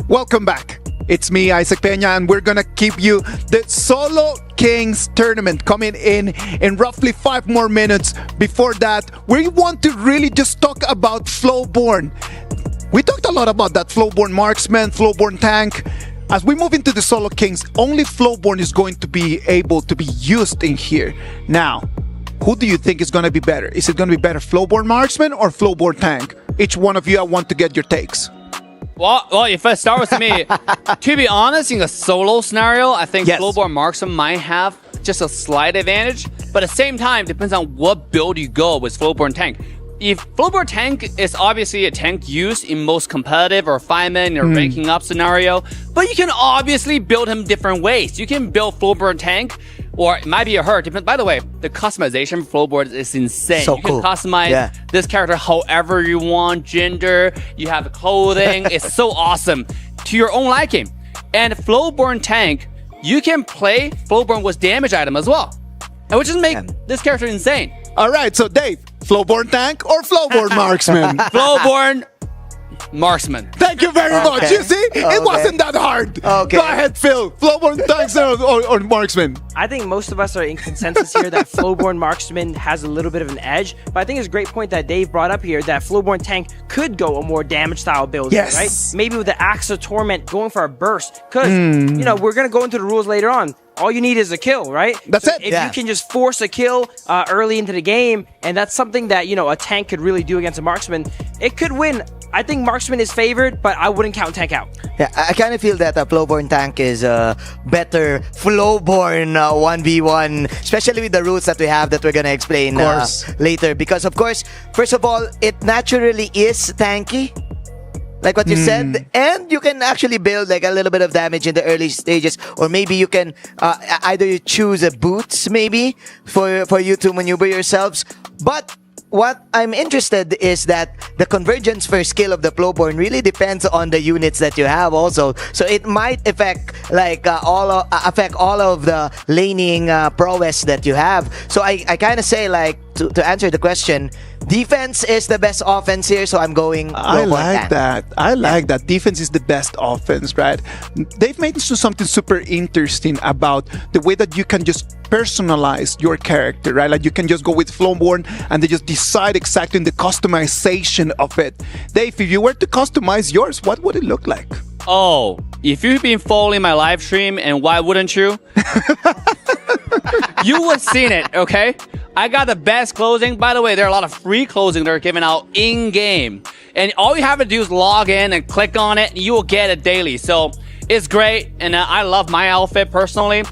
Welcome back. It's me, Isaac Peña, and we're gonna keep you the Solo Kings tournament coming in roughly 5 more minutes. Before that, we want to really just talk about Flowborn. We talked a lot about that Flowborn marksman, Flowborn tank. As we move into the Solo Kings, only Flowborn is going to be able to be used in here. Now, who do you think is going to be better? Is it going to be better Flowborn marksman or Flowborn tank? Each one of you, I want to get your takes. Well, if I start with me, to be honest, in a solo scenario, I think Yes. Flowborn marksman might have just a slight advantage. But at the same time, depends on what build you go with Flowborn tank. If Flowborn tank is obviously a tank used in most competitive or 5-man or ranking up scenario, but you can obviously build him different ways. You can build Flowborn tank, or it might be a hurt. By the way, the customization for Flowborn is insane. So you can cool. customize this character however you want, gender, you have clothing. It's so awesome to your own liking. And Flowborn tank, you can play Flowborn with damage item as well, and which just make this character insane. All right, so Dave, Flowborn tank or Flowborn marksman? Flowborn marksman. Thank you very much. You see, it wasn't that hard. Okay. Go ahead, Phil. Flowborn tanks or marksman? I think most of us are in consensus here that Flowborn Marksman has a little bit of an edge, but I think it's a great point that Dave brought up here that Flowborn Tank could go a more damage style build, Yes. right? Maybe with the Axe of Torment going for a burst, because, you know, we're going to go into the rules later on. All you need is a kill, right? That's it. If you can just force a kill early into the game, and that's something that, you know, a tank could really do against a marksman, it could win. I think marksman is favored, but I wouldn't count tank out. Yeah, I kind of feel that a Flowborn tank is a better Flowborn 1v1, especially with the rules that we have that we're going to explain later. Because, of course, first of all, it naturally is tanky. Like what you said, and you can actually build like a little bit of damage in the early stages, or maybe you can either you choose a boots maybe for you to maneuver yourselves. But what I'm interested is that the convergence for skill of the Flowborn really depends on the units that you have also. So it might affect like all of the laning prowess that you have. So I kind of say like to answer the question, defense is the best offense here, so I'm going I Flowborn like tank. that. I like that. Defense is the best offense, right? They've made something super interesting about the way that you can just personalize your character, right? Like you can just go with Flowborn and they just decide exactly in the customization of it. Dave, if you were to customize yours, what would it look like? Oh, if you've been following my live stream, and why wouldn't you? You would have seen it, okay? I got the best clothing. By the way, there are a lot of free clothing that are given out in-game. And all you have to do is log in and click on it, and you will get it daily. So it's great, and I love my outfit personally.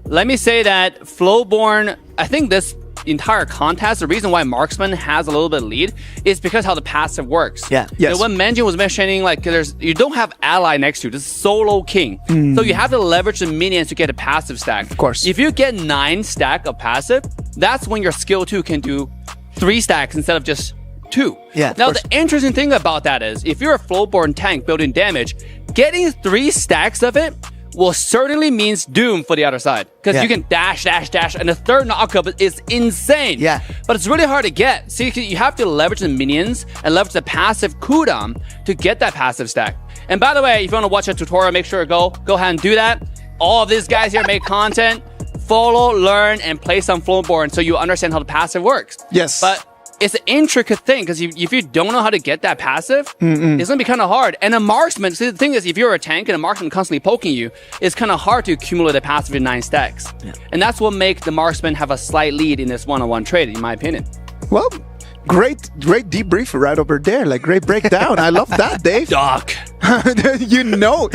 Let me say that Flowborn, I think this entire contest, the reason why Marksman has a little bit of lead is because how the passive works. Yeah. Yes. So when Menjin was mentioning, like, you don't have ally next to you. This is solo king. So you have to leverage the minions to get a passive stack. Of course. If you get 9 stack of passive, that's when your skill 2 can do 3 stacks instead of just 2. Yeah, Now, of course. the interesting thing about that is, if you're a Flowborn tank building damage, getting 3 stacks of it will certainly means doom for the other side. Because you can dash, and the third knockup is insane. Yeah. But it's really hard to get. See, you have to leverage the minions and leverage the passive cooldown to get that passive stack. And by the way, if you want to watch a tutorial, make sure to go ahead and do that. All of these guys here make content. Follow, learn, and play some Flowborn so you understand how the passive works. Yes. But it's an intricate thing, because if you don't know how to get that passive, it's going to be kind of hard. And a marksman, see, the thing is, if you're a tank and a marksman constantly poking you, it's kind of hard to accumulate a passive in 9 stacks. Yeah. And that's what makes the marksman have a slight lead in this one-on-one trade, in my opinion. Well, great debrief right over there. Like great breakdown. I love that, Dave. Doc. you know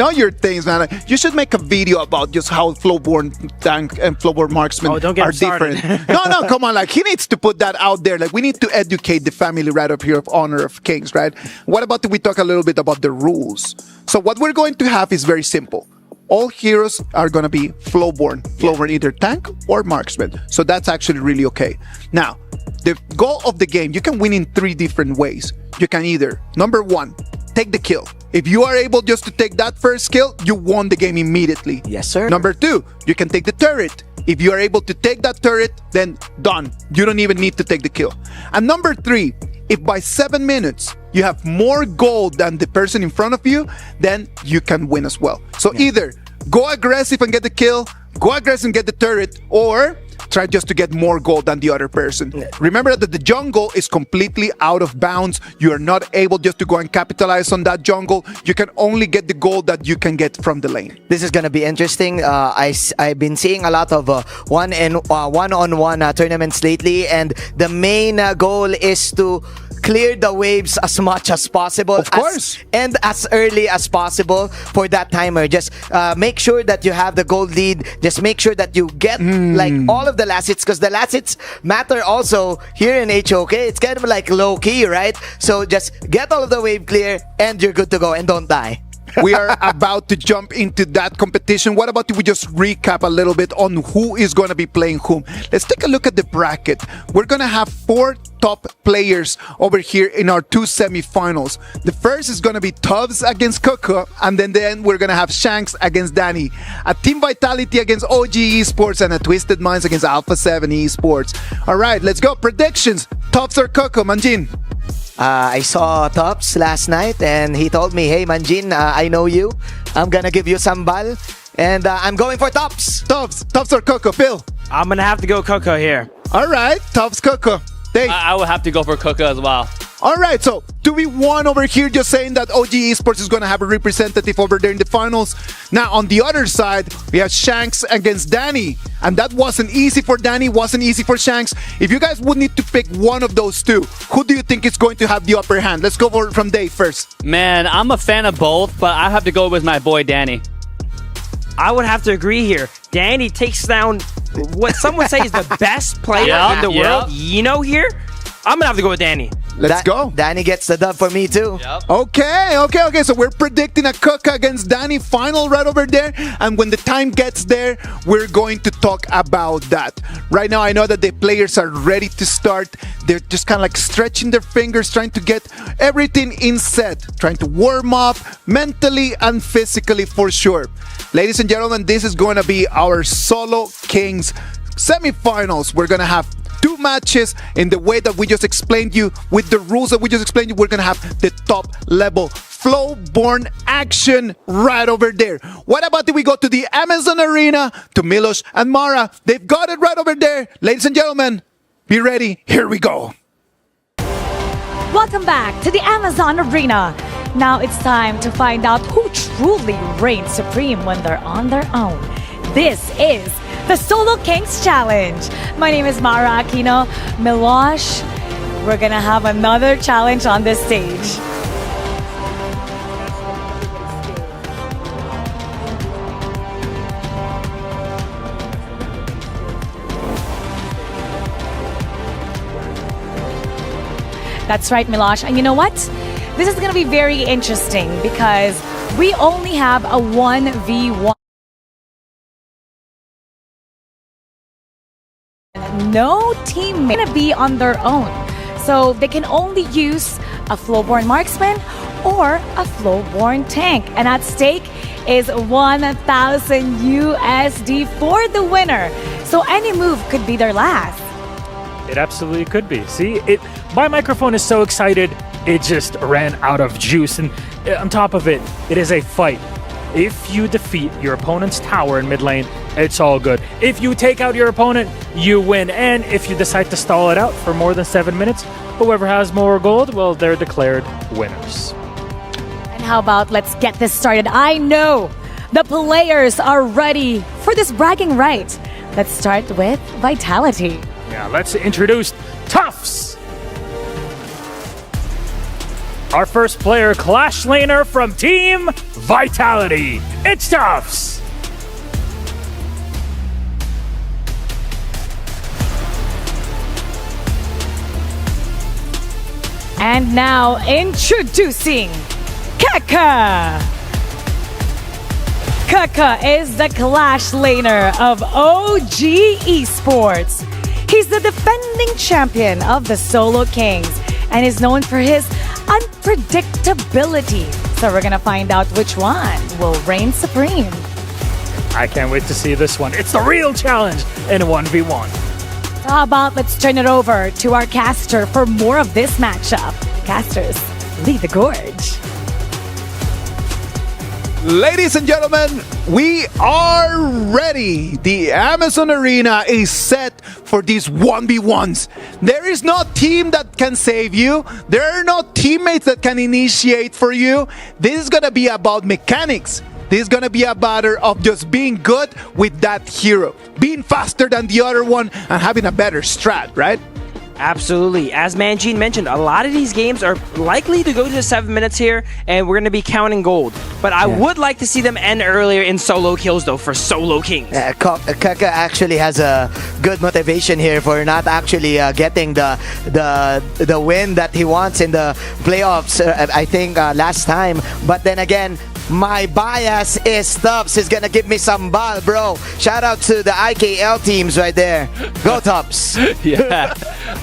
your things, man. You should make a video about just how Flowborn tank and Flowborn marksman Oh, don't get are him started. different. No, come on. Like he needs to put that out there. Like we need to educate the family right up here of Honor of Kings, right? What about if we talk a little bit about the rules? So what we're going to have is very simple. All heroes are going to be Flowborn either tank or marksman. So that's actually really okay. Now, the goal of the game, you can win in 3 different ways. You can either, number 1, take the kill. If you are able just to take that first kill, you won the game immediately. Yes, sir. Number 2, you can take the turret. If you are able to take that turret, then done. You don't even need to take the kill. And number 3, if by 7 minutes you have more gold than the person in front of you, then you can win as well. So either go aggressive and get the kill, go aggressive and get the turret, or try just to get more gold than the other person. Remember that the jungle is completely out of bounds. You are not able just to go and capitalize on that jungle. You can only get the gold that you can get from the lane. This is gonna be interesting. I've been seeing a lot of one-on-one tournaments lately, and the main goal is to clear the waves as much as possible. Of course. And as early as possible for that timer. Just make sure that you have the gold lead. Just make sure that you get like all of the last hits, because the last hits matter also here in HOK. It's kind of like low key, right? So just get all of the wave clear and you're good to go, and don't die. We are about to jump into that competition. What about if we just recap a little bit on who is going to be playing whom? Let's take a look at the bracket. We're going to have 4 top players over here in our 2 semifinals. The first is going to be Tubbs against Coco, and then we're going to have Shanks against Danny, a Team Vitality against OG Esports, and a Twisted Minds against Alpha 7 Esports. All right, let's go. Predictions. Tubbs or Coco, Manjin? I saw Tops last night, and he told me, hey Manjin, I know you. I'm gonna give you some ball, and I'm going for Tops. Tubbs or Coco? Phil? I'm gonna have to go Coco here. All right, Tubbs, Coco. Dave? I would have to go for Coco as well. All right, so do we want over here just saying that OG Esports is going to have a representative over there in the finals? Now, on the other side, we have Shanks against Danny. And that wasn't easy for Danny, wasn't easy for Shanks. If you guys would need to pick one of those two, who do you think is going to have the upper hand? Let's go from Dave first. Man, I'm a fan of both, but I have to go with my boy Danny. I would have to agree here. Danny takes down what some would say is the best player in the world. You know, here, I'm gonna have to go with Danny. Let's go. Danny gets the dub for me too. Yep. Okay. So we're predicting a Coco against Danny final right over there. And when the time gets there, we're going to talk about that. Right now, I know that the players are ready to start. They're just kind of like stretching their fingers, trying to get everything in set, trying to warm up mentally and physically for sure. Ladies and gentlemen, this is going to be our Solo Kings semifinals. We're going to have 2 matches in the way that we just explained you. With the rules that we just explained you, we're gonna have the top level Flowborn action right over there. What about if we go to the Amazon Arena to Milos and Mara? They've got it right over there. Ladies and gentlemen, be ready. Here we go. Welcome back to the Amazon Arena. Now it's time to find out who truly reigns supreme when they're on their own. This is the Solo Kings Challenge. My name is Mara Aquino. Milosh, we're gonna have another challenge on this stage. That's right, Milosh. And you know what? This is gonna be very interesting because we only have a 1v1. No team may be on their own. So they can only use a Flowborn marksman or a Flowborn tank. And at stake is 1,000 USD for the winner. So any move could be their last. It absolutely could be. See, my microphone is so excited, it just ran out of juice. And on top of it, it is a fight. If you defeat your opponent's tower in mid lane, it's all good. If you take out your opponent, you win. And if you decide to stall it out for more than 7 minutes, whoever has more gold, well, they're declared winners. And how about let's get this started? I know the players are ready for this bragging right. Let's start with Vitality. Yeah, let's introduce Tufts. Our first player, Clash Laner from Team Vitality. It's Tufts. And now introducing Keka. Keka is the Clash Laner of OG Esports. He's the defending champion of the Solo Kings and is known for his unpredictability. So we're gonna find out which one will reign supreme. I can't wait to see this one. It's the real challenge in 1v1. So how about let's turn it over to our caster for more of this matchup. Casters, lead the gorge. Ladies and gentlemen, we are ready. The Amazon Arena is set for these 1v1s. There is no team that can save you. There are no teammates that can initiate for you. This is going to be about mechanics. This is going to be a matter of just being good with that hero, being faster than the other one, and having a better strat, right? Absolutely. As Manjin mentioned, a lot of these games are likely to go to 7 minutes here, and we're going to be counting gold. But I would like to see them end earlier in solo kills, though, for solo kings. Kaka actually has a good motivation here for not actually getting the win that he wants in the playoffs, I think, last time. But then again, my bias is Tubbs is gonna give me some ball, bro. Shout out to the IKL teams right there. Go Tubbs. Yeah,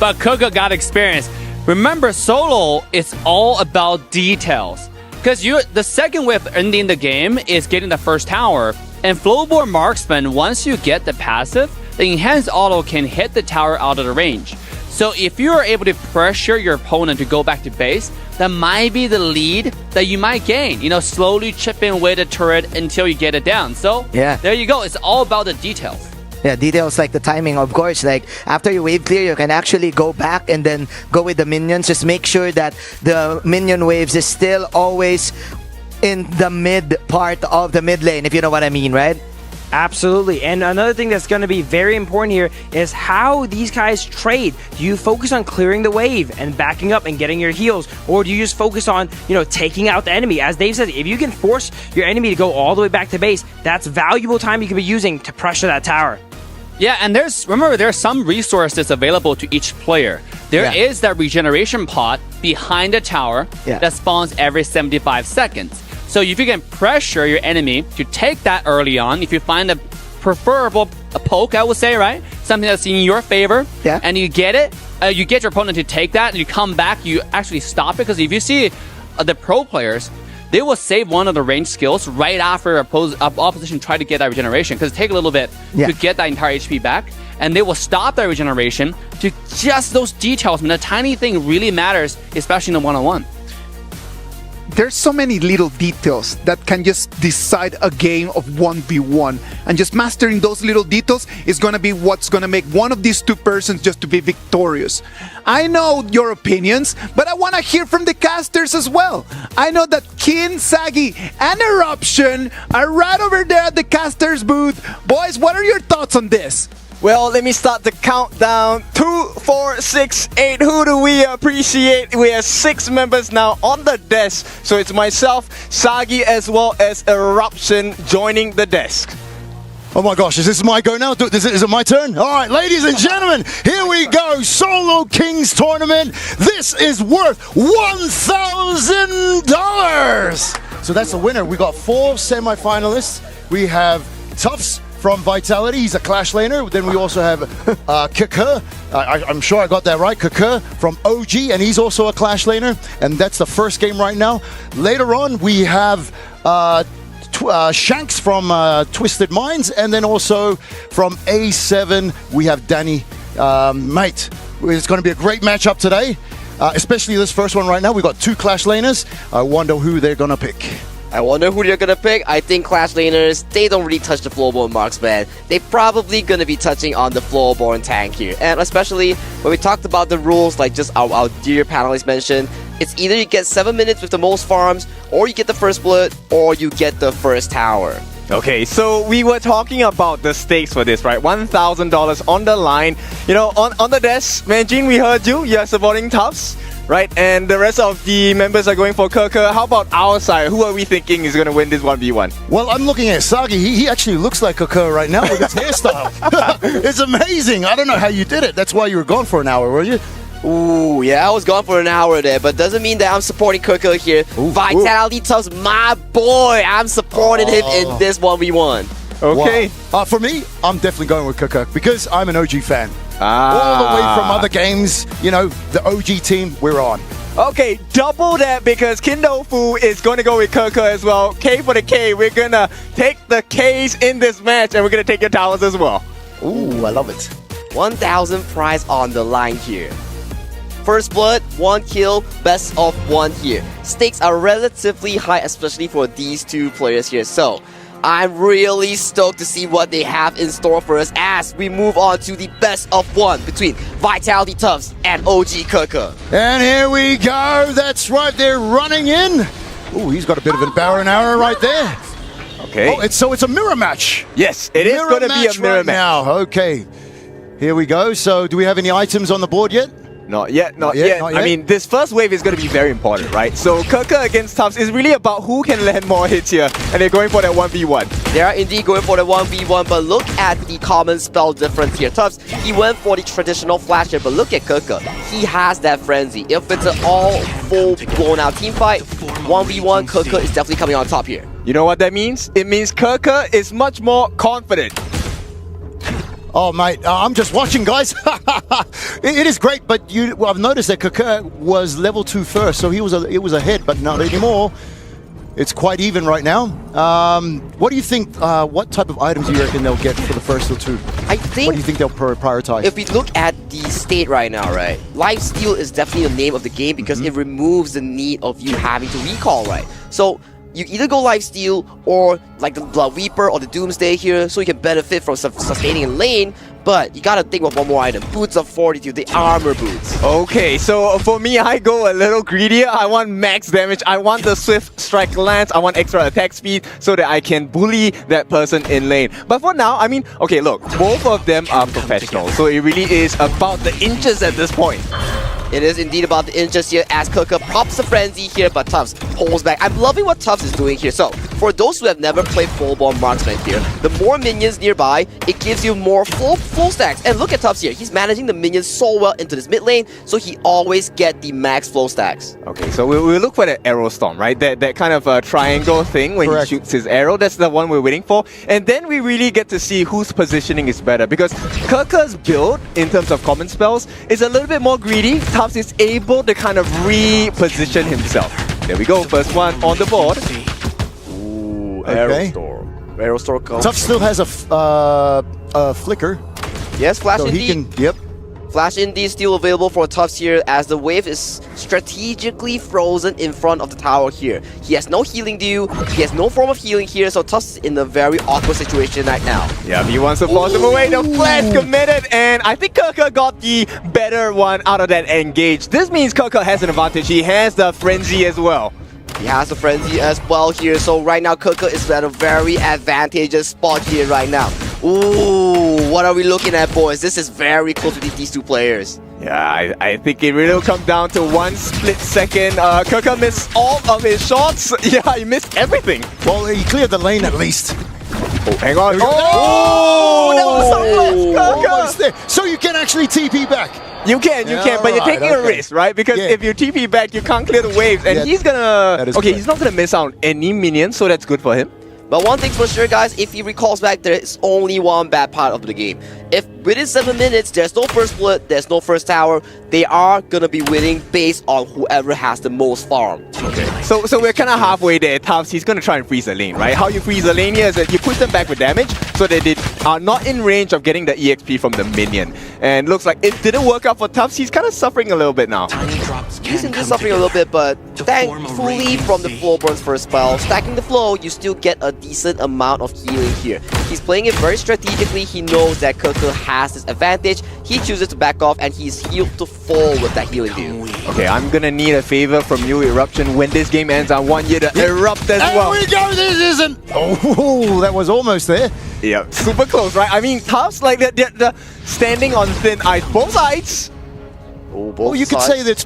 but Coco got experience. Remember, solo is all about details. Because the second whip ending the game is getting the first tower. And Flowborn Marksman, once you get the passive, the enhanced auto can hit the tower out of the range. So if you are able to pressure your opponent to go back to base, that might be the lead that you might gain. You know, slowly chip in with the turret until you get it down. So there you go. It's all about the details. Yeah, details like the timing, of course. Like, after you wave clear, you can actually go back and then go with the minions. Just make sure that the minion waves is still always in the mid part of the mid lane, if you know what I mean, right? Absolutely. And another thing that's going to be very important here is how these guys trade. Do you focus on clearing the wave and backing up and getting your heals? Or do you just focus on, taking out the enemy? As Dave said, if you can force your enemy to go all the way back to base, that's valuable time you can be using to pressure that tower. Yeah, and there's some resources available to each player. There is that regeneration pot behind the tower that spawns every 75 seconds. So if you can pressure your enemy to take that early on, if you find a preferable poke, I would say, right? Something that's in your favor, and you get it, you get your opponent to take that, and you come back, you actually stop it. Because if you see the pro players, they will save one of the range skills right after opposition try to get that regeneration, because it takes a little bit to get that entire HP back. And they will stop that regeneration to just those details. I mean, a tiny thing really matters, especially in the one-on-one. There's so many little details that can just decide a game of 1v1, and just mastering those little details is going to be what's going to make one of these two persons just to be victorious. I know your opinions, but I want to hear from the casters as well. I know that Kin, Sagi, and Eruption are right over there at the casters booth. Boys, what are your thoughts on this? Well, let me start the countdown. 2, 4, 6, 8. Who do we appreciate? We have 6 members now on the desk. So it's myself, Sagi, as well as Eruption joining the desk. Oh my gosh, is this my go now? Is it my turn? All right, ladies and gentlemen, here we go. Solo Kings Tournament. This is worth $1,000. So that's the winner. We got 4 semi-finalists. We have Tufts from Vitality, he's a Clash laner. Then we also have Kaka, I'm sure I got that right, Kaka from OG, and he's also a Clash laner. And that's the first game right now. Later on, we have Shanks from Twisted Minds, and then also from A7, we have Danny. Mate, it's going to be a great matchup today, especially this first one right now. We've got 2 Clash laners. I wonder who they're going to pick. I wonder who they're gonna pick. I think Clash laners, they don't really touch the Flowborn Marksman. They're probably gonna be touching on the Flowborn tank here. And especially when we talked about the rules, like just our dear panelists mentioned, it's either you get 7 minutes with the most farms, or you get the first blood, or you get the first tower. Okay, so we were talking about the stakes for this, right? $1,000 on the line. On the desk, Manjin, we heard you. You're supporting Tufts, right? And the rest of the members are going for Kaka. How about our side? Who are we thinking is going to win this 1v1? Well, I'm looking at Sagi. He actually looks like Kaka right now with his hairstyle. It's amazing. I don't know how you did it. That's why you were gone for an hour, were you? Ooh, yeah, I was gone for an hour there, but doesn't mean that I'm supporting Kaka here. Vitality Tufts, my boy. I'm supporting him in this 1v1. Okay. Wow. For me, I'm definitely going with Kaka because I'm an OG fan. All the way from other games, the OG team, we're on. Okay, double that because Kindofu is going to go with Kaka as well. K for the K. We're going to take the Ks in this match, and we're going to take your towers as well. Ooh, I love it. 1,000 prize on the line here. First blood, 1 kill, best of 1 here. Stakes are relatively high, especially for these two players here. So, I'm really stoked to see what they have in store for us as we move on to the best of 1 between Vitality Tufts and OG Keke. And here we go. That's right. They're running in. Oh, he's got a bit of a bow and arrow right there. Okay. Oh, it's a mirror match. Yes, it is going to be a mirror right match. now. Okay. Here we go. So, do we have any items on the board yet? Not yet. I mean, this first wave is going to be very important, right? So Keke against Tufts is really about who can land more hits here, and they're going for that 1v1. They are indeed going for the 1v1, but look at the common spell difference here. Tufts, he went for the traditional flash here, but look at Keke. He has that frenzy. If it's an all full blown out team fight, 1v1, Keke is definitely coming on top here. You know what that means? It means Keke is much more confident. Oh, mate, I'm just watching, guys. it is great, but I've noticed that Keke was level 2 first, so it was ahead, but not anymore. It's quite even right now. What do you think? What type of items do you reckon they'll get for the first or two? I think. What do you think they'll prioritize? If we look at the state right now, right, lifesteal is definitely the name of the game because it removes the need of you having to recall, right? So you either go lifesteal or like the Blood Reaper or the Doomsday here, so you can benefit from sustaining in lane. But you gotta think of one more item: Boots of Fortitude, the armor boots. Okay, so for me, I go a little greedier. I want max damage. I want the Swift Strike Lance. I want extra attack speed so that I can bully that person in lane. But for now, I mean, okay, look, both of them are professional, so it really is about the inches at this point. It is indeed about the inches here as Keke pops a frenzy here, but Tufts pulls back. I'm loving what Tufts is doing here. So, for those who have never played full-blown marksman here, the more minions nearby, it gives you more full stacks. And look at Tufts here. He's managing the minions so well into this mid lane, so he always get the max flow stacks. Okay, so we'll look for that arrow storm, right? That kind of triangle thing when he shoots his arrow. That's the one we're waiting for. And then we really get to see whose positioning is better, because Keke's build, in terms of common spells, is a little bit more greedy. Tufts is able to kind of reposition himself. There we go, first one on the board. Ooh, okay. Arrow Storm. Arrow Storm comes. Tufts still has a flicker. Yes, Flash so indeed. he can, yep. Flash indeed still available for Tufts here as the wave is strategically frozen in front of the tower here. He has no healing due, he has no form of healing here, so Tufts is in a very awkward situation right now. Yeah, he wants to force him away. The flash committed, and I think Keke got the better one out of that engage. This means Keke has an advantage. He has the frenzy as well. He has the frenzy as well here, so right now Keke is at a very advantageous spot here right now. Ooh, what are we looking at, boys? This is very close between these two players. Yeah, I think it really will come down to one split second. Keke missed all of his shots. Yeah, he missed everything. Well, he cleared the lane at least. Oh, hang on. Oh, that was so close, Keke. Almost there. So you can actually TP back. You can, but you're taking a risk, right? Because if you TP back, you can't clear the waves, and he's gonna... Okay, he's not gonna miss out on any minions, so that's good for him. But one thing's for sure, guys, if he recalls back, there's only one bad part of the game. If within 7 minutes, there's no first blood, there's no first tower, they are gonna be winning based on whoever has the most farm. Okay. So we're kind of halfway there. Tufts, he's gonna try and freeze the lane, right? How you freeze the lane here is that you push them back with damage, so that they are not in range of getting the EXP from the minion. And looks like it didn't work out for Tufts. He's kind of suffering a little bit now. He's indeed suffering a little bit, but thankfully from the Flowburn's first spell, stacking the flow, you still get a decent amount of healing here. He's playing it very strategically. He knows that Keke has this advantage. He chooses to back off, and he's healed to full with that healing deal. Okay, I'm gonna need a favor from you, Eruption. When this game ends, I want you to erupt as well. There we go, this isn't... Oh, that was almost there. Yeah, super close, right? I mean, Tufts, like, they're standing on thin ice. Both sides. Well, you could say that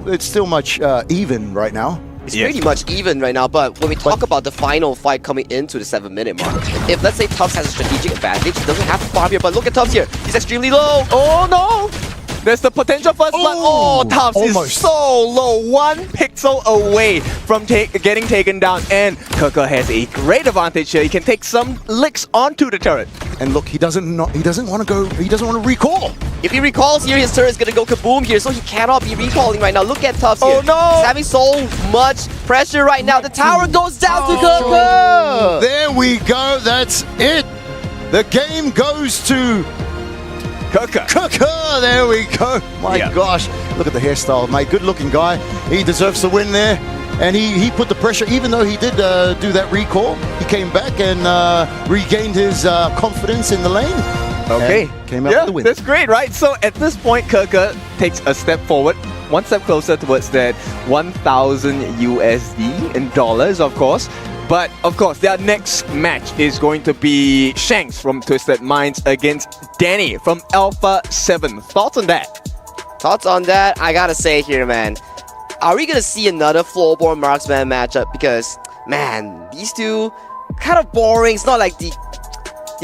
it's still much even right now. It's pretty much even right now, but when we talk about the final fight coming into the 7-minute mark, if let's say Tufts has a strategic advantage, he doesn't have to farm here, but look at Tufts here. He's extremely low. Oh no! There's the potential first blood. Oh, Tufts is so low. 1 pixel away from getting taken down, and Keke has a great advantage here. He can take some licks onto the turret. And look, he doesn't want to recall. If he recalls here, his turret is gonna go kaboom here, so he cannot be recalling right now. Look at Tufts here. Oh no! He's having so much pressure right now. The tower goes down to Keke. There we go. That's it. The game goes to Kuka, there we go. My gosh, look at the hairstyle, mate. Good looking guy. He deserves the win there. And he put the pressure, even though he did do that recall. He came back and regained his confidence in the lane. Okay. Came out with the win. That's great, right? So at this point, Kuka takes a step forward, one step closer towards that 1,000 USD in dollars, of course. But of course, their next match is going to be Shanks from Twisted Minds against Danny from Alpha 7. Thoughts on that? Thoughts on that? I gotta say here, man. Are we gonna see another Floorborn Marksman matchup? Because, man, these two kind of boring. It's not like the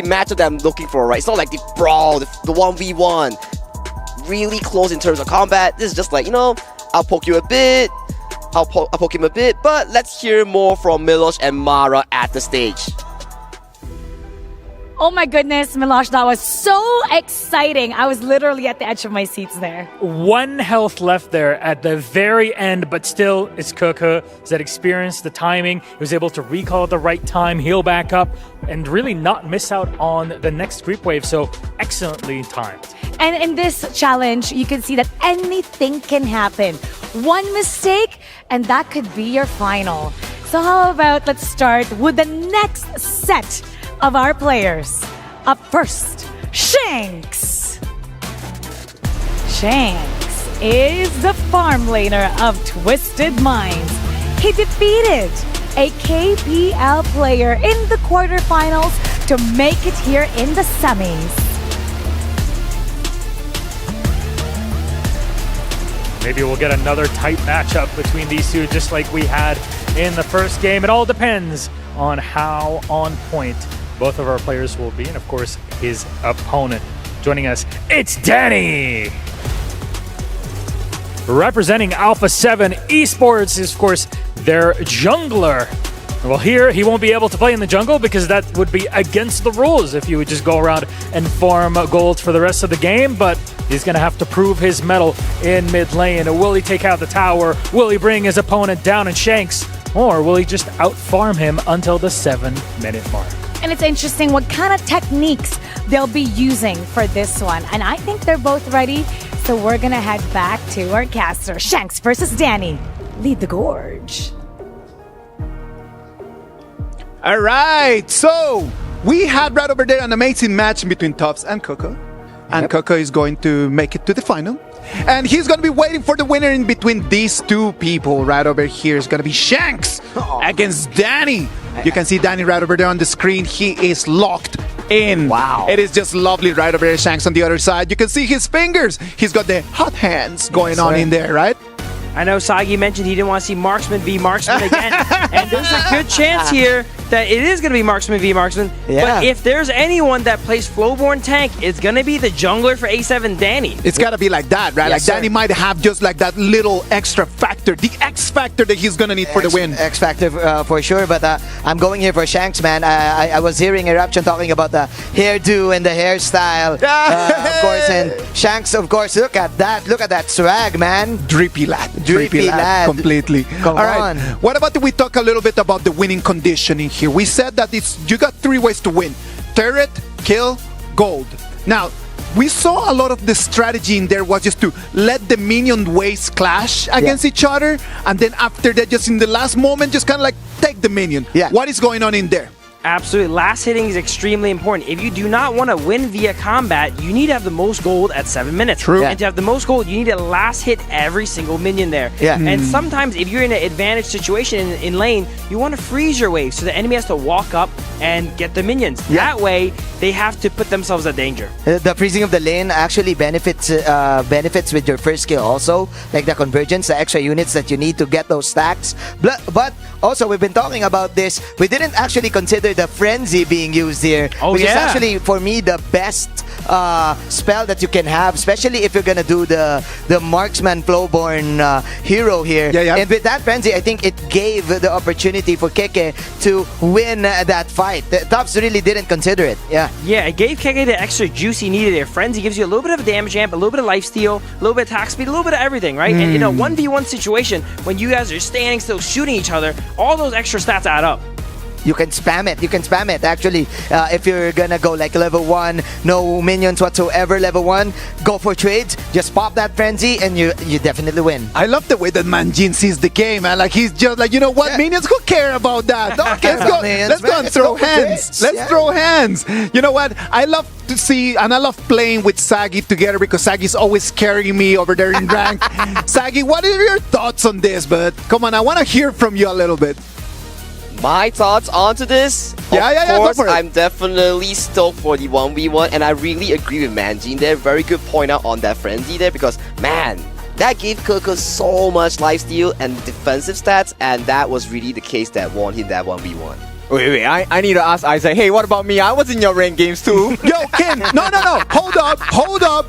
matchup that I'm looking for, right? It's not like the brawl, the 1v1. Really close in terms of combat. This is just like, I'll poke you a bit. I'll poke him a bit, but let's hear more from Milosh and Mara at the stage. Oh my goodness, Milosh, that was so exciting. I was literally at the edge of my seats there. 1 health left there at the very end, but still, it's Kuka that experienced the timing. He was able to recall at the right time, heal back up, and really not miss out on the next creep wave. So excellently timed. And in this challenge, you can see that anything can happen. One mistake, and that could be your final. So how about let's start with the next set of our players. Up first, Shanks. Shanks is the farm laner of Twisted Minds. He defeated a KPL player in the quarterfinals to make it here in the semis. Maybe we'll get another tight matchup between these two, just like we had in the first game. It all depends on how on point both of our players will be, and of course, his opponent. Joining us, it's Danny! Representing Alpha 7 Esports is, of course, their jungler. Well, here, he won't be able to play in the jungle because that would be against the rules if you would just go around and farm gold for the rest of the game, but he's going to have to prove his mettle in mid lane. Will he take out the tower? Will he bring his opponent down in Shanks? Or will he just out-farm him until the 7-minute mark? And it's interesting what kind of techniques they'll be using for this one. And I think they're both ready, so we're going to head back to our caster. Shanks versus Danny. Lead the gorge. All right, so we had right over there an amazing match between Tufts and Coco. And Coco is going to make it to the final. And he's going to be waiting for the winner in between these two people. Right over here is going to be Shanks against Danny. You can see Danny right over there on the screen. He is locked in. Wow. It is just lovely right over there. Shanks on the other side. You can see his fingers. He's got the hot hands going on in there, right? I know Sagi mentioned he didn't want to see Marksman v Marksman again. And there's a good chance here that it is going to be Marksman v Marksman. Yeah. But if there's anyone that plays Flowborn Tank, it's going to be the jungler for A7, Danny. It's got to be like that, right? Yes, like Danny might have just like that little extra factor, the X factor that he's going to need for the win. X factor for sure, but I'm going here for Shanks, man. I was hearing Eruption talking about the hairdo and the hairstyle, of course, and Shanks, of course. Look at that swag, man. Drippy lad. Drippy lad. Completely. Come All right. on. What about we talk a little bit about the winning conditioning here? We said that you got 3 ways to win. Turret, kill, gold. Now, we saw a lot of the strategy in there was just to let the minion waves clash against each other, and then after that, just in the last moment, just kind of like take the minion. Yeah. What is going on in there? Absolutely. Last hitting is extremely important. If you do not want to win via combat, you need to have the most gold at 7 minutes. True. And to have the most gold, you need to last hit every single minion there. Yeah. And sometimes if you're in an advantage situation in lane, you want to freeze your wave so the enemy has to walk up and get the minions. That way, they have to put themselves at danger. The freezing of the lane actually benefits with your first skill also, like the convergence, the extra units that you need to get those stacks. But also, we've been talking about this. We didn't actually consider the frenzy being used here, which is actually for me the best spell that you can have, especially if you're gonna do the marksman flowborn hero here. And with that frenzy, I think it gave the opportunity for Keke to win that fight. The Tufts really didn't consider it. Yeah, it gave Keke the extra juice he needed there. Frenzy gives you a little bit of a damage amp, a little bit of lifesteal, a little bit of attack speed, a little bit of everything, right? And in a 1v1 situation, when you guys are standing still shooting each other, all those extra stats add up. You can spam it. You can spam it. Actually, if you're gonna go like level 1, no minions whatsoever, level 1, go for trades. Just pop that frenzy, and you definitely win. I love the way that Manjin sees the game, man. Like he's just like, you know what, minions, who care about that? Okay, let's go and throw hands. Let's throw hands. You know what? I love to see, and I love playing with Sagi together because Sagi's always carrying me over there in rank. Sagi, what are your thoughts on this? But come on, I want to hear from you a little bit. My thoughts onto this? Yeah, of course, go for it. I'm definitely stoked for the 1v1, and I really agree with Manjin there. Very good point out on that frenzy there, because, man, that gave Keke so much lifesteal and defensive stats, and that was really the case that won him that 1v1. Wait, I need to ask Isaac, hey, what about me? I was in your ranked games too. Yo, Kin, no. Hold up.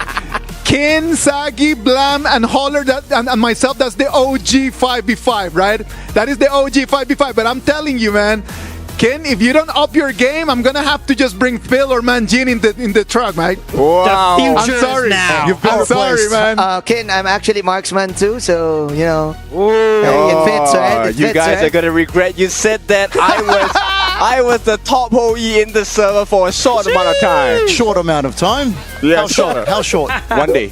Kin, Sagi, Blam, and Holler, and myself, that's the OG 5v5, right? That is the OG 5v5, but I'm telling you, man, Ken, if you don't up your game, I'm gonna have to just bring Phil or Manjin in the truck, mate. Wow. I'm sorry. I'm sorry, man. Ken, I'm actually marksman too, so you know. It fits, right? You guys are gonna regret you said that. I was the top OE in the server for a short amount of time. Short amount of time? Yeah, How short? How short? One day.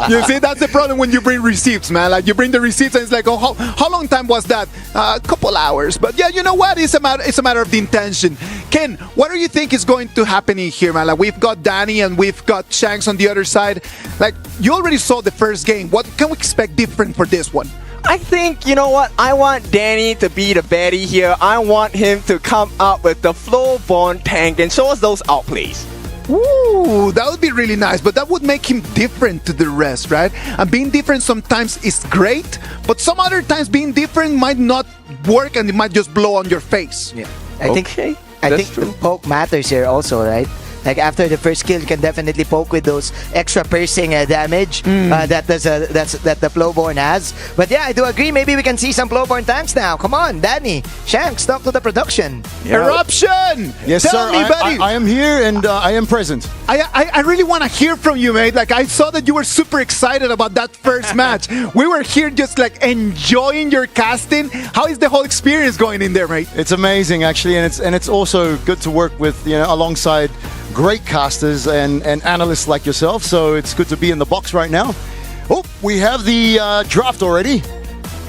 You see, that's the problem when you bring receipts, man. Like you bring the receipts and it's like, oh, how long time was that? A couple hours. But yeah, you know what? It's a matter of the intention. Ken, what do you think is going to happen in here, man? Like we've got Danny and we've got Shanks on the other side. Like you already saw the first game. What can we expect different for this one? I think, you know what? I want Danny to be the baddie here. I want him to come up with the flow-born tank and show us those outplays. Ooh, that would be really nice, but that would make him different to the rest, right? And being different sometimes is great, but some other times being different might not work and it might just blow on your face. Yeah, I think the poke matters here also, right? Like after the first kill, you can definitely poke with those extra piercing damage that the Flowborn has. But yeah, I do agree. Maybe we can see some Flowborn tanks now. Come on, Danny, Shanks, talk to the production. Yeah. Eruption! Yes, Tell sir. me, buddy. I am here and I am present. I really want to hear from you, mate. Like I saw that you were super excited about that first match. We were here just like enjoying your casting. How is the whole experience going in there, mate? It's amazing, actually, and it's also good to work with, you know, alongside great casters and analysts like yourself, so it's good to be in the box right now. Oh, we have the draft already.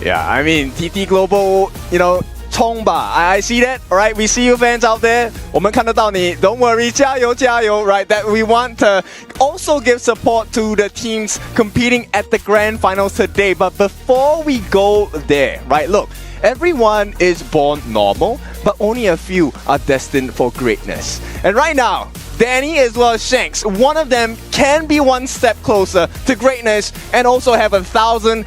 Yeah, I mean, TT Global, you know, 冲吧, I see that, alright, we see you fans out there, 我们看得到你, don't worry, 加油加油, right, that we want to also give support to the teams competing at the grand finals today. But before we go there, right, look, everyone is born normal, but only a few are destined for greatness. And right now, Danny as well as Shanks, one of them can be one step closer to greatness and also have 1,000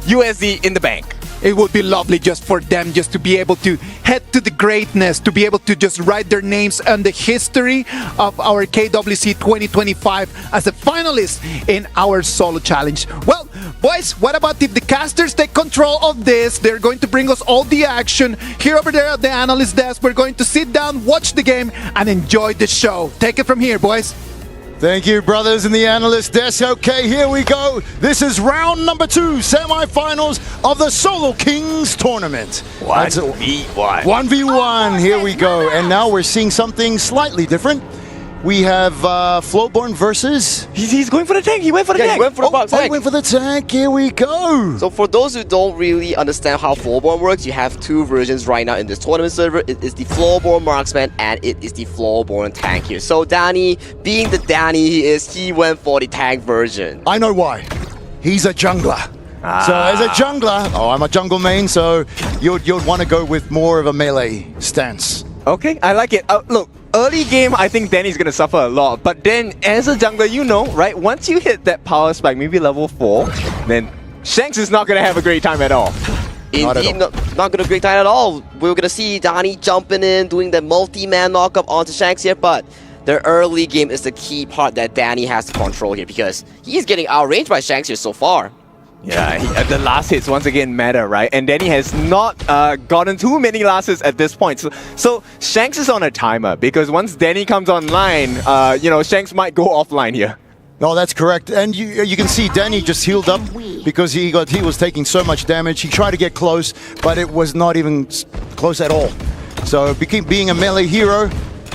USD in the bank. It would be lovely just for them just to be able to head to the greatness, to be able to just write their names on the history of our KWC 2025 as a finalist in our solo challenge. Well, boys, what about if the casters take control of this? They're going to bring us all the action. Here over there at the analyst desk, we're going to sit down, watch the game, and enjoy the show. Take it from here, boys. Thank you, brothers in the analyst desk. Okay, here we go. This is round number 2, semifinals of the Solo Kings tournament. 1v1. 1v1, here we go. And now we're seeing something slightly different. We have Flowborn versus... He's going for the tank. He went for the tank. He went for the box tank. He went for the tank. Here we go. So for those who don't really understand how Floorborn works, you have two versions right now in this tournament server. It is the Floorborn Marksman and it is the Floorborn Tank here. So Danny, being the Danny he is, he went for the tank version. I know why. He's a jungler. So as a jungler, I'm a jungle main, so you'd want to go with more of a melee stance. Okay, I like it. Look, early game, I think Danny's going to suffer a lot. But then, as a jungler, you know, right? Once you hit that power spike, maybe level 4, then Shanks is not going to have a great time at all. Indeed, not going to have a great time at all. We're going to see Danny jumping in, doing the multi-man knockup onto Shanks here, but the early game is the key part that Danny has to control here because he's getting outranged by Shanks here so far. Yeah, the last hits once again matter, right? And Danny has not gotten too many last hits at this point. So Shanks is on a timer because once Danny comes online, you know, Shanks might go offline here. No, that's correct. And you can see Danny just healed up because he was taking so much damage. He tried to get close, but it was not even close at all. So being a melee hero,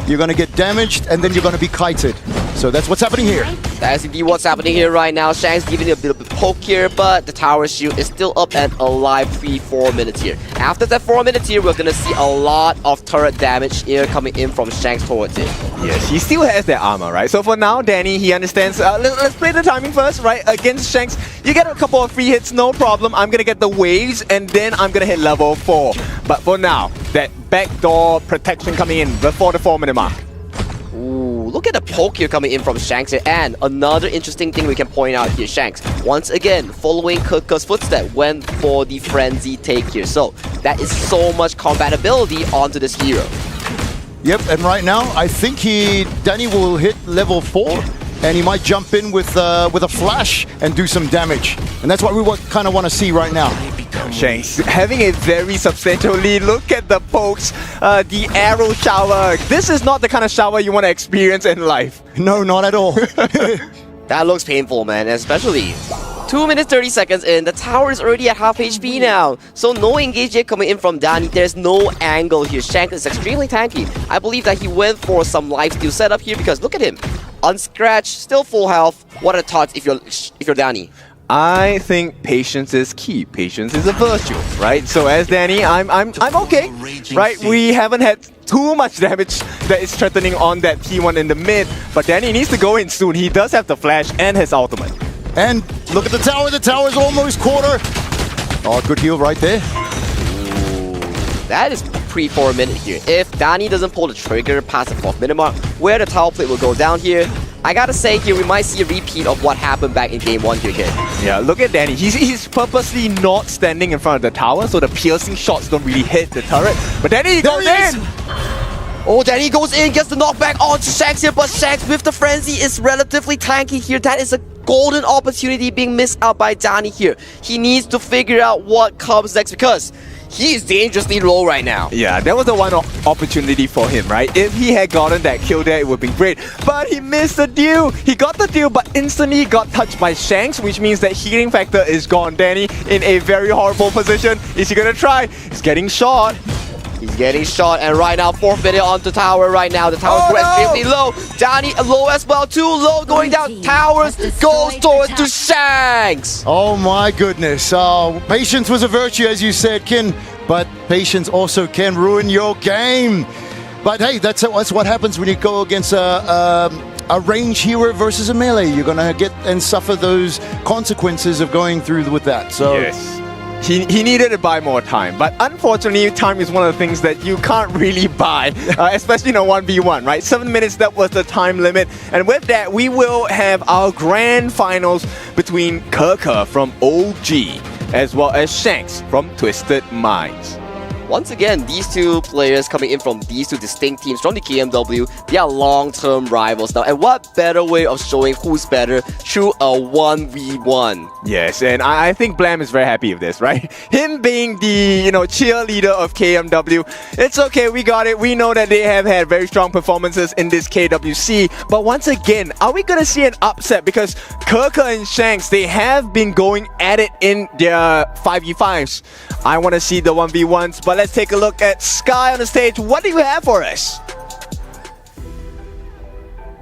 you're going to get damaged and then you're going to be kited. So that's what's happening here. That's indeed what's happening here right now. Shanks giving it a bit of a poke here, but the tower shield is still up and alive 3-4 minutes here. After that 4 minutes here, we're going to see a lot of turret damage here coming in from Shanks towards it. Yes, he still has that armor, right? So for now, Danny, he understands. Let's play the timing first, right? Against Shanks, you get a couple of free hits, no problem. I'm going to get the waves, and then I'm going to hit level 4. But for now, that backdoor protection coming in before the 4-minute mark. Ooh, look at the poke here coming in from Shanks here. And another interesting thing we can point out here, Shanks, once again, following Kirk's footsteps, went for the frenzy take here. So that is so much compatibility onto this hero. Yep, and right now, I think Danny will hit level 4, and he might jump in with a flash and do some damage. And that's what we kind of want to see right now. Shanks having a very substantial lead. Look at the pokes, the arrow shower. This is not the kind of shower you want to experience in life. No, not at all. That looks painful, man, especially 2 minutes 30 seconds in. The tower is already at half HP now. So no engage yet coming in from Danny. There's no angle here. Shanks is extremely tanky. I believe that he went for some lifesteal setup here because look at him. Unscratched, still full health. What are the thoughts if you're Danny? I think patience is key. Patience is a virtue, right? So as Danny, I'm okay, right? We haven't had too much damage that is threatening on that T1 in the mid, but Danny needs to go in soon. He does have the flash and his ultimate. And look at the tower. The tower's almost quarter. Oh, good heal right there. Ooh, that is pre-4 minute here. If Danny doesn't pull the trigger past the 4th minute mark, where the tower plate will go down here, I gotta say here, we might see a repeat of what happened back in game 1 here, kid. Yeah, look at Danny. He's purposely not standing in front of the tower, so the piercing shots don't really hit the turret. But Danny goes in! Oh, Danny goes in, gets the knockback onto Shanks here, but Shanks with the frenzy is relatively tanky here. That is a golden opportunity being missed out by Danny here. He needs to figure out what comes next because he is dangerously low right now. Yeah, that was the one opportunity for him, right? If he had gotten that kill there, it would have been great. But he missed the deal. He got the deal, but instantly got touched by Shanks, which means that healing factor is gone. Danny in a very horrible position. Is he gonna try? He's getting shot. He's getting shot, and right now, 4th minute onto tower right now. The tower's extremely low. Danny low as well, too low, going down. Towers goes towards to Shanks. Oh my goodness. Patience was a virtue, as you said, Kin, but patience also can ruin your game. But hey, that's what happens when you go against a range hero versus a melee. You're gonna get and suffer those consequences of going through with that. So yes. He needed to buy more time, but unfortunately, time is one of the things that you can't really buy, especially in a 1v1, right? 7 minutes, that was the time limit. And with that, we will have our grand finals between Kirk from OG, as well as Shanks from Twisted Minds. Once again, these two players coming in from these two distinct teams from the KMW, they are long-term rivals now. And what better way of showing who's better through a 1v1? Yes, and I think Blam is very happy with this, right? Him being the, cheerleader of KMW, it's okay, we got it. We know that they have had very strong performances in this KWC. But once again, are we going to see an upset? Because Kirk and Shanks, they have been going at it in their 5v5s. I want to see the 1v1s, but let's take a look at Sky on the stage. What do you have for us?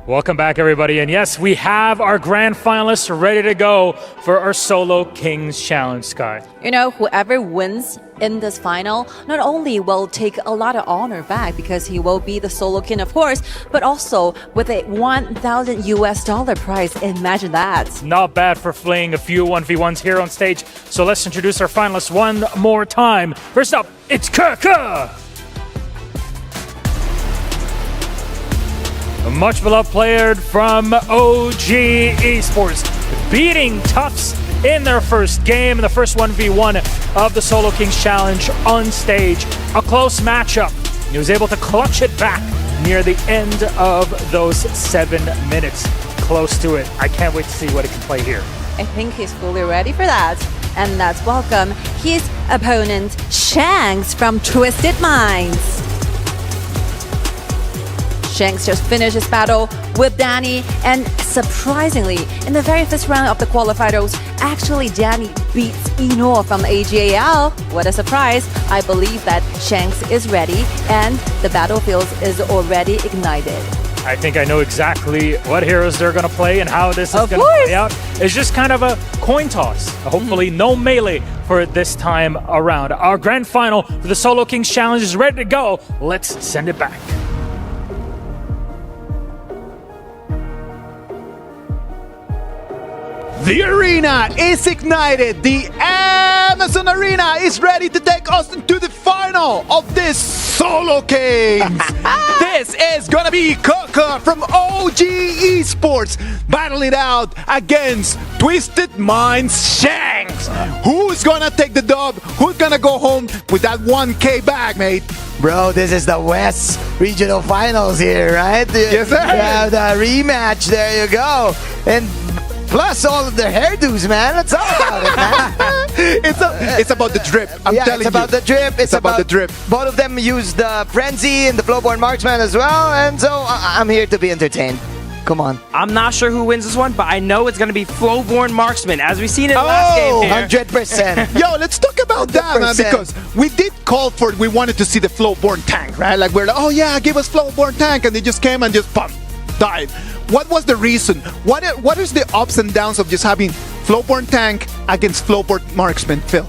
Welcome back, everybody. And yes, we have our grand finalists ready to go for our Solo Kings Challenge, Sky. Whoever wins in this final not only will take a lot of honor back because he will be the Solo King, of course, but also with a $1,000 prize. Imagine that. Not bad for fleeing a few 1v1s here on stage. So let's introduce our finalists one more time. First up, it's Kirk. A much beloved player from OG Esports, beating Tufts in their first game, in the first 1v1 of the Solo Kings Challenge on stage. A close matchup. He was able to clutch it back near the end of those 7 minutes. Close to it. I can't wait to see what he can play here. I think he's fully ready for that. And let's welcome his opponent, Shanks from Twisted Minds. Shanks just finished his battle with Danny, and surprisingly, in the very first round of the qualifiers, actually Danny beats Eno from AGAL. What a surprise. I believe that Shanks is ready and the battlefield is already ignited. I think I know exactly what heroes they're going to play and how this is Of going to course. play out. It's just kind of a coin toss. Hopefully no melee for this time around. Our grand final for the Solo Kings Challenge is ready to go. Let's send it back. The arena is ignited. The Amazon Arena is ready to take us into the final of this Solo Kings. This is gonna be Kaka from OG Esports battling out against Twisted Minds Shanks. Who's gonna take the dub? Who's gonna go home with that 1K bag, mate? Bro, this is the West Regional Finals here, right? Yes, sir. Yeah, the rematch. There you go. And plus all of their hairdos, man. That's all about it, man. It's about the drip. I'm yeah, telling it's about you. the drip. It's about the drip. Both of them use the Frenzy and the Flowborn Marksman as well, and so I'm here to be entertained. Come on. I'm not sure who wins this one, but I know it's going to be Flowborn Marksman, as we've seen in the last game here. 100%. Yo, let's talk about that, man, 100%. because we did call for it. We wanted to see the Flowborn tank, right? Like, we're like, oh yeah, give us Flowborn tank, and they just came and just died. What was the reason? What is the ups and downs of just having Flowborn tank against Flowborn Marksman, Phil?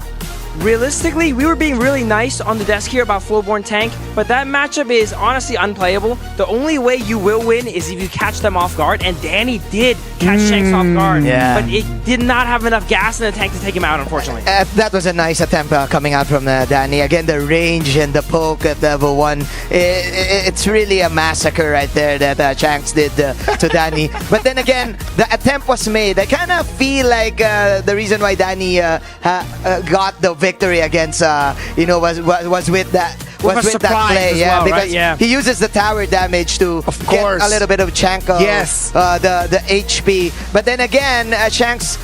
Realistically, we were being really nice on the desk here about Flowborn Tank, but that matchup is honestly unplayable. The only way you will win is if you catch them off guard, and Danny did catch Shanks off guard, yeah. but it did not have enough gas in the tank to take him out, unfortunately. That was a nice attempt coming out from Danny. Again, the range and the poke at level 1. It's really a massacre right there that Shanks did to Danny. But then again, the attempt was made. I kind of feel like the reason why Danny got the victory against was with that With a that surprise play, as yeah, well, because right? Yeah. he uses the tower damage to get a little bit of chunk of Yes. the HP. But then again, Shanks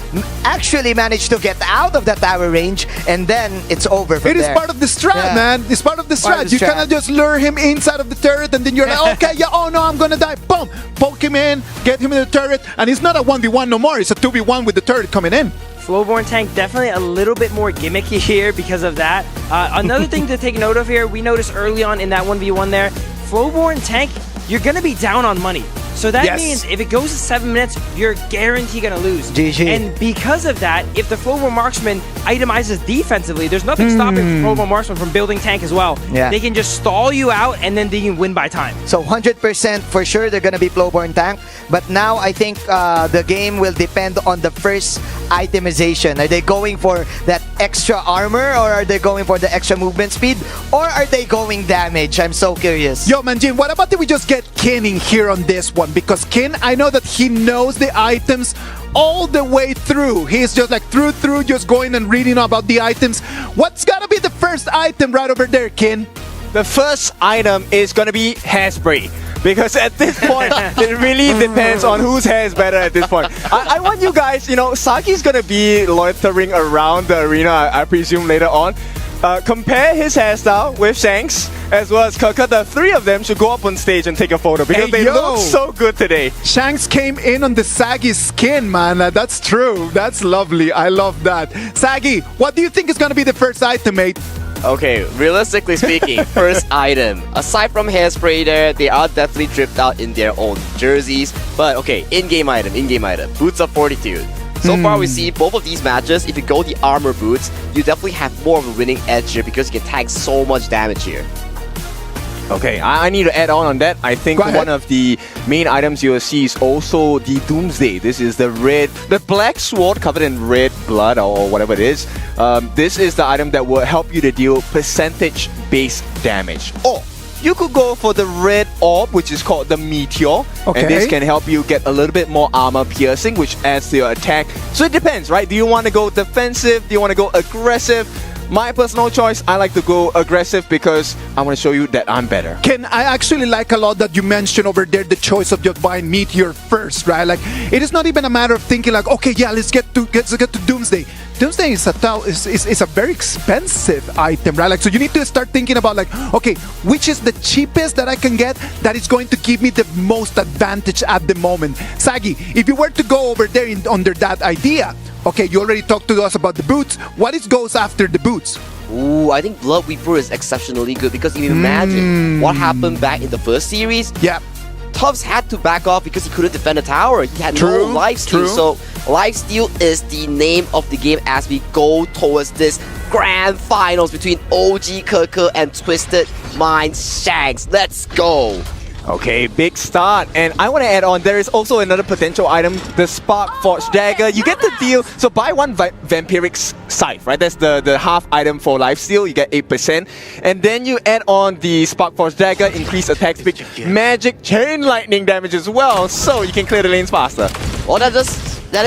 actually managed to get out of the tower range, and then it's over from It is there. part of the strat, Yeah. man. It's part of the Part of strat. the You strat. cannot just lure him inside of the turret, and then you're like, okay, yeah, oh no, I'm gonna die. Boom, poke him in, get him in the turret, and it's not a 1v1 no more. It's a 2v1 with the turret coming in. Flowborn Tank definitely a little bit more gimmicky here because of that. Another thing to take note of here, we noticed early on in that 1v1 there, Flowborn Tank, you're going to be down on money. So that Yes. means if it goes to 7 minutes, you're guaranteed going to lose. GG. And because of that, if the Flowborn Marksman itemizes defensively, there's nothing stopping Flowborn Marksman from building tank as well. Yeah. They can just stall you out and then they can win by time. So 100% for sure they're gonna be Flowborn tank. But now I think the game will depend on the first itemization. Are they going for that extra armor, or are they going for the extra movement speed, or are they going damage? I'm so curious. Yo, Manjin, what about if we just get Kin in here on this one? Because Kin, I know that he knows the items all the way through. He's just like through, just going and reading about the items. What's gonna be the first item right over there, Kin? The first item is gonna be hairspray. Because at this point, it really depends on whose hair is better at this point. I want you guys, Saki's gonna be loitering around the arena, I presume, later on. Compare his hairstyle with Shanks as well as Kaka. The three of them should go up on stage and take a photo because Hey, they yo. look so good today. Shanks came in on the saggy skin, man. That's true. That's lovely. I love that. Saggy, what do you think is gonna be the first item, mate? Okay, realistically speaking, first item. Aside from hairspray there, they are definitely dripped out in their own jerseys. But okay, in-game item. Boots of Fortitude. So far we see both of these matches, if you go the armor boots, you definitely have more of a winning edge here because you can tag so much damage here. Okay, I need to add on that. I think Go ahead. one of the main items you will see is also the Doomsday. This is the black sword covered in red blood or whatever it is. This is the item that will help you to deal percentage-based damage. Or you could go for the red orb, which is called the Meteor. Okay. And this can help you get a little bit more armor piercing, which adds to your attack. So it depends, right? Do you want to go defensive? Do you want to go aggressive? My personal choice, I like to go aggressive because I want to show you that I'm better. Ken, I actually like a lot that you mentioned over there the choice of just buying Meteor first, right? Like, it is not even a matter of thinking like, okay, yeah, let's get to Doomsday. Doomsday is a very expensive item, right? Like, so you need to start thinking about like, okay, which is the cheapest that I can get that is going to give me the most advantage at the moment. Sagi, if you were to go over there under that idea, okay, you already talked to us about the boots. What goes after the boots? Ooh, I think Blood Weaver is exceptionally good because if you imagine what happened back in the first series, Yeah. Tubbs had to back off because he couldn't defend the tower. He had no lifesteal. So lifesteal is the name of the game as we go towards this grand finals between OG Keke and Twisted Mind Shanks. Let's go. Okay, big start. And I want to add on, there is also another potential item, the Spark Forge Dagger. You get the deal. So buy one Vampiric Scythe, right? That's the half item for lifesteal. You get 8%. And then you add on the Spark Forge Dagger, increase attack speed, magic chain lightning damage as well. So you can clear the lanes faster. Well, that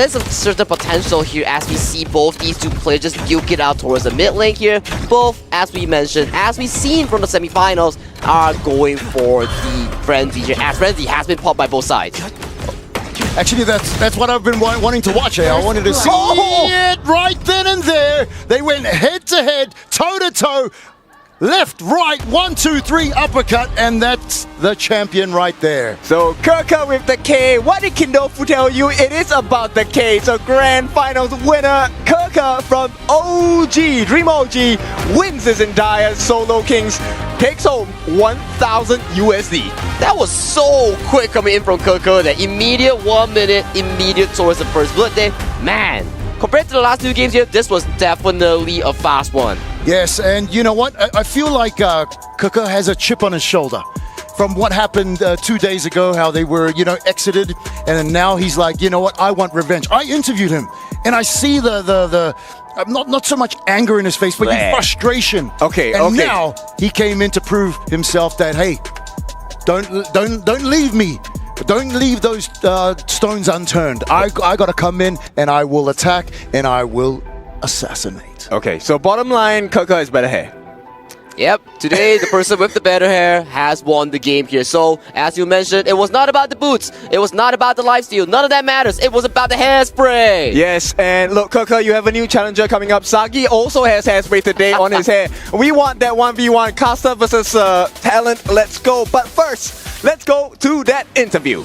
is a certain potential here as we see both these two players just duke it out towards the mid lane here. Both, as we mentioned, as we've seen from the semifinals, are going for the Frenzy here, as Frenzy has been popped by both sides. Actually, that's what I've been wanting to watch. I wanted to see it right then and there. They went head to head, toe to toe. Left, right, 1, 2, 3, uppercut, and that's the champion right there. So Keke with the K. What did Kindofu tell you? It is about the K. So grand finals winner Keke from OG, Dream OG, wins this entire Solo Kings, takes home 1,000 USD. That was so quick coming in from Keke. That immediate 1 minute, immediate towards the first blood day. Man, compared to the last two games here, this was definitely a fast one. Yes, and you know what? I feel like Keke has a chip on his shoulder from what happened 2 days ago, how they were, exited, and now he's like, you know what? I want revenge. I interviewed him, and I see the not so much anger in his face, but frustration. Okay. Now he came in to prove himself that, hey, don't leave me. Don't leave those stones unturned. I got to come in, and I will attack, and I will assassinate. Okay, so bottom line, Keke is better hair. Yep, today the person with the better hair has won the game here. So, as you mentioned, it was not about the boots. It was not about the lifesteal. None of that matters. It was about the hairspray. Yes, and look, Keke, you have a new challenger coming up. Sagi also has hairspray today on his hair. We want that 1v1 caster versus talent. Let's go. But first, let's go to that interview.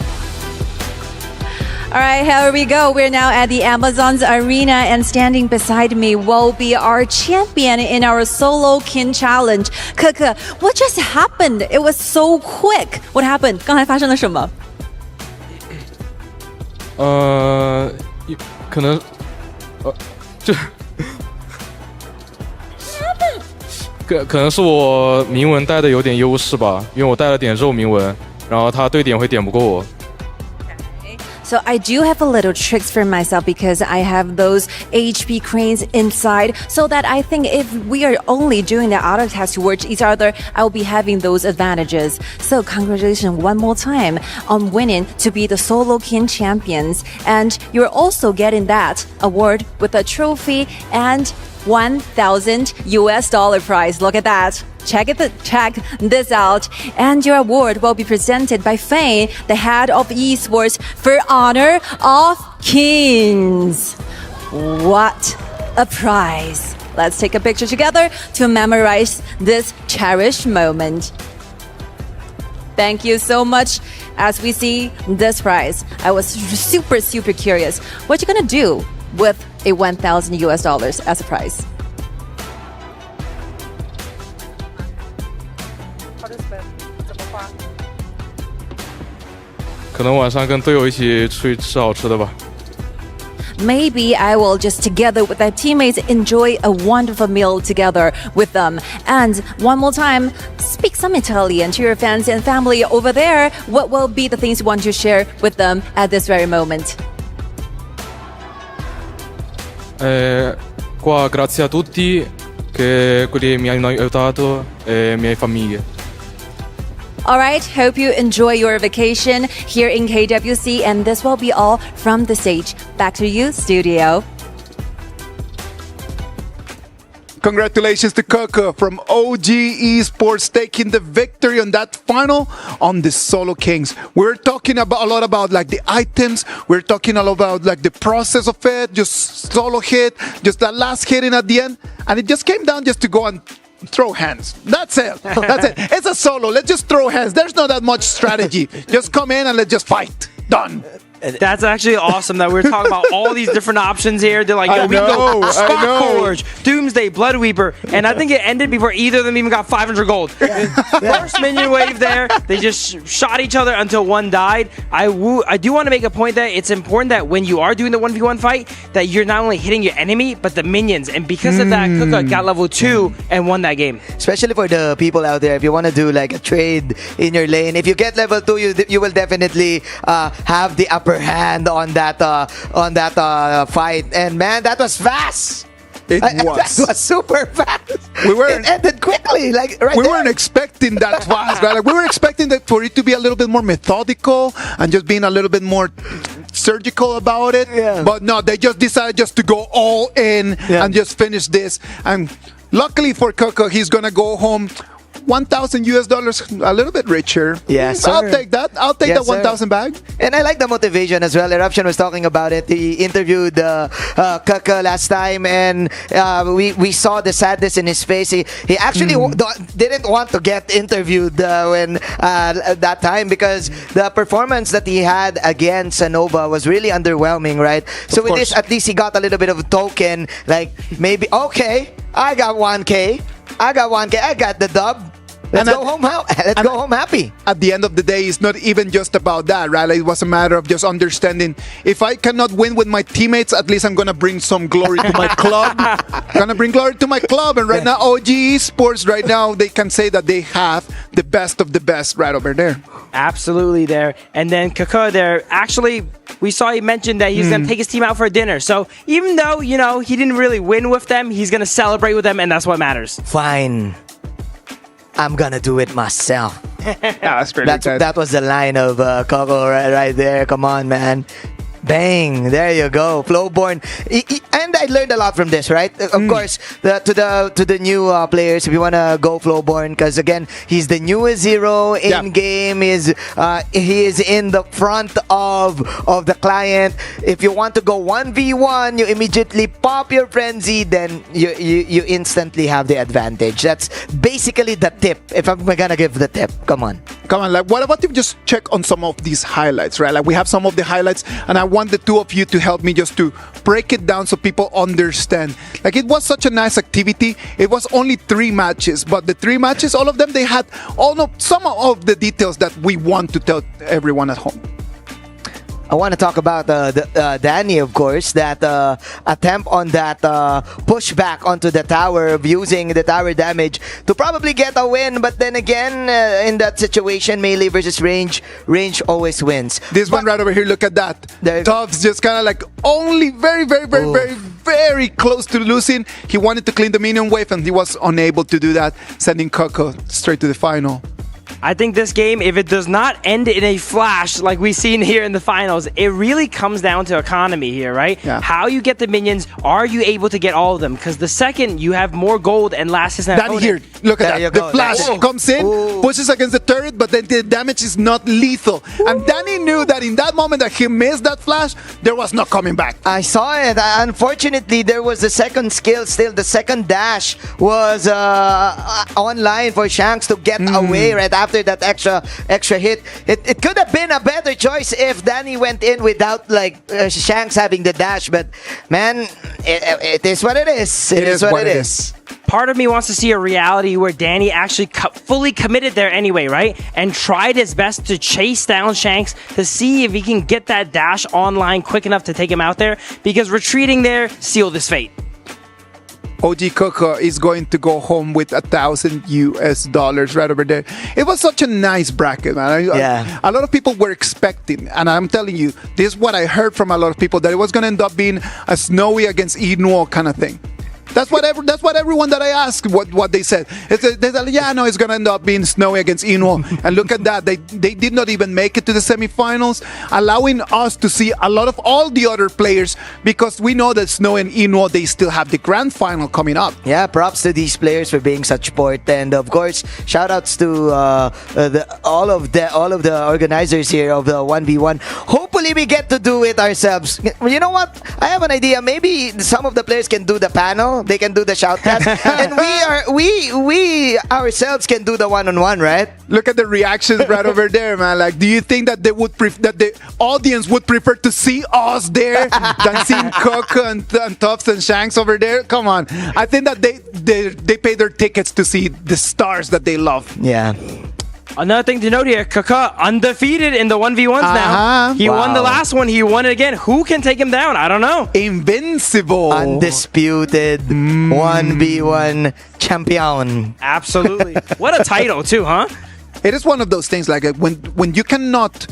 All right, here we go. We're now at the Amazon's arena, and standing beside me will be our champion in our Solo King Challenge. Keke, what just happened? It was so quick. What happened? 刚才发生了什么？可能就可能是我铭文带的有点优势吧，因为我带了点肉铭文，然后他对点会点不过我。So I do have a little tricks for myself because I have those HP cranes inside, so that I think if we are only doing the auto attacks towards each other, I will be having those advantages. So congratulations one more time on winning to be the Solo King champions, and you're also getting that award with a trophy and $1,000 prize. Look at that. Check this out. And your award will be presented by Fane, the head of esports, for honor of kings. What a prize. Let's take a picture together to memorize this cherished moment. Thank you so much. As we see this prize, I was super curious. What you gonna do with a $1,000 as a prize? Maybe I will just together with my teammates enjoy a wonderful meal together with them. And one more time, speak some Italian to your fans and family over there. What will be the things you want to share with them at this very moment? Qua grazie a tutti che quelli mi hanno aiutato e miei famiglie. All right, hope you enjoy your vacation here in KWC, and this will be all from the stage. Back to you, studio. Congratulations to Coco from OG Esports taking the victory on that final on the Solo Kings. We're talking about a lot about like the items. We're talking all about like the process of it, just solo hit, just that last hitting at the end. And it just came down just to go and throw hands. That's it. That's it. It's a solo. Let's just throw hands. There's not that much strategy. Just come in and let's just fight. Done. That's actually awesome that we're talking about all these different options here. They're like, yo, we can go Spot Forge, Doomsday, Bloodweeper, and I think it ended before either of them even got 500 gold. First minion wave there, they just shot each other until one died. I do want to make a point that it's important that when you are doing the 1v1 fight, that you're not only hitting your enemy, but the minions. And because of that, Kuka got level 2 and won that game. Especially for the people out there, if you want to do like a trade in your lane, if you get level 2, you will definitely have the upper hand on that fight. And man, that was fast. It That was super fast. It ended quickly, like right we there. weren't expecting that fast, right? Like, we were expecting that for it to be a little bit more methodical and just being a little bit more surgical about it. Yeah. But no, they just decided just to go all in and just finish this. And luckily for Coco, he's gonna go home $1,000, a little bit richer. Yes, I'll sir. take that. I'll take Yes, that 1,000 bag. And I like the motivation as well. Eruption was talking about it. He interviewed Kaka last time, and we saw the sadness in his face. He actually didn't want to get interviewed when that time, because the performance that he had against MOBA was really underwhelming, right? So with this, at least he got a little bit of a token. Like, maybe, okay, I got 1K. I got the dub. Let's go home happy. At the end of the day, it's not even just about that, right? Like, it was a matter of just understanding, if I cannot win with my teammates, at least I'm going to bring some glory to my club. Gonna bring glory to my club. And right now, OG Esports, right now, they can say that they have the best of the best right over there. Absolutely there. And then Kaka there, actually, we saw he mentioned that he's going to take his team out for dinner. So even though, you know, he didn't really win with them, he's going to celebrate with them, and that's what matters. Fine. I'm gonna do it myself. That's pretty good. That was the line of Coco right there. Come on, man. Bang! There you go, Flowborn. And I learned a lot from this, right? Of course, to the new players, if you wanna go Flowborn, because again, he's the newest hero in game. He is in the front of the client. If you want to go 1v1, you immediately pop your frenzy, then you instantly have the advantage. That's basically the tip. If I'm gonna give the tip, come on. Like, what about if you just check on some of these highlights, right? Like, we have some of the highlights, and I want the two of you to help me just to break it down so people understand. Like, it was such a nice activity. It was only 3 matches, but the 3 matches, all of them, they had some of the details that we want to tell everyone at home. I want to talk about Danny, of course, that attempt on that pushback onto the tower, of using the tower damage to probably get a win. But then again, in that situation, melee versus range always wins. This one right over here, look at that. Tubbs just kind of like only very close to losing. He wanted to clean the minion wave, and he was unable to do that, sending Coco straight to the final. I think this game, if it does not end in a flash like we've seen here in the finals, it really comes down to economy here, right? Yeah. How you get the minions, are you able to get all of them? Because the second you have more gold and last his Danny here, look at that. The flash comes in, pushes against the turret, but then the damage is not lethal. And Danny knew that in that moment that he missed that flash, there was no coming back. I saw it. Unfortunately, there was the second skill still. The second dash was online for Shanks to get away right after that extra hit. It could have been a better choice if Danny went in without Shanks having the dash, but man, it is what it is. It is what it is. Part of me wants to see a reality where Danny actually fully committed there anyway, right? And tried his best to chase down Shanks to see if he can get that dash online quick enough to take him out there, because retreating there sealed his fate. OG Coco is going to go home with $1,000 right over there. It was such a nice bracket, man. A lot of people were expecting, and I'm telling you, this is what I heard from a lot of people, that it was going to end up being a Snowy against Inuo kind of thing. That's what everyone that I asked what they said. They said, yeah, no, it's gonna end up being snowy against Inuo. And look at that, they did not even make it to the semifinals, allowing us to see a lot of all the other players, because we know that Snow and Inuo, they still have the grand final coming up. Yeah, props to these players for being such sport, and of course, shout outs to all of the organizers here of the 1v1. Hopefully, we get to do it ourselves. You know what? I have an idea. Maybe some of the players can do the panel. They can do the shoutcast, and we ourselves can do the one-on-one, right? Look at the reactions right over there, man. Like, do you think that that the audience would prefer to see us there than seeing Coco and Tufts and Shanks over there? Come on. I think that they pay their tickets to see the stars that they love. Yeah. Another thing to note here, Kaka undefeated in the 1v1s now. He won the last one. He won it again. Who can take him down? I don't know. Invincible. Undisputed 1v1 champion. Absolutely. What a title too, huh? It is one of those things, like when you cannot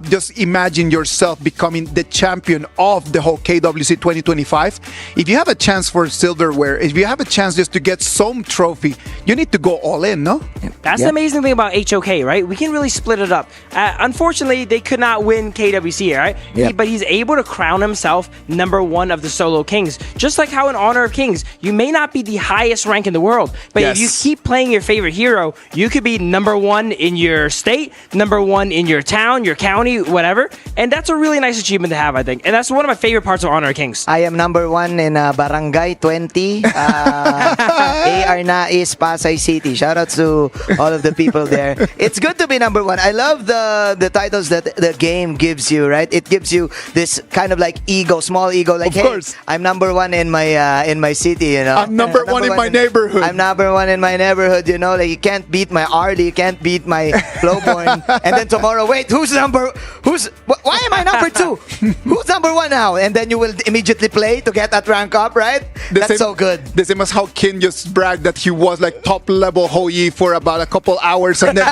just imagine yourself becoming the champion of the whole KWC 2025. If you have a chance for silverware, if you have a chance just to get some trophy, you need to go all in, no? That's the amazing thing about HOK, right? We can really split it up. Unfortunately, they could not win KWC, right? Yeah. But he's able to crown himself #1 of the Solo Kings. Just like how in Honor of Kings, you may not be the highest rank in the world, but if you keep playing your favorite hero, you could be #1 in your state, #1 in your town, your county, whatever. And that's a really nice achievement to have, I think. And that's one of my favorite parts of Honor of Kings. I am #1 in Barangay 20. AR Nais, Pasay City. Shout out to all of the people there. It's good to be #1. I love the titles that the game gives you, right? It gives you this kind of like ego, small ego, like, hey, I'm #1 in my city, you know. I'm #1 in my neighborhood. I'm #1 in my neighborhood, you know. Like, you can't beat my Arlie, you can't beat my Flowborn. And then tomorrow, wait, why am I #2? Who's #1 now? And then you will immediately play to get that rank up, right? That's so good. The same as how Kin just bragged that he was like top level Hoi for about a couple hours, and then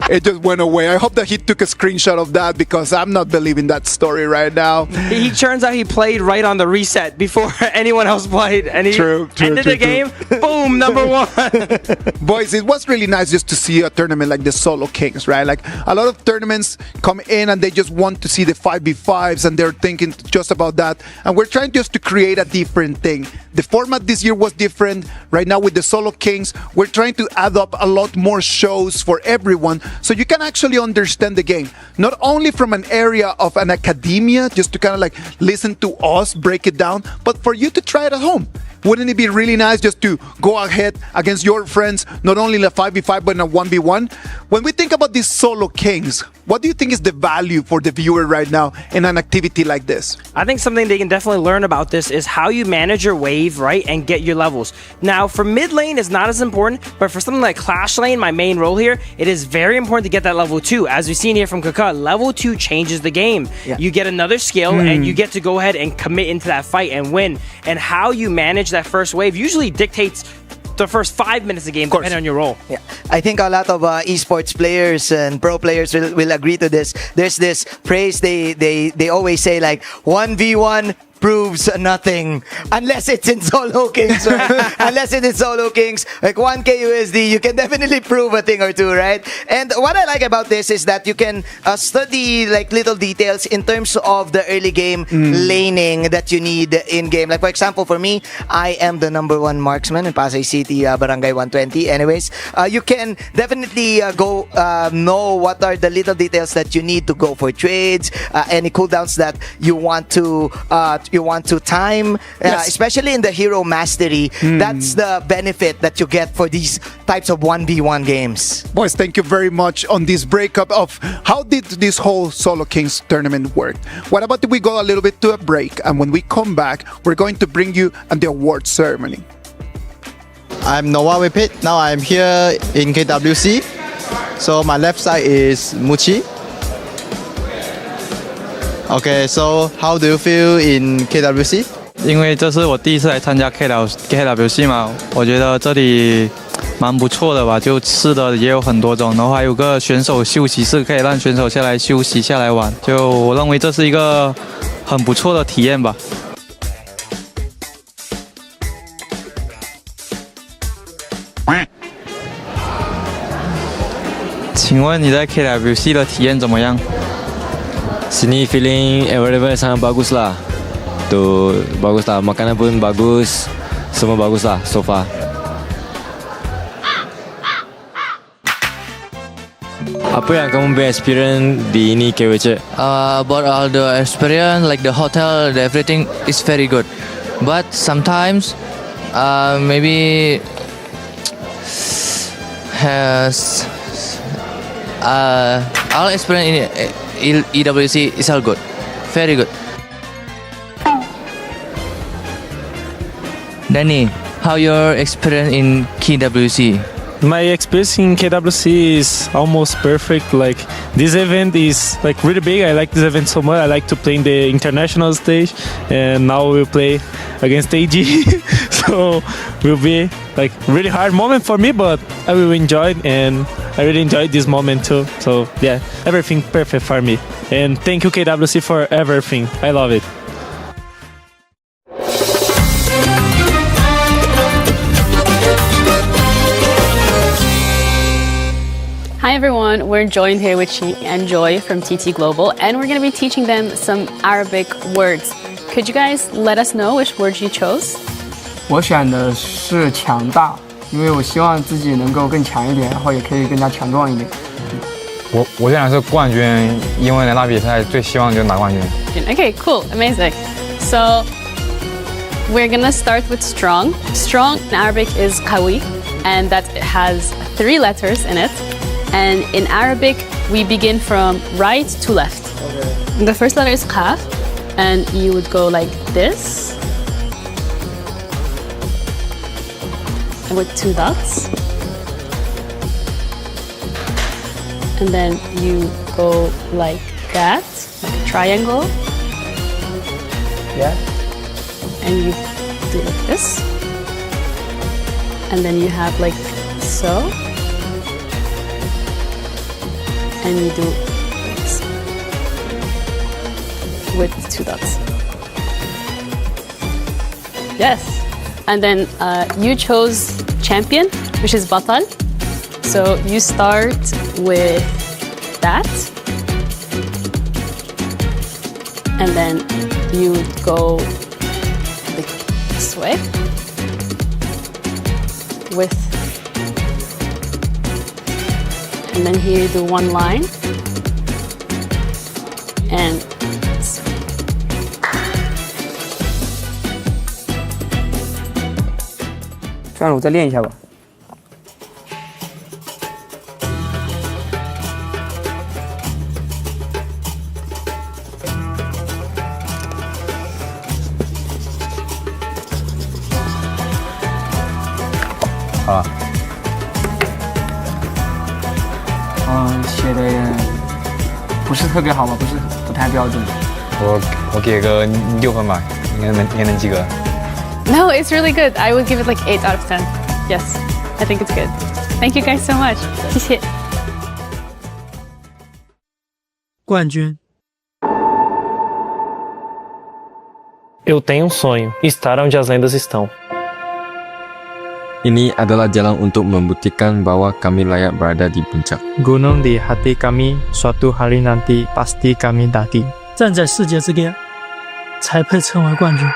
it just went away. I hope that he took a screenshot of that, because I'm not believing that story right now. He turns out he played right on the reset before anyone else played, and he ended the game. Boom, #1. Boys, it was really nice just to see a tournament like the Solo Kings, right? Like, a lot of tournaments come in and they just want to see the 5v5s, and they're thinking just about that. And we're trying just to create a different thing. The format this year was different. Right now with the Solo Kings, we're trying to add up a lot more shows for everyone, so you can actually understand the game. Not only from an area of an academia, just to kind of like listen to us break it down, but for you to try it at home. Wouldn't it be really nice just to go ahead against your friends, not only in a 5v5, but in a 1v1? When we think about these Solo Kings, what do you think is the value for the viewer right now in an activity like this? I think something they can definitely learn about this is how you manage your wave, right, and get your levels. Now, for mid lane, it's not as important, but for something like Clash Lane, my main role here, it is very important to get that level 2. As we've seen here from Kaka, level 2 changes the game. Yeah. You get another skill, and you get to go ahead and commit into that fight and win. And how you manage that first wave usually dictates the first 5 minutes of the game, depending on your role. Yeah, I think a lot of esports players and pro players will agree to this. There's this phrase they always say, like, 1v1 proves nothing unless it's in Solo Kings, right? Unless it is Solo Kings, like 1k USD, you can definitely prove a thing or two, right? And what I like about this is that you can study like little details in terms of the early game laning that you need in game. Like, for example, for me, I am the #1 marksman in Pasay City, Barangay 120. Anyways, you can definitely go know what are the little details that you need to go for trades, any cooldowns that you want to time, especially in the hero mastery. That's the benefit that you get for these types of 1v1 games. Boys, thank you very much on this breakup of how did this whole Solo Kings tournament work. What about if we go a little bit to a break, and when we come back, we're going to bring you the award ceremony. I'm Noah Wipit. Now I'm here in KWC. So my left side is Muchi. Okay, so how do you feel in KWC? 因为这是我第一次来参加 KWC 嘛，我觉得这里蛮不错的吧，就吃的也有很多种，然后还有个选手休息室，可以让选手下来休息下来玩，就我认为这是一个很不错的体验吧。请问你在 KWC 的体验怎么样？ Sini feeling environment sangat bagus lah. Tu bagus lah, makanan pun bagus, semua bagus lah so far. Apa yang kamu punya experience di ini KWC? About all the experience, like the hotel, everything is very good. But sometimes, maybe has all experience in EWC is all good, very good. Danny, how your experience in KWC? My experience in KWC is almost perfect. Like this event is like really big. I like this event so much. I like to play in the international stage, and now we'll play against AG. So will be like really hard moment for me, but I will enjoy it, and I really enjoyed this moment too. So yeah, everything perfect for me. And thank you KWC for everything. I love it. Hi everyone, we're joined here with Chi and Joy from TT Global, and we're going to be teaching them some Arabic words. Could you guys let us know which words you chose? 我选的是强大，因为我希望自己能够更强一点，然后也可以更加强壮一点。我选的是冠军，因为来打比赛最希望就是拿冠军。 Okay, cool, amazing. So we're going to start with strong. Strong in Arabic is qawi, and that has 3 letters in it. And in Arabic, we begin from right to left. Okay. The first letter is qaf, and you would go like this, with 2 dots. And then you go like that, like a triangle. Yeah. And you do like this. And then you have like so. And you do this with 2 dots. Yes. And then you chose champion, which is batal. So you start with that. And then you go this way with. And then here you do 1 line. And 算了，我再练一下吧。好了。写的也不是特别好吧，不太标准。我给个6分吧，应该能及格。 No, it's really good. I would give it like 8 out of 10. Yes, I think it's good. Thank you guys so much. 谢谢。冠军。 Eu tenho um sonho, estar onde as lendas estão. Ini adalah jalan untuk membuktikan bahwa kami layak berada di puncak. Gunung di hati kami, suatu hari nanti pasti kami daki. 站在世界之巅，才配称为冠军。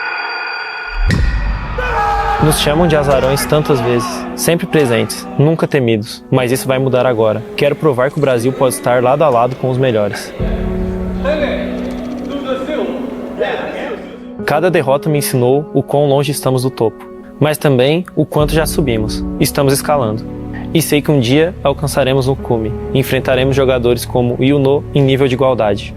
Nos chamam de azarões tantas vezes, sempre presentes, nunca temidos, mas isso vai mudar agora. Quero provar que o Brasil pode estar lado a lado com os melhores. Cada derrota me ensinou o quão longe estamos do topo, mas também o quanto já subimos. Estamos escalando. E sei que um dia alcançaremos o cume e enfrentaremos jogadores como Yuno em nível de igualdade.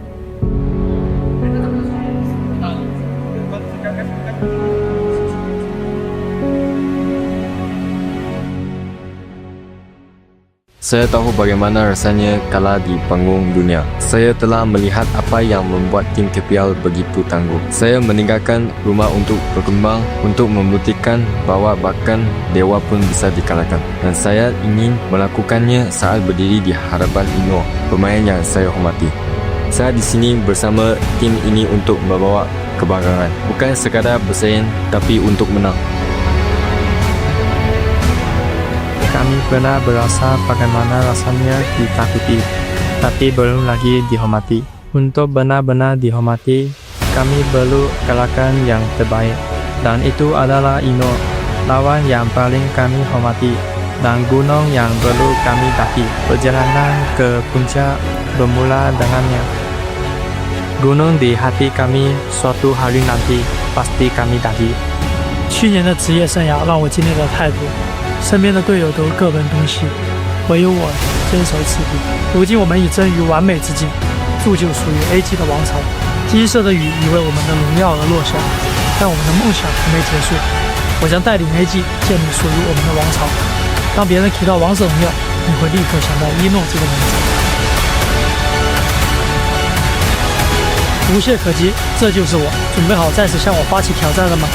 Saya tahu bagaimana rasanya kalah di panggung dunia. Saya telah melihat apa yang membuat tim KPL begitu tangguh. Saya meninggalkan rumah untuk berkembang, untuk membuktikan bahwa bahkan dewa pun bisa dikalahkan. Dan saya ingin melakukannya saat berdiri di hadapan Ino, pemain yang saya hormati. Saya di sini bersama tim ini untuk membawa kebanggaan. Bukan sekadar bersaing, tapi untuk menang. Kami kami pernah berasa bagaimana rasanya ditakuti, tapi belum lagi dihormati. Untuk benar-benar dihormati, kami perlu gerakan yang terbaik, dan itu adalah Ino, lawan yang paling kami hormati, dan gunung yang perlu kami daki. Perjalanan ke puncak bermula dengannya. Gunung di hati kami, suatu hari nanti pasti kami daki. 去年的职业生涯让我经历了太多，身边的队友都各奔东西，唯有我坚守此地。如今我们已臻于完美之境，铸就属于 A 级的王朝。金色的雨已为我们的荣耀而落下，但我们的梦想还没结束。我将带领 A 级建立属于我们的王朝。当别人提到王者荣耀，你会立刻想到一诺这个名字。无懈可击，这就是我。准备好再次向我发起挑战了吗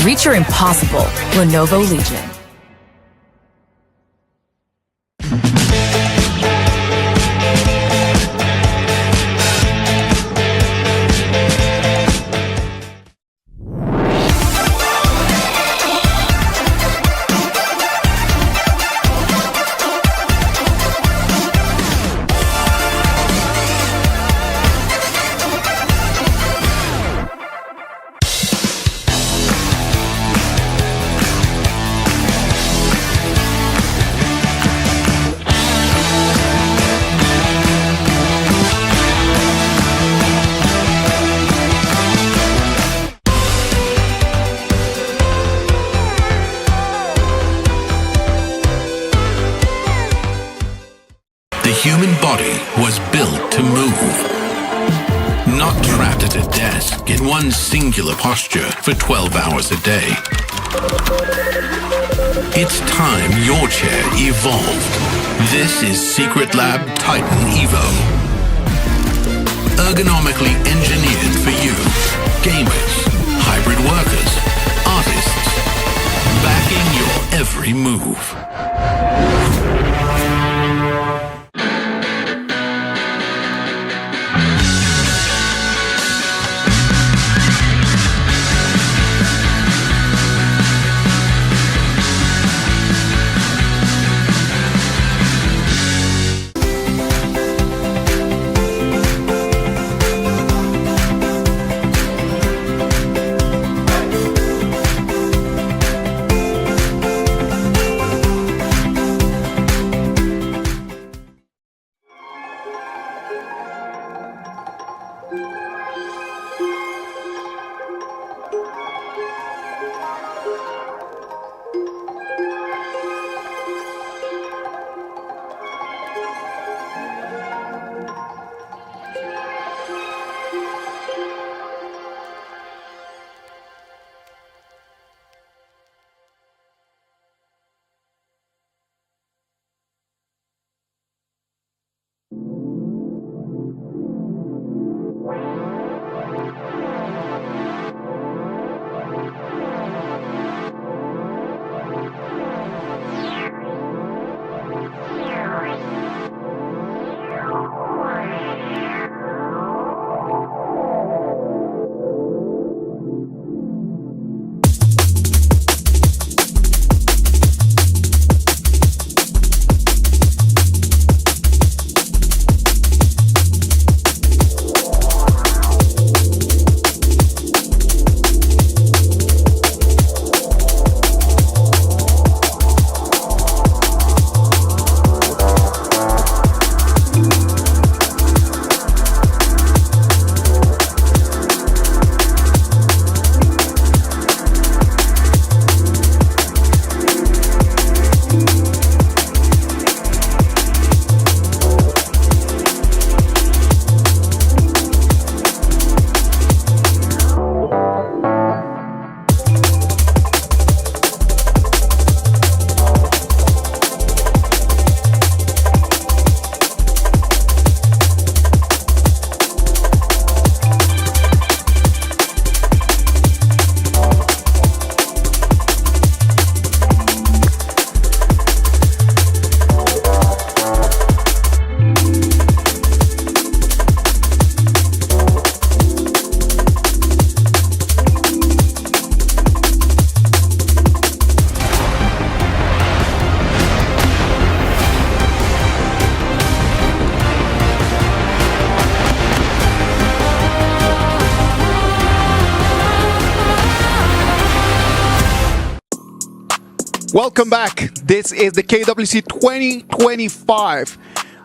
？Reach your impossible, Lenovo Legion. The human body was built to move, not trapped at a desk in one singular posture for 12 hours a day. It's time your chair evolved. This is Secret Lab Titan Evo. Ergonomically engineered for you, gamers, hybrid workers, artists, backing your every move. Welcome back. This is the KWC 2025.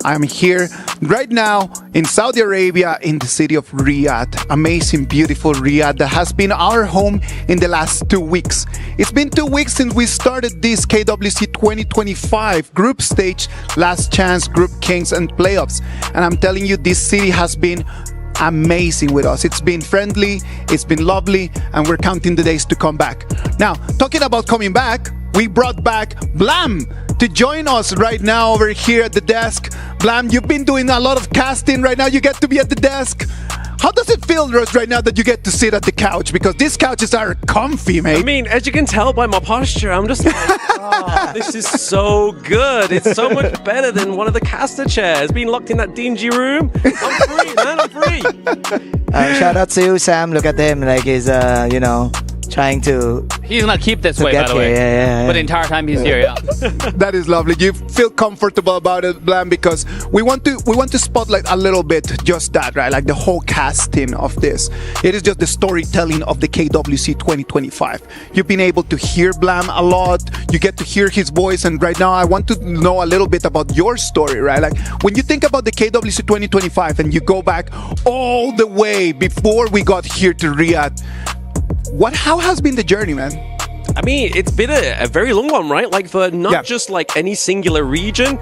I'm here right now in Saudi Arabia in the city of Riyadh. Amazing, beautiful Riyadh that has been our home in the last 2 weeks. It's been 2 weeks since we started this KWC 2025 group stage, last chance, group kings and playoffs. And I'm telling you, this city has been amazing with us. It's been friendly, it's been lovely, and we're counting the days to come back. Now, talking about coming back, we brought back Blam to join us right now over here at the desk. Blam, you've been doing a lot of casting right now. You get to be at the desk. How does it feel right now that you get to sit at the couch? Because these couches are comfy, mate. I mean, as you can tell by my posture, I'm just like, oh, this is so good. It's so much better than one of the caster chairs. Being locked in that dingy room. I'm free, man. I'm free. Shout out to you, Sam. Look at him. Like he's, trying to... He's gonna keep this way, by the way. Yeah. But the entire time he's here, yeah. That is lovely. You feel comfortable about it, Blam, because we want to spotlight a little bit just that, right? Like the whole casting of this. It is just the storytelling of the KWC 2025. You've been able to hear Blam a lot. You get to hear his voice, and right now I want to know a little bit about your story, right? Like when you think about the KWC 2025 and you go back all the way before we got here to Riyadh, how has been the journey, man? I mean, it's been a very long one, right? Like for not just like any singular region,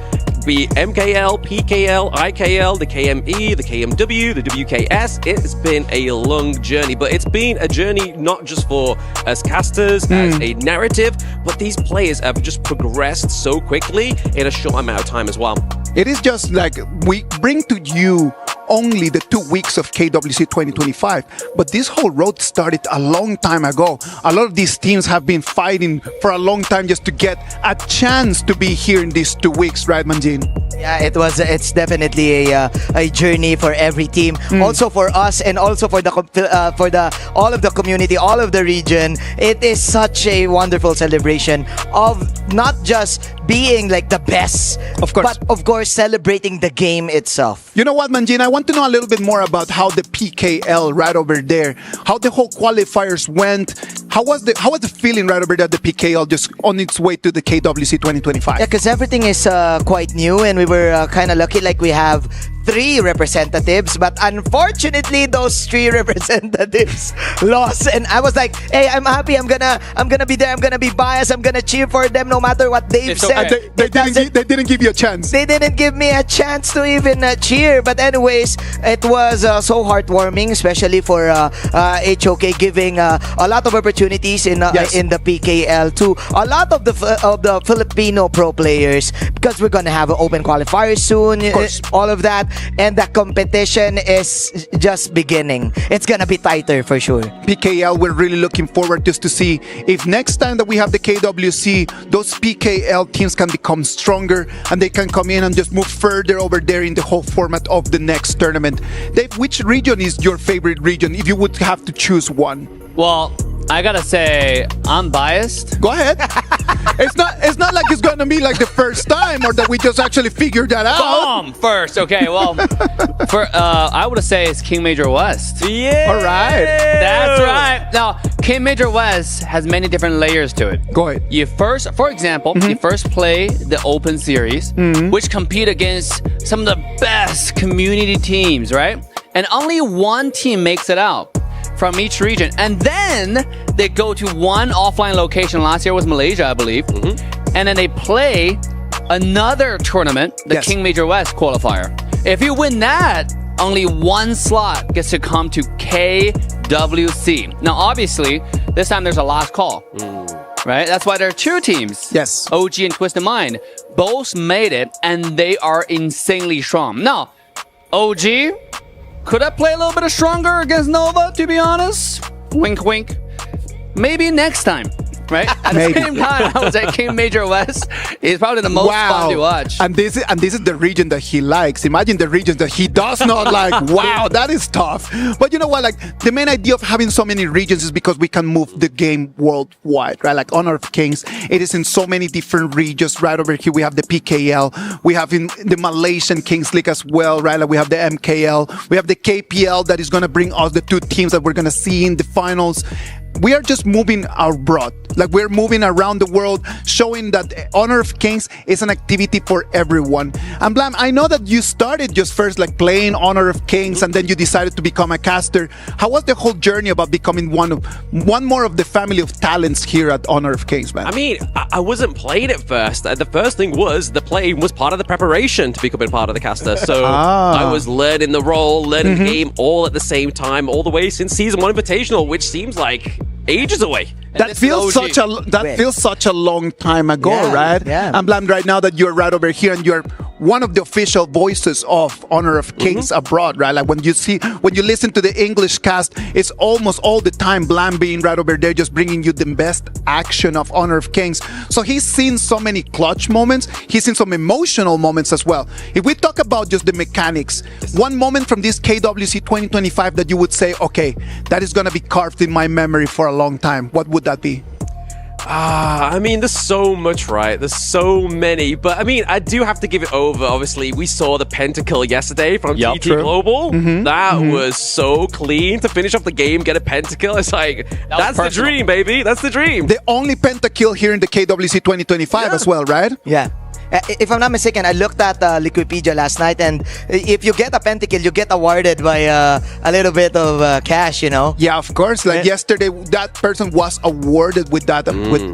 be MKL, PKL, IKL, the KME, the KMW, the WKS. It's been a long journey, but it's been a journey not just for us casters as a narrative, but these players have just progressed so quickly in a short amount of time as well. It is just like we bring to you only the 2 weeks of KWC 2025, but this whole road started a long time ago. A lot of these teams have been fighting for a long time just to get a chance to be here in these 2 weeks, right, Manjin? Yeah, it's definitely a journey for every team, also for us, and also for all of the community, all of the region. It is such a wonderful celebration of not just being like the best, of course, but of course celebrating the game itself. You know what, Manjin? I want to know a little bit more about how the PKL right over there, how the whole qualifiers went. How was the feeling right over there, the PKL just on its way to the KWC 2025? Yeah, because everything is quite new, and we were kind of lucky. Like we have 3 representatives, but unfortunately those 3 representatives lost, and I was like, hey, I'm happy, I'm gonna be there, I'm gonna be biased, I'm gonna cheer for them no matter what they've said. They didn't give you a chance. They didn't give me a chance to even cheer, but anyways, it was so heartwarming, especially for HOK giving a lot of opportunities in the PKL to a lot of the Filipino pro players, because we're gonna have an open qualifier soon, all of that. And the competition is just beginning. It's gonna be tighter for sure. PKL, we're really looking forward just to see if next time that we have the KWC, those PKL teams can become stronger and they can come in and just move further over there in the whole format of the next tournament. Dave, which region is your favorite region if you would have to choose one? Well, I gotta say, I'm biased. Go ahead. It's not like it's gonna be like the first time, or that we just actually figured that out. First, okay. Well, I would say it's King Major West. Yeah. All right. That's right. Now, King Major West has many different layers to it. Go ahead. You first, for example, you first play the Open Series, which compete against some of the best community teams, right? And only one team makes it out from each region, and then they go to one offline location. Last year was Malaysia, I believe, and then they play another tournament, the King Major West qualifier. If you win that, only one slot gets to come to KWC. Now, obviously, this time there's a last call, right? That's why there are 2 teams. Yes, OG and Twisted Mind both made it, and they are insanely strong. Now, OG, could I play a little bit stronger against Nova, to be honest? Wink, wink. Maybe next time, right? At the same time, I would say King Major West is probably the most fun to watch. And this is the region that he likes. Imagine the regions that he does not like. Wow, that is tough. But you know what? Like the main idea of having so many regions is because we can move the game worldwide, right? Like Honor of Kings, it is in so many different regions. Right over here, we have the PKL. We have in the Malaysian Kings League as well, right? Like we have the MKL. We have the KPL that is going to bring us the 2 teams that we're going to see in the finals. we are just moving abroad. Like we're moving around the world, showing that Honor of Kings is an activity for everyone. And Blam, I know that you started just first like playing Honor of Kings, and then you decided to become a caster. How was the whole journey about becoming one more of the family of talents here at Honor of Kings, man? I mean, I wasn't playing at first. The first thing was the playing was part of the preparation to becoming part of the caster. So I was learning the role, learning the game all at the same time, all the way since Season 1 Invitational, which seems like ages away. That feels such a long time ago, right? Yeah. I'm glad right now that you're right over here and you're one of the official voices of Honor of Kings abroad, right? Like when you listen to the English cast, it's almost all the time Blam being right over there, just bringing you the best action of Honor of Kings. So he's seen so many clutch moments. He's seen some emotional moments as well. If we talk about just the mechanics, one moment from this KWC 2025 that you would say, okay, that is going to be carved in my memory for a long time, what would that be? I mean, there's so much, right? There's so many. But I mean, I do have to give it over. Obviously, we saw the pentakill yesterday from TT Global. That was so clean to finish off the game, get a pentakill. It's like, that's the dream, baby. That's the dream. The only pentakill here in the KWC 2025 as well, right? Yeah. If I'm not mistaken, I looked at Liquipedia last night, and if you get a pentakill, you get awarded by a little bit of cash, you know? Yeah, of course. Like yesterday, that person was awarded with that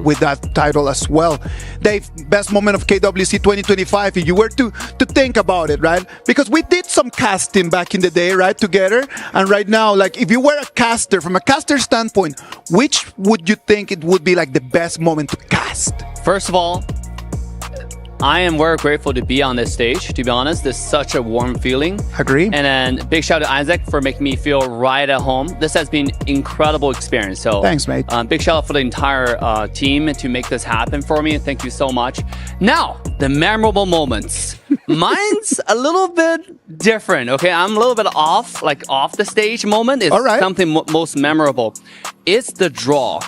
with that title as well. Dave, best moment of KWC 2025, if you were to think about it, right? Because we did some casting back in the day, right, together. And right now, like, if you were a caster, from a caster standpoint, which would you think it would be like the best moment to cast? First of all, I am very grateful to be on this stage, to be honest. This is such a warm feeling. Agree. And then big shout out to Isaac for making me feel right at home. This has been incredible experience. So thanks, mate. Big shout out for the entire team to make this happen for me. Thank you so much. Now, the memorable moments. Mine's a little bit different, okay? I'm a little bit off the stage moment is something most memorable. It's the draw.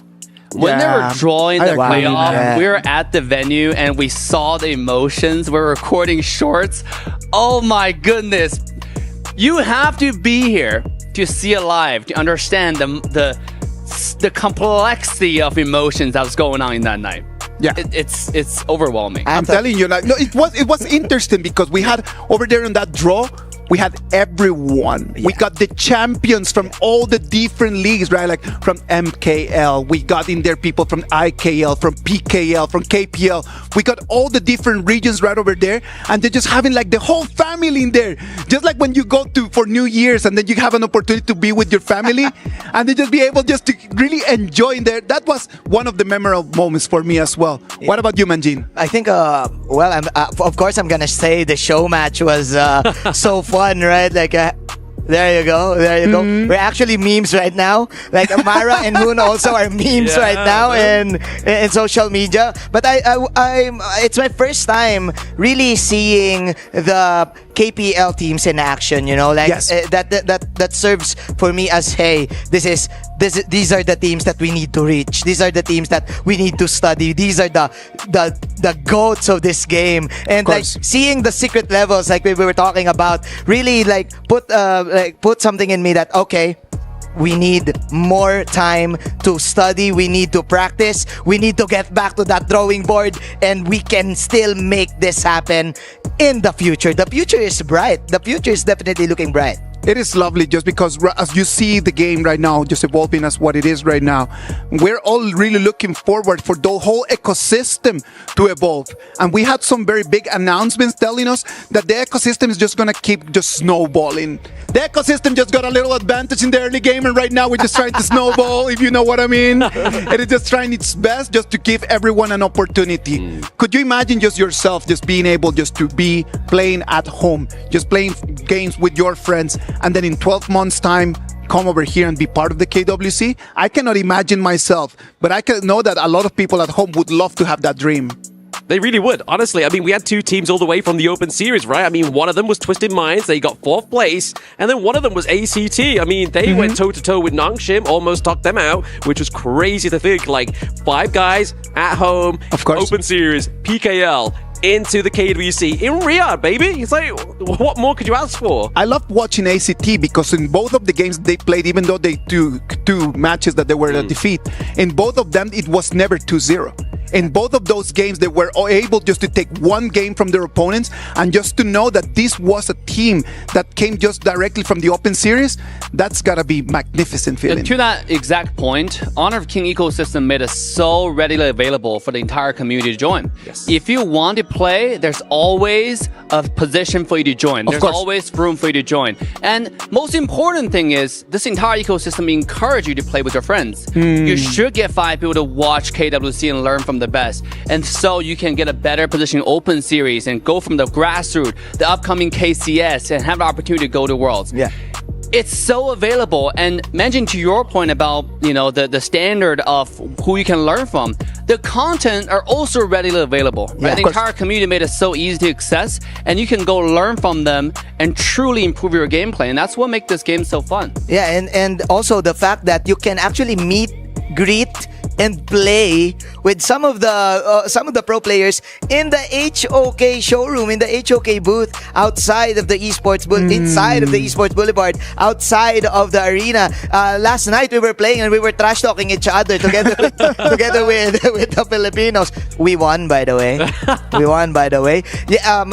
When they were drawing the playoff, we were at the venue and we saw the emotions. We're recording shorts. Oh my goodness. You have to be here to see it live, to understand the complexity of emotions that was going on in that night. Yeah, it's overwhelming. I'm telling you, like, no, it was interesting because we had over there in that draw, we had everyone. We got the champions from all the different leagues, right? Like from MKL, we got in there people from IKL, from PKL, from KPL. We got all the different regions right over there, and they're just having like the whole family in there. Just like when you go for New Year's and then you have an opportunity to be with your family and they just be able just to really enjoy in there. That was one of the memorable moments for me as well. What about you, Manjin? I think, of course, I'm gonna say the show match was so fun, right? Like, there you go. We're actually memes right now. Like Amara and Moon also are memes right now in social media. But it's my first time really seeing the KPL teams in action. You know, like that serves for me as, hey, these are the teams that we need to reach. These are the teams that we need to study. These are the goats of this game. And like seeing the secret levels, like we were talking about, really like put something in me that, okay, we need more time to study. We need to practice. We need to get back to that drawing board, and we can still make this happen in the future. The future is bright. The future is definitely looking bright. It is lovely just because as you see the game right now just evolving as what it is right now, we're all really looking forward for the whole ecosystem to evolve. And we had some very big announcements telling us that the ecosystem is just going to keep just snowballing. The ecosystem just got a little advantage in the early game, and right now we're just trying to snowball, if you know what I mean. It is just trying its best just to give everyone an opportunity. Could you imagine just yourself just being able just to be playing at home, just playing games with your friends, and then in 12 months' time, come over here and be part of the KWC? I cannot imagine myself, but I can know that a lot of people at home would love to have that dream. They really would, honestly. I mean, we had two teams all the way from the Open Series, right? I mean, one of them was Twisted Minds. They got 4th place. And then one of them was ACT. I mean, they went toe-to-toe with Nongshim, almost knocked them out, which was crazy to think. Like, 5 guys at home, of course. Open Series, PKL, into the KWC in Riyadh, baby. It's like, what more could you ask for? I love watching ACT because in both of the games they played, even though they two matches that they were a defeat, in both of them it was never 2-0. In both of those games, they were able just to take one game from their opponents, and just to know that this was a team that came just directly from the Open Series, that's gotta be magnificent feeling. To that exact point, Honor of King ecosystem made it so readily available for the entire community to join. Yes. If you want to play, there's always a position for you to join. There's always room for you to join. And most important thing is, this entire ecosystem encourages you to play with your friends. You should get 5 people to watch KWC and learn from the best. And so you can get a better position in Open Series and go from the grassroots, the upcoming KCS, and have the opportunity to go to Worlds. Yeah. It's so available. And mentioning to your point about, the standard of who you can learn from, the content are also readily available. Right? Yeah, the entire community made it so easy to access, and you can go learn from them and truly improve your gameplay. And that's what makes this game so fun. Yeah, and also the fact that you can actually meet, greet, and play with some of the pro players in the HOK showroom, in the HOK booth outside of the esports inside of the esports boulevard, outside of the arena. Last night we were playing and we were trash talking each other together with the Filipinos. We won, by the way. Yeah,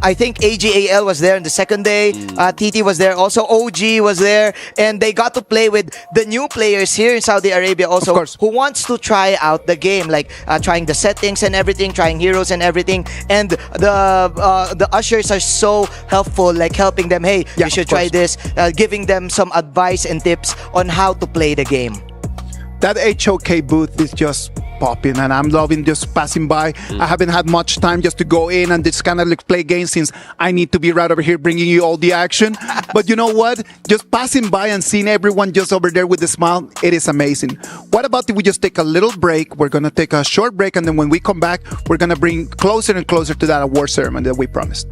I think AGAL was there on the second day. TT was there also. OG was there, and they got to play with the new players here in Saudi Arabia also, of course, who wants to try out the game, like trying the settings and everything, trying heroes and everything. And the ushers are so helpful, like helping them, hey, you should try this, giving them some advice and tips on how to play the game. That HOK booth is just popping, and I'm loving just passing by. I haven't had much time just to go in and just kind of like play games, since I need to be right over here bringing you all the action. But you know what? Just passing by and seeing everyone just over there with a smile, it is amazing. What about if we just take a little break? We're going to take a short break, and then when we come back, we're going to bring closer and closer to that award ceremony that we promised.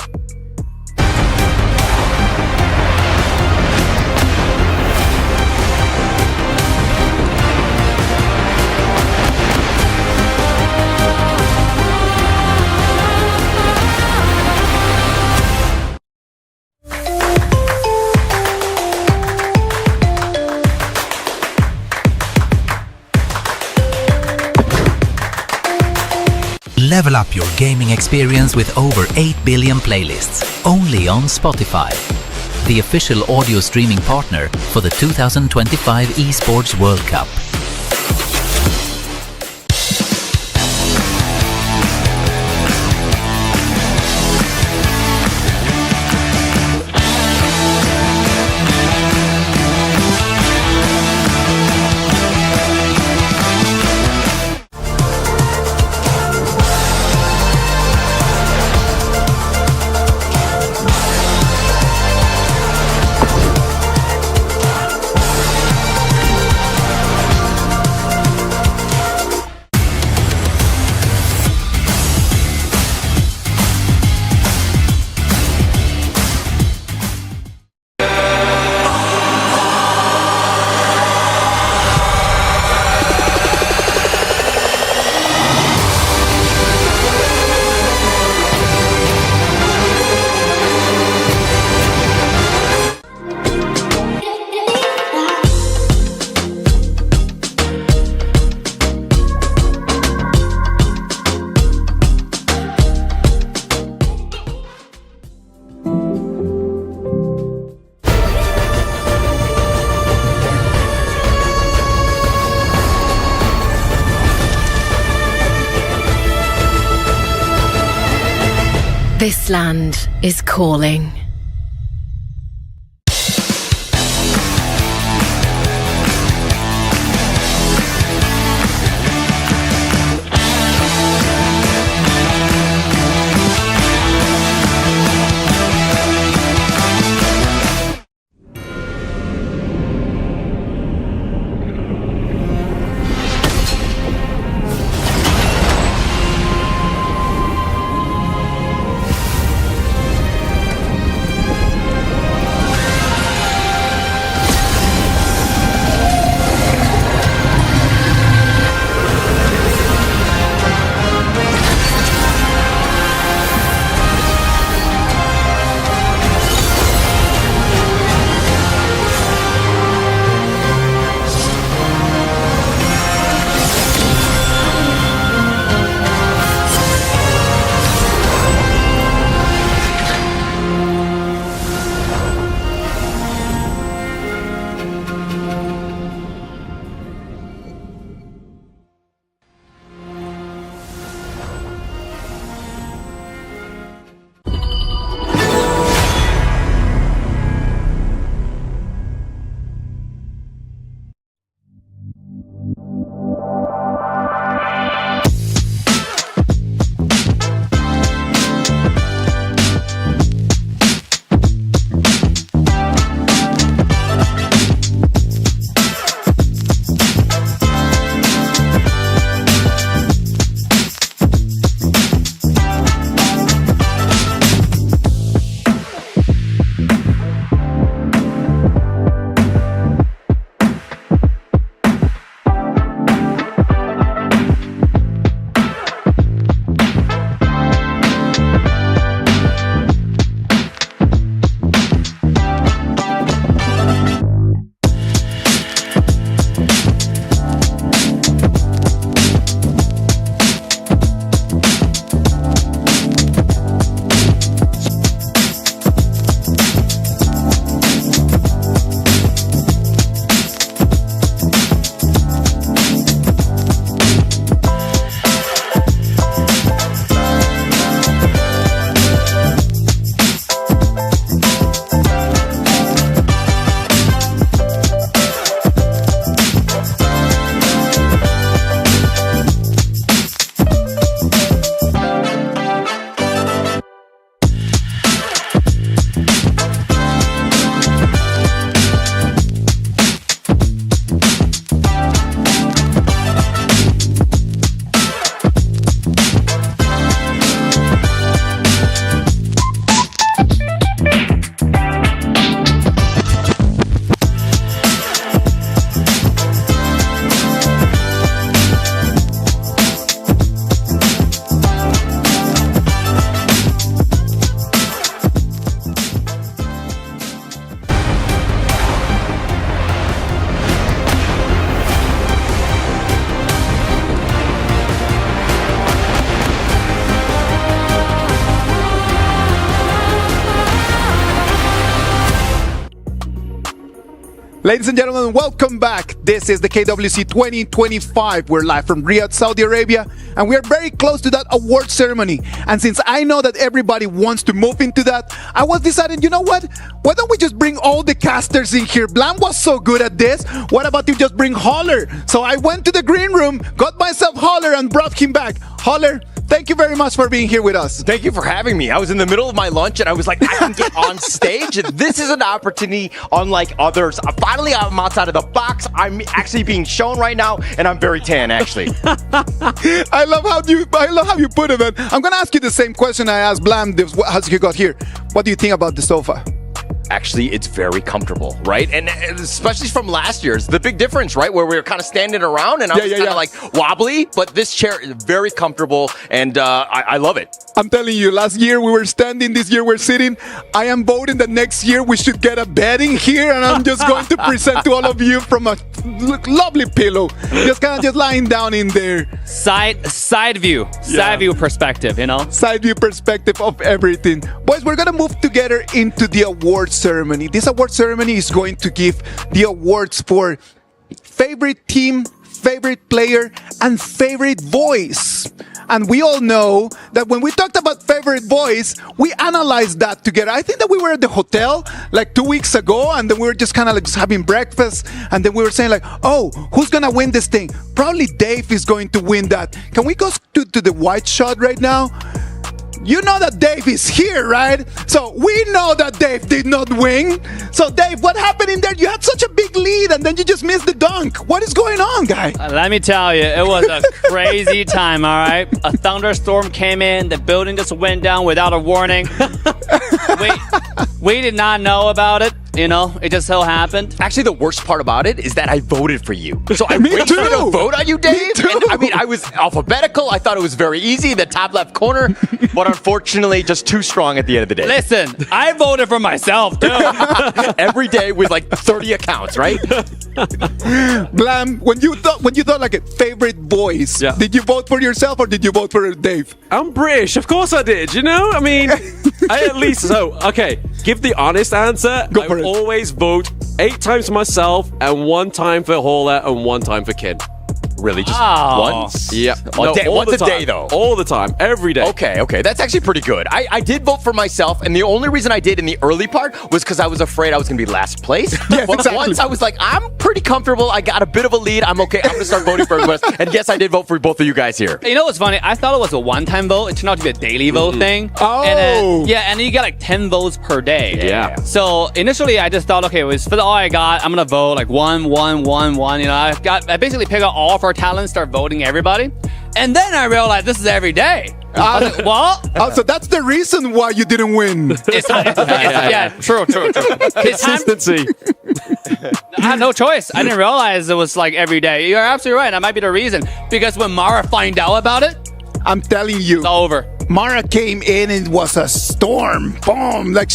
Level up your gaming experience with over 8 billion playlists, only on Spotify, the official audio streaming partner for the 2025 Esports World Cup. This land is calling. Ladies and gentlemen, welcome back. This is the KWC 2025. We're live from Riyadh, Saudi Arabia, and we are very close to that award ceremony. And since I know that everybody wants to move into that, I was deciding, you know what? Why don't we just bring all the casters in here? Blam was so good at this. What about you just bring Holler? So I went to the green room, got myself Holler, and brought him back. Holler, thank you very much for being here with us. Thank you for having me. I was in the middle of my lunch and I was like, I can get on stage. This is an opportunity unlike others. Finally, I'm outside of the box. I'm actually being shown right now, and I'm very tan, actually. I love how you put it, man. I'm gonna ask you the same question I asked Blam as he got here. What do you think about the sofa? Actually, it's very comfortable, right? And especially from last year's, the big difference, right? Where we were kind of standing around and I was kind of like wobbly, but this chair is very comfortable and I love it. I'm telling you, last year we were standing, this year we're sitting. I am voting that next year we should get a bed in here, and I'm just going to present to all of you from a lovely pillow. Just lying down in there. Side view. Side view perspective, you know? Side view perspective of everything. Boys, we're going to move together into the awards ceremony. This award ceremony is going to give the awards for favorite team, favorite player, and favorite voice. And we all know that when we talked about favorite voice, we analyzed that together. I think that we were at the hotel like 2 weeks ago, and then we were just kind of like just having breakfast, and then we were saying like, oh, who's gonna win this thing? Probably Dave is going to win that. Can we go to the white shot right now? You know that Dave is here, right? So we know that Dave did not win. So Dave, what happened in there? You had such a big lead and then you just missed the dunk. What is going on, guy? Let me tell you, it was a crazy time, all right? A thunderstorm came in, the building just went down without a warning. We did not know about it. You know, it just so happened. Actually, the worst part about it is that I voted for you. So I waited to vote on you, Dave. Me too. And, I mean, I was alphabetical. I thought it was very easy, the top left corner. But unfortunately, just too strong at the end of the day. Listen, I voted for myself, too. Every day with like 30 accounts, right? Blam, when you thought like a favorite voice, did you vote for yourself or did you vote for Dave? I'm British, of course I did. You know, I mean, okay. Give the honest answer. Go for it. Always vote 8 times for myself and 1 time for Holler and 1 time for Kin. Really? Just once? Yeah. Once a day, though? All the time. Every day. Okay. That's actually pretty good. I did vote for myself, and the only reason I did in the early part was because I was afraid I was going to be last place. Yes, but exactly. once I was like, I'm pretty comfortable. I got a bit of a lead. I'm okay. I'm going to start voting for everyone else. And yes, I did vote for both of you guys here. You know what's funny? I thought it was a one-time vote. It turned out to be a daily vote thing. Oh. And then you get like 10 votes per day. Yeah. So initially, I just thought, okay, it was for all I got. I'm going to vote like 1, 1, 1, 1. You know, I basically pick out all of our talents, start voting everybody, and then I realized this is every day. So that's the reason why you didn't win. True. Consistency. I had no choice. I didn't realize it was like every day. You're absolutely right. That might be the reason. Because when Mara find out about it, I'm telling you, it's over. Mara came in and it was a storm. Boom. Like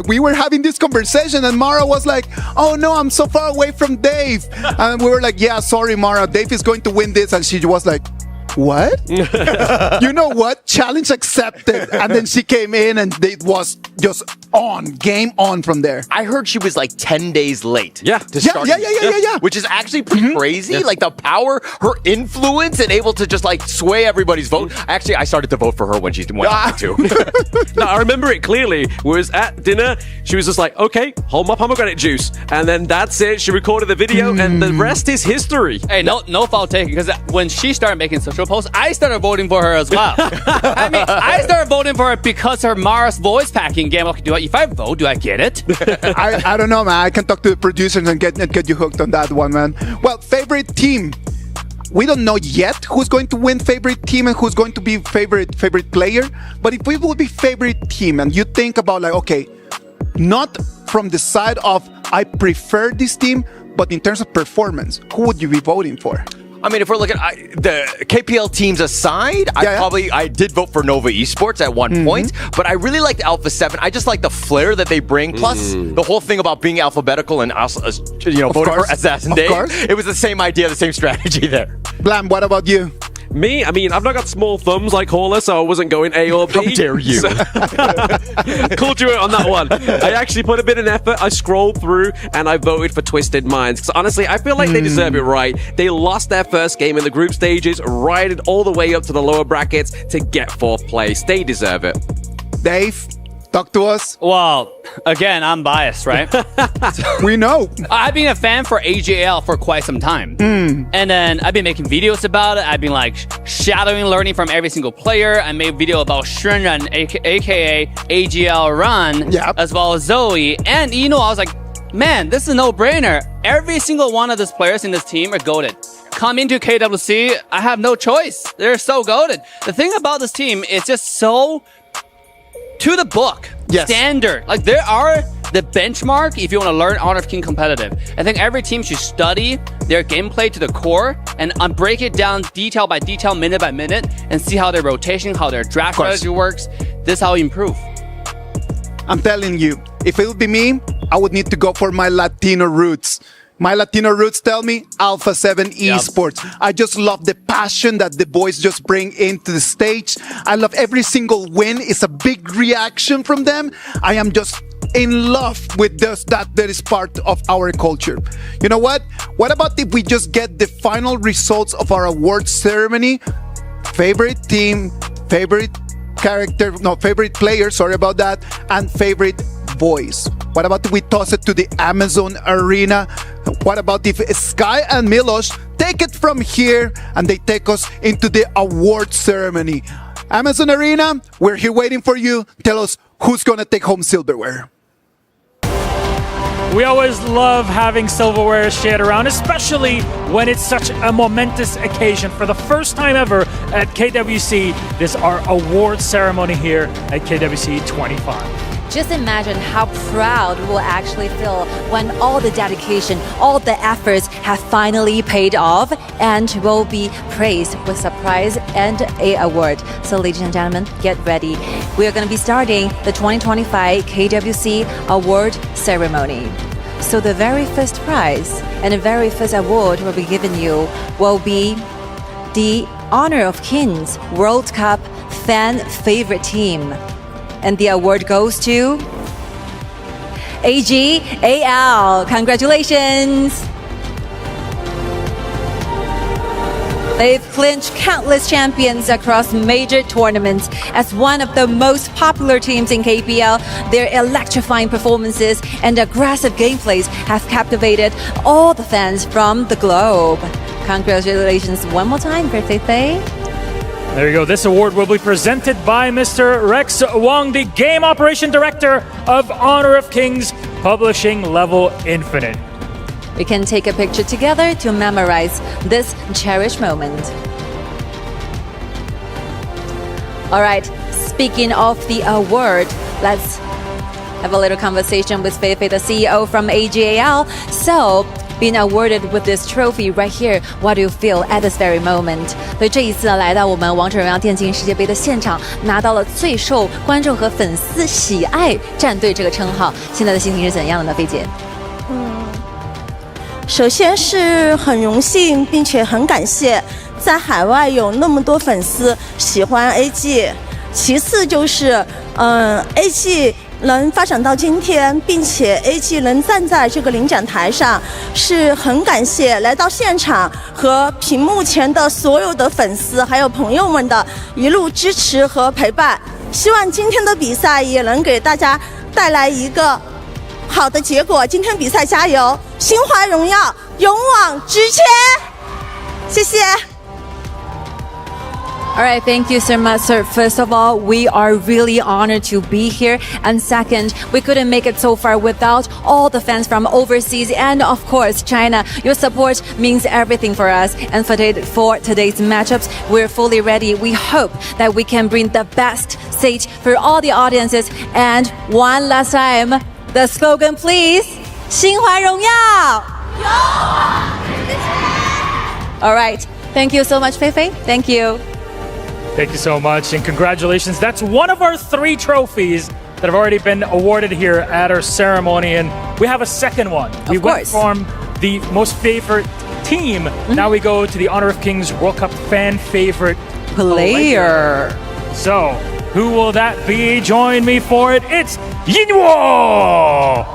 we were having this conversation and Mara was like, oh no, I'm so far away from Dave. And we were like, yeah, sorry, Mara, Dave is going to win this. And she was like, what? You know what? Challenge accepted. And then she came in and it was just game on from there. I heard she was like 10 days late. Yeah. Which is actually pretty crazy. Yeah. Like the power, her influence, and able to just like sway everybody's vote. Actually, I started to vote for her when she went on too. No, I remember it clearly. We was at dinner. She was just like, okay, hold my pomegranate juice. And then that's it. She recorded the video and the rest is history. Hey, no fault taken. Because when she started making social posts, I started voting for her as well. I mean, I started voting for her because her Mara's voice packing game. Like, if I vote, do I get it? I don't know, man. I can talk to the producers and get you hooked on that one, man. Well, favorite team. We don't know yet who's going to win favorite team and who's going to be favorite player. But if we would be favorite team and you think about like, okay, not from the side of I prefer this team, but in terms of performance, who would you be voting for? I mean, if we're looking at the KPL teams aside, I did vote for Nova Esports at one point, but I really liked Alpha 7. I just like the flair that they bring. Plus, the whole thing about being alphabetical and voting for Assassin Day. It was the same idea, the same strategy there. Blam, what about you? Me? I mean, I've not got small thumbs like Horler, so I wasn't going A or B. How dare you? Called you out on that one. I actually put a bit of effort. I scrolled through and I voted for Twisted Minds. Because honestly, I feel like they deserve it right. They lost their first game in the group stages, rided all the way up to the lower brackets to get 4th place. They deserve it. Dave, talk to us. Well, again, I'm biased, right? We know. I've been a fan for AJL for quite some time. And then I've been making videos about it. I've been like shadowing, learning from every single player. I made a video about Shunran, aka AJL Run, as well as Zoe. And I was like, man, this is a no-brainer. Every single one of these players in this team are goated. Come into KWC, I have no choice. They're so goated. The thing about this team is just so to the book, standard. Like there are the benchmark if you want to learn Honor of King competitive. I think every team should study their gameplay to the core and break it down detail by detail, minute by minute, and see how their rotation, how their draft strategy works. This is how you improve. I'm telling you, if it would be me, I would need to go for my Latino roots. My Latino roots tell me Alpha 7 Esports. I just love the passion that the boys just bring into the stage. I love every single win. It's a big reaction from them. I am just in love with that is part of our culture. You know what? What about if we just get the final results of our awards ceremony? Favorite team, favorite character, no, favorite player, sorry about that, and favorite voice. What about if we toss it to the Amazon Arena? What about if Sky and Milos take it from here and they take us into the award ceremony? Amazon Arena, we're here waiting for you. Tell us who's going to take home silverware. We always love having silverware shared around, especially when it's such a momentous occasion. For the first time ever at KWC, this is our award ceremony here at KWC 25. Just imagine how proud we'll actually feel when all the dedication, all the efforts have finally paid off and will be praised with surprise and a award. So ladies and gentlemen, get ready. We are going to be starting the 2025 KWC award ceremony. So the very first prize and the very first award will be given you will be the Honor of Kings World Cup Fan Favorite Team. And the award goes to AGAL. Congratulations! They've clinched countless champions across major tournaments. As one of the most popular teams in KPL, their electrifying performances and aggressive gameplays have captivated all the fans from the globe. Congratulations one more time, Birthday Faye. There you go. This award will be presented by Mr. Rex Wong, the Game Operation Director of Honor of Kings Publishing Level Infinite. We can take a picture together to memorize this cherished moment. All right, speaking of the award, let's have a little conversation with Feifei, the CEO from AGAL. So, being awarded with this trophy right here, what do you feel at this very moment? 所以这一次呢，来到我们王者荣耀电竞世界杯的现场，拿到了最受观众和粉丝喜爱战队这个称号，现在的心情是怎样的呢，菲姐？首先是很荣幸，并且很感谢在海外有那么多粉丝喜欢 AG。其次就是，AG 能发展到今天，并且 AG 能站在这个领奖台上，是很感谢来到现场和屏幕前的所有的粉丝还有朋友们的一路支持和陪伴。希望今天的比赛也能给大家带来一个好的结果。今天比赛加油，心怀荣耀，勇往直前！谢谢。All right, thank you so much, sir. First of all, we are really honored to be here. And second, we couldn't make it so far without all the fans from overseas and, of course, China. Your support means everything for us. And for today's matchups, we're fully ready. We hope that we can bring the best stage for all the audiences. And one last time, the slogan, please. 心怀荣耀! All right. Thank you so much, Feifei. Thank you. Thank you so much, and congratulations. That's one of our 3 trophies that have already been awarded here at our ceremony, and we have a second one. We went from the most favorite team. Now we go to the Honor of Kings World Cup fan favorite player. So, who will that be? Join me for it. It's Yinwo!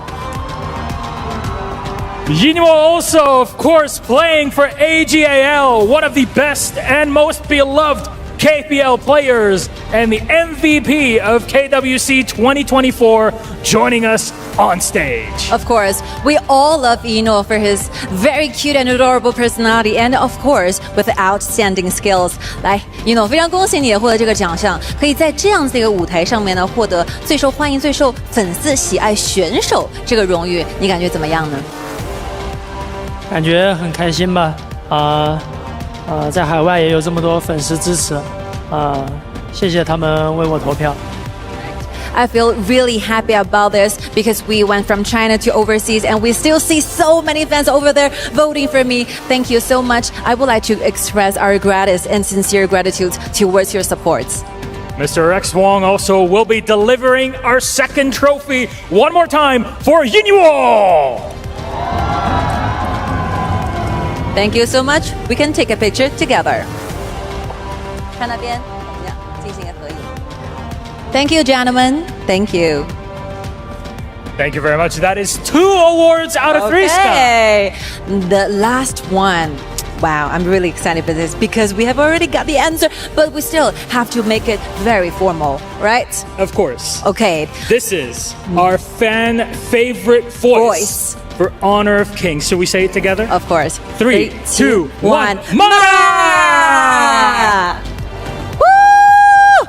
Yinwo also, of course, playing for AGAL, one of the best and most beloved KPL players and the MVP of KWC 2024, joining us on stage. Of course, we all love Ino for his very cute and adorable personality, and of course with outstanding skills. 来 Ino 非常恭喜你也获得这个奖项，可以在这样子的一个舞台上面呢，获得最受欢迎、最受粉丝喜爱选手这个荣誉，你感觉怎么样呢？感觉很开心吧，在海外也有这么多粉丝支持，谢谢他们为我投票。I feel really happy about this because we went from China to overseas and we still see so many fans over there voting for me. Thank you so much. I would like to express our gratitude and sincere gratitude towards your support. Mr. Rex Wong also will be delivering our second trophy one more time for Yinwo! Thank you so much. We can take a picture together. 看那边，进行一个合影。Thank you, gentlemen. Thank you. Thank you very much. That is 2 awards out of 3, Sky. The last one. Wow, I'm really excited for this because we have already got the answer, but we still have to make it very formal, right? Of course. Okay. This is our fan favorite voice. For Honor of Kings. Should we say it together? Of course. 3, 2, 1. Mara! Woo!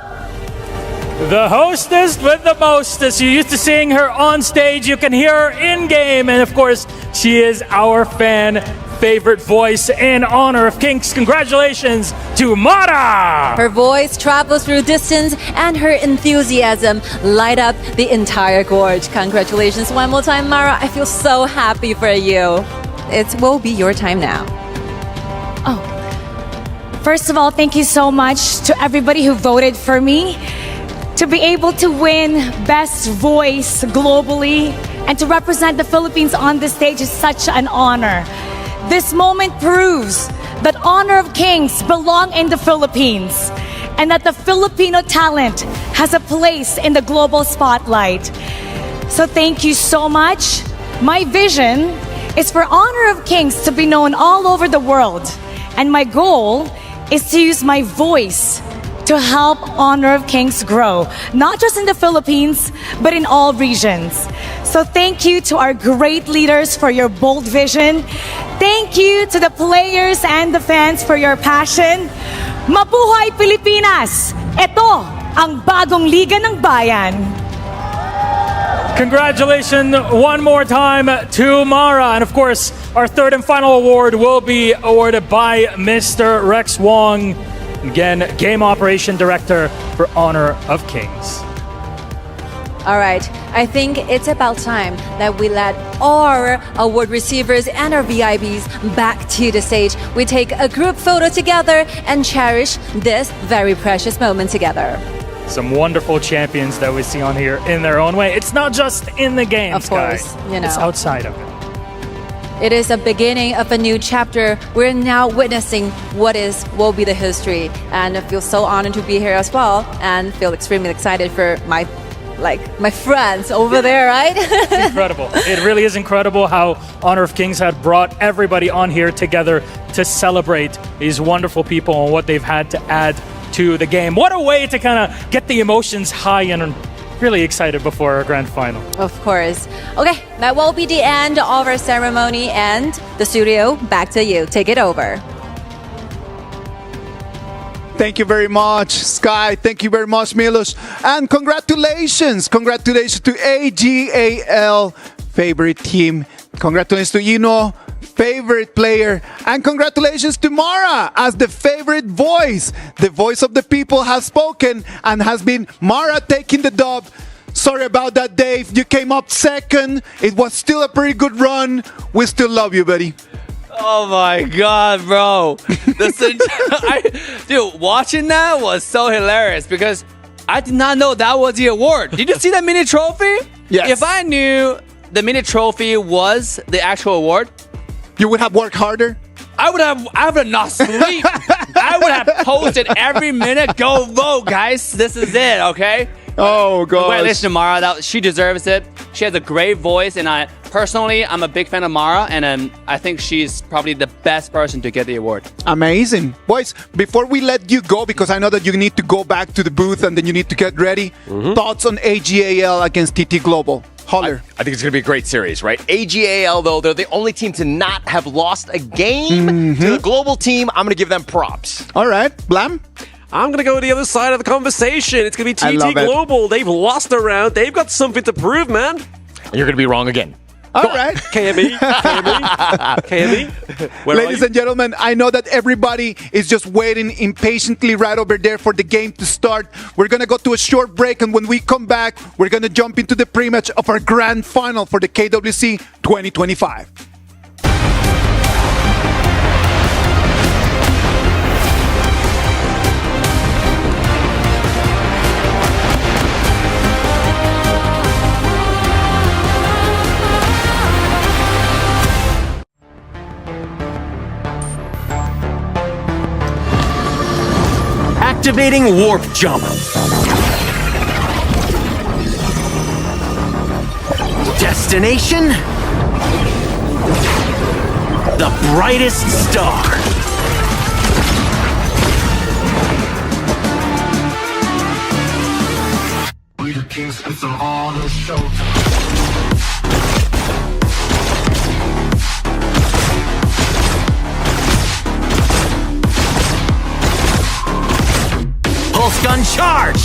The hostess with the mostest. You used to seeing her on stage. You can hear her in game. And of course, she is our fan favorite voice in Honor of Kings. Congratulations to Mara! Her voice travels through distance and her enthusiasm light up the entire gorge. Congratulations one more time, Mara. I feel so happy for you. It will be your time now. Oh, first of all, thank you so much to everybody who voted for me. To be able to win Best Voice globally and to represent the Philippines on the stage is such an honor. This moment proves that Honor of Kings belong in the Philippines and that the Filipino talent has a place in the global spotlight. So thank you so much. My vision is for Honor of Kings to be known all over the world. And my goal is to use my voice to help Honor of Kings grow, not just in the Philippines, but in all regions. So thank you to our great leaders for your bold vision. Thank you to the players and the fans for your passion. Mabuhay Pilipinas! Ito ang bagong Liga ng Bayan. Congratulations one more time to Mara. And of course, our third and final award will be awarded by Mr. Rex Wong. Again, Game Operation Director for Honor of Kings. All right, I think it's about time that we let our award receivers and our VIPs back to the stage. We take a group photo together and cherish this very precious moment together. Some wonderful champions that we see on here in their own way. It's not just in the game, of course, you know. It's outside of it. It is a beginning of a new chapter. We're now witnessing what will be the history, and I feel so honored to be here as well, and feel extremely excited for my friends over there, right? It's incredible. It really is incredible how Honor of Kings had brought everybody on here together to celebrate these wonderful people and what they've had to add to the game. What a way to kind of get the emotions high and really excited before our grand final. Of course. Okay, that will be the end of our ceremony, and the studio, back to you. Take it over. Thank you very much, Sky. Thank you very much, Milos. And congratulations. Congratulations to AGAL, favorite team. Congratulations to Ino, favorite player. And congratulations to Mara as the favorite voice. The voice of the people has spoken and has been Mara taking the dub. Sorry about that, Dave. You came up second. It was still a pretty good run. We still love you, buddy. Oh my God, bro. Dude, watching that was so hilarious because I did not know that was the award. Did you see that mini trophy? Yes. If I knew the mini trophy was the actual award, you would have worked harder? I would have not sleep. I would have posted every minute. Go vote, guys. This is it, okay? Oh, God. Wait, listen to Mara. She deserves it. She has a great voice, and personally, I'm a big fan of Mara, and I think she's probably the best person to get the award. Amazing. Boys, before we let you go, because I know that you need to go back to the booth and then you need to get ready, thoughts on AGAL against TT Global? Holler. I think it's going to be a great series, right? AGAL, though, they're the only team to not have lost a game to the global team. I'm going to give them props. All right. Blam? I'm going to go to the other side of the conversation. It's going to be TT Global. They've lost a round. They've got something to prove, man. And you're going to be wrong again. All right. KME. Ladies and gentlemen, I know that everybody is just waiting impatiently right over there for the game to start. We're going to go to a short break, and when we come back, we're going to jump into the pre-match of our grand final for the KWC 2025. Activating Warp Jump. Destination? The brightest star. We the kings, it's an honor show. Pulse gun charged!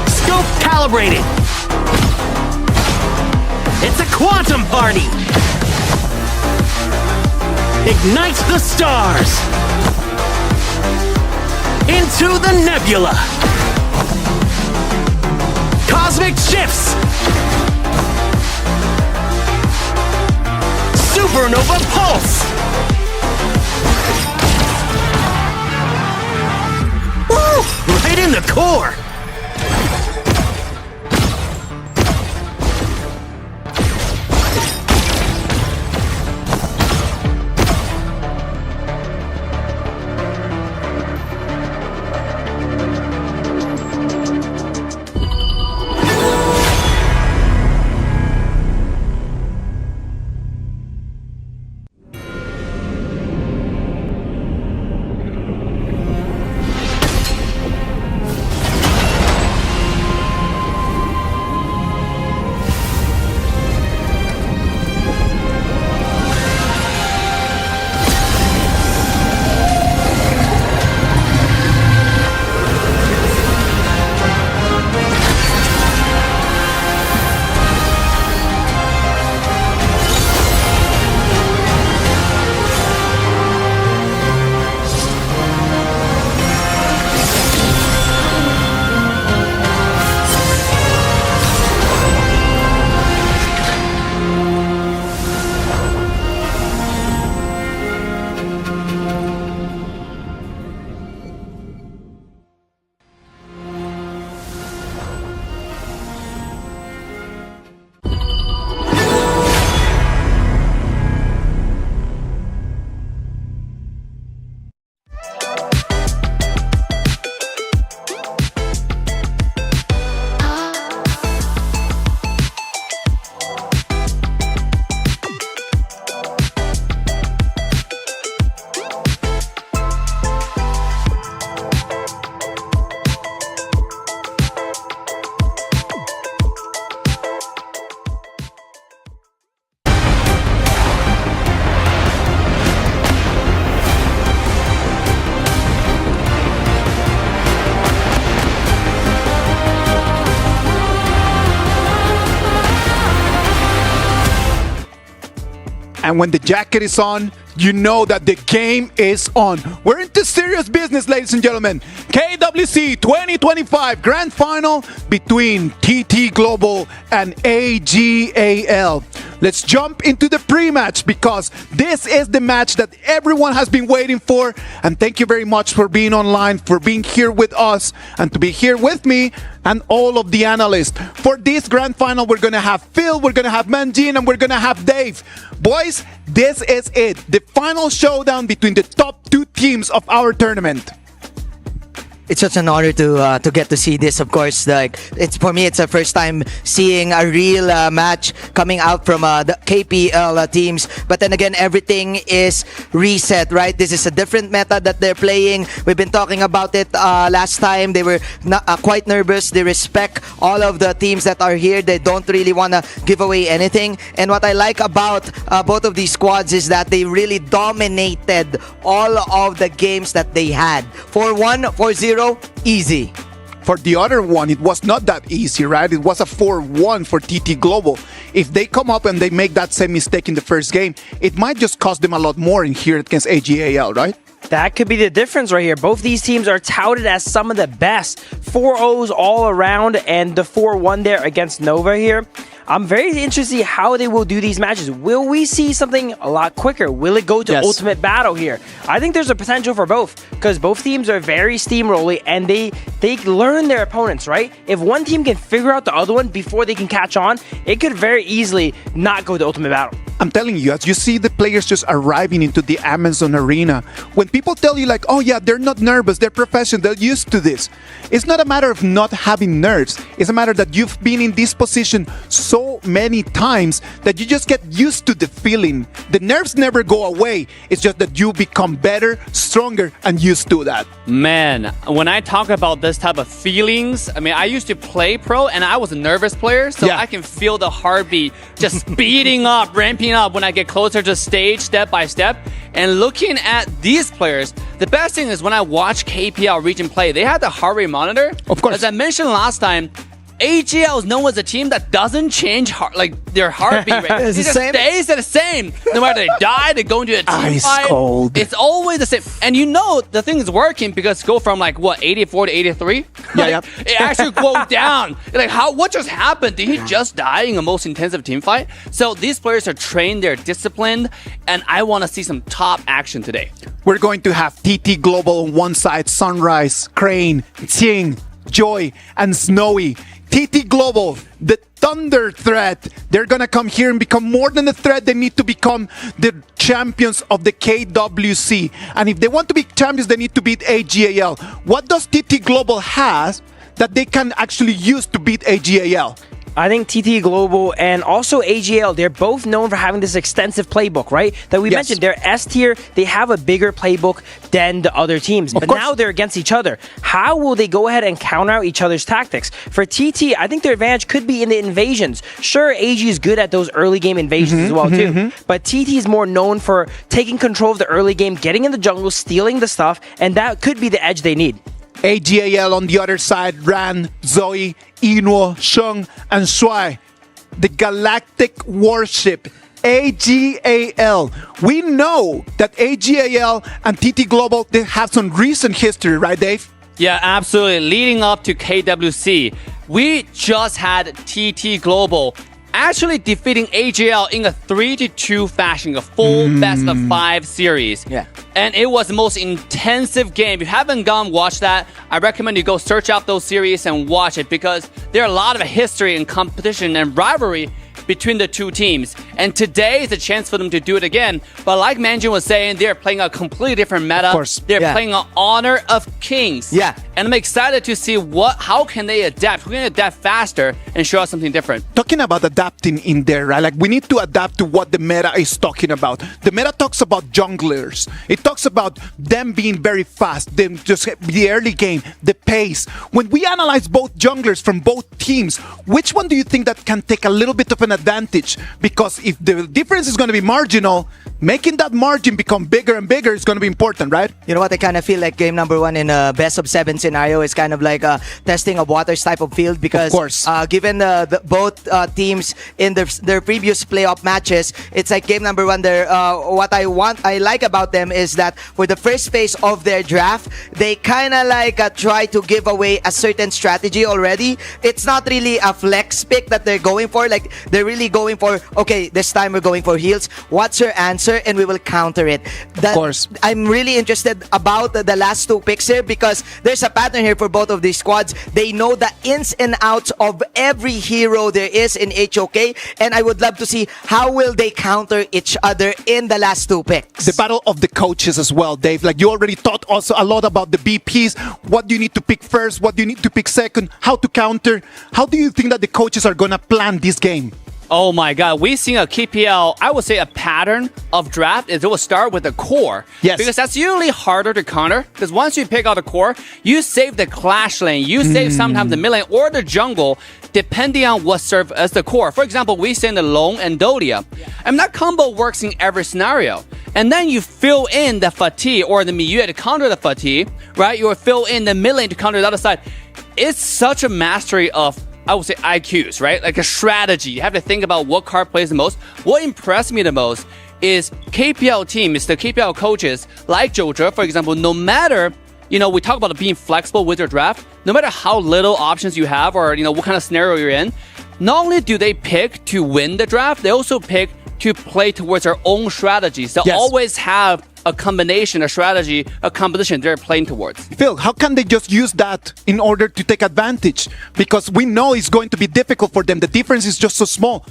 Scope calibrated! It's a quantum party! Ignite the stars! Into the nebula! Cosmic shifts! Supernova pulse! Right in the core! And when the jacket is on, you know that the game is on. We're into serious business, ladies and gentlemen. KWC 2025 Grand Final between TT Global and AGAL. Let's jump into the pre-match because this is the match that everyone has been waiting for. And thank you very much for being online, for being here with us, and to be here with me and all of the analysts. For this Grand Final, we're going to have Phil, we're going to have Manjin, and we're going to have Dave. Boys, this is it. The final showdown between the top two teams of our tournament. It's such an honor to get to see this. Of course, like it's for me, it's the first time seeing a real match coming out from the KPL teams. But then again, everything is reset, right? This is a different meta that they're playing. We've been talking about it last time. They were quite nervous. They respect all of the teams that are here. They don't really want to give away anything. And what I like about both of these squads is that they really dominated all of the games that they had. 4-1, 4-0. Easy. For the other one, it was not that easy, right? It was a 4-1 for TT Global. If they come up and they make that same mistake in the first game, it might just cost them a lot more in here against AGAL, right? That could be the difference right here. Both these teams are touted as some of the best. 4-0s all around, and the 4-1 there against Nova here. I'm very interested to see how they will do these matches. Will we see something a lot quicker? Will it go to ultimate battle here? I think there's a potential for both because both teams are very steamrolly and they learn their opponents, right? If one team can figure out the other one before they can catch on, it could very easily not go to ultimate battle. I'm telling you, as you see the players just arriving into the Amazon arena, when people tell you like, oh yeah, they're not nervous, they're professional, they're used to this. It's not a matter of not having nerves. It's a matter that you've been in this position so many times that you just get used to the feeling. The nerves never go away. It's just that you become better, stronger, and used to that. Man, when I talk about this type of feelings, I mean, I used to play pro and I was a nervous player, so I can feel the heartbeat just speeding up, ramping up when I get closer to stage step by step. And looking at these players, the best thing is when I watch KPL region play, they had the heart rate monitor. Of course. As I mentioned last time, AGL is known as a team that doesn't change their heartbeat rate. It just stays the same. No matter they die, they go into a team fight. Cold. It's always the same. And you know the thing is working because go from 84 to 83? It actually goes down. Like what just happened? Did he just die in the most intensive team fight? So these players are trained, they're disciplined, and I want to see some top action today. We're going to have TT Global on one side, Sunrise, Crane, Ting, Joy, and Snowy. TT Global, the Thunder threat. They're going to come here and become more than a threat. They need to become the champions of the KWC. And if they want to be champions, they need to beat AGAL. What does TT Global has that they can actually use to beat AGAL? I think TT Global and also AGL, they're both known for having this extensive playbook, right? That we mentioned, they're S tier, they have a bigger playbook than the other teams. But now they're against each other. How will they go ahead and counter out each other's tactics? For TT, I think their advantage could be in the invasions. Sure, AG is good at those early game invasions as well too. But TT is more known for taking control of the early game, getting in the jungle, stealing the stuff, and that could be the edge they need. AGAL on the other side, Ran, Zoe, Inuo, Sheng, and Shuai. The Galactic Warship, AGAL. We know that AGAL and TT Global, they have some recent history, right, Dave? Yeah, absolutely. Leading up to KWC, we just had TT Global actually defeating AGL in a 3-2 fashion, a full best of 5 series. Yeah. And it was the most intensive game. If you haven't gone watch that, I recommend you go search out those series and watch it because there are a lot of history and competition and rivalry between the two teams. And today is a chance for them to do it again. But like Manjin was saying, they're playing a completely different meta. Of course. They're playing an Honor of Kings. Yeah. And I'm excited to see how can they adapt. Who can adapt faster and show us something different. Talking about adapting in there, right? Like we need to adapt to what the meta is talking about. The meta talks about junglers. It talks about them being very fast, them just the early game, the pace. When we analyze both junglers from both teams, which one do you think that can take a little bit of an advantage, because if the difference is going to be marginal, making that margin become bigger and bigger is going to be important, right? You know what? I kind of feel like game number one in a best of 7 scenario is kind of like a testing of waters type of field, because of course. Given both teams in their previous playoff matches, it's like game number one there. What I like about them is that for the first phase of their draft, they kind of like try to give away a certain strategy already. It's not really a flex pick that they're going for. Like, they're really going for, okay, this time we're going for heals. What's your answer? And we will counter it. Of course. I'm really interested about the last 2 picks here, because there's a pattern here for both of these squads. They know the ins and outs of every hero there is in HOK, and I would love to see how will they counter each other in the last 2 picks. The battle of the coaches as well, Dave. Like, you already taught also a lot about the BPs. What do you need to pick first? What do you need to pick second? How to counter? How do you think that the coaches are going to plan this game? Oh my God, we've seen a KPL, I would say a pattern of draft is it will start with the core. Yes. Because that's usually harder to counter. Because once you pick out the core, you save the clash lane, you save sometimes the mid lane or the jungle, depending on what serves as the core. For example, we send the Long and Dodia. And that combo works in every scenario. And then you fill in the Fatigue or the Miyue to counter the Fatigue, right? You will fill in the mid lane to counter the other side. It's such a mastery of, I would say, IQs, right? Like a strategy. You have to think about what card plays the most. What impressed me the most is KPL teams, the KPL coaches, like Jojo, for example, no matter, we talk about being flexible with your draft, no matter how little options you have or, what kind of scenario you're in, not only do they pick to win the draft, they also pick to play towards their own strategies. They always have a combination, a strategy, a composition they're playing towards. Phil, how can they just use that in order to take advantage? Because we know it's going to be difficult for them. The difference is just so small.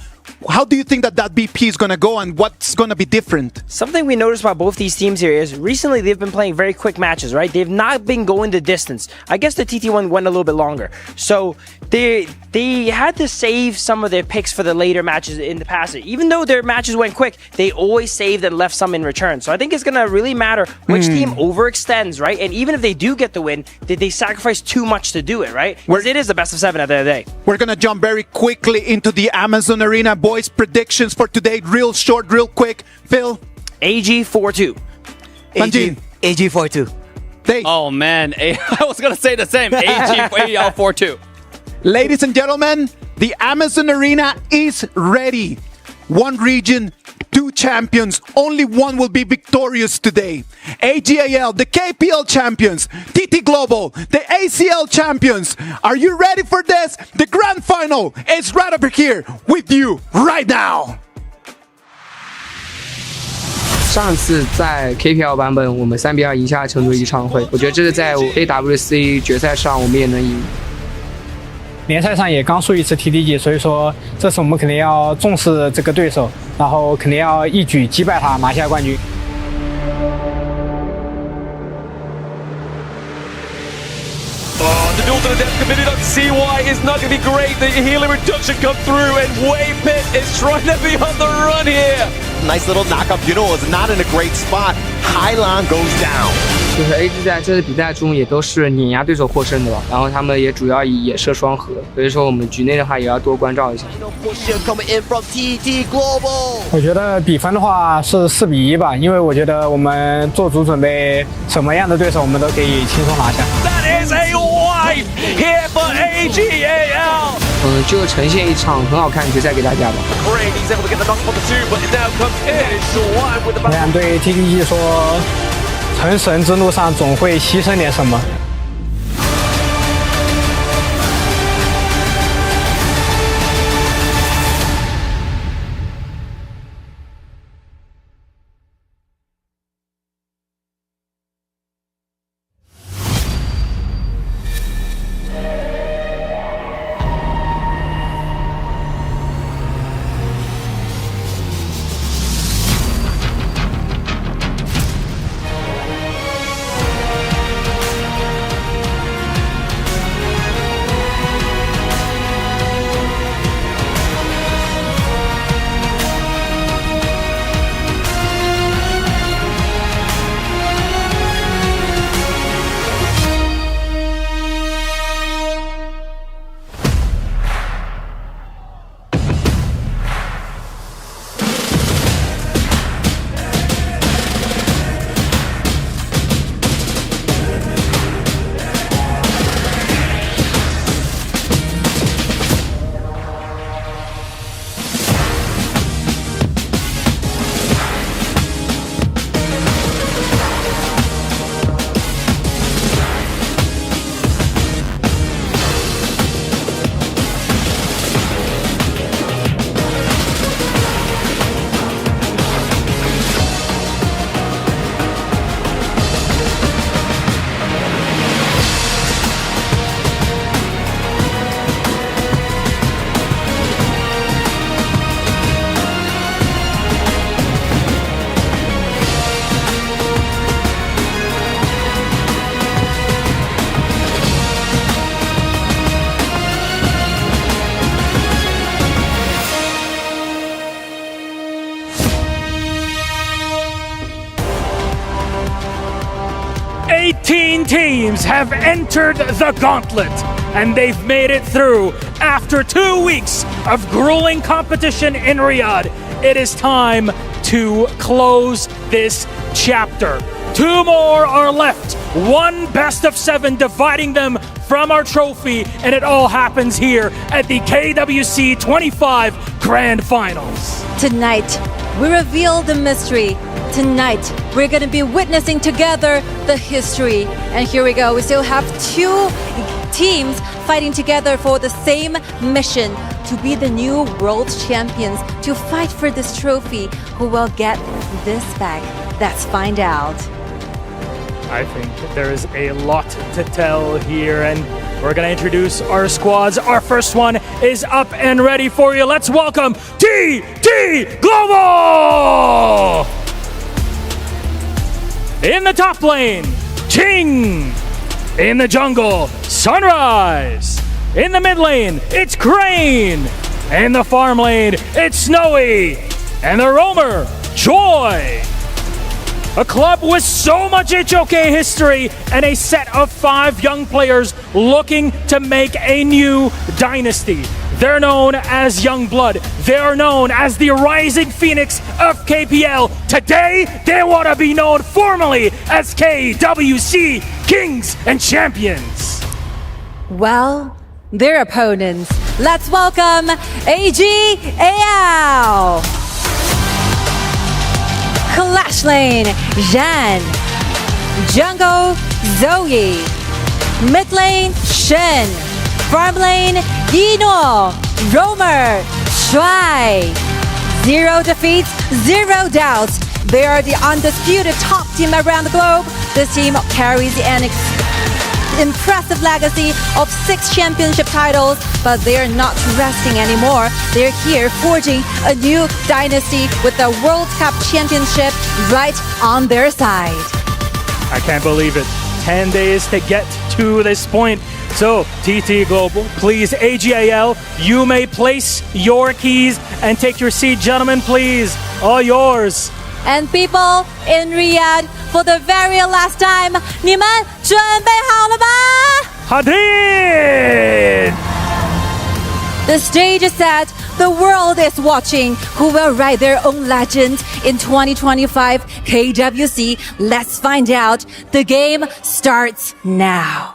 How do you think that BP is going to go, and what's going to be different? Something we noticed about both these teams here is recently they've been playing very quick matches, right? They've not been going the distance. I guess the TT one went a little bit longer. So they had to save some of their picks for the later matches in the past. Even though their matches went quick, they always saved and left some in return. So I think it's going to really matter which team overextends, right? And even if they do get the win, did they sacrifice too much to do it, right? Because it is the best of 7 at the end of the day. We're going to jump very quickly into the Amazon Arena. Boys, predictions for today. Real short, real quick. Phil? AG 4-2. AG 4-2. Dave? Oh, man. I was going to say the same. AG 4-2. Ladies and gentlemen, the Amazon Arena is ready. 1 region, 2 champions. Only one will be victorious today. AGAL, the KPL champions. TT Global, the ACL champions. Are you ready for this? The grand final is right over here with you right now. 上次在 KPL 版本，我们3-2赢下成都一场会，我觉得这是在 AWC 决赛上我们也能赢。联赛上也刚输一次 TDG， 所以说这次我们肯定要重视这个对手，然后肯定要一举击败他，拿下冠军。The duel to the death committee, don't see why it's not going to be great. The healing reduction come through, and Waypit is trying to be on the run here. Nice little knock-up. Juno is not in a great spot. Hylon goes down. 就是 AG 在这次比赛中也都是碾压对手获胜的吧，然后他们也主要以野射双核，所以说我们局内的话也要多关照一下。我觉得比分的话是4-1吧，因为我觉得我们做足准备，什么样的对手我们都可以轻松拿下。That is a wipe here for AGAL. 就呈现一场很好看的决赛给大家吧。我想对 TDG 说，成神之路上总会牺牲点什么。18 teams have entered the gauntlet, and they've made it through. After 2 weeks of grueling competition in Riyadh, it is time to close this chapter. 2 more are left. 1 best of 7 dividing them from our trophy, and it all happens here at the KWC 25 Grand Finals. Tonight, we reveal the mystery. Tonight, we're going to be witnessing together the history. And here we go. We still have 2 teams fighting together for the same mission, to be the new world champions, to fight for this trophy. Who will get this bag? Let's find out. I think there is a lot to tell here, and we're going to introduce our squads. Our first one is up and ready for you. Let's welcome TT Global! In the top lane, Ching. In the jungle, Sunrise. In the mid lane, it's Crane. In the farm lane, it's Snowy. And the roamer, Joy. A club with so much HOK history and a set of 5 young players looking to make a new dynasty. They're known as Young Blood. They're known as the Rising Phoenix of KPL. Today, they want to be known formally as KWC Kings and Champions. Well, their opponents. Let's welcome AGAL. Clash Lane, Zhan. Jungle, Zoe. Mid Lane, Shen. Farm Lane, Yino. Roamer, Shuai. 0 defeats, 0 doubts. They are the undisputed top team around the globe. This team carries an impressive legacy of 6 championship titles, but they are not resting anymore. They're here forging a new dynasty with the World Cup Championship right on their side. I can't believe it. 10 days to get to this point. So, TT Global, please, AGAL, you may place your keys and take your seat, gentlemen, please. All yours. And people in Riyadh, for the very last time, 你们准备好了吗? Hadid! The stage is set. The world is watching. Who will write their own legend in 2025 KWC? Let's find out. The game starts now.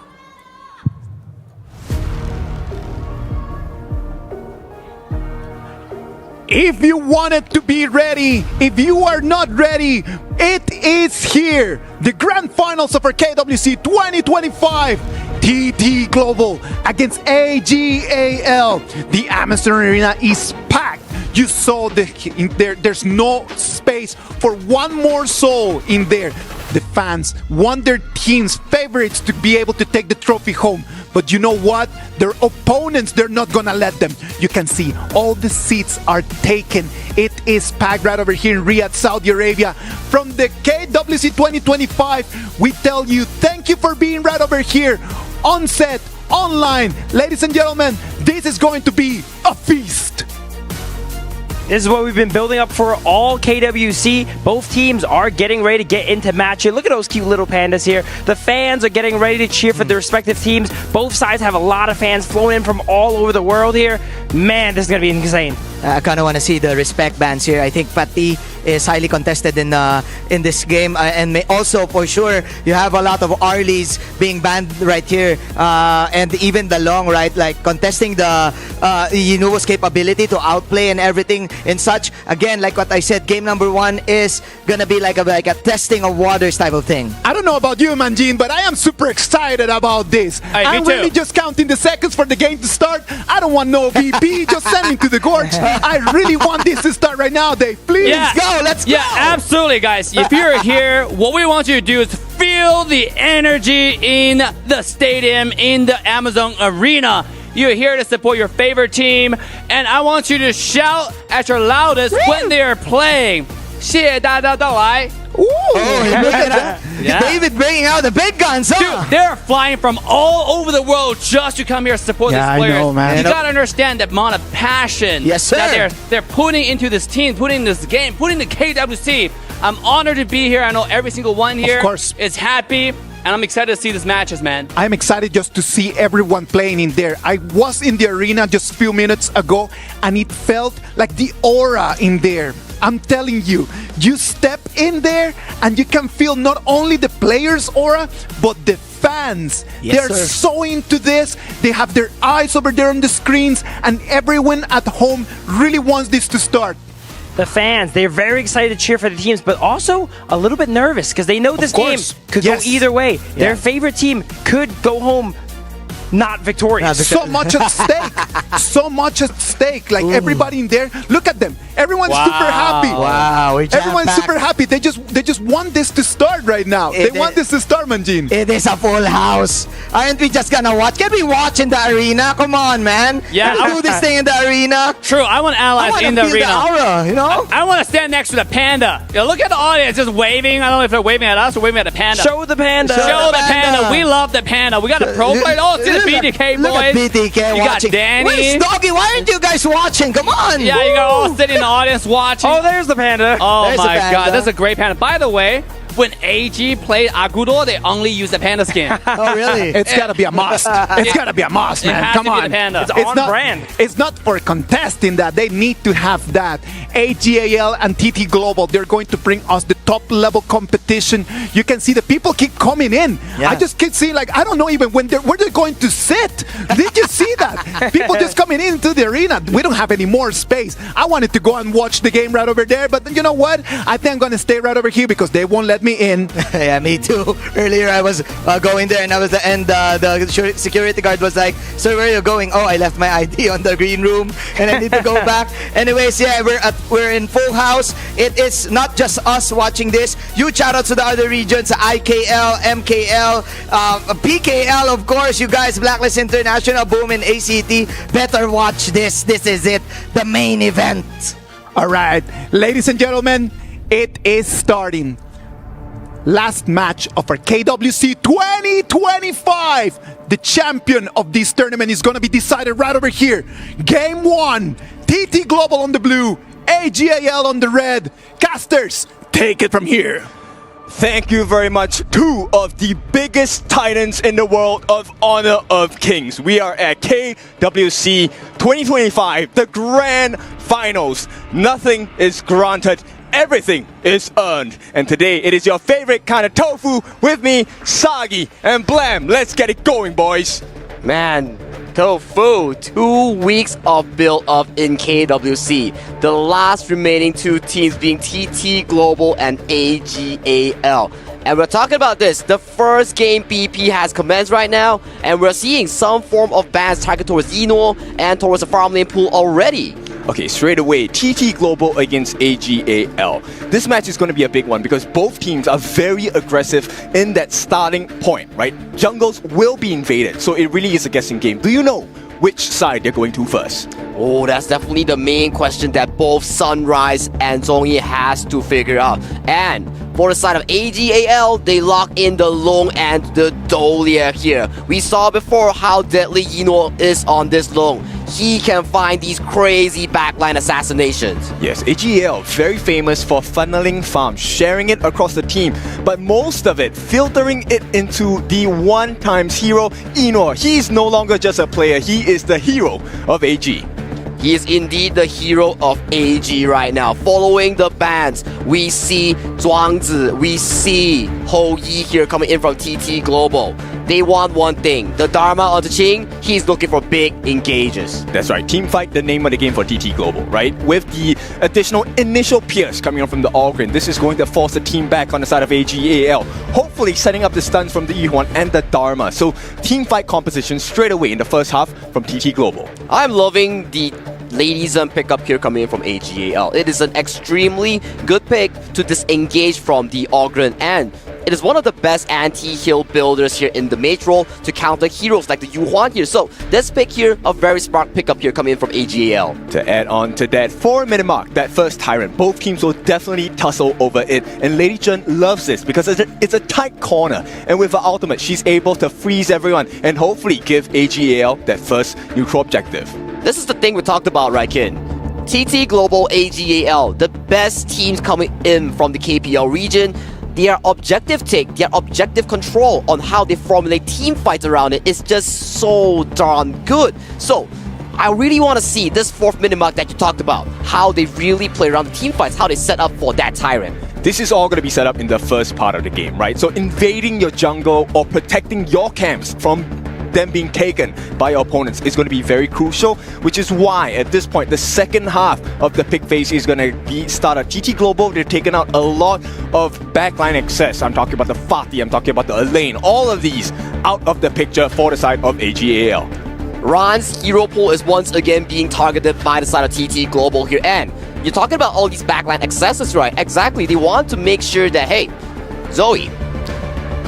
If you wanted to be ready, if you are not ready, it is here. The Grand Finals of our KWC 2025. TT Global against AGAL. The Amazon Arena is packed. You saw there's no space for one more soul in there. The fans want their team's favorites to be able to take the trophy home. But you know what? Their opponents, they're not gonna let them. You can see all the seats are taken. It is packed right over here in Riyadh, Saudi Arabia. From the KWC 2025, we tell you thank you for being right over here on set, online. Ladies and gentlemen, this is going to be a feast. This is what we've been building up for all KWC. Both teams are getting ready to get into match here. Look at those cute little pandas here. The fans are getting ready to cheer for their respective teams. Both sides have a lot of fans flowing in from all over the world here. Man, this is going to be insane. I kind of want to see the respect bands here. I think Pati is highly contested in this game, and also for sure you have a lot of Arlies being banned right here, and even the long right, like contesting the Yunuo's capability to outplay and everything and such. Again, like what I said, game number 1 is gonna be like a testing of waters type of thing. I don't know about you, Manjin, but I am super excited about this. I'm really just counting the seconds for the game to start. I don't want no VP. Just send me to the gorge. I really want this to start right now, Dave. Please go. Let's go. Yeah, absolutely, guys. If you're here, what we want you to do is feel the energy in the stadium, in the Amazon Arena. You're here to support your favorite team, and I want you to shout at your loudest when they are playing. 谢谢大家到来. Ooh, look at that. Yeah. David bringing out the big guns, huh? Dude, they're flying from all over the world just to come here to support these players. I know, man. You gotta understand the amount of passion that they're putting into this team, putting in this game, putting the KWC. I'm honored to be here. I know every single one here is happy. And I'm excited to see these matches, man. I'm excited just to see everyone playing in there. I was in the arena just a few minutes ago, and it felt like the aura in there. I'm telling you, you step in there and you can feel not only the players' aura, but the fans. Yes, They're sir. so into this. They have their eyes over there on the screens, and everyone at home really wants this to start. The fans, they're very excited to cheer for the teams, but also a little bit nervous because they know this game could go either way. Their favorite team could go home not victorious. So much at stake. So much at stake. Like everybody in there, look at them. Everyone's super happy. Wow, we're Everyone's jam-packed. super happy. They just want this to start right now. They want this to start, Manjin. It is a full house. Aren't we just gonna watch? Can we watch in the arena? Come on, man. Yeah, Let's do this thing in the arena. True, I want allies in the feel arena. The aura, you know? I want to stand next to the panda. Look at the audience just waving. I don't know if they're waving at us or waving at the panda. Show the panda. Show the panda. We love the panda. We got a pro player. Oh, see the BDK boys. Look at BTK You got watching. Danny. Where's Doggy? Why aren't you guys watching? Come on. Yeah, you got all sitting in the audience watching. Oh, there's the panda. Oh There's my the panda. god, that's a great panda. By the way, when AG played Aguro, they only use the panda skin. Oh, really? It's gotta be a must. It's gotta be a must, It man. has Come to be on. the panda. It's on not, brand. It's not for contesting that. They need to have that. AGAL and TT Global, they're going to bring us the top level competition. You can see the people keep coming in. Yeah. I just keep seeing, like, I don't know even where they're going to sit. Did you see that? People just coming into the arena. We don't have any more space. I wanted to go and watch the game right over there, but you know what? I think I'm going to stay right over here because they won't let me in. Yeah, me too. Earlier I was going there and the security guard was like, "Sir, where are you going?" "Oh, I left my ID on the green room and I need to go back." Anyways, yeah, we're in full house. It is not just us watching this. Huge shout out to the other regions, IKL, MKL, PKL, of course. You guys, Blacklist International, Boom, and ACT. Better watch this. This is it. The main event. All right, ladies and gentlemen, it is starting. Last match of our KWC 2025. The champion of this tournament is going to be decided right over here. Game 1, TT Global on the blue, AGAL on the red. Casters, take it from here. Thank you very much. Two of the biggest titans in the world of Honor of Kings. We are at KWC 2025, the grand finals. Nothing is granted. Everything is earned. And today it is your favorite kind of tofu with me, Sagi and Blam. Let's get it going, boys. Man, Tofu, 2 weeks of build-up in KWC. The last remaining two teams being TT Global and AGAL. And we're talking about this. The first game BP has commenced right now, and we're seeing some form of bans targeted towards Eno and towards the farmlane pool already. Okay, straight away, TT Global against AGAL. This match is going to be a big one because both teams are very aggressive in that starting point, right? Jungles will be invaded, so it really is a guessing game. Do you know which side they're going to first? Oh, that's definitely the main question that both Sunrise and Zhongyi has to figure out. And for the side of AGAL, they lock in the Long and the Dolia here. We saw before how deadly Yino is on this Long. He can find these crazy backline assassinations. Yes, AGAL, very famous for funneling farms, sharing it across the team, but most of it filtering it into the one-time hero, Enor. He's no longer just a player, he is the hero of AG. He is indeed the hero of AG right now. Following the bans, we see Zhuangzi, we see Hou Yi here coming in from TT Global. They want one thing, the Dharma of the Qing, he's looking for big engages. That's right, Teamfight, the name of the game for TT Global, right? With the additional initial pierce coming on from the Allgren, this is going to force the team back on the side of AGAL, hopefully setting up the stuns from the Yihuan and the Dharma. So Teamfight composition straight away in the first half from TT Global. I'm loving the Ladies pickup here coming in from AGAL. It is an extremely good pick to disengage from the Ogren, and it is one of the best anti-heal builders here in the mage role to counter heroes like the Yuhuan here. So this pick here, a very smart pickup here coming in from AGAL. To add on to that 4-minute mark, that first Tyrant, both teams will definitely tussle over it, and Lady Chen loves this because it's a tight corner, and with her ultimate, she's able to freeze everyone and hopefully give AGAL that first neutral objective. This is the thing we talked about, right, Kin? TT Global, AGAL, the best teams coming in from the KPL region. their objective take, their objective control on how they formulate team fights around it is just so darn good. So I really want to see this 4th minute mark that you talked about, how they really play around the team fights, how they set up for that Tyrant. This is all going to be set up in the first part of the game, right? So invading your jungle or protecting your camps from them being taken by your opponents is going to be very crucial, which is why at this point the second half of the pick phase is going to be started. TT Global, they're taking out a lot of backline access. I'm talking about the Fatih, I'm talking about the Elaine, all of these out of the picture for the side of AGAL. Ran's hero pool is once again being targeted by the side of TT Global here, and you're talking about all these backline accesses, right? Exactly, they want to make sure that, hey, Zoe,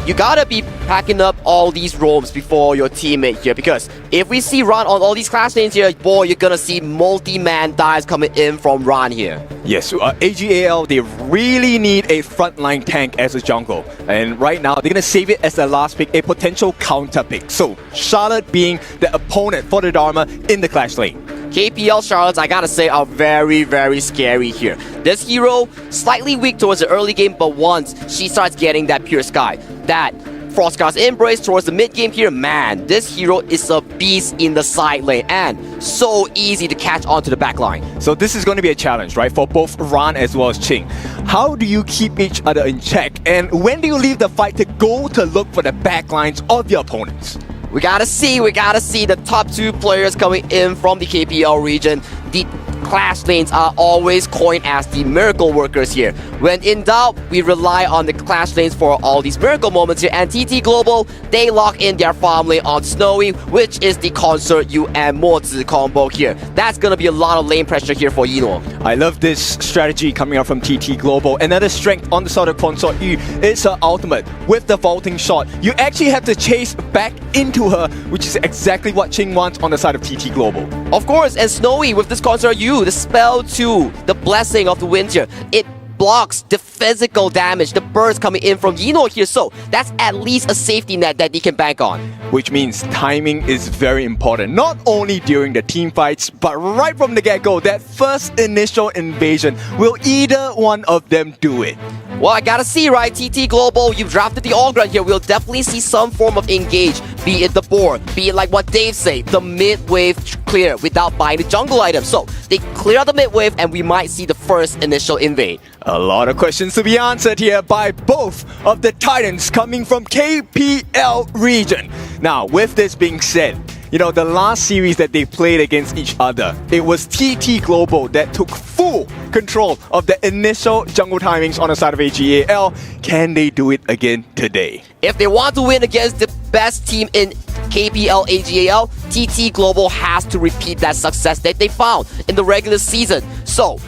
you gotta be packing up all these roams before your teammate here, because if we see Ran on all these clash lanes here, boy, you're gonna see multi-man dives coming in from Ran here. Yes, AGAL, they really need a frontline tank as a jungle. And right now, they're gonna save it as the last pick, a potential counter pick. So, Charlotte being the opponent for the Dharma in the clash lane. KPL Charlottes, I gotta say, are very, very scary here. This hero, slightly weak towards the early game, but once she starts getting that Pure Sky, that Frostguard's Embrace towards the mid game here, man, this hero is a beast in the side lane and so easy to catch onto the back line. So this is going to be a challenge, right, for both Ran as well as Ching. How do you keep each other in check, and when do you leave the fight to go to look for the back lines of your opponents? We gotta see the top 2 players coming in from the KPL region. The clash lanes are always coined as the miracle workers here. When in doubt, we rely on the clash lanes for all these miracle moments here. And TT Global, they lock in their farm lane on Snowy, which is the Concert Yu and Mozi combo here. That's gonna be a lot of lane pressure here for Yino. I love this strategy coming out from TT Global. Another strength on the side of Consort Yu is her ultimate. With the vaulting shot, you actually have to chase back into her, which is exactly what Ching wants on the side of TT Global. Of course, and Snowy with this Concert Yu, the spell 2, the blessing of the wind here, it blocks the physical damage, the burst coming in from Yino here, so that's at least a safety net that they can bank on. Which means timing is very important, not only during the team fights, but right from the get-go, that first initial invasion, will either one of them do it? Well, I gotta see, right? TT Global, you've drafted the All-Ground here. We'll definitely see some form of engage, be it the board, be it like what Dave said, the mid-wave clear without buying the jungle item. So they clear out the mid-wave and we might see the first initial invade. A lot of questions to be answered here by both of the Titans coming from KPL region. Now, with this being said, you know, the last series that they played against each other, it was TT Global that took full control of the initial jungle timings on the side of AGAL. Can they do it again today? If they want to win against the best team in KPL AGAL, TT Global has to repeat that success that they found in the regular season. So,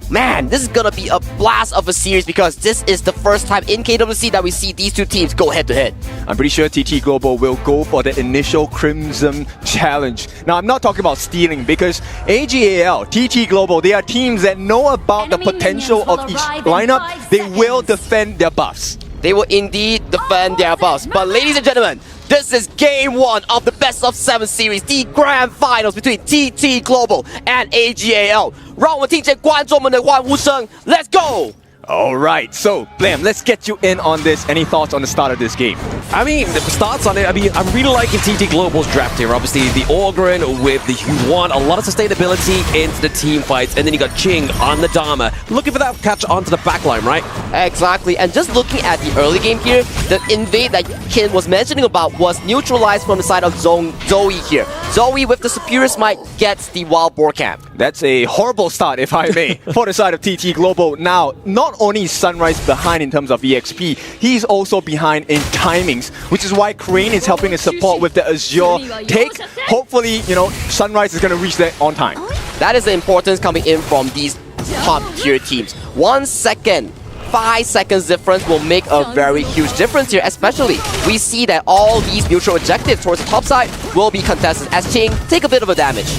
man, this is gonna be a blast of a series because this is the first time in KWC that we see these two teams go head to head. I'm pretty sure TT Global will go for the initial Crimson Challenge. Now, I'm not talking about stealing because AGAL, TT Global, they are teams that know about the potential of each lineup. They will defend their buffs. They will indeed defend their buffs. But ladies and gentlemen, this is game 1 of the best of 7 series, the grand finals between TT Global and AGAL. 让我们听见观众们的欢呼声 Let's go! Alright, so Blam, let's get you in on this. Any thoughts on the start of this game? I mean, the starts on it, I'm really liking TT Global's draft here. Obviously, the Orgren with the Huan, a lot of sustainability into the team fights, and then you got Ching on the Dharma, looking for that catch onto the backline, right? Exactly, and just looking at the early game here, the invade that Ken was mentioning about was neutralized from the side of Zoe here. Zoe with the Superior Smite gets the Wild Boar Camp. That's a horrible start, if I may, for the side of TT Global. Now, not only is Sunrise behind in terms of EXP, he's also behind in timings, which is why Crane is helping to support with the Azure take. Hopefully, you know, Sunrise is going to reach that on time. That is the importance coming in from these top tier teams. 1 second, 5 seconds difference will make a very huge difference here, especially we see that all these neutral objectives towards the top side will be contested as Ching take a bit of a damage.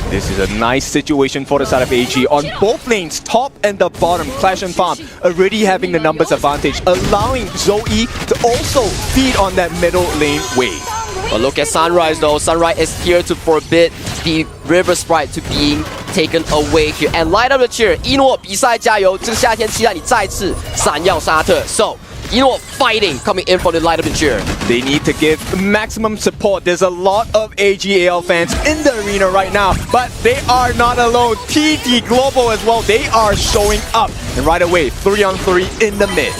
This is a nice situation for the side of AG. On both lanes, top and the bottom, Clash and Farm already having the numbers advantage, allowing Zoe to also feed on that middle lane wave. But look at Sunrise though. Sunrise is here to forbid the River Sprite to being taken away here. And light up the cheer. 一诺比赛加油！这个夏天期待你再次闪耀沙特。So fighting coming in from the light up and cheer. They need to give maximum support. There's a lot of AGAL fans in the arena right now, but they are not alone. TT Global as well, they are showing up. And right away, 3-on-3 in the mid.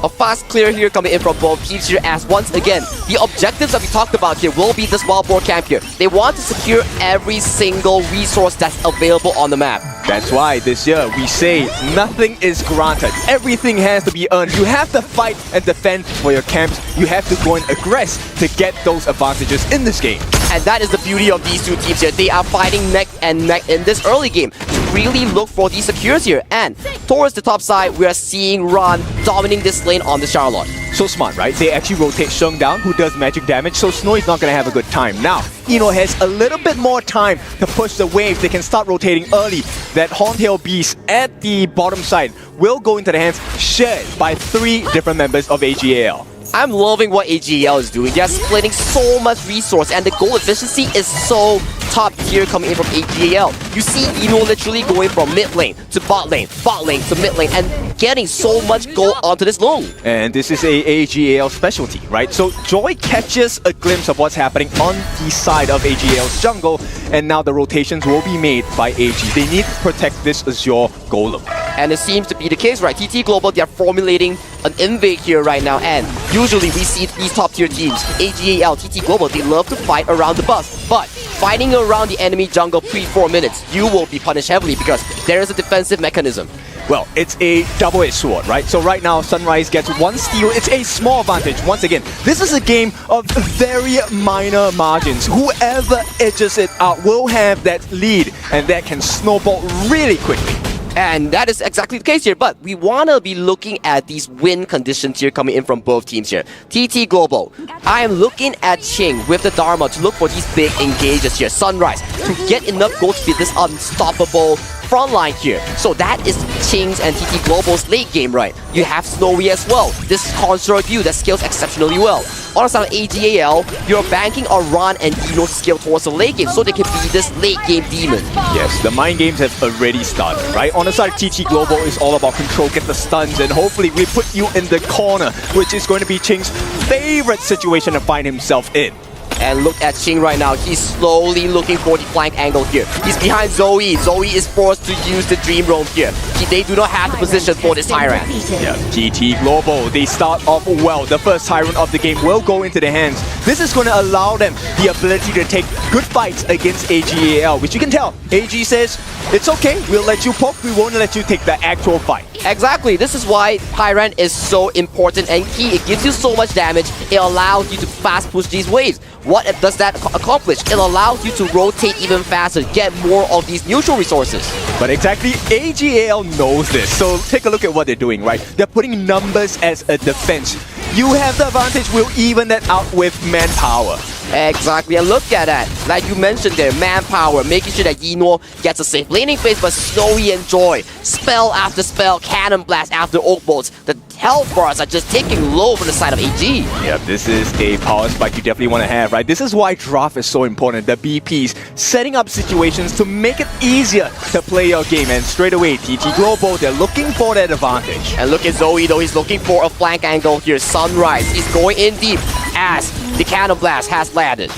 A fast clear here coming in from both teams here, as once again, the objectives that we talked about here will be this wild boar camp here. They want to secure every single resource that's available on the map. That's why this year we say nothing is granted. Everything has to be earned. You have to fight and defend for your camps. You have to go and aggress to get those advantages in this game. And that is the beauty of these two teams here. They are fighting neck and neck in this early game to really look for these secures here. And towards the top side, we are seeing Ron dominating this lane on the Charlotte. So smart, right? They actually rotate Sheng down, who does magic damage, so Snowy's not going to have a good time. Now, Eno has a little bit more time to push the waves. They can start rotating early. That Horntail Beast at the bottom side will go into the hands shared by 3 different members of AGAL. I'm loving what AGL is doing. They're splitting so much resource, and the goal efficiency is so top tier coming in from AGL. You see Eno literally going from mid lane to bot lane to mid lane, and getting so much gold onto this lane. And this is a AGAL specialty, right? So Joy catches a glimpse of what's happening on the side of AGAL's jungle, and now the rotations will be made by AG. They need to protect this Azure Golem. And it seems to be the case, right? TT Global, they are formulating an invade here right now, and usually we see these top tier teams, AGAL, TT Global, they love to fight around the buff. But fighting around the enemy jungle pre-4 minutes, you will be punished heavily because there is a defensive mechanism. Well, it's a double-edged sword, right? So right now, Sunrise gets 1 steal. It's a small advantage. Once again, this is a game of very minor margins. Whoever edges it out will have that lead, and that can snowball really quickly. And that is exactly the case here, but we want to be looking at these win conditions here coming in from both teams here. TT Global, I am looking at Ching with the Dharma to look for these big engages here. Sunrise, to get enough gold to be this unstoppable front line here. So that is Ching's and TT Global's late game, right? You have Snowy as well. This Consort View that scales exceptionally well. On the side of AGAL, you're banking on Ron and Eno to scale towards the late game so they can be this late game demon. Yes, the mind games have already started, right? On the side of TT Global is all about control, get the stuns, and hopefully we put you in the corner, which is going to be Ching's favorite situation to find himself in. And look at Ching right now. He's slowly looking for the flank angle here. He's behind Zoe. Zoe is forced to use the Dream Roam here. They do not have the position for this Tyrant. Yeah, TT Global, they start off well. The first Tyrant of the game will go into their hands. This is going to allow them the ability to take good fights against AGAL, which you can tell. AG says, it's okay, we'll let you poke, we won't let you take the actual fight. Exactly, this is why Tyrant is so important and key. It gives you so much damage, it allows you to fast push these waves. What does that accomplish? It allows you to rotate even faster, get more of these neutral resources. But exactly, AGAL knows this. So take a look at what they're doing, right? They're putting numbers as a defense. You have the advantage, we'll even that out with manpower. Exactly, and look at that. Like you mentioned there, manpower, making sure that Eno gets a safe laning phase, but Snowy and Joy, spell after spell, cannon blast after Oak Bolts. The health bars are just taking low from the side of AG. Yeah, this is a power spike you definitely want to have, right? This is why draft is so important. The BPs setting up situations to make it easier to play your game, and straight away, TT Global, they're looking for that advantage. And look at Zoe though, he's looking for a flank angle here. Sunrise, he's going in deep as the cannon blast has landed.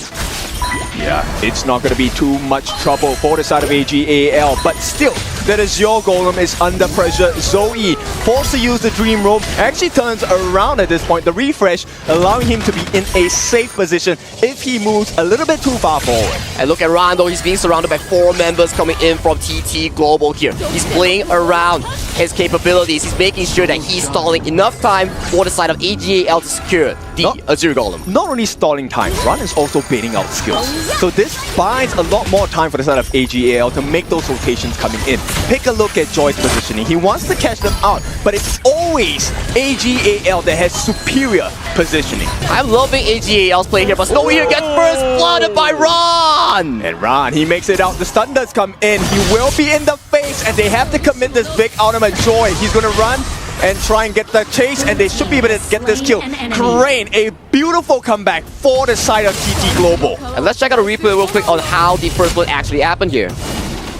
Yeah, it's not going to be too much trouble for the side of AGAL, but still, that Azure Golem is under pressure. Zoe, forced to use the Dream Roam, actually turns around at this point. The refresh allowing him to be in a safe position if he moves a little bit too far forward. And look at Rondo, he's being surrounded by 4 members coming in from TT Global here. He's playing around his capabilities. He's making sure that he's stalling enough time for the side of AGAL to secure the Azure Golem. Not only stalling time, Ron is also baiting out skills. So this buys a lot more time for the side of AGAL to make those rotations coming in. Take a look at Joy's positioning. He wants to catch them out, but it's always AGAL that has superior positioning. I'm loving AGAL's play here, but Snowy here gets first blooded by Ron! And Ron, he makes it out. The stun does come in. He will be in the face, and they have to commit this big ultimate. Joy, he's going to run and try and get the chase, and they should be able to get this kill. Crane, a beautiful comeback for the side of TT Global. And let's check out a replay real quick on how the first blood actually happened here.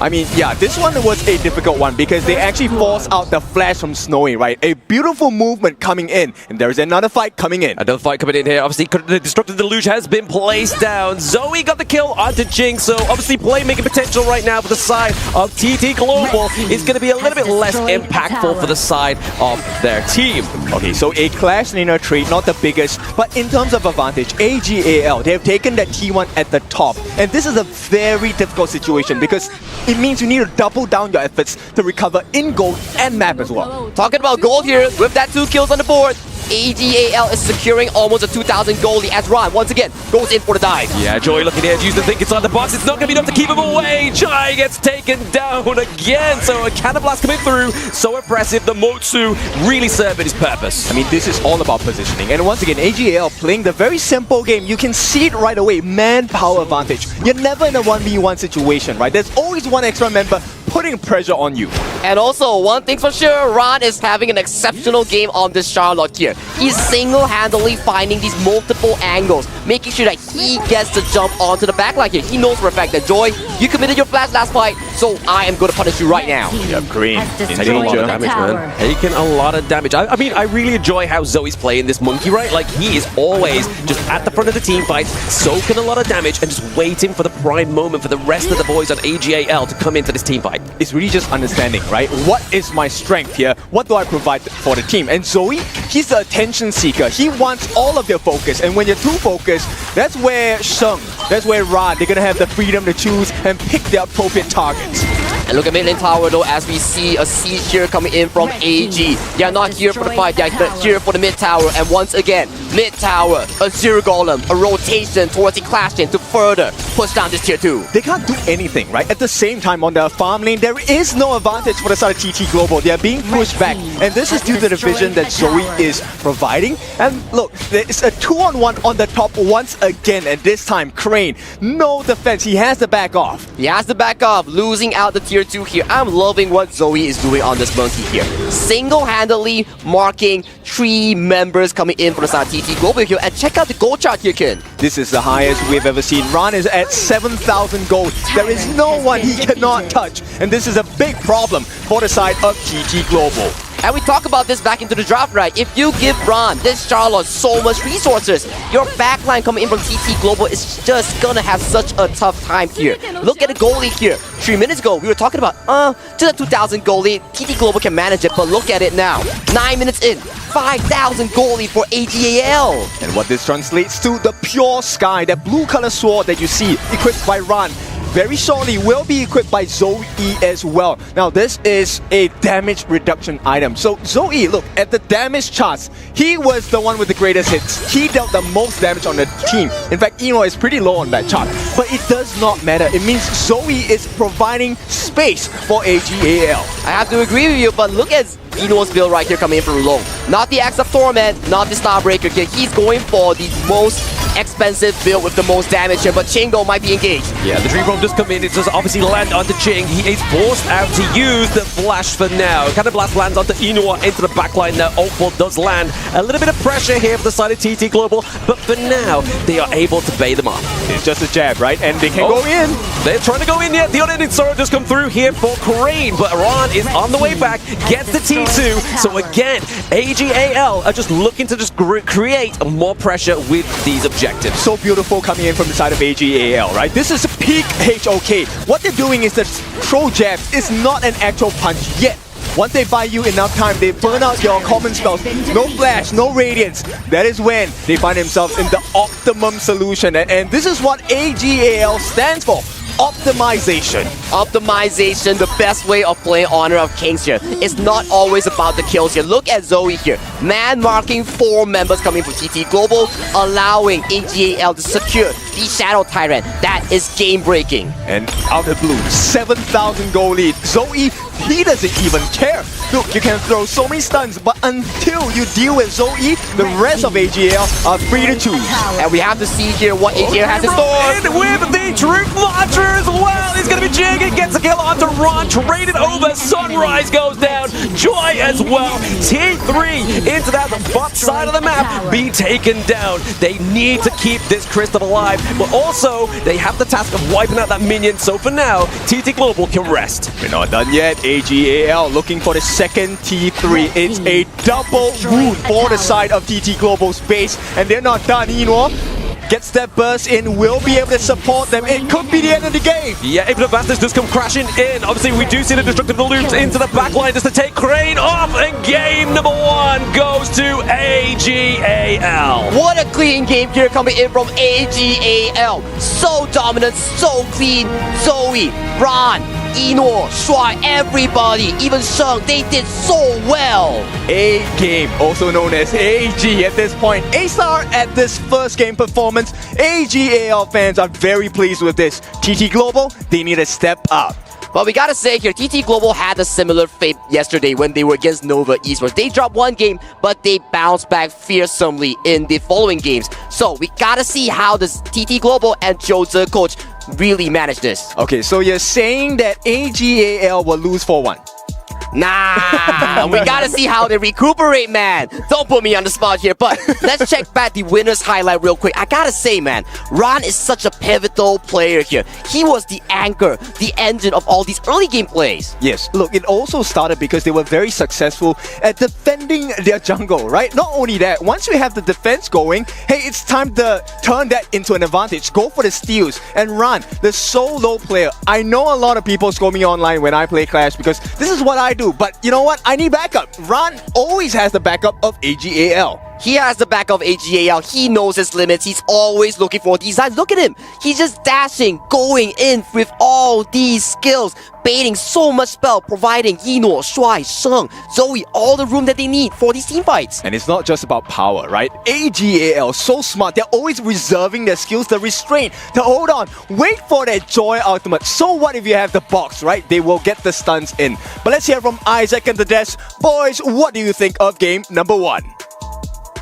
I mean, yeah, this one was a difficult one because they actually forced out the flash from Snowy, right? A beautiful movement coming in, and there's another fight coming in. Another fight coming in here. Obviously, the Destructive Deluge has been placed down. Zoe got the kill onto Jinx, so obviously playmaking potential right now for the side of TT Global is going to be a little bit less impactful for the side of their team. Okay, so a Clash laner trade, not the biggest, but in terms of advantage, AGAL, they have taken that T1 at the top, and this is a very difficult situation because it means you need to double down your efforts to recover in gold and map as well. Talking about gold here, with that 2 kills on the board, AGAL is securing almost a 2,000 goldie as Ron once again goes in for the dive. Yeah, Joy looking here, use the think inside the box. It's not going to be enough to keep him away. Jai gets taken down again. So a Cannon Blast coming through. So impressive. The Motsu really serving his purpose. I mean, this is all about positioning. And once again, AGAL playing the very simple game. You can see it right away. Manpower advantage. You're never in a 1v1 situation, right? There's always one extra member putting pressure on you. And also, one thing's for sure, Ron is having an exceptional game on this Charlotte here. He's single-handedly finding these multiple angles, making sure that he gets to jump onto the backline here. He knows for a fact that, Joy, you committed your flash last fight, so I am going to punish you right now. Yeah, green. Taking a lot of damage, man. Taking a lot of damage. I mean, I really enjoy how Zoe's playing this monkey, right? Like, he is always just at the front of the team fight, soaking a lot of damage, and just waiting for the prime moment for the rest of the boys on AGAL to come into this team fight. It's really just understanding, right? What is my strength here? What do I provide for the team? And Zoe, he's the attention seeker. He wants all of your focus. And when you're too focused, that's where Sheng, that's where Rod, they're going to have the freedom to choose and pick their appropriate targets. And look at mid lane tower though, as we see a siege here coming in from AG. They are not here for the fight, they are here for the mid tower. And once again, mid tower, a zero golem, a rotation towards the Clash lane to further push down this tier 2. They can't do anything, right? At the same time, on the farm lane, there is no advantage for the side of TT Global. They are being pushed back. And this is due to the vision that Zoe is providing. And look, it's a 2-on-1 on the top once again. And this time, Crane, no defense. He has to back off. He has to back off, losing out the tier 2 here. I'm loving what Zoe is doing on this monkey here. Single-handedly marking 3 members coming in for the side of TT Global here. And check out the gold chart here, Ken. This is the highest we've ever seen. Ron is at 7,000 gold. There is no one he cannot touch. And this is a big problem for the side of TT Global. And we talk about this back into the draft, right? If you give Ron, this Charlotte, so much resources, your backline coming in from TT Global is just gonna have such a tough time here. Look at the goalie here. 3 minutes ago, we were talking about, just a 2,000 goalie. TT Global can manage it, but look at it now. 9 minutes in, 5,000 goalie for AGAL. And what this translates to, the pure sky, that blue color sword that you see equipped by Ron, very shortly will be equipped by Zoe as well. Now this is a damage reduction item. So Zoe, look at the damage charts. He was the one with the greatest hits. He dealt the most damage on the team. In fact, Eno is pretty low on that chart. But it does not matter. It means Zoe is providing space for AGAL. I have to agree with you, but look at Eno's build right here coming in from Long. Not the Axe of Torment, not the Starbreaker here. He's going for the most expensive build with the most damage here, but Chingo might be engaged. Yeah, the Dream Bomb does come in. It does obviously land onto Ching. He is forced out to use the flash for now. Cannon Blast lands onto Enoa into the backline now. Oakford does land. A little bit of pressure here for the side of TT Global, but for now, they are able to bait them off. It's just a jab, right? And they can go in. They're trying to go in yet. The unending sorrow does come through here for Crane, but Ron is on the way back, gets the T2. So again, AGAL are just looking to just create more pressure with these objectives. So beautiful coming in from the side of AGAL, right? This is peak HOK. What they're doing is that throw jab is not an actual punch yet. Once they buy you enough time, they burn out your common spells. No flash, no radiance. That is when they find themselves in the optimum solution. And this is what AGAL stands for. Optimization. Optimization, the best way of playing Honor of Kings here. It's not always about the kills here. Look at Zoe here. Man marking 4 members coming from TT Global, allowing AGAL to secure the Shadow Tyrant. That is game breaking. And out of the blue, 7,000 goal lead. Zoe he doesn't even care. Look, you can throw so many stuns, but until you deal with Zoe, the rest of AGL are free to choose. And we have to see here what AGL has in store. With the Troop Launcher as well. He's going to be jigging, gets a kill onto Ron, traded over. Sunrise goes down. Joy as well. T3 into that bot side of the map, be taken down. They need to keep this Crystal alive, but also they have the task of wiping out that minion. So for now, TT Global can rest. We're not done yet. AGAL looking for the second T3. It's a double wound for the side of TT Global's base, and they're not done. Eno gets that burst in, will be able to support them. It could be the end of the game. Yeah, Infinite Vantage does come crashing in. Obviously, we do see the destructive loops into the backline just to take Crane off, and game number 1 goes to AGAL. What a clean game here coming in from AGAL. So dominant, so clean. Zoe, Ron, Eno, Shuai, everybody, even Sheng, they did so well. A game, also known as AG at this point. A-star at this first game performance. AGAL fans are very pleased with this. TT Global, they need to step up. But we gotta say here, TT Global had a similar fate yesterday when they were against Nova Esports. They dropped one game, but they bounced back fearsomely in the following games. So we gotta see how this TT Global and Jose coach really manage this. Okay, so you're saying that AGAL will lose 4-1? Nah, we gotta see how they recuperate, man. Don't put me on the spot here, but let's check back the winner's highlight real quick. I gotta say, man, Ron is such a pivotal player here. He was the anchor, the engine of all these early game plays. Yes, look, it also started because they were very successful at defending their jungle, right? Not only that, once we have the defense going, hey, it's time to turn that into an advantage. Go for the steals. And Ron, the solo player, I know a lot of people score me online when I play Clash because this is what I do. But you know what? I need backup. Ron always has the backup of AGAL. He has the back of AGAL. He knows his limits. He's always looking for designs. Look at him. He's just dashing, going in with all these skills, baiting so much spell, providing Eno, Shuai, Sheng, Zoe all the room that they need for these team fights. And it's not just about power, right? AGAL, so smart. They're always reserving their skills, the restraint, to hold on, wait for that Joy ultimate. So what if you have the box, right? They will get the stuns in. But let's hear from Isaac and the Des. Boys, what do you think of game number 1?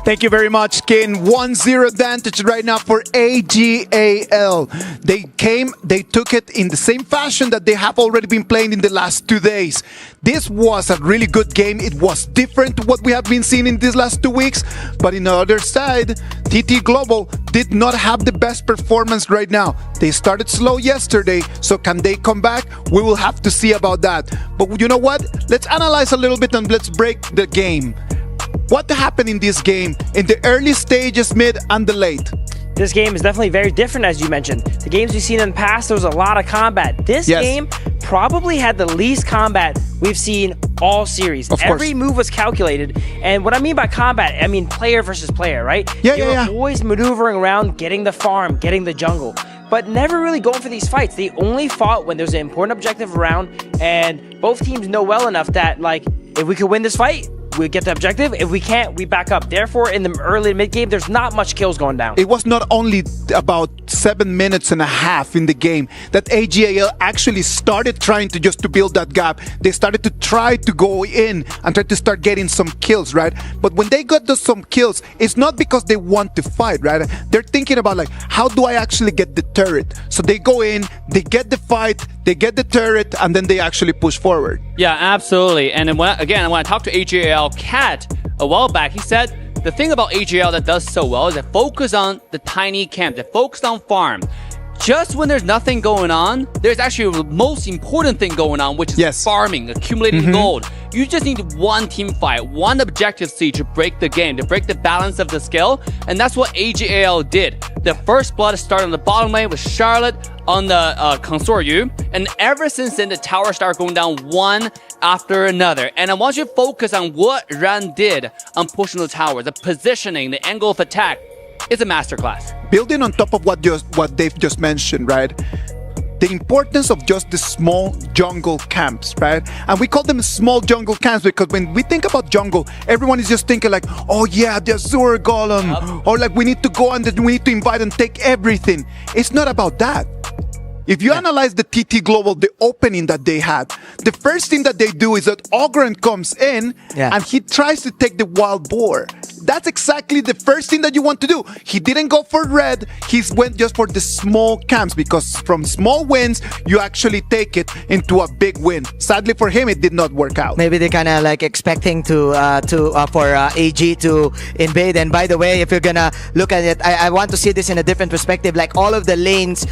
Thank you very much, Kin. 1-0 advantage right now for AGAL. They took it in the same fashion that they have already been playing in the last 2 days. This was a really good game. It was different to what we have been seeing in these last 2 weeks. But in the other side, TT Global did not have the best performance right now. They started slow yesterday, so can they come back? We will have to see about that. But you know what? Let's analyze a little bit and let's break the game. What happened in this game in the early stages, mid, and the late? This game is definitely very different, as you mentioned. The games we've seen in the past, there was a lot of combat. This game probably had the least combat we've seen all series. Every move was calculated. And what I mean by combat, I mean player versus player, right? They were always maneuvering around, getting the farm, getting the jungle, but never really going for these fights. They only fought when there's an important objective around, and both teams know well enough that, like, if we could win this fight, we get the objective. If we can't, we back up. Therefore, in the early mid game, there's not much kills going down. It was not only about 7 minutes and a half in the game that AGAL actually started trying to build that gap. They started to try to go in and try to start getting some kills, right? But when they got some kills, it's not because they want to fight, right? They're thinking about, like, how do I actually get the turret? So they go in, they get the fight, they get the turret, and then they actually push forward. Yeah, absolutely. And then when I talked to AGAL Cat a while back, he said the thing about AGAL that does so well is they focus on the tiny camp, they focus on farm. Just when there's nothing going on, there's actually the most important thing going on, which is farming, accumulating gold. You just need one team fight, one objective C to break the game, to break the balance of the skill, and that's what AGAL did. The first blood started on the bottom lane with Charlotte on the Consoryu, and ever since then, the towers start going down one after another. And I want you to focus on what Ran did on pushing the tower, the positioning, the angle of attack. It's a masterclass. Building on top of what Dave just mentioned, right? The importance of just the small jungle camps, right? And we call them small jungle camps because when we think about jungle, everyone is just thinking like, oh yeah, the Azure Golem, or like we need to go and we need to invite and take everything. It's not about that. If you analyze the TT Global, the opening that they had, the first thing that they do is that Ogren comes in and he tries to take the wild boar. That's exactly the first thing that you want to do. He didn't go for red. He went just for the small camps because from small wins, you actually take it into a big win. Sadly for him, it did not work out. Maybe they kind of like expecting for AG to invade. And by the way, if you're gonna look at it, I want to see this in a different perspective. Like all of the lanes,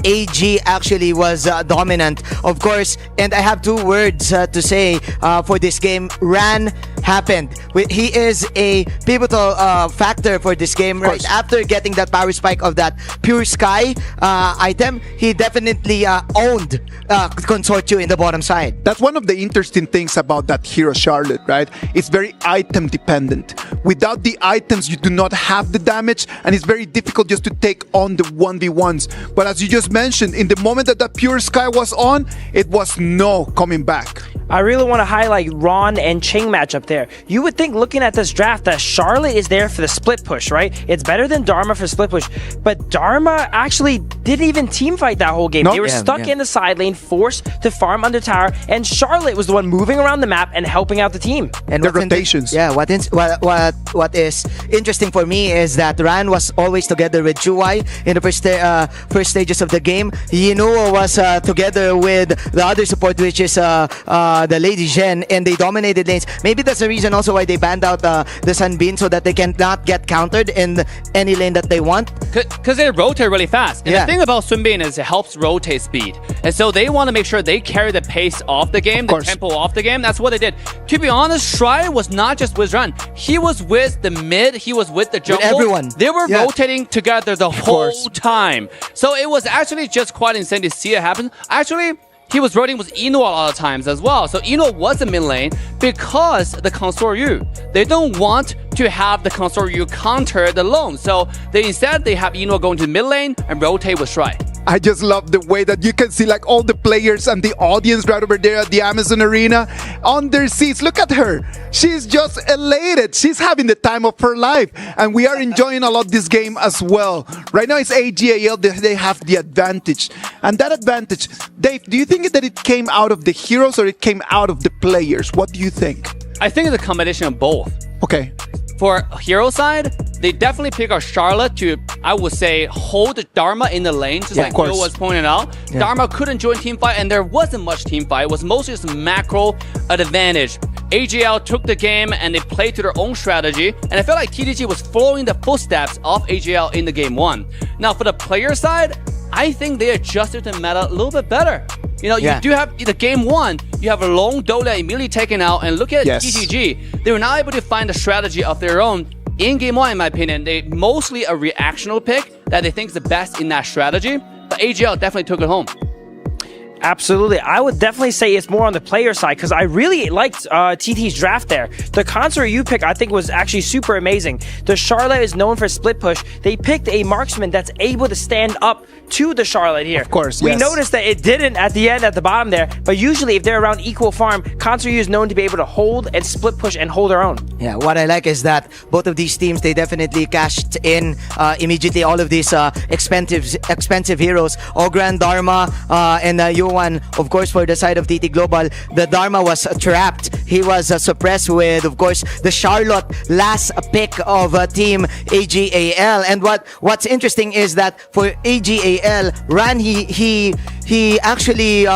AG actually was dominant, of course. And I have two words to say for this game. Ran happened. He is a pivotal factor for this game. Right after getting that power spike of that Pure Sky item, he definitely owned Consortio in the bottom side. That's one of the interesting things about that hero Charlotte, right? It's very item dependent. Without the items, you do not have the damage, and it's very difficult just to take on the 1v1s. But as you just mentioned, in the moment that that Pure Sky was on, it was no coming back. I really want to highlight Ron and Ching matchup there. You would think looking at this draft that Charlotte is there for the split push, right? It's better than Dharma for split push. But Dharma actually didn't even team fight that whole game. They were stuck in the side lane, forced to farm under tower, and Charlotte was the one moving around the map and helping out the team. And the rotations. What is interesting for me is that Ran was always together with Juwai in the first stages of the game. Yinuo was together with the other support, which is the Lady Zhen, and they dominated lanes. Maybe that's the reason also why they banned out the Sunbeam, so that they cannot get countered in any lane that they want. Because they rotate really fast. And the thing about Sunbeam is it helps rotate speed. And so they want to make sure they carry the pace off the game, the tempo off the game. That's what they did. To be honest, Shry was not just with Ran. He was with the mid, he was with the jungle. With everyone. They were rotating together the whole time. So it was actually just quite insane to see it happen. Actually, he was rotating with Ino a lot of times as well. So Ino was in mid lane because the Consortio. They don't want to have the Consortio counter alone. So instead they have Ino go into mid lane and rotate with Shry. I just love the way that you can see like all the players and the audience right over there at the Amazon Arena on their seats. Look at her. She's just elated. She's having the time of her life. And we are enjoying a lot this game as well. Right now it's AGAL. They have the advantage. And that advantage, Dave, do you think that it came out of the heroes or it came out of the players? What do you think? I think it's a combination of both. Okay. For hero side, they definitely pick out Charlotte to, I would say, hold Dharma in the lane, just like Bill was pointing out. Dharma couldn't join teamfight, and there wasn't much teamfight. It was mostly just macro advantage. AGL took the game, and they played to their own strategy, and I felt like TTG was following the footsteps of AGL in the game one. Now, for the player side, I think they adjusted the meta a little bit better. You know, you do have the game one, you have a long Dola immediately taken out, and look at TTG. They were not able to find a strategy of their own in game one, in my opinion. They mostly a reactional pick that they think is the best in that strategy, but AGL definitely took it home. Absolutely. I would definitely say it's more on the player side because I really liked TT's draft there. The Consortio pick I think was actually super amazing. The Charlotte is known for split push. They picked a marksman that's able to stand up to the Charlotte here. Of course, We noticed that it didn't at the end at the bottom there, but usually if they're around equal farm, Consortio is known to be able to hold and split push and hold their own. Yeah, what I like is that both of these teams, they definitely cashed in immediately all of these expensive heroes. Ogran, Dharma, and Yoan, of course, for the side of TT Global, the Dharma was trapped. He was suppressed with, of course, the Charlotte last pick of Team AGAL. And what's interesting is that for AGAL, Ran, he actually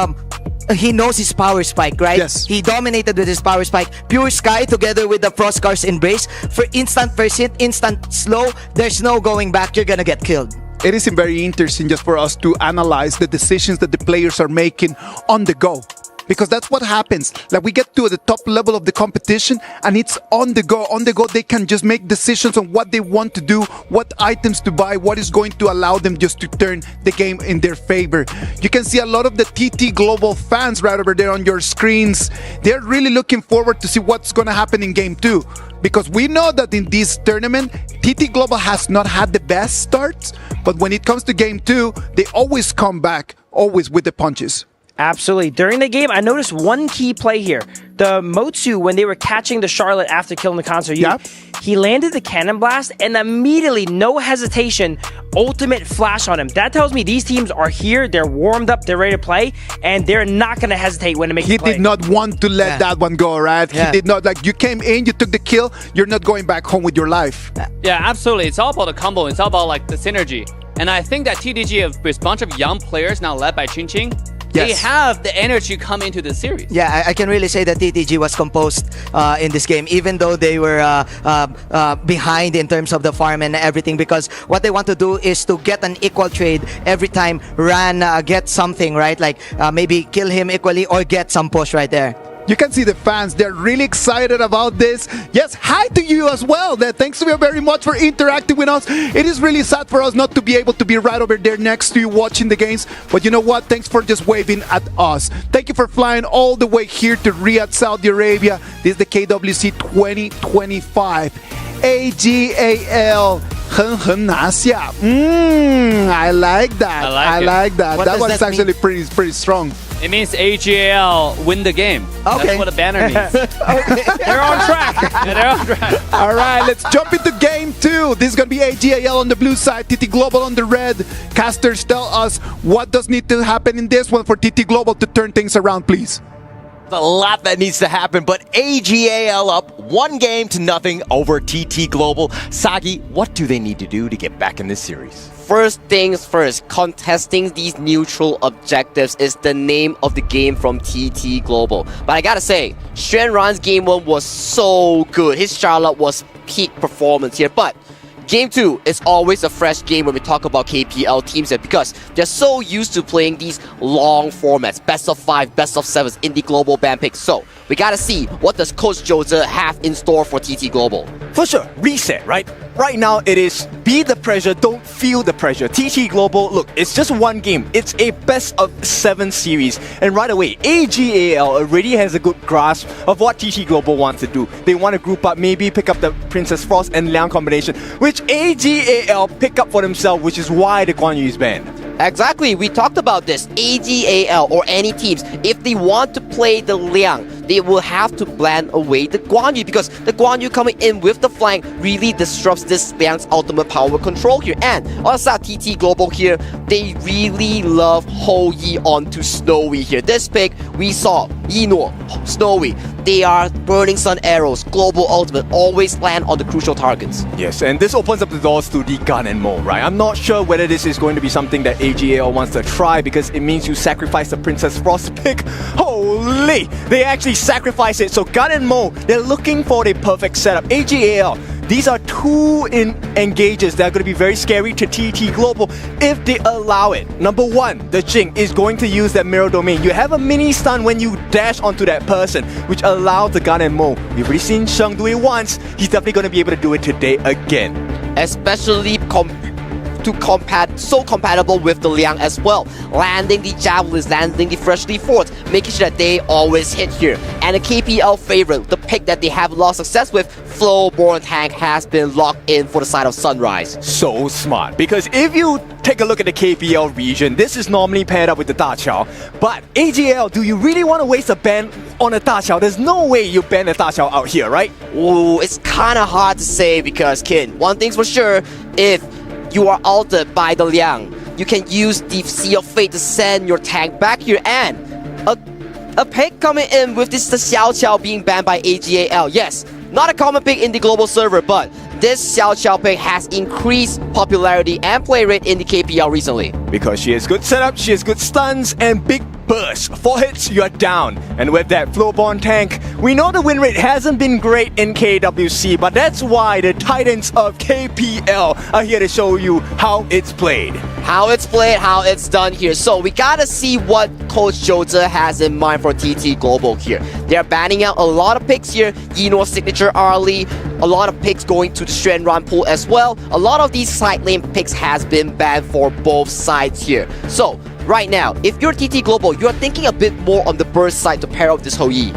he knows his power spike, right? Yes. He dominated with his power spike. Pure Sky together with the Frostcar's Embrace. For instant first hit, instant slow, there's no going back. You're gonna get killed. It is very interesting just for us to analyze the decisions that the players are making on the go. Because that's what happens. Like we get to the top level of the competition and it's on the go. On the go, they can just make decisions on what they want to do, what items to buy, what is going to allow them just to turn the game in their favor. You can see a lot of the TT Global fans right over there on your screens. They're really looking forward to see what's going to happen in Game 2. Because we know that in this tournament, TT Global has not had the best starts. But when it comes to Game 2, they always come back, always with the punches. Absolutely. During the game, I noticed one key play here. the Motsu, when they were catching the Charlotte after killing the Concert, he landed the Cannon Blast and immediately, no hesitation, ultimate flash on him. That tells me these teams are here, they're warmed up, they're ready to play, and they're not going to hesitate when it makes He a play. did not want to let that one go, right? Yeah. He did not, like, you came in, you took the kill, you're not going back home with your life. Yeah, absolutely. It's all about the combo. It's all about like the synergy. And I think that TDG, with a bunch of young players now led by Ching, they have the energy come into the series. Yeah, I can really say that TTG was composed in this game, even though they were behind in terms of the farm and everything, because what they want to do is to get an equal trade every time Ran gets something, right? Like maybe kill him equally or get some push right there. You can see the fans, they're really excited about this. Yes, hi to you as well. Thanks to you very much for interacting with us. It is really sad for us not to be able to be right over there next to you watching the games. But you know what? Thanks for just waving at us. Thank you for flying all the way here to Riyadh, Saudi Arabia. This is the KWC 2025 AGAL. I like that. I like that. That was actually pretty strong. It means AGAL win the game. Okay. That's what the banner means. They're on track. They're on track. All right, let's jump into game 2. This is going to be AGAL on the blue side, TT Global on the red. Casters, tell us what does need to happen in this one for TT Global to turn things around, please. A lot that needs to happen, but AGAL up 1-0 over TT Global. Sagi, what do they need to do to get back in this series? First things first, contesting these neutral objectives is the name of the game from TT Global. But I gotta say, Xuan Ran's game 1 was so good. His Charlotte was peak performance here, but Game 2 is always a fresh game when we talk about KPL teams because they're so used to playing these long formats, best of 5, best of 7s in the global ban picks. So we gotta see what does Coach Jose have in store for TT Global. For sure, reset, right? Right now it is be the pressure, don't feel the pressure. TT Global, look, it's just one game. It's a best of 7 series. And right away, AGAL already has a good grasp of what TT Global wants to do. They want to group up, maybe pick up the Princess Frost and Liang combination, which AGAL pick up for themselves, which is why the Guan Yu is banned. Exactly, we talked about this. AGAL or any teams, if they want to play the Liang, they will have to blend away the Guan Yu because the Guan Yu coming in with the flank really disrupts this Liang's ultimate power control here. And on the side, TT Global here, they really love Ho Yi onto Snowy here. This pick, we saw Yino, Snowy, they are Burning Sun arrows, global ultimate, always land on the crucial targets. Yes, and this opens up the doors to the Gun and Mo, right? I'm not sure whether this is going to be something that AGAL wants to try because it means you sacrifice the Princess Frost pick. Holy! They actually sacrifice it. So Gun and Mo, they're looking for the perfect setup. AGAL, these are two engages that are going to be very scary to TT Global if they allow it. Number 1, the Jing is going to use that mirror domain. You have a mini stun when you dash onto that person, which allows the Gun and Mo. We've already seen Sheng do it once. He's definitely going to be able to do it today again. Especially so compatible with the Liang as well. Landing the javelins, landing the freshly forged, making sure that they always hit here. And a KPL favorite, the pick that they have a lot of success with, Flowborn Tank has been locked in for the side of Sunrise. So smart, because if you take a look at the KPL region, this is normally paired up with the Da Chao. But AGL, do you really want to waste a ban on a Da Chao? There's no way you ban a Da Chao out here, right? Ooh, it's kind of hard to say because, Kin, one thing's for sure, if you are altered by the Liang, you can use the Sea of Fate to send your tank back here, and a pick coming in with this the Xiao Qiao being banned by AGAL. Yes, not a common pick in the global server, but this Xiao Qiao pick has increased popularity and play rate in the KPL recently. Because she has good setup, she has good stuns, and big burst. 4 hits, you're down. And with that Flowborn Tank, we know the win rate hasn't been great in KWC, but that's why the Titans of KPL are here to show you how it's played. How it's played, how it's done here. So we gotta see what Coach Jose has in mind for TT Global here. They're banning out a lot of picks here. Yino's signature early, a lot of picks going to the Xuan Ran pool as well. A lot of these side lane picks has been banned for both sides here. So right now, if you're TT Global, you're thinking a bit more on the burst side to pair up this Ho Yi.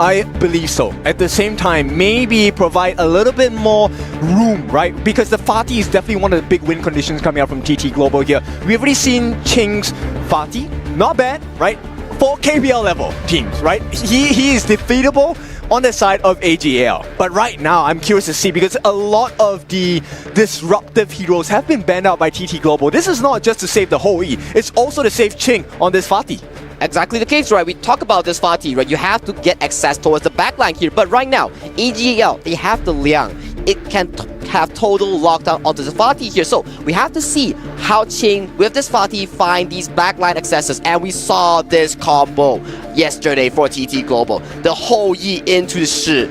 I believe so. At the same time, maybe provide a little bit more room, right? Because the Fatih is definitely one of the big win conditions coming out from TT Global here. We've already seen Ching's Fatih. Not bad, right? for KPL level teams, right? He is defeatable on the side of AGL. But right now, I'm curious to see because a lot of the disruptive heroes have been banned out by TT Global. This is not just to save the whole E, it's also to save Ching on this Fatih. Exactly the case, right? We talk about this Fatih, right? You have to get access towards the backline here. But right now, AGL, they have the Liang. It can have total lockdown onto the Fatih here. So we have to see how Ching, with this Fatih, find these backline accesses. And we saw this combo yesterday for TT Global. The whole Yi into the Shi.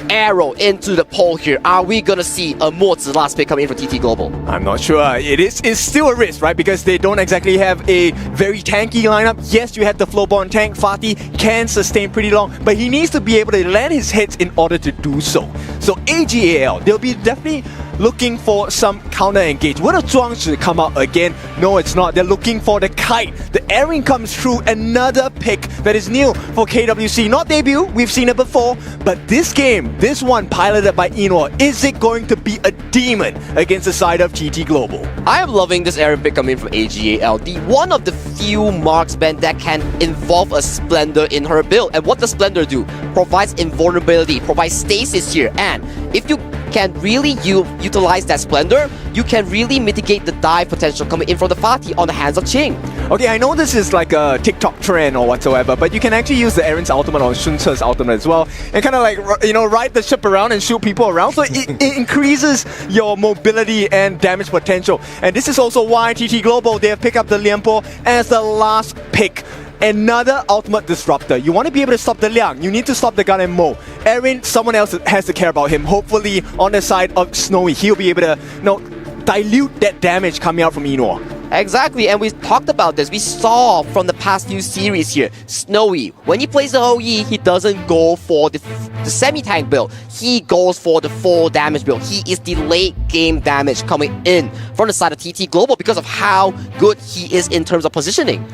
Arrow into the pole here. Are we gonna see a Mozi last pick coming in for TT Global? I'm not sure. It's still a risk, right? Because they don't exactly have a very tanky lineup. Yes, you have the flowborn tank. Fatih can sustain pretty long, but he needs to be able to land his hits in order to do so. So AGAL, they'll be definitely looking for some counter engage. Will the Zhuangzi come out again? No, it's not. They're looking for the kite. The airing comes through. Another pick that is new for KWC. Not debut, we've seen it before, but this game, this one piloted by Inor, is it going to be a demon against the side of TT Global? I am loving this airing pick coming from AGAL. The one of the few marksmen that can involve a Splendor in her build. And what does Splendor do? Provides invulnerability, provides stasis here. And if you can really utilize that Splendor, you can really mitigate the dive potential coming in from the Fatih on the hands of Ching. Okay, I know this is like a TikTok trend or whatsoever, but you can actually use the Eren's ultimate or Sun Ce's ultimate as well, and kind of like, you know, ride the ship around and shoot people around, so it increases your mobility and damage potential. And this is also why TT Global, they have picked up the Lianpo as the last pick. Another ultimate disruptor. You want to be able to stop the Liang, you need to stop the Gun and Mo. Eren, someone else has to care about him. Hopefully on the side of Snowy, he'll be able to, you know, dilute that damage coming out from Inor. Exactly, and we talked about this. We saw from the past few series here, Snowy, when he plays the Hou-Yi, he doesn't go for the semi-tank build. He goes for the full damage build. He is the late game damage coming in from the side of TT Global because of how good he is in terms of positioning.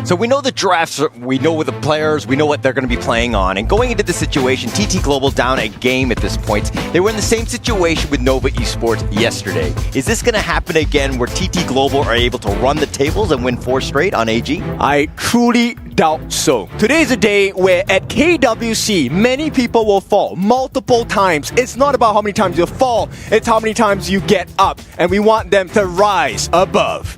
So we know the drafts, we know the players, we know what they're going to be playing on. And going into the situation, TT Global down a game at this point. They were in the same situation with Nova Esports yesterday. Is this going to happen again where TT Global are able to run the tables and win 4 straight on AG? I truly doubt so. Today is a day where at KWC, many people will fall multiple times. It's not about how many times you fall, it's how many times you get up. And we want them to rise above.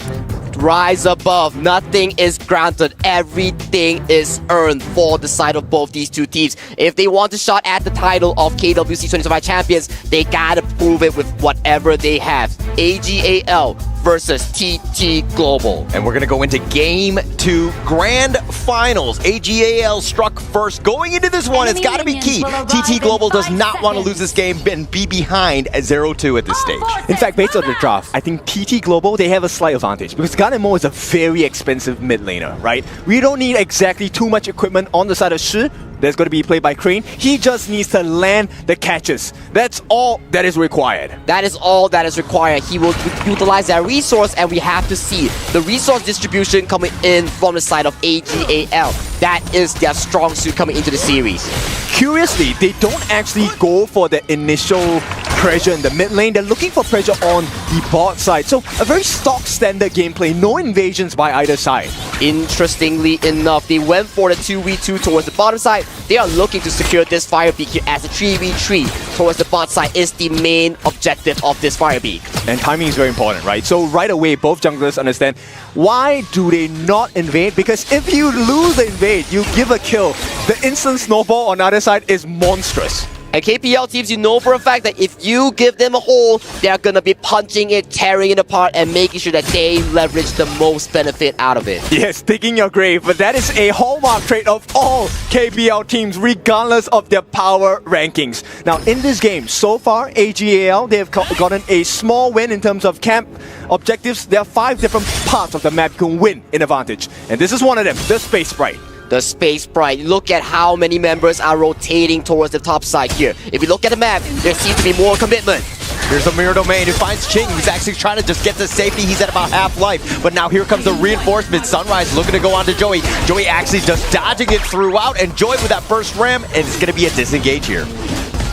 Rise above. Nothing is granted. Everything is earned for the side of both these two teams. If they want to shot at the title of KWC 2025 champions, they gotta prove it with whatever they have. AGAL versus TT Global. And we're going to go into Game 2 Grand Finals. AGAL struck first. Going into this one, it's got to be key. TT Global does not want to lose this game and be behind at 0-2 at this stage. In fact, based on the draft, I think TT Global, they have a slight advantage because Ganemo is a very expensive mid laner, right? We don't need exactly too much equipment on the side of Shi. That's going to be played by Crane. He just needs to land the catches. That's all that is required. That is all that is required. He will utilize that resource, and we have to see the resource distribution coming in from the side of AGAL. That is their strong suit coming into the series. Curiously, they don't actually go for the initial pressure in the mid lane. They're looking for pressure on the bot side. So a very stock standard gameplay. No invasions by either side. Interestingly enough, they went for the 2v2 towards the bottom side. They are looking to secure this fire peak here as the 3v3 towards the bot side is the main objective of this fire peak. And timing is very important, right? So right away, both junglers understand why do they not invade? Because if you lose the invade, you give a kill. The instant snowball on the other side is monstrous. And KPL teams, you know for a fact that if you give them a hole, they're gonna be punching it, tearing it apart, and making sure that they leverage the most benefit out of it. Yes, digging your grave, but that is a hallmark trait of all KPL teams, regardless of their power rankings. Now, in this game, so far, AGAL, they have gotten a small win in terms of camp objectives. There are 5 different parts of the map you can win in advantage, and this is one of them, the Space Sprite. The Space Sprite. Look at how many members are rotating towards the top side here. If you look at the map, there seems to be more commitment. Here's the mirror domain. It finds Ching, who's actually trying to just get to safety. He's at about half life. But now here comes the reinforcement. Sunrise looking to go on to Joey. Joey actually just dodging it throughout. And Joey with that first ram, and it's going to be a disengage here.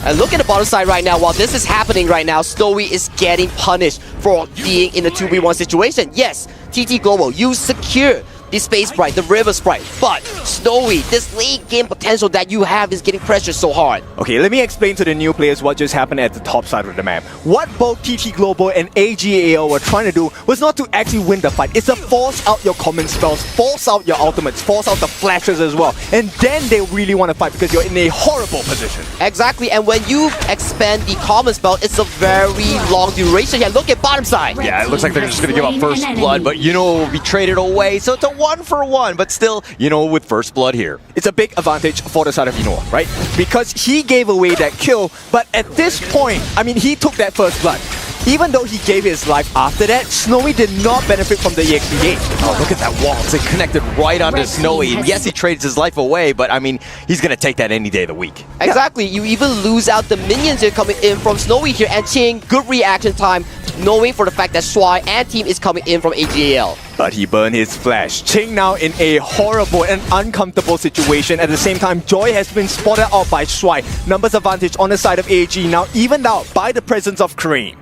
And look at the bottom side right now. While this is happening right now, Snowy is getting punished for being in a 2v1 situation. Yes, TT Global, you secure the Space Sprite, the River Sprite. But Snowy, this late game potential that you have is getting pressured so hard. Okay, let me explain to the new players what just happened at the top side of the map. What both TT Global and AGAL were trying to do was not to actually win the fight. It's to force out your common spells, force out your ultimates, force out the flashes as well. And then they really want to fight because you're in a horrible position. Exactly, and when you expand the common spell, it's a very long duration. Yeah, look at bottom side. Yeah, it looks like they're just going to give up first blood, but Yuno will be traded away, so it's a 1-for-1, but still, Yuno with first blood here. It's a big advantage for the side of Yuno, right? Because he gave away that kill, but at this point, I mean, he took that first blood. Even though he gave his life after that, Snowy did not benefit from the EXP gate. Oh, look at that wall. It's connected right onto Snowy. And yes, he trades his life away, but I mean, he's going to take that any day of the week. Exactly. You even lose out the minions here coming in from Snowy here. And Ching, good reaction time, knowing for the fact that Swai and team is coming in from AGAL. But he burned his flash. Ching now in a horrible and uncomfortable situation. At the same time, Joy has been spotted out by Swai. Numbers advantage on the side of AG, now evened out by the presence of Crane.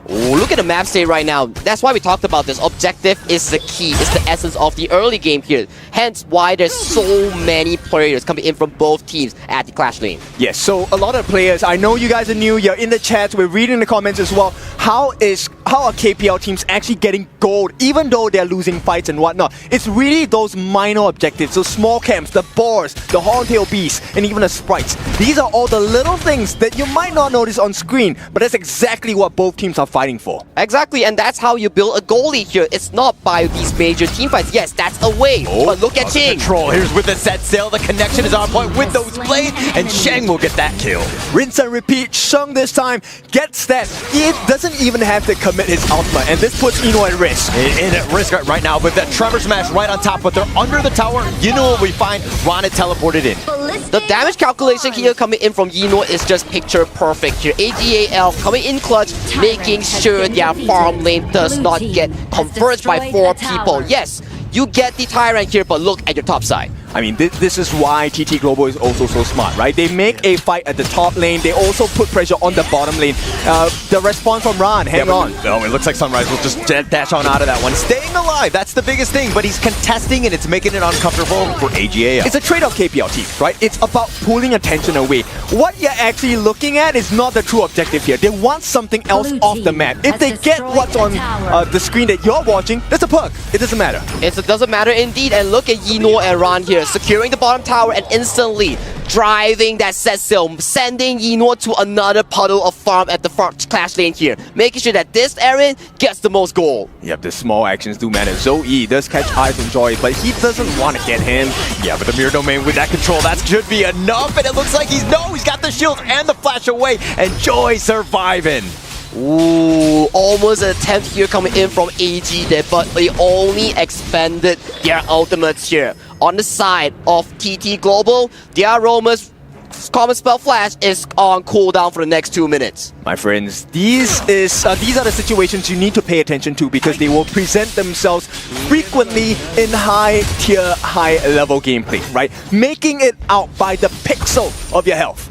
Ooh, look at the map state right now. That's why we talked about this. Objective is the key. It's the essence of the early game here. Hence why there's so many players coming in from both teams at the Clash lane. Yes, so a lot of players, I know you guys are new, you're in the chat, we're reading the comments as well. How are KPL teams actually getting gold even though they're losing fights and whatnot? It's really those minor objectives, those small camps, the boars, the horntail beasts, and even the sprites. These are all the little things that you might not notice on screen, but that's exactly what both teams are fighting for. Exactly, and that's how you build a goalie here. It's not by these major team fights. Yes, that's a way, but look at Ching. Control. Here's with the set sail. The connection is on point with those blades, and Sheng will get that kill. Rinse and repeat. Sheng this time gets that. He doesn't even have to commit his ultimate, and this puts Ino at risk. In at risk right now, but that Tremor Smash right on top, but they're under the tower. Yuno will be fine. Ron had teleported in. The damage calculation here coming in from Yuno is just picture perfect here. AGAL coming in clutch, making sure their farm lane does not get converged by 4 people. Yes, you get the Tyrant here, but look at your top side. I mean, this is why TT Global is also so smart, right? They make a fight at the top lane. They also put pressure on the bottom lane. The response from Ran, hang on. No, it looks like Sunrise will just dash on out of that one. Staying alive, that's the biggest thing, but he's contesting and it's making it uncomfortable for AGAL. It's a trade-off KPL team, right? It's about pulling attention away. What you're actually looking at is not the true objective here. They want something else off the map. If they get what's on the screen that you're watching, that's a perk. It doesn't matter. It doesn't matter indeed, and look at Yino and Ran here. Securing the bottom tower and instantly driving that set sail, sending Yino to another puddle of farm at the front Clash lane here, making sure that this Aaron gets the most gold. Yep, the small actions do matter. Zoe does catch eyes on Joy, but he doesn't want to get him. Yeah, but the mirror domain with that control, that should be enough, and it looks like he's got the shield and the flash away, and Joy surviving. Ooh, almost an attempt here coming in from AG there, but they only expanded their ultimates here. On the side of TT Global, their Roma's common spell flash is on cooldown for the next 2 minutes. My friends, these are the situations you need to pay attention to because they will present themselves frequently in high-tier, high-level gameplay, right? Making it out by the pixel of your health.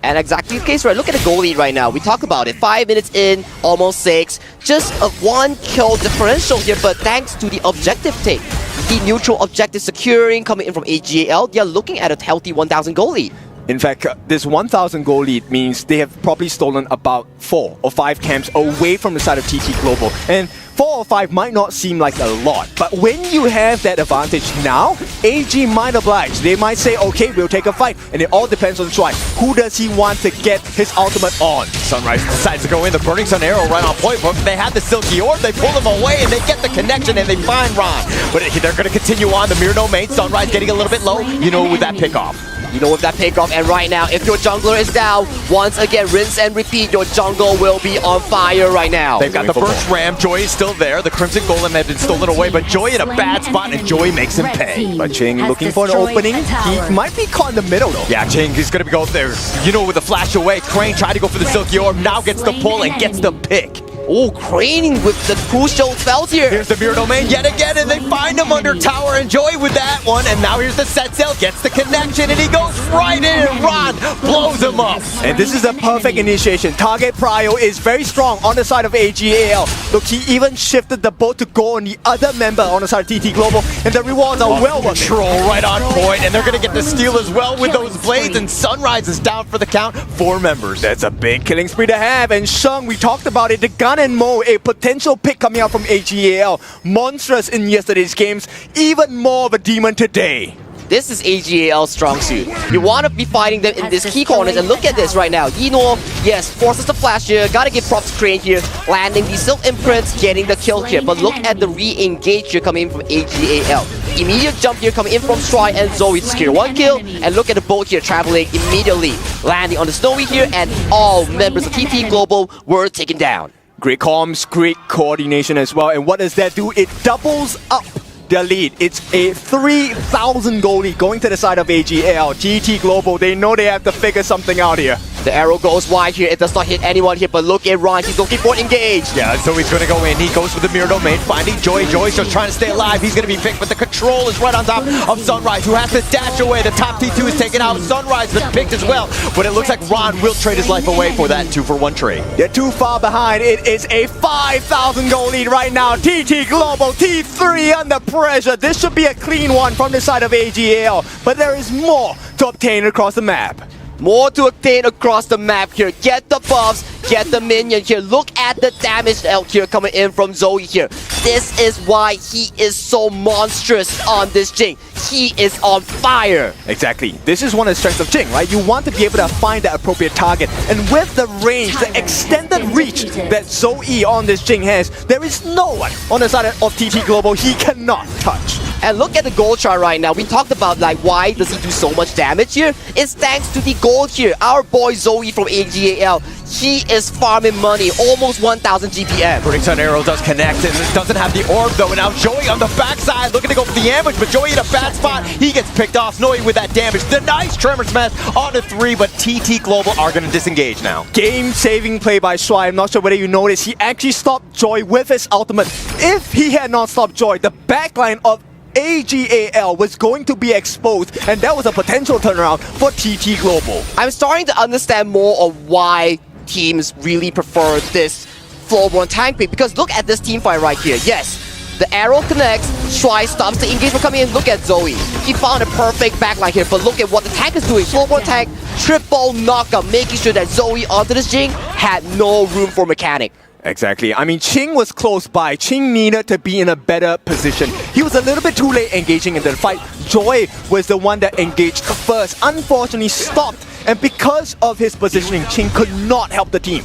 And exactly the case, right? Look at the goalie right now. We talked about it. 5 minutes in, almost 6. Just a 1 kill differential here, but thanks to the objective take, the neutral objective securing coming in from AGAL, they're looking at a healthy 1,000 goal lead. In fact, this 1,000 goal lead means they have probably stolen about 4 or 5 camps away from the side of TT Global. And 4 or 5 might not seem like a lot, but when you have that advantage now, AG might oblige. They might say, okay, we'll take a fight, and it all depends on Swai. Who does he want to get his ultimate on? Sunrise decides to go in, the Burning Sun arrow right on point, but they had the Silky Orb, they pull him away, and they get the connection, and they find Ron. But they're going to continue on, the mirror domain, Sunrise getting a little bit low, with that pickoff. With that pickoff, and right now, if your jungler is down, once again, rinse and repeat, your jungle will be on fire right now. They've got the first ram, Joy is still there, the Crimson Golem had been stolen away, but Joy in a bad spot, and Joy makes him pay. But Ching looking for an opening, he might be caught in the middle though. Yeah, Ching, he's going to go there, with the flash away, Crane tried to go for the Silky Orb, now gets the pull and gets the pick. Oh, Crane with the crucial spells here. Here's the Mirror Domain yet again, and they find him under tower. Enjoy with that one, and now here's the set sail, gets the connection, and he goes right in, and Ron blows him up. And this is a perfect initiation. Target Prio is very strong on the side of AGAL. Look, he even shifted the boat to go on the other member on the side of TT Global, and the rewards are well worth it. Control right on point, and they're going to get the steal as well with those blades, and Sunrise is down for the count. 4 members. That's a big killing spree to have, and Sheng, we talked about it, the Gun and Mo, a potential pick coming out from AGAL. Monstrous in yesterday's games, even more of a demon today. This is AGAL's strong suit. You want to be fighting them in these key corners, and look at this right now. Yino, yes, forces the flash here. Gotta give props to Crane here, landing the silk imprints, getting the kill here. But look at the re-engage here coming in from AGAL. Immediate jump here coming in from Stry and Zoe to secure 1 kill. And look at the boat here traveling immediately, landing on the Snowy here, and all members of TT Global were taken down. Great comms, great coordination as well. And what does that do? It doubles up their lead. It's a 3,000 goal lead going to the side of AGL. TT Global, they know they have to figure something out here. The arrow goes wide here. It does not hit anyone here, but look at Ron. He's looking for engage. Yeah, so he's going to go in. He goes with the Mirror Domain, finding Joy. Joy's just trying to stay alive. He's going to be picked, but the control is right on top of Sunrise, who has to dash away. The top T2 is taken out. Sunrise has been picked as well, but it looks like Ron will trade his life away for that 2-for-1 trade. They're too far behind. It is a 5,000 goal lead right now. TT Global, T3 under pressure. This should be a clean one from the side of AGL, but there is more to obtain across the map. More to obtain across the map here. Get the buffs, get the minion here. Look at the damage out here coming in from Zoe here. This is why he is so monstrous on this Jing. He is on fire. Exactly. This is one of the strengths of Jing, right? You want to be able to find the appropriate target. And with the range, the extended reach that Zoe on this Jing has, there is no one on the side of TT Global he cannot touch. And look at the gold chart right now. We talked about like why does he do so much damage here? It's thanks to the gold here. Our boy Zoe from AGAL, he is farming money, almost 1,000 GPM. Burning Sun Arrow does connect and doesn't have the orb though. And now Joey on the backside looking to go for the ambush, but Joey in a bad spot. He gets picked off. Snowy with that damage. The nice Tremor Smash on the 3, but TT Global are going to disengage now. Game-saving play by Shuai. I'm not sure whether you noticed. He actually stopped Joy with his ultimate. If he had not stopped Joy, the backline of AGAL was going to be exposed, and that was a potential turnaround for TT Global. I'm starting to understand more of why teams really prefer this floorborne tank pick, because look at this team fight right here. Yes, the arrow connects, Shuai stops the engage from coming in. Look at Zoe. He found a perfect backline here, but look at what the tank is doing. Floorborne tank, triple knockup, making sure that Zoe onto this Jing had no room for mechanic. Exactly. I mean, Qing was close by. Qing needed to be in a better position. He was a little bit too late engaging in the fight. Joy was the one that engaged first. Unfortunately, stopped. And because of his positioning, Qing could not help the team.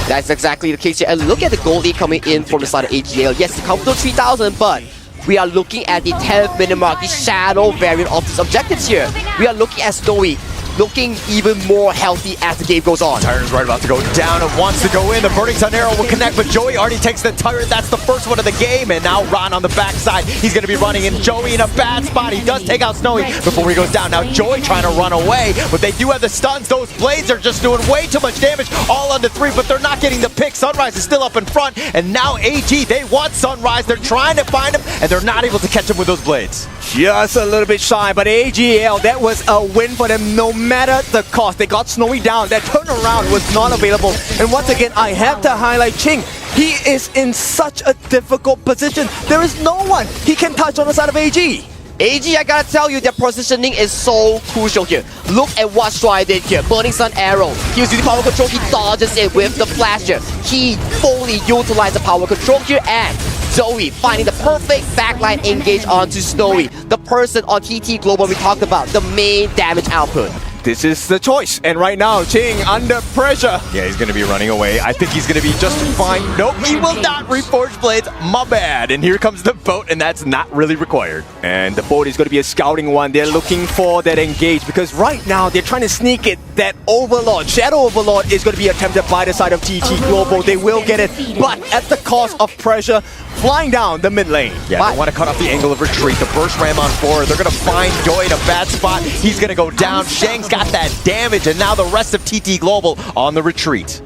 That's exactly the case here. And look at the goal lead coming in from the side of AGL. Yes, the comfortable 3,000, but we are looking at the 10th minute mark, the shadow variant of these objectives here. We are looking at Snowy looking even more healthy as the game goes on. Tyrant's right about to go down and wants to go in. The Burning Sun Arrow will connect, but Joey already takes the Tyrant. That's the first one of the game, and now Ron on the backside. He's going to be running in. Joey in a bad spot. He does take out Snowy before he goes down. Now Joey trying to run away, but they do have the stuns. Those blades are just doing way too much damage, all under 3, but they're not getting the pick. Sunrise is still up in front, and now AG, they want Sunrise. They're trying to find him, and they're not able to catch him with those blades. Just a little bit shy, but AGL, that was a win for them no matter the cost. They got Snowy down. That turnaround was not available. And once again, I have to highlight Qing. He is in such a difficult position. There is no one he can touch on the side of AG. AG, I gotta tell you, their positioning is so crucial here. Look at what Shuai did here. Burning Sun Arrow. He was using power control. He dodges it with the flash here. He fully utilized the power control here, and Zoe finding the perfect backline engage onto Snowy, the person on TT Global we talked about, the main damage output. This is the choice, and right now, Qing under pressure. Yeah, he's going to be running away. I think he's going to be just fine. Nope, he will not reforge blades. My bad. And here comes the boat, and that's not really required. And the boat is going to be a scouting one. They're looking for that engage, because right now, they're trying to sneak it. That Overlord, Shadow Overlord, is going to be attempted by the side of TT Global. They will get it, but at the cost of pressure, flying down the mid lane. Yeah, they want to cut off the angle of retreat. The burst ram on forward. They're going to find Joy in a bad spot. He's going to go down. Shang's got that damage, and now the rest of TT Global on the retreat.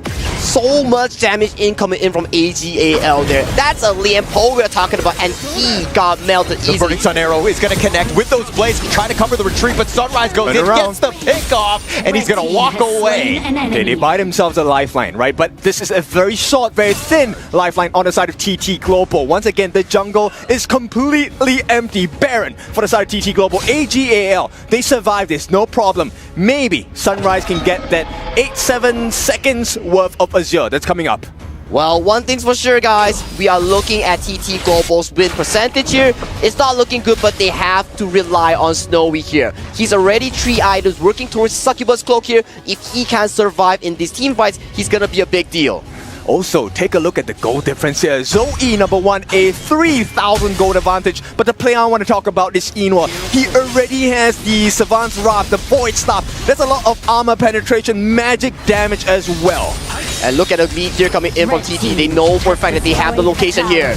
so much damage incoming in from AGAL there. That's a Liam Poe we're talking about, and he got melted easily. The Burning Sun Arrow is going to connect with those blades, trying to cover the retreat, but Sunrise goes in, gets the pick off, and he's going to walk away. Okay, they buy themselves a lifeline, right? But this is a very short, very thin lifeline on the side of TT Global. Once again, the jungle is completely empty, barren for the side of TT Global. AGAL, they survive this, no problem. Maybe Sunrise can get that 8-7 seconds worth of Azure that's coming up. Well, one thing's for sure, guys. We are looking at TT Global's win percentage here. It's not looking good, but they have to rely on Snowy here. He's already 3 items working towards Succubus Cloak here. If he can survive in these team fights, he's gonna be a big deal. Also, take a look at the gold difference here. Zoe, number 1, a 3,000 gold advantage. But the player I want to talk about is Inwa. He already has the Savant's Wrath, the Void Staff. There's a lot of armor penetration, magic damage as well. And look at the lead here coming in from TT. They know for a fact that they have the location here.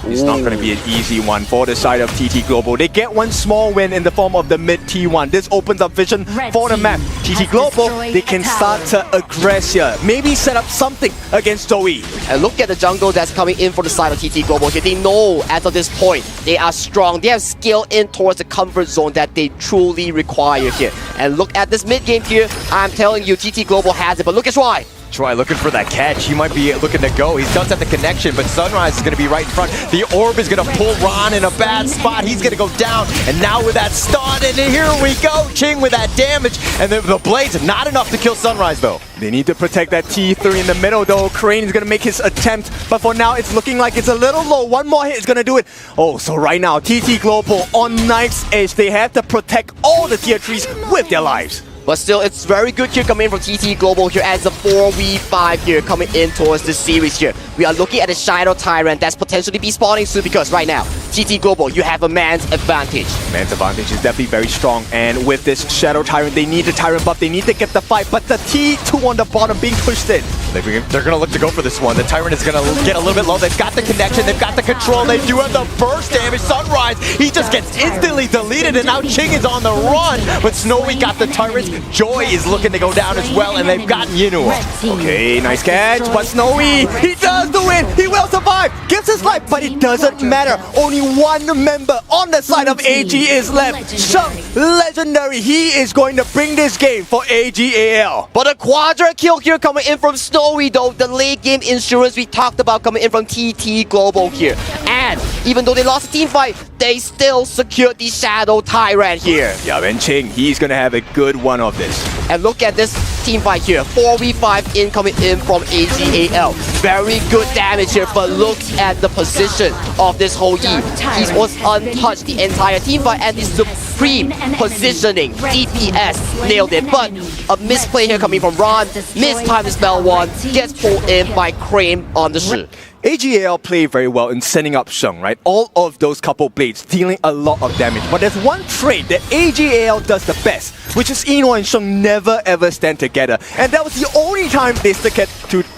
It's not going to be an easy one for the side of TT Global. They get one small win in the form of the mid T1. This opens up vision for the map. TT Global, they can start to aggress here. Maybe set up something against Zoe. And look at the jungle that's coming in for the side of TT Global here. They know as of this point, they are strong. They have skill in towards the comfort zone that they truly require here. And look at this mid game here. I'm telling you, TT Global has it, but look at Troy. Troy looking for that catch. He might be looking to go. He does have the connection, but Sunrise is going to be right in front. The orb is going to pull Ron in a bad spot. He's going to go down, and now with that stun, and here we go. Ching with that damage, and the blades, not enough to kill Sunrise, though. They need to protect that T3 in the middle, though. Crane is going to make his attempt, but for now, it's looking like it's a little low. One more hit is going to do it. Oh, so right now, TT Global on knife's edge. They have to protect all the tier 3s with their lives. But still, it's very good here coming in from TT Global here as the 4v5 here coming in towards this series here. We are looking at a Shadow Tyrant that's potentially be spawning soon because right now, TT Global, you have a man's advantage. Man's advantage is definitely very strong, and with this Shadow Tyrant, they need the Tyrant buff, they need to get the fight, but the T2 on the bottom being pushed in. They're going to look to go for this one. The Tyrant is going to get a little bit low. They've got the connection, they've got the control, they do have the burst damage. Sunrise, he just gets instantly deleted, and now Ching is on the run, but Snowy got the Tyrant. Joy is looking to go down as well, and they've got Yinua. Okay, nice catch, but Snowy, he does the win, he will survive, gives his life, but it doesn't matter. Only one member on the side of AG is left. Shung, legendary, he is going to bring this game for AGAL. But a quadra kill here coming in from Snowy though, the late game insurance we talked about coming in from TT Global here. And even though they lost the team fight, they still secured the Shadow Tyrant here. Yeah, and Ching, he's going to have a good one of this. And look at this team fight here. 4v5 incoming in from AGAL. Very good damage here, but look at the position of this whole E. He was untouched the entire team fight, and the supreme positioning. DPS nailed it, but a misplay here coming from Ron. Missed time to spell one. Gets pulled in by Crane on the shoot. AGAL play very well in setting up Shung, right? All of those couple blades dealing a lot of damage. But there's one trait that AGAL does the best, which is Ino and Shung never ever stand together. And that was the only time they stuck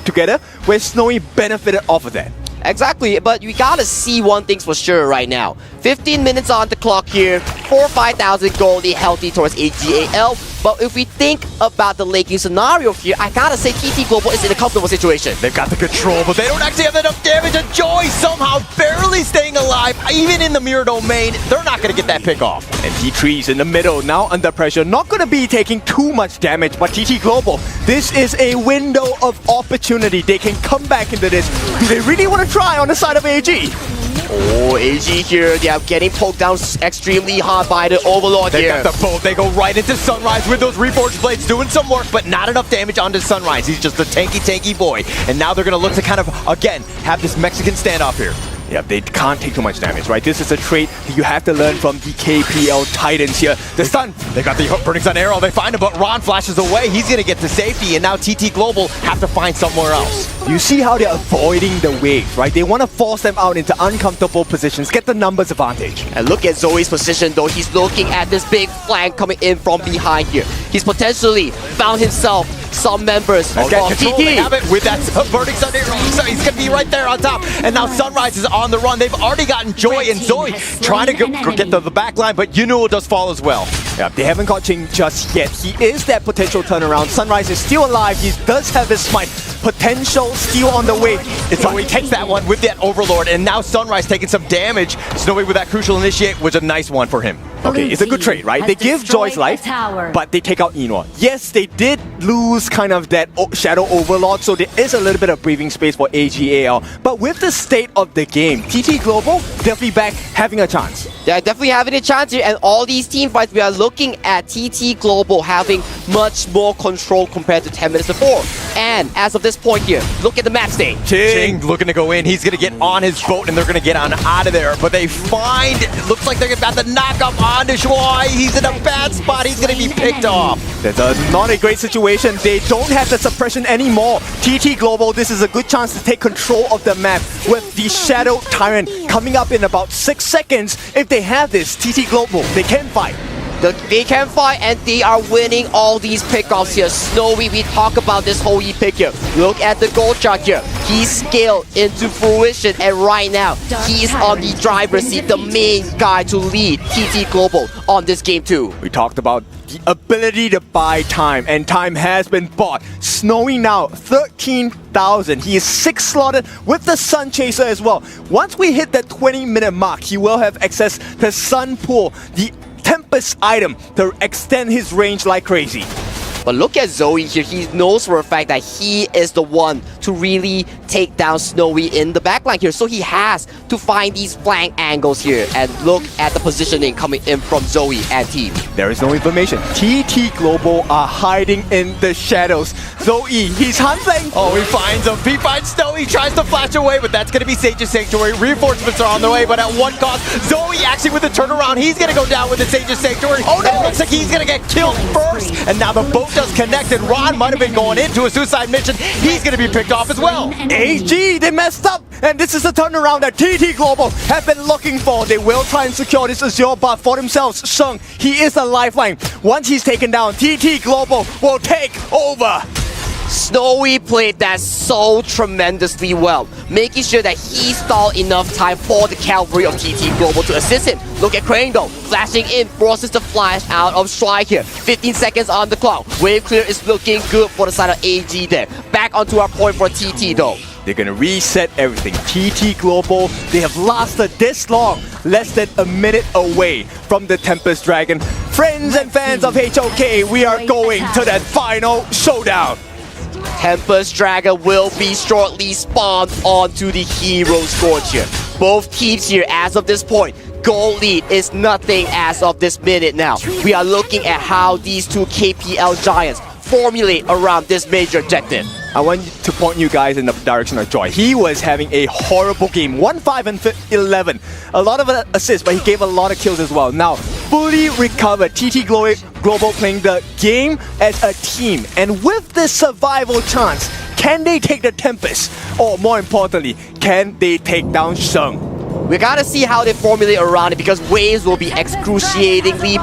together where Snowy benefited off of that. Exactly, but we gotta see one thing's for sure right now. 15 minutes on the clock here, 4,000-5,000 gold, healthy towards AGAL. But if we think about the late game scenario here, I gotta say TT Global is in a comfortable situation. They've got the control, but they don't actually have enough damage. And Joy somehow barely staying alive, even in the mirror domain. They're not gonna get that pick off. And T3's in the middle, now under pressure. Not gonna be taking too much damage, but TT Global, this is a window of opportunity. They can come back into this. Do they really want to try on the side of AG? Oh, AG here, they are getting poked down extremely hard by the Overlord they here. Got the bolt, they go right into Sunrise with those Reforged Blades, doing some work, but not enough damage onto Sunrise. He's just a tanky boy. And now they're going to look to kind of, again, have this Mexican standoff here. Yeah, they can't take too much damage, right? This is a trait that you have to learn from the KPL Titans here. The stun. They got the Burning Sun Arrow. They find him, but Ron flashes away. He's going to get to safety, and now TT Global have to find somewhere else. You see how they're avoiding the waves, right? They want to force them out into uncomfortable positions, get the numbers advantage. And look at Zoe's position, though. He's looking at this big flank coming in from behind here. He's potentially found himself some members of TT. They have it with that Burning Sun Arrow. So he's going to be right there on top. And now Sunrise is on the run. They've already gotten Joy and Zoe trying to get the back line, but Yunua does fall as well. Yeah, they haven't got Ching just yet. He is that potential turnaround. Sunrise is still alive. He does have his smite. Potential still on the way. It's how he takes that one with that Overlord, and now Sunrise taking some damage. Snowy with that crucial initiate was a nice one for him. Okay, it's a good trade, right? They give Joyce life, but they take out Enor. Yes, they did lose kind of that Shadow Overlord, so there is a little bit of breathing space for AGAL. But with the state of the game, TT Global definitely back having a chance. Yeah, definitely having a chance here, and all these team fights, we are looking at TT Global having much more control compared to 10 minutes before. And as of this point here, look at the map state. Ching looking to go in. He's going to get on his boat, and they're going to get on out of there. But they find, looks like they're about to knock up onto Shuai. He's in a bad spot. He's going to be picked off. That's not a great situation. They don't have the suppression anymore. TT Global, this is a good chance to take control of the map with the Shadow Tyrant coming up in about 6 seconds. If they have this, TT Global, they can fight. They can fight, and they are winning all these pickoffs here. Snowy, we talk about this whole pick here. Look at the gold shot here. He's scaled into fruition, and right now, he's on the driver's seat, the main guy to lead TT Global on this game too. We talked about the ability to buy time, and time has been bought. Snowy now, 13,000. He is 6 slotted with the Sun Chaser as well. Once we hit that 20-minute mark, he will have access to Sun Pool, the Tempest item, to extend his range like crazy. But look at Zoe here. He knows for a fact that he is the one to really take down Snowy in the backline here. So he has to find these flank angles here. And look at the positioning coming in from Zoe and team. There is no information. TT Global are hiding in the shadows. Zoe, he's hunting. Oh, he finds him. He finds Snowy. He tries to flash away, but that's going to be Sage's Sanctuary. Reinforcements are on the way, but at what cost? Zoe actually with the turnaround. He's going to go down with the Sage's Sanctuary. Oh no, it looks like he's going to get killed first. And now the boat does connect, and Ron might have been going into a suicide mission. He's going to be picked off as well. AG, they messed up, and this is the turnaround that TT Global have been looking for. They will try and secure this Azure buff for themselves. Sheng, he is the lifeline. Once he's taken down, TT Global will take over. Snowy played that so tremendously well, making sure that he stalled enough time for the cavalry of TT Global to assist him. Look at Crane though, flashing in, forces the flash out of Strike here. 15 seconds on the clock. Wave clear is looking good for the side of AG there. Back onto our point for TT though. They're gonna reset everything. TT Global, they have lasted this long, less than a minute away from the Tempest Dragon. Friends and fans of HOK, we are going to that final showdown. Tempest Dragon will be shortly spawned onto the Hero Scorch here. Both teams here, as of this point, goal lead is nothing as of this minute now. We are looking at how these two KPL giants formulate around this major objective. I want to point you guys in the direction of Joy. He was having a horrible game. 1-5 and 11. A lot of assists, but he gave a lot of kills as well. Now, fully recovered. TT Global playing the game as a team. And with this survival chance, can they take the Tempest? Or more importantly, can they take down Sheng? We gotta see how they formulate around it, because waves will be excruciatingly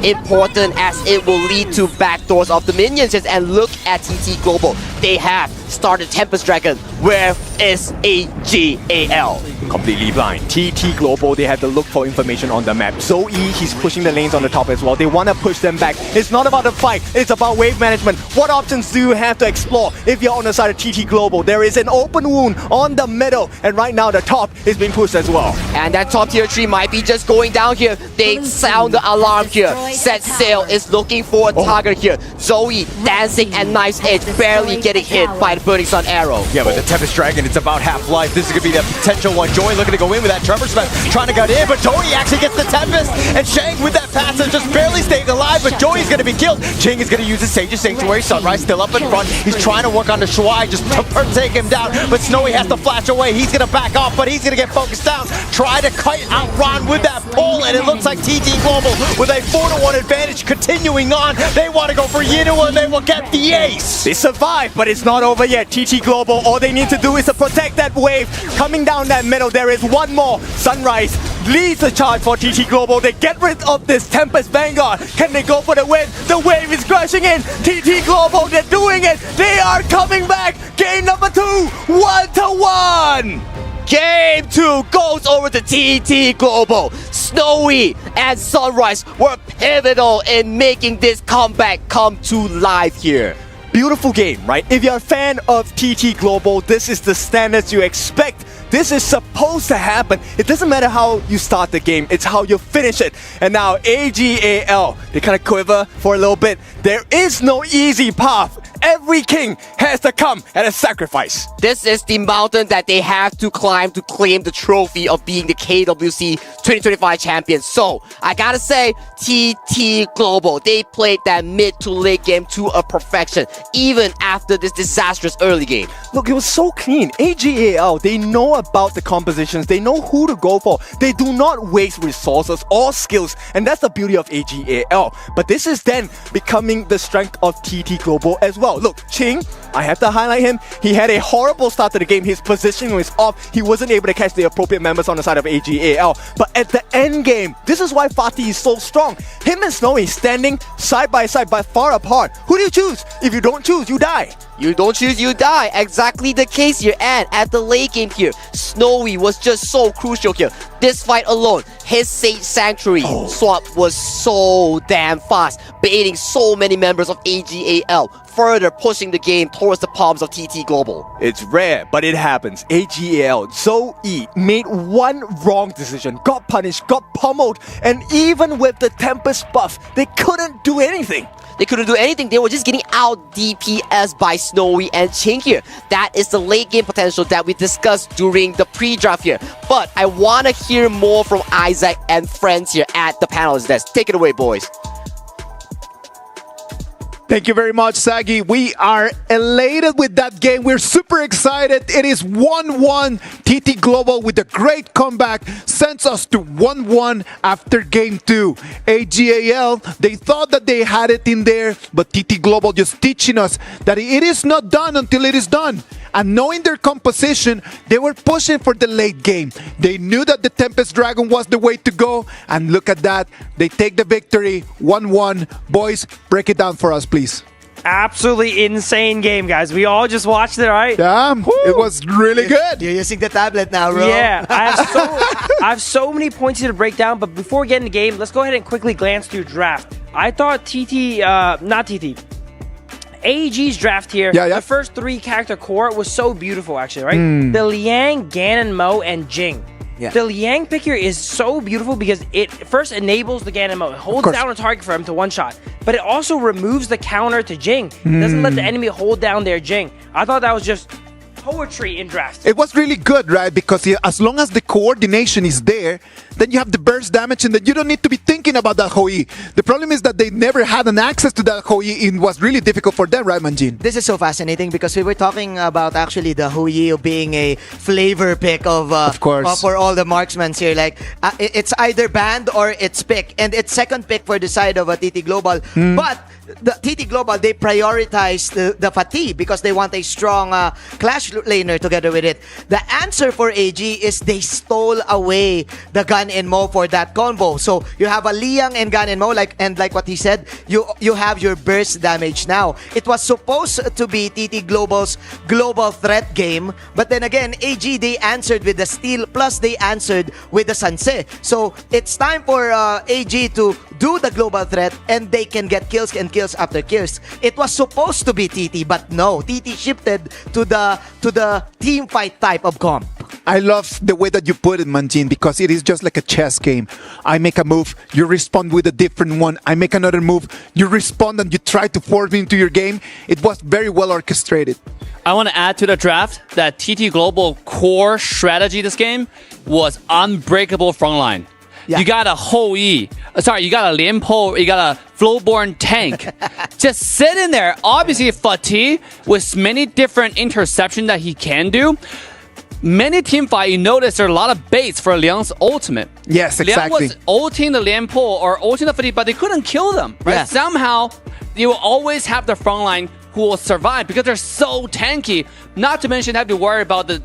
important as it will lead to backdoors of the minions. And look at TT Global. They have started Tempest Dragon. Where is AGAL? Completely blind. TT Global, they have to look for information on the map. Zoe, he's pushing the lanes on the top as well. They want to push them back. It's not about the fight, it's about wave management. What options do you have to explore if you're on the side of TT Global? There is an open wound on the middle, and right now the top is being pushed as well. And that top tier 3 might be just going down here. They sound the alarm here. Set Sail is looking for a target here. Zoe dancing at knife's edge, barely getting hit by the Burning Sun arrow. Yeah, but the Tempest Dragon, it's about half-life. This is going to be the potential one. Joy looking to go in with that Tremor Smash, trying to get in, but Joey actually gets the Tempest, and Shang with that passive just barely staying alive, but Joey's going to be killed. Ching is going to use his Sage's Sanctuary. Sunrise still up in front. He's trying to work on the Shuai just to take him down, but Snowy has to flash away. He's going to back off, but he's going to get focused down. Try to kite out Ron with that pull, and it looks like TT Global with a 4-1 advantage continuing on. They want to go for Yinua, and they will get the ace. They survive, but it's not over yet. TT Global, all they need to do is to protect that wave. Coming down that middle, there is one more. Sunrise leads the charge for TT Global. They get rid of this Tempest Vanguard. Can they go for the win? The wave is crashing in. TT Global, they're doing it. They are coming back. Game number 2, 1-1. Game 2 goes over to TT Global. Snowy and Sunrise were pivotal in making this comeback come to life here. Beautiful game, right? If you're a fan of TT Global, this is the standards you expect. This is supposed to happen. It doesn't matter how you start the game, it's how you finish it. And now AGAL, they kind of quiver for a little bit. There is no easy path. Every king has to come at a sacrifice. This is the mountain that they have to climb to claim the trophy of being the KWC 2025 champion. So, I gotta say, TT Global, they played that mid to late game to a perfection, even after this disastrous early game. Look, it was so clean. AGAL, they know about the compositions, they know who to go for. They do not waste resources or skills, and that's the beauty of AGAL. But this is then becoming the strength of TT Global as well. Look, Ching, I have to highlight him. He had a horrible start to the game. His positioning was off. He wasn't able to catch the appropriate members on the side of AGAL. But at the end game, this is why Fatih is so strong. Him and Snowy standing side by side but far apart. Who do you choose? If you don't choose, you die. You don't choose, you die. Exactly the case here. And at the late game here, Snowy was just so crucial here. This fight alone, his Sage Sanctuary swap was so damn fast, baiting so many members of AGAL, further pushing the game towards the palms of TT Global. It's rare, but it happens. AGAL, Zoe made one wrong decision, got punished, got pummeled, and even with the Tempest buff, they couldn't do anything. They couldn't do anything. They were just getting out DPS by Snowy and Ching here. That is the late game potential that we discussed during the pre-draft here. But I want to hear more from Isaac and friends here at the panelist desk. Take it away, boys. Thank you very much, Sagi. We are elated with that game. We're super excited. It is 1-1. TT Global with a great comeback sends us to 1-1 after game 2. AGAL, they thought that they had it in there, but TT Global just teaching us that it is not done until it is done. And knowing their composition, they were pushing for the late game. They knew that the Tempest Dragon was the way to go. And look at that. They take the victory 1-1. Boys, break it down for us, please. Absolutely insane game, guys. We all just watched it, right? Yeah, it was really good. You're using the tablet now, bro. Yeah, I have so many points here to break down. But before we get in the game, let's go ahead and quickly glance through draft. I thought AEG's draft here, the first 3 character core was so beautiful, actually, right? The Liang, Ganon, Mo, and Jing. Yeah. The Liang pick here is so beautiful because it first enables the Ganon Mo. It holds down a target for him to one-shot, but it also removes the counter to Jing. It doesn't let the enemy hold down their Jing. I thought that was just poetry in draft. It was really good, right? Because as long as the coordination is there, then you have the burst damage and then you don't need to be thinking about that Hoi. The problem is that they never had an access to that Hoi. It was really difficult for them, right, Manjin? This is so fascinating because we were talking about actually the Hoi being a flavor pick of course, for all the marksmen here. Like it's either banned or it's pick, and it's second pick for the side of a TT Global. But the TT Global, they prioritize the Fatih because they want a strong Clash laner together with it. The answer for AG is they stole away the Gun and Mo for that combo. So you have a Liang and Gun and Mo, like what he said, you have your burst damage now. It was supposed to be TT Global's global threat game, but then again, AG, they answered with the steal, plus they answered with the Sanse. So it's time for AG to do the global threat and they can get kills and kills after kills. It was supposed to be TT, but no, TT shifted to the team fight type of comp. I love the way that you put it, Manjin, because it is just like a chess game. I make a move, you respond with a different one. I make another move, you respond and you try to force me into your game. It was very well orchestrated. I want to add to the draft that TT Global core strategy this game was unbreakable frontline. Yeah. You got a Hou Yi. You got a Lian Po, you got a Flowborn tank. Just sit in there. Obviously, Fatih, with many different interceptions that he can do, many teamfight, you notice there are a lot of baits for Liang's ultimate. Yes, exactly. Liang was ulting the Lian Po or ulting the Fatih, but they couldn't kill them. Right? Yeah. Somehow, you will always have the frontline who will survive because they're so tanky. Not to mention have to worry about the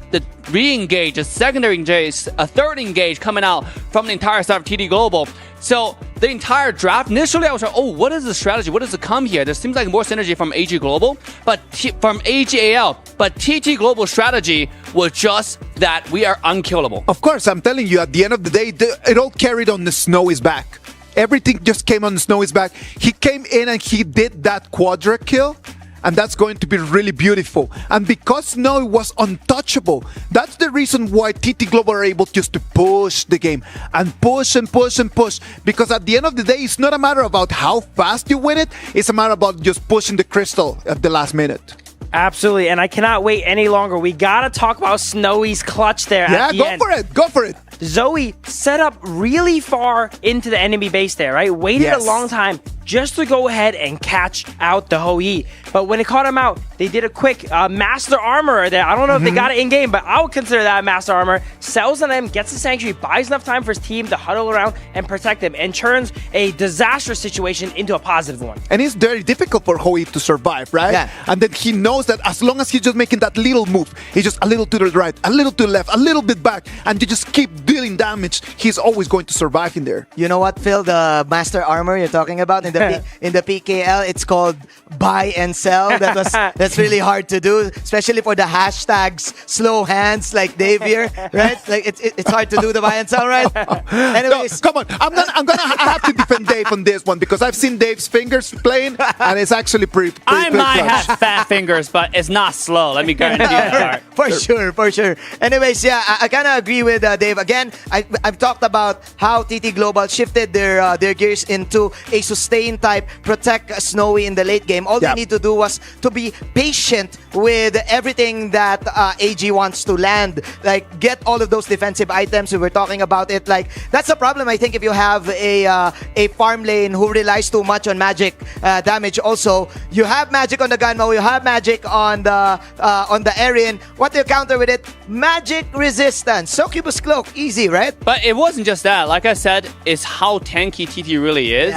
re-engage, a secondary engage, a third engage coming out from the entire side of TT Global. So the entire draft, initially I was like, oh, what is the strategy? What does it come here? There seems like more synergy from AG Global, but from AGAL. But TT Global strategy was just that we are unkillable. Of course, I'm telling you, at the end of the day, it all carried on the Snowy's back. Everything just came on the Snowy's back. He came in and he did that quadra kill. And that's going to be really beautiful. And because Snowy was untouchable, that's the reason why TT Global are able just to push the game and push and push and push. Because at the end of the day, it's not a matter about how fast you win it. It's a matter about just pushing the crystal at the last minute. Absolutely, and I cannot wait any longer. We gotta talk about Snowy's clutch there at the end. Go for it. Zoe set up really far into the enemy base there, right? Waited a long time just to go ahead and catch out the Hou-Yi. But when it caught him out, they did a quick Master Armor there. I don't know if they got it in-game, but I would consider that Master Armor. Sells on him, gets the Sanctuary, buys enough time for his team to huddle around and protect him, and turns a disastrous situation into a positive one. And it's very difficult for Hou-Yi to survive, right? Yeah. And then he knows that as long as he's just making that little move, he's just a little to the right, a little to the left, a little bit back, and you just keep dealing damage, he's always going to survive in there. You know what, Phil? The Master Armor you're talking about in the PKL, it's called buy and sell. That's really hard to do, especially for the hashtags slow hands like Dave here, right? Like it's hard to do the buy and sell, right? Anyways, no, come on, I'm gonna have to defend Dave on this one because I've seen Dave's fingers playing, and it's actually pretty I might clutch. have fat fingers, but it's not slow. Let me guarantee that part. For sure. Anyways, yeah, I kind of agree with Dave. Again, I've talked about how TT Global shifted their gears into a sustain type, protect Snowy in the late game. All they need to do was to be patient with everything that AG wants to land. Like, get all of those defensive items. We were talking about it. Like, that's a problem, I think, if you have a farm lane who relies too much on magic damage. Also, you have magic on the Gunmo, you have magic on the Aryan. What do you counter with it? Magic resistance. Succubus Cloak, easy, right? But it wasn't just that. Like I said, it's how tanky TT really is.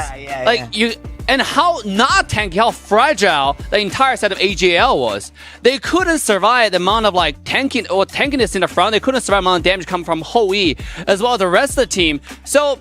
And how not tanky, how fragile the entire set of AGL was. They couldn't survive the amount of tankiness in the front. They couldn't survive the amount of damage coming from Hou-Yi as well as the rest of the team. So,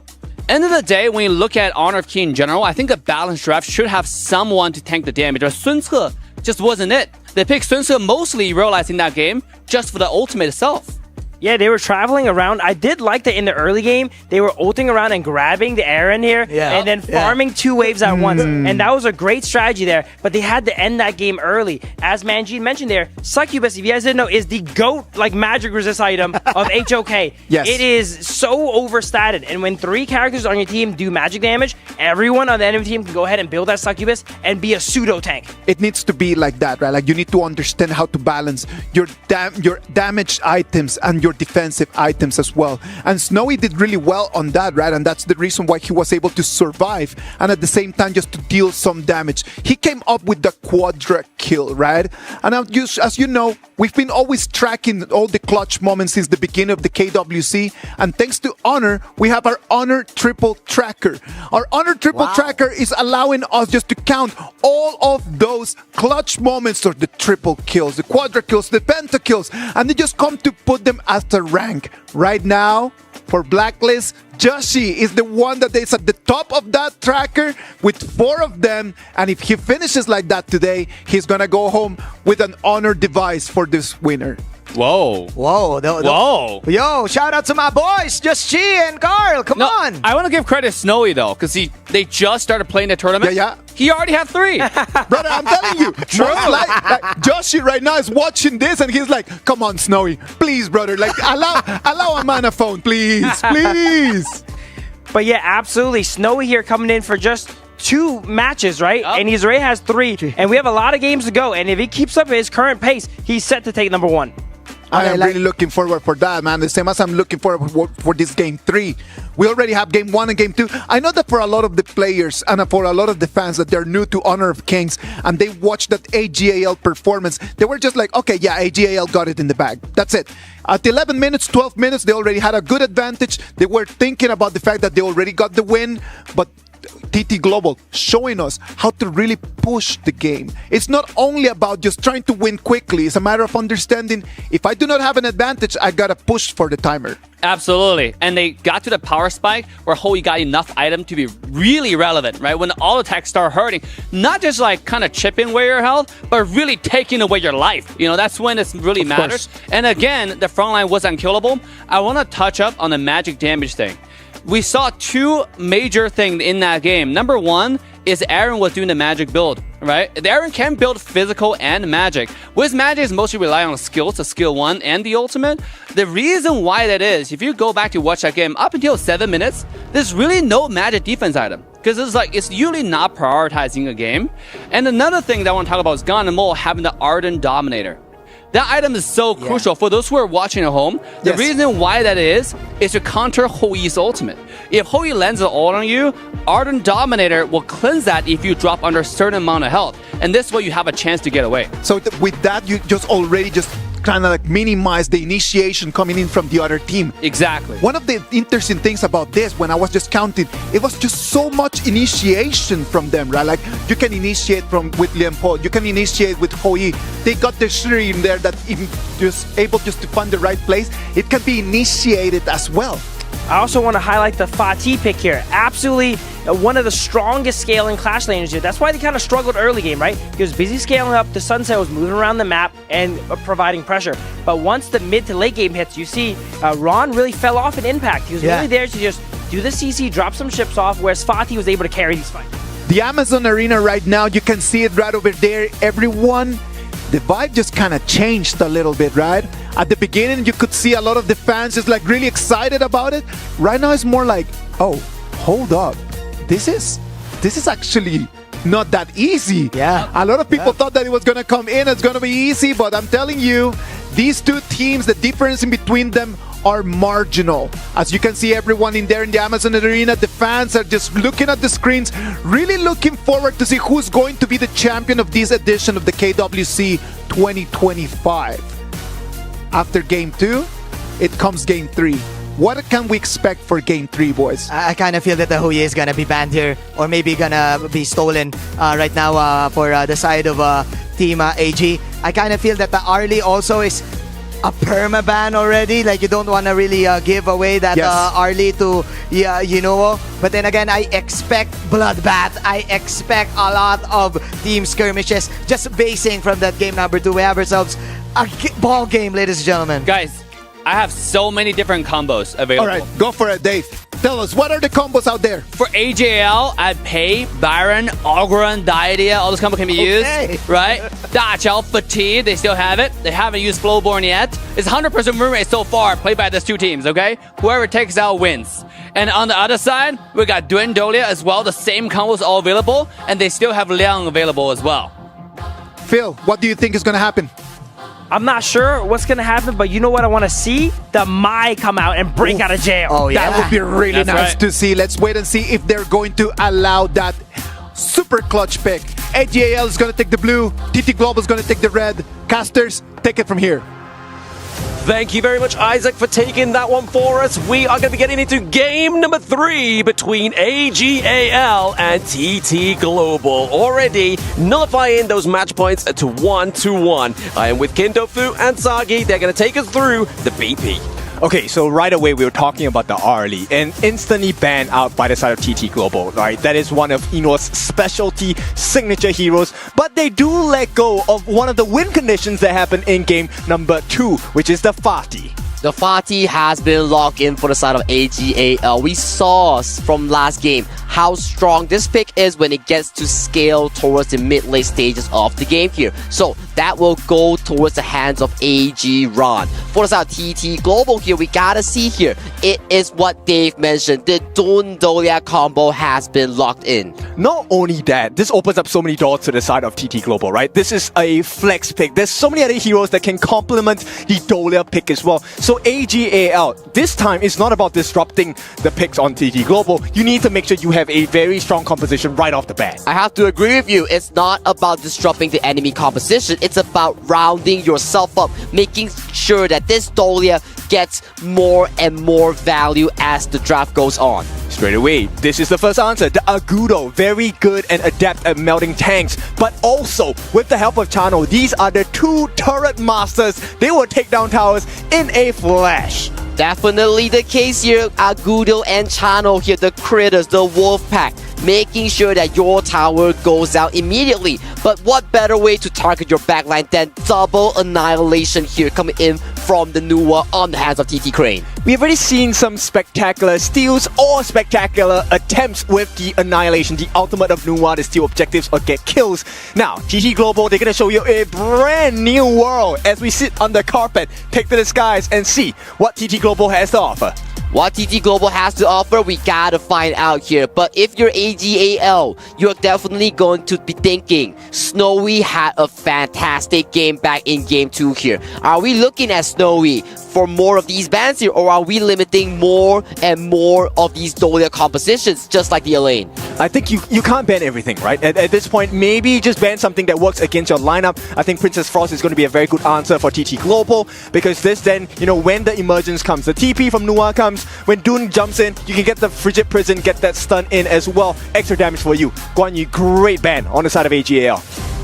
end of the day, when you look at Honor of Kings in general, I think a balanced draft should have someone to tank the damage. But Sun Ce just wasn't it. They picked Sun Ce mostly realizing that game just for the ultimate itself. Yeah, they were traveling around. I did like that in the early game, they were ulting around and grabbing the Aaron here, and then farming two waves at once. And that was a great strategy there, but they had to end that game early. As Manjin mentioned there, Succubus, if you guys didn't know, is the GOAT, like, magic resist item of HOK. Yes. It is so overstated, and when 3 characters on your team do magic damage, everyone on the enemy team can go ahead and build that Succubus and be a pseudo-tank. It needs to be like that, right? Like, you need to understand how to balance your damaged items and your defensive items as well. And Snowy did really well on that, right? And that's the reason why he was able to survive and at the same time just to deal some damage. He came up with the quadra kill, right? And as you know, we've been always tracking all the clutch moments since the beginning of the KWC, and thanks to Honor, we have our Honor Triple Tracker. Our Honor Triple Tracker is allowing us just to count all of those clutch moments, or the triple kills, the quadra kills, the penta kills, and they just come to put them as the rank. Right now, for Blacklist, Joshi is the one that is at the top of that tracker with 4 of them, and if he finishes like that today, he's gonna go home with an Honor device for this winner. Whoa. Whoa. Yo, shout out to my boys, Just Chi and Carl. Come on. I want to give credit to Snowy, though, because they just started playing the tournament. Yeah. He already had 3. Brother, I'm telling you. like Joshi right now is watching this, and he's like, come on, Snowy. Please, brother. Like, allow a mana phone, please. But yeah, absolutely. Snowy here coming in for just 2 matches, right? And he's already has 3. And we have a lot of games to go. And if he keeps up his current pace, he's set to take number 1. I am really looking forward for that, man. The same as I'm looking forward for this game 3. We already have game 1 and game 2. I know that for a lot of the players and for a lot of the fans that they're new to Honor of Kings and they watched that AGAL performance, they were just like, okay, yeah, AGAL got it in the bag. That's it. At 11 minutes, 12 minutes, they already had a good advantage. They were thinking about the fact that they already got the win, but TT Global showing us how to really push the game. It's not only about just trying to win quickly. It's a matter of understanding if I do not have an advantage, I gotta push for the timer. Absolutely. And they got to the power spike where Hoey got enough item to be really relevant, right? When the auto attacks start hurting, not just like kind of chipping away your health, but really taking away your life. You know, that's when it really matters. And again, the front line was unkillable. I want to touch up on the magic damage thing. We saw two major things in that game. Number one is Aaron was doing the magic build, right? Aaron can build physical and magic. With magic, is mostly rely on skills, the skill 1 and the ultimate. The reason why that is, if you go back to watch that game, up until 7 minutes, there's really no magic defense item. Because it's usually not prioritizing a game. And another thing that I want to talk about is Gon and Mole having the Ardent Dominator. That item is so crucial for those who are watching at home. The reason why that is to counter Hoey's ultimate. If Hoey lands an ult on you, Ardent Dominator will cleanse that if you drop under a certain amount of health. And this way you have a chance to get away. So with that, you just already kind of like minimize the initiation coming in from the other team. Exactly. One of the interesting things about this, when I was just counting, it was just so much initiation from them, right? Like you can initiate with Liam Paul, you can initiate with Hoey. They got the Shuri in there that just able just to find the right place. It can be initiated as well. I also want to highlight the Fatih pick here. Absolutely one of the strongest scaling Clash laners here. That's why they kind of struggled early game, right? He was busy scaling up, the Sunset was moving around the map and providing pressure. But once the mid to late game hits, you see Ron really fell off in impact. He was really there to just do the CC, drop some ships off, whereas Fatih was able to carry these fights. The Amazon Arena right now, you can see it right over there. Everyone, the vibe just kind of changed a little bit, right? At the beginning, you could see a lot of the fans just like really excited about it. Right now, it's more like, oh, hold up. This is actually not that easy. Yeah. A lot of people thought that it was going to come in, it's going to be easy, but I'm telling you, these two teams, the difference in between them are marginal. As you can see, everyone in there in the Amazon Arena, the fans are just looking at the screens, really looking forward to see who's going to be the champion of this edition of the KWC 2025. After Game 2, it comes Game 3. What can we expect for Game 3, boys? I kind of feel that the Hoey is going to be banned here, or maybe going to be stolen right now for the side of Team AG. I kind of feel that the Arlie also is a perma-ban already. Like, you don't want to really give away that Arlie to Yunowo. But then again, I expect bloodbath. I expect a lot of team skirmishes. Just basing from that game number 2, we have ourselves a ball game, ladies and gentlemen. Guys, I have so many different combos available. All right, go for it, Dave. Tell us, what are the combos out there? For AJL, I pay Byron, Ogron, Diadea, all those combos can be used, right? Dachao, Fatigue, they still have it. They haven't used Flowborn yet. It's 100% win rate so far, played by these two teams, okay? Whoever takes out wins. And on the other side, we got Duen Dolia as well. The same combos all available, and they still have Liang available as well. Phil, what do you think is going to happen? I'm not sure what's going to happen, but you know what I want to see? The Mai come out and break out of jail. Oh, yeah. That would be really nice to see. Let's wait and see if they're going to allow that super clutch pick. AGAL is going to take the blue. TT Global is going to take the red. Casters, take it from here. Thank you very much, Isaac, for taking that one for us. We are going to be getting into game number 3 between AGAL and TT Global. Already nullifying those match points to 1-1. I am with Kindofu and Sagi. They're going to take us through the BP. Okay, so right away we were talking about the Arlie and instantly banned out by the side of TT Global, right? That is one of Eno's specialty signature heroes, but they do let go of one of the win conditions that happened in game number 2, which is the Fatih. The Fatih has been locked in for the side of AGAL. We saw from last game how strong this pick is when it gets to scale towards the mid-late stages of the game here. So that will go towards the hands of AG Ron. For the side of TT Global here, we gotta see here, it is what Dave mentioned. The Duen Dolia combo has been locked in. Not only that, this opens up so many doors to the side of TT Global, right? This is a flex pick. There's so many other heroes that can complement the Dolia pick as well. So AGAL, this time it's not about disrupting the picks on TT Global. You need to make sure you have a very strong composition right off the bat. I have to agree with you. It's not about disrupting the enemy composition. It's about rounding yourself up, making sure that this Dolia gets more and more value as the draft goes on. Straight away, this is the first answer. The Agudo, very good and adept at melting tanks. But also, with the help of Chano, these are the two turret masters. They will take down towers in a flash. Definitely the case here. Agudo and Chano here, the critters, the wolf pack, making sure that your tower goes out immediately. But what better way to target your backline than double annihilation here coming in from the Nuwa on the hands of TT Crane. We've already seen some spectacular steals or spectacular attempts with the annihilation, the ultimate of Nuwa, to steal objectives or get kills. Now, TT Global, they're gonna show you a brand new world as we sit on the carpet, take to the skies and see what TT Global has to offer. What TT Global has to offer, we gotta find out here. But if you're AGAL, you're definitely going to be thinking, Snowy had a fantastic game back in Game 2 here. Are we looking at Snowy for more of these bans here, or are we limiting more and more of these Dolia compositions, just like the Elaine? I think you can't ban everything, right? At this point, maybe just ban something that works against your lineup. I think Princess Frost is going to be a very good answer for TT Global, because this then, when the emergence comes, the TP from Nuwa comes, when Dune jumps in, you can get the Frigid Prison, get that stun in as well. Extra damage for you. Guan Yu, great ban on the side of AGAL.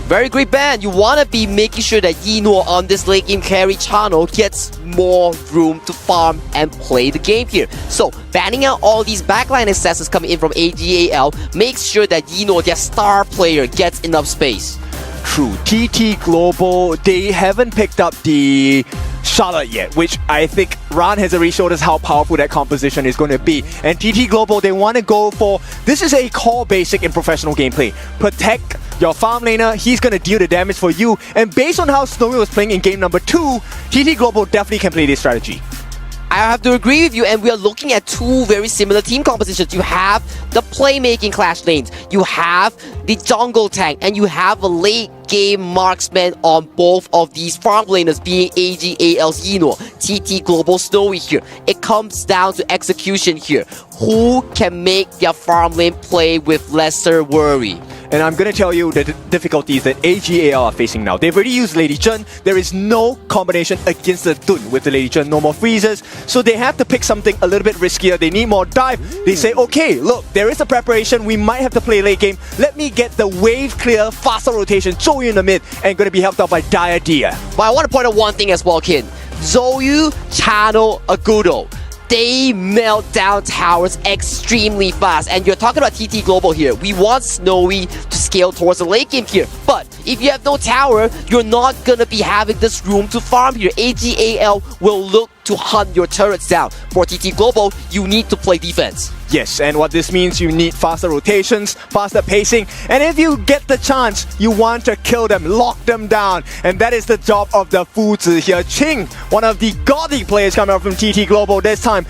Very great ban. You want to be making sure that Yino on this late game carry channel gets more room to farm and play the game here. So banning out all these backline accesses coming in from AGAL makes sure that Yino, their star player, gets enough space. True. TT Global, they haven't picked up the Charlotte yet, which I think Ran has already showed us how powerful that composition is going to be. And TT Global, they want to go for, this is a core basic in professional gameplay. Protect your farm laner, he's going to deal the damage for you. And based on how Snowy was playing in game number 2, TT Global definitely can play this strategy. I have to agree with you, and we are looking at two very similar team compositions. You have the playmaking clash lanes, you have the jungle tank, and you have a late game marksman on both of these farm laners, being AGAL's Yino, TT Global Snowy here. It comes down to execution here. Who can make their farm lane play with lesser worry? And I'm going to tell you the difficulties that AGAL are facing now. They've already used Lady Chen. There is no combination against the Dun with the Lady Chen. No more freezes. So they have to pick something a little bit riskier. They need more dive. They say, okay, look, there is a preparation. We might have to play late game. Let me get the wave clear, faster rotation, Zhou in the mid, and going to be helped out by Dire Dia. But I want to point out one thing as well, Kin. Zhou, Channel, Agudo. They melt down towers extremely fast. And you're talking about TT Global here. We want Snowy to scale towards the late game here. But if you have no tower, you're not going to be having this room to farm here. AGAL will look to hunt your turrets down. For TT Global, you need to play defense. Yes, and what this means, you need faster rotations, faster pacing, and if you get the chance, you want to kill them, lock them down, and that is the job of the Fuzi here. Ching, one of the gaudy players coming out from TT Global this time,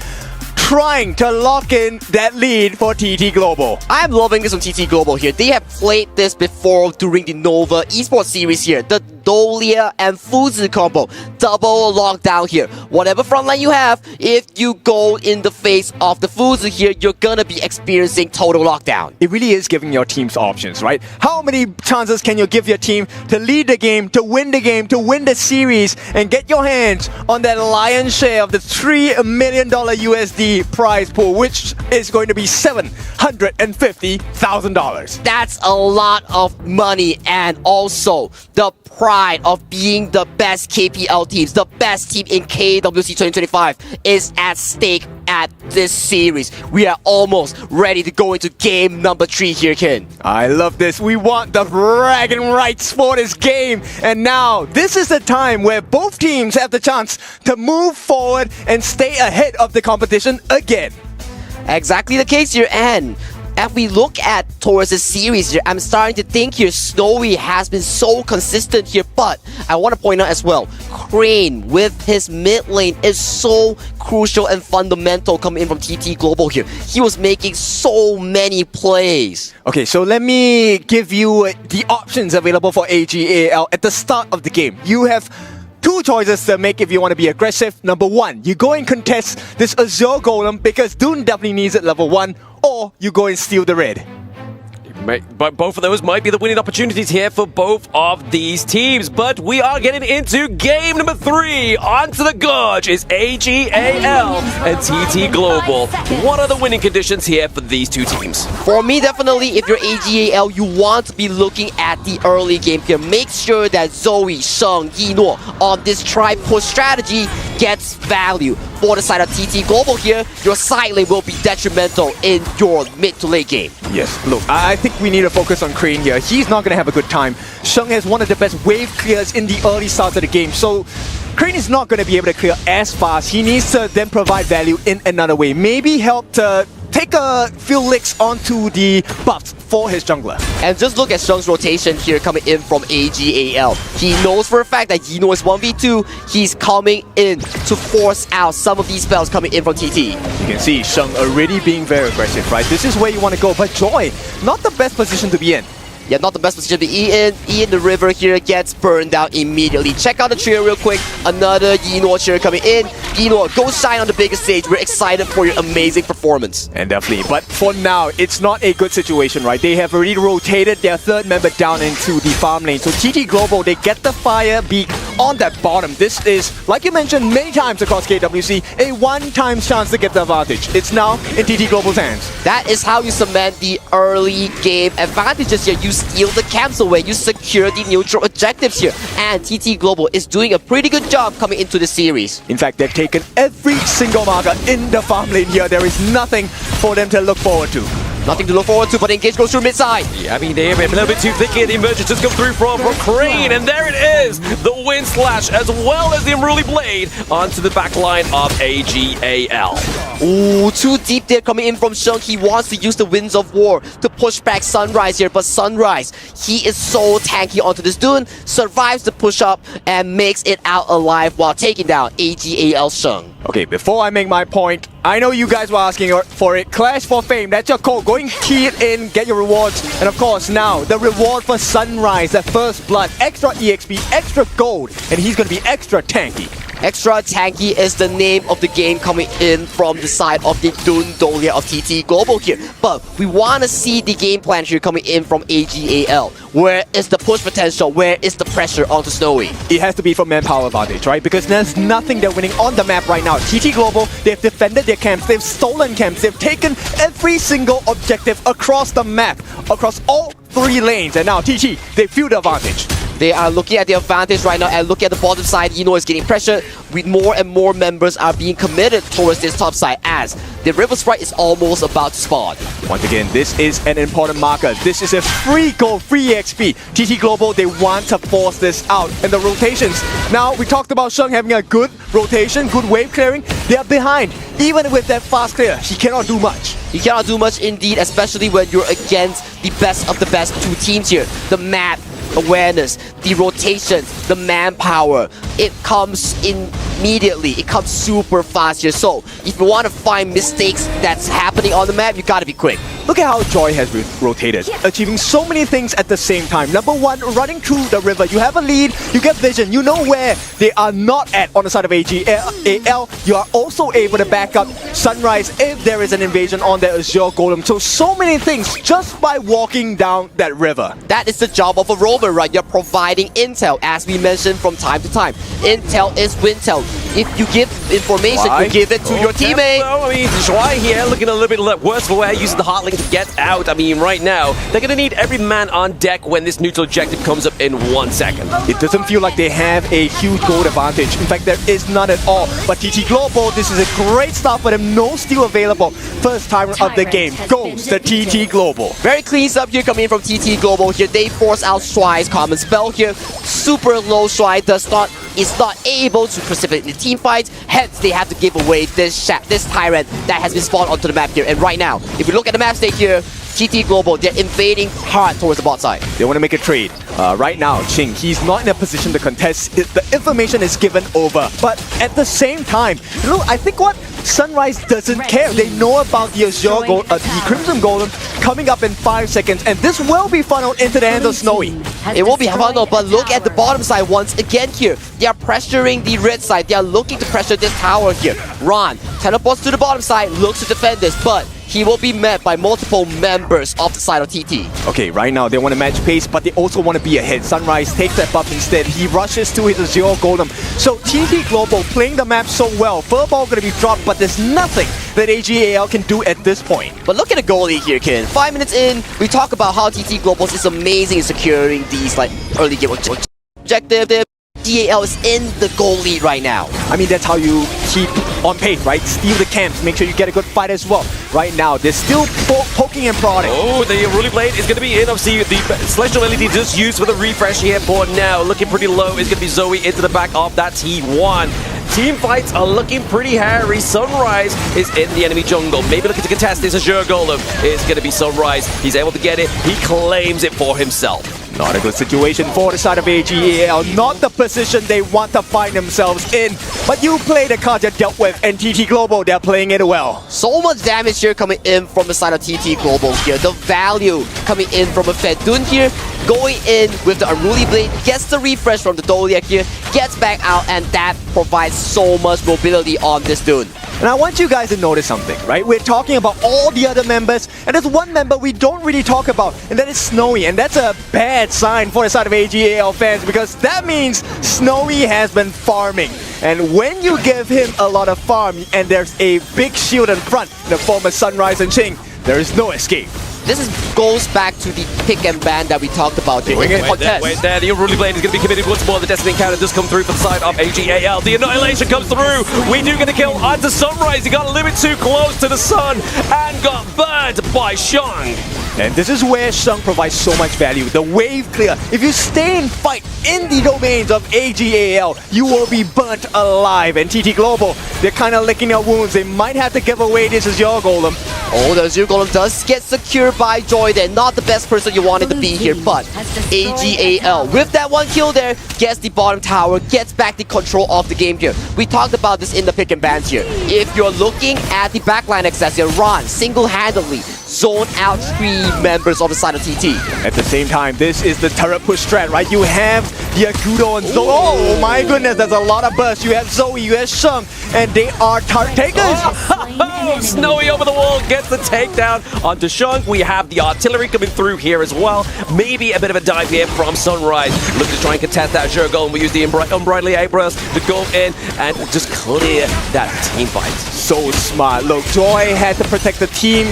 trying to lock in that lead for TT Global. I'm loving this on TT Global here. They have played this before during the Nova Esports series here. The Dolia and Fuzi combo. Double lockdown here. Whatever frontline you have, if you go in the face of the Fuzi here, you're gonna be experiencing total lockdown. It really is giving your teams options, right? How many chances can you give your team to lead the game, to win the series, and get your hands on that lion's share of the $3 million USD prize pool, which is going to be $750,000. That's a lot of money, and also the pride of being the best KPL teams, the best team in KWC 2025 is at stake at this series. We are almost ready to go into game number 3 here, Ken. I love this. We want the bragging rights for this game. And now, this is the time where both teams have the chance to move forward and stay ahead of the competition again. Exactly the case here, and as we look at towards the series here, I'm starting to think here Snowy has been so consistent here, but I want to point out as well, Crane with his mid lane is so crucial and fundamental coming in from TT Global here. He was making so many plays. Okay, so let me give you the options available for AGAL at the start of the game. You have two choices to make if you want to be aggressive. Number 1, you go and contest this Azure Golem because Dune definitely needs it level 1, or you go and steal the red. But both of those might be the winning opportunities here for both of these teams. But we are getting into game number 3. Onto the gorge is AGAL and TT Global. What are the winning conditions here for these two teams? For me, definitely, if you're AGAL, you want to be looking at the early game here. Make sure that Zoe, Sheng, Yino on this try-push strategy gets value. For the side of TT Global here, your side lane will be detrimental in your mid to late game. Yes, look, I think we need to focus on Crane here. He's not going to have a good time. Sheng has one of the best wave clears in the early starts of the game, so Crane is not going to be able to clear as fast. He needs to then provide value in another way. Maybe help to take a few licks onto the buffs for his jungler. And just look at Sheng's rotation here coming in from AGAL. He knows for a fact that Yino is 1v2. He's coming in to force out some of these spells coming in from TT. You can see Sheng already being very aggressive, right? This is where you want to go, but Joy, not the best position to be in. Yeah, not the best position to be in. Ian the River here gets burned down immediately. Check out the trio real quick. Another Yino cheer coming in. Yino, go shine on the biggest stage. We're excited for your amazing performance. And definitely, but for now, it's not a good situation, right? They have already rotated their third member down into the farm lane. So TT Global, they get the fire beak on that bottom. This is, like you mentioned many times across KWC, a one-time chance to get the advantage. It's now in TT Global's hands. That is how you cement the early game advantages here. You steal the camps away, you secure the neutral objectives here, and TT Global is doing a pretty good job coming into the series. In fact, they've taken every single marker in the farm lane here. There is nothing for them to look forward to. Nothing to look forward to, but the engage goes through mid-side. Yeah, I mean, they're a little bit too thick here. The emergence just come through from Crane, and there it is! The Wind Slash, as well as the Unruly Blade, onto the back line of AGAL. Ooh, too deep there coming in from Sheng. He wants to use the Winds of War to push back Sunrise here, but Sunrise, he is so tanky onto this dune, survives the push-up, and makes it out alive while taking down AGAL Sheng. Okay, before I make my point, I know you guys were asking for it. Clash for Fame, that's your code. Go and key it in, get your rewards. And of course, now, the reward for Sunrise, the first blood, extra EXP, extra gold, and he's going to be extra tanky. Extra tanky is the name of the game coming in from the side of the Dundolia of TT Global here. But we want to see the game plan here coming in from AGAL. Where is the push potential? Where is the pressure onto Snowy? It has to be from manpower advantage, right? Because there's nothing they're winning on the map right now. TT Global, they've defended their camps, they've stolen camps, they've taken every single objective across the map, across all 3 lanes, and now TT, they feel the advantage. They are looking at the advantage right now, and look at the bottom side. Yino is getting pressured. With more and more members are being committed towards this top side as the River Sprite is almost about to spawn. Once again, this is an important marker. This is a free gold, free XP. TT Global, they want to force this out. And the rotations. Now, we talked about Sheng having a good rotation, good wave clearing. They are behind. Even with that fast clear, he cannot do much. He cannot do much indeed, especially when you're against the best of the best 2 teams here. The map awareness, the rotations, the manpower, it comes immediately. It comes super fast here. So if you want to find mistakes that's happening on the map, you gotta be quick. Look at how Joy has rotated, achieving so many things at the same time. Number 1, running through the river. You have a lead, you get vision, you know where they are not at on the side of AGAL. You are also able to back up Sunrise if there is an invasion on the Azure Golem. So many things just by walking down that river. That is the job of a rover, right? You're providing intel, as we mentioned from time to time. Intel is wintel. If you give information, you give it to your teammate. I mean, Shuai here looking a little bit worse for wear, using the Heartlink to get out. I mean, right now, they're going to need every man on deck when this neutral objective comes up in 1 second. It doesn't feel like they have a huge gold advantage. In fact, there is none at all. But TT Global, this is a great start for them. No steal available. First time of the game goes to TT Global. Very clean stuff here coming in from TT Global here. They force out Shuai's common spell here. Super low. Shuai is not able to precipitate the team fights. Hence, they have to give away this tyrant that has been spawned onto the map here. And right now, if you look at the map state here, TT Global, they're invading hard towards the bot side. They want to make a trade. Right now, Ching, he's not in a position to contest. The information is given over. But at the same time, look, I think what Sunrise doesn't care. They know about the Azure the Crimson Golem coming up in 5 seconds, and this will be funneled into the hands of Snowy. It will be funneled, but look at the bottom side once again here. They are pressuring the red side. They are looking to pressure this tower here. Ron teleports to the bottom side, looks to defend this, but he will be met by multiple members of the side of TT. Okay, right now they want to match pace, but they also want to be ahead. Sunrise takes that buff instead. He rushes to his Azure Golem. So TT Global playing the map so well. Furball going to be dropped, but there's nothing that AGAL can do at this point. But look at the goalie here, Ken. 5 minutes in, we talk about how TT Global is amazing in securing these like early game objective. DAL is in the goal lead right now. I mean, that's how you keep on pace, right? Steal the camps, make sure you get a good fight as well. Right now, they're still poking and prodding. Oh, the Unruly Blade is going to be in. Obviously, the Celestial LED just used for the refresh here for now. Looking pretty low is going to be Zoe into the back of that T1. Team fights are looking pretty hairy. Sunrise is in the enemy jungle. Maybe looking to contest this. Azure Golem is going to be Sunrise. He's able to get it. He claims it for himself. Not a good situation for the side of AGAL. Not the position they want to find themselves in. But you play the card you're dealt with, and TT Global, they're playing it well. So much damage here coming in from the side of TT Global here. The value coming in from a Fedun here, going in with the Unruly Blade, gets the refresh from the Doliak here, gets back out, and that provides so much mobility on this Dune. And I want you guys to notice something, right? We're talking about all the other members, and there's one member we don't really talk about, and that is Snowy. And that's a bad sign for the side of AGAL fans, because that means Snowy has been farming. And when you give him a lot of farm, and there's a big shield in front in the form of Sunrise and Ching, there is no escape. This goes back to the pick and ban that we talked about here. Wait there, the Unruly Blade is going to be committed once more. The Destiny encounter does come through for the side of AGAL. The Annihilation comes through. We do get a kill onto Sunrise. He got a little bit too close to the sun and got burned by Shang. And this is where Shang provides so much value. The wave clear. If you stay and fight in the domains of AGAL, you will be burnt alive. And TT Global, they're kind of licking their wounds. They might have to give away this Azure Golem. Oh, the Azure Golem does get secured by Jordan. Not the best person you wanted to be here, but AGAL, with that one kill there, gets the bottom tower, gets back the control of the game here. We talked about this in the pick and bans here. If you're looking at the backline access here, Ron single-handedly zone out 3 members on the side of TT. At the same time, this is the turret push strat, right? You have the Agudo and Zoe. Oh my goodness, there's a lot of burst. You have Zoe, you have Shang, and they are target takers. Snowy over the wall gets the takedown onto Shang. We have the artillery coming through here as well. Maybe a bit of a dive here from Sunrise. Looking to try and contest that Azure Golem. We use the Unbridled Outburst to go in and just clear that team fight. So smart. Look, Joy had to protect the team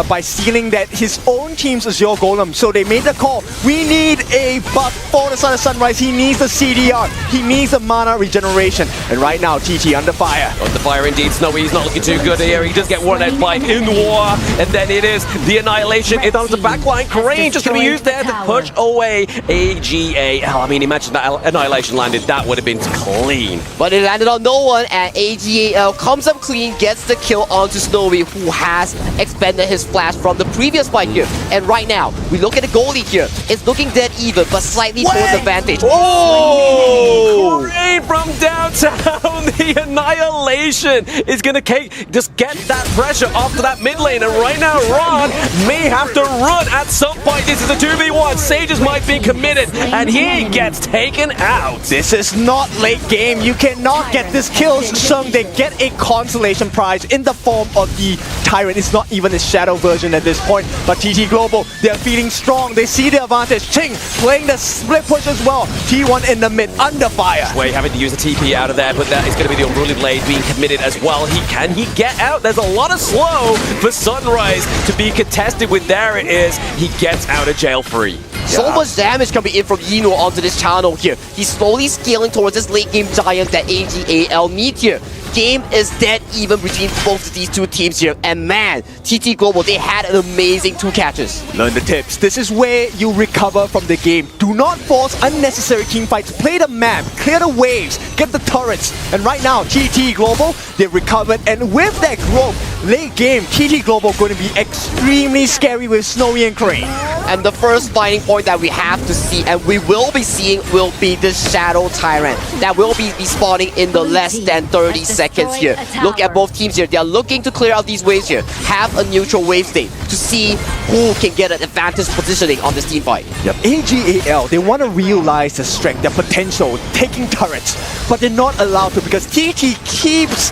by stealing that his own team's Azure Golem. So they made the call. We need a buff for the side of Sunrise. He needs the CDR. He needs the mana regeneration. And right now, TT under fire. Under fire indeed. Snowy's not looking too good here. He does get one head by in war. And then it is the Annihilation. It's on the backline. Crane just going to be used there to push away AGAL. I mean, imagine that Annihilation landed. That would have been clean. But it landed on no one, and AGAL comes up clean, gets the kill onto Snowy, who has expended his flash from the previous fight here. And right now, we look at the goalie here. It's looking dead even, but slightly towards advantage. Oh! Crane from downtown. The Annihilation is going to just get that pressure off to that mid lane. And right now, Ron may have to run at some point. This is a 2v1. Sages might be committed, and he gets taken out. This is not late game. You cannot get this kill. Shang, they get a consolation prize in the form of the Tyrant. It's not even a shadow version at this point. But TT Global, they're feeling strong. They see the advantage. Ching playing the split push as well. T1 in the mid, under fire. Way having to use the TP out of there, but that is going to be the Unruly Blade being committed as well. Can he get out? There's a lot of slow for Sunrise to be contested with. There it is. He gets out of jail free. So much damage coming in from Yino onto this channel here. He's slowly scaling towards this late game giant that AGAL need here. Game is dead even between both of these two teams here. And man, TT Global, they had an amazing 2 catches. Learn the tips. This is where you recover from the game. Do not force unnecessary team fights. Play the map, clear the waves, get the turrets. And right now, TT Global, they recovered. And with that growth, late game, TT Global going to be extremely scary with Snowy and Crane. And the first fighting point that we have to see, and we will be seeing, will be the Shadow Tyrant. That will be spawning in the less than 30 seconds here. Look at both teams here. They are looking to clear out these waves here. Have a neutral wave state to see who can get an advantage positioning on this team fight. Yep. AGAL, they want to realize the strength, their potential, taking turrets. But they're not allowed to because TT keeps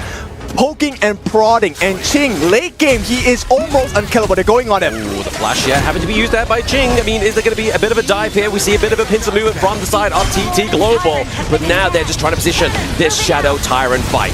poking and prodding. And Ching, late game, he is almost unkillable. They're going on him. Ooh, the flash, yeah, having to be used there by Ching. I mean, is there going to be a bit of a dive here? We see a bit of a pincer movement from the side of TT Global. But now they're just trying to position this Shadow Tyrant fight.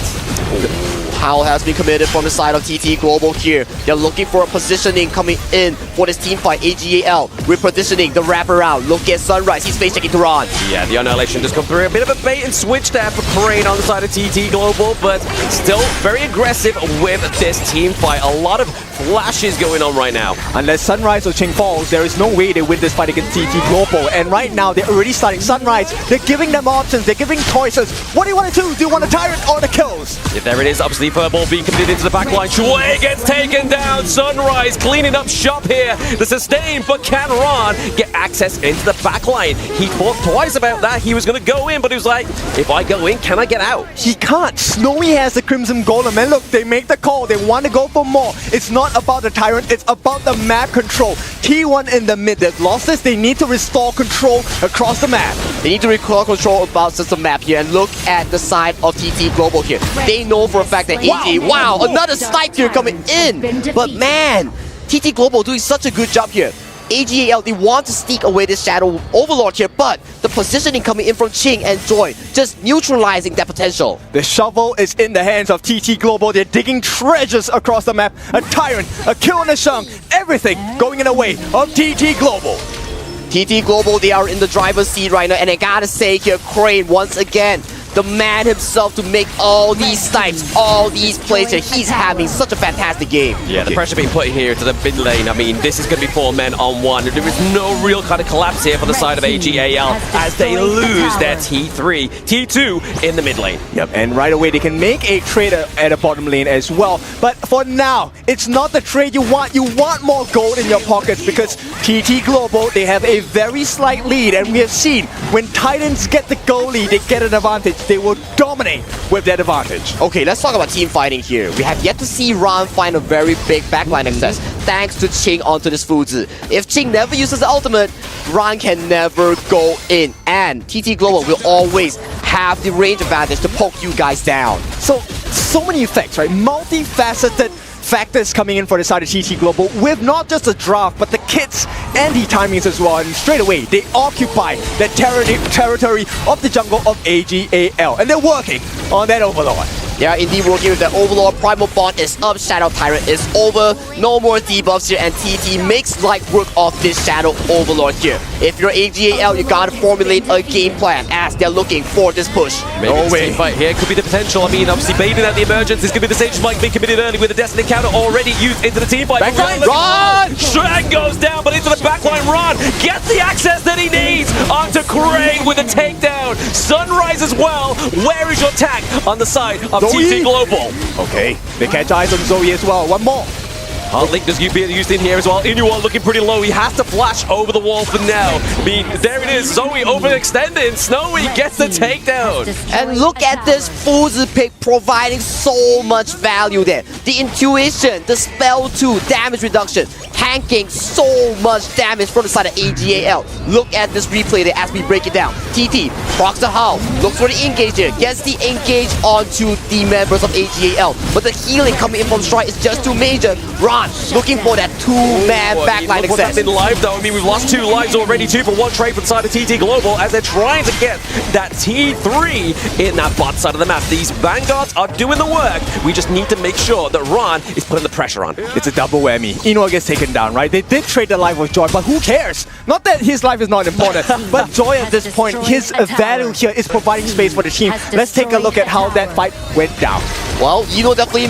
Howl has been committed from the side of TT Global here. They're looking for a positioning coming in for this team fight. AGAL repositioning the wraparound. Look at Sunrise. He's face checking to Ron. Yeah, the Annihilation just come through. A bit of a bait and switch there for Crane on the side of TT Global, but still very aggressive with this team fight. A lot of flashes going on right now. Unless Sunrise or Ching falls, there is no way they win this fight against TT Global. And right now, they're already starting Sunrise. They're giving them options. They're giving choices. What do you want to do? Do you want a Tyrant or the kills? Yeah, there it is. Obviously, Furball being committed into the backline. Shui gets taken down. Sunrise cleaning up shop here. The sustain, but can Ron get access into the backline? He thought twice about that. He was going to go in, but he was like, if I go in, can I get out? He can't. Snowy has the Crimson Golem. And look, they make the call. They want to go for more. It's not about the Tyrant. It's about the map control. T1 in the mid. They've lost this. They need to restore control across the map. They need to restore control about the map here. And look at the side of TT Global here. They know for a fact that wow, another snipe here coming in. But man, TT Global doing such a good job here. AGAL, they want to sneak away this Shadow Overlord here, but the positioning coming in from Ching and Joy, just neutralizing that potential. The shovel is in the hands of TT Global. They're digging treasures across the map. A Tyrant, a kill and a Shang, everything going in the way of TT Global. TT Global, they are in the driver's seat right now, and I gotta say here, Crane, once again, the man himself to make all these snipes, all these plays here. He's having such a fantastic game. Yeah, the pressure being put here to the mid lane. I mean, this is going to be 4 men on 1. There is no real kind of collapse here for the side of AGAL as they lose their T3, T2 in the mid lane. Yep, and right away they can make a trade at the bottom lane as well. But for now, it's not the trade you want. You want more gold in your pockets because TT Global, they have a very slight lead. And we have seen when Titans get the goal lead, they get an advantage. They will dominate with that advantage. Okay, let's talk about team fighting here. We have yet to see Ron find a very big backline access thanks to Ching onto this Fuzi. If Ching never uses the ultimate, Ron can never go in. And TT Global will always have the range advantage to poke you guys down. So many effects, right? Multifaceted factors coming in for the side of TT Global with not just the draft, but the kits and the timings as well. And straight away, they occupy the territory of the jungle of AGAL. And they're working on that Overlord. They are indeed working with the Overlord. Primal Bond is up. Shadow Tyrant is over. No more debuffs here. And TT makes light work of this Shadow Overlord here. If you're AGAL, you gotta formulate a game plan as they're looking for this push. Maybe this team fight here could be the potential. I mean, obviously baiting out the emergence. This could be the Sage Spike being committed early with the Destiny counter already used into the team fight. Ron! Shrag goes down, but into the backline. Ron gets the access that he needs onto Crane with a takedown. Sunrise as well. Where is your attack on the side of TT Global? Okay, they catch eyes on Zoe as well. One more. Link does being used in here as well. Inuo looking pretty low. He has to flash over the wall for now. I mean, there it is. Zoe overextending. Snowy gets the takedown. And look at this Fuzi pick providing so much value there. The intuition, the spell 2, damage reduction, tanking so much damage from the side of AGAL. Look at this replay there as we break it down. TT procs the Howl, looks for the engage here, gets the engage onto the members of AGAL. But the healing coming in from Strike is just too major. Ron looking for that 2-man backline access. In live though, I mean, we've lost 2 lives already, 2 for 1 trade from the side of TT Global as they're trying to get that T3 in that bot side of the map. These Vanguards are doing the work. We just need to make sure that Ron is putting the pressure on. It's a double whammy. Inuo gets taken down, right? They did trade the life with Joy, but who cares? Not that his life is not important, but Joy at this point, his value here is providing space for the team. Let's take a look at how that fight went down. Well, definitely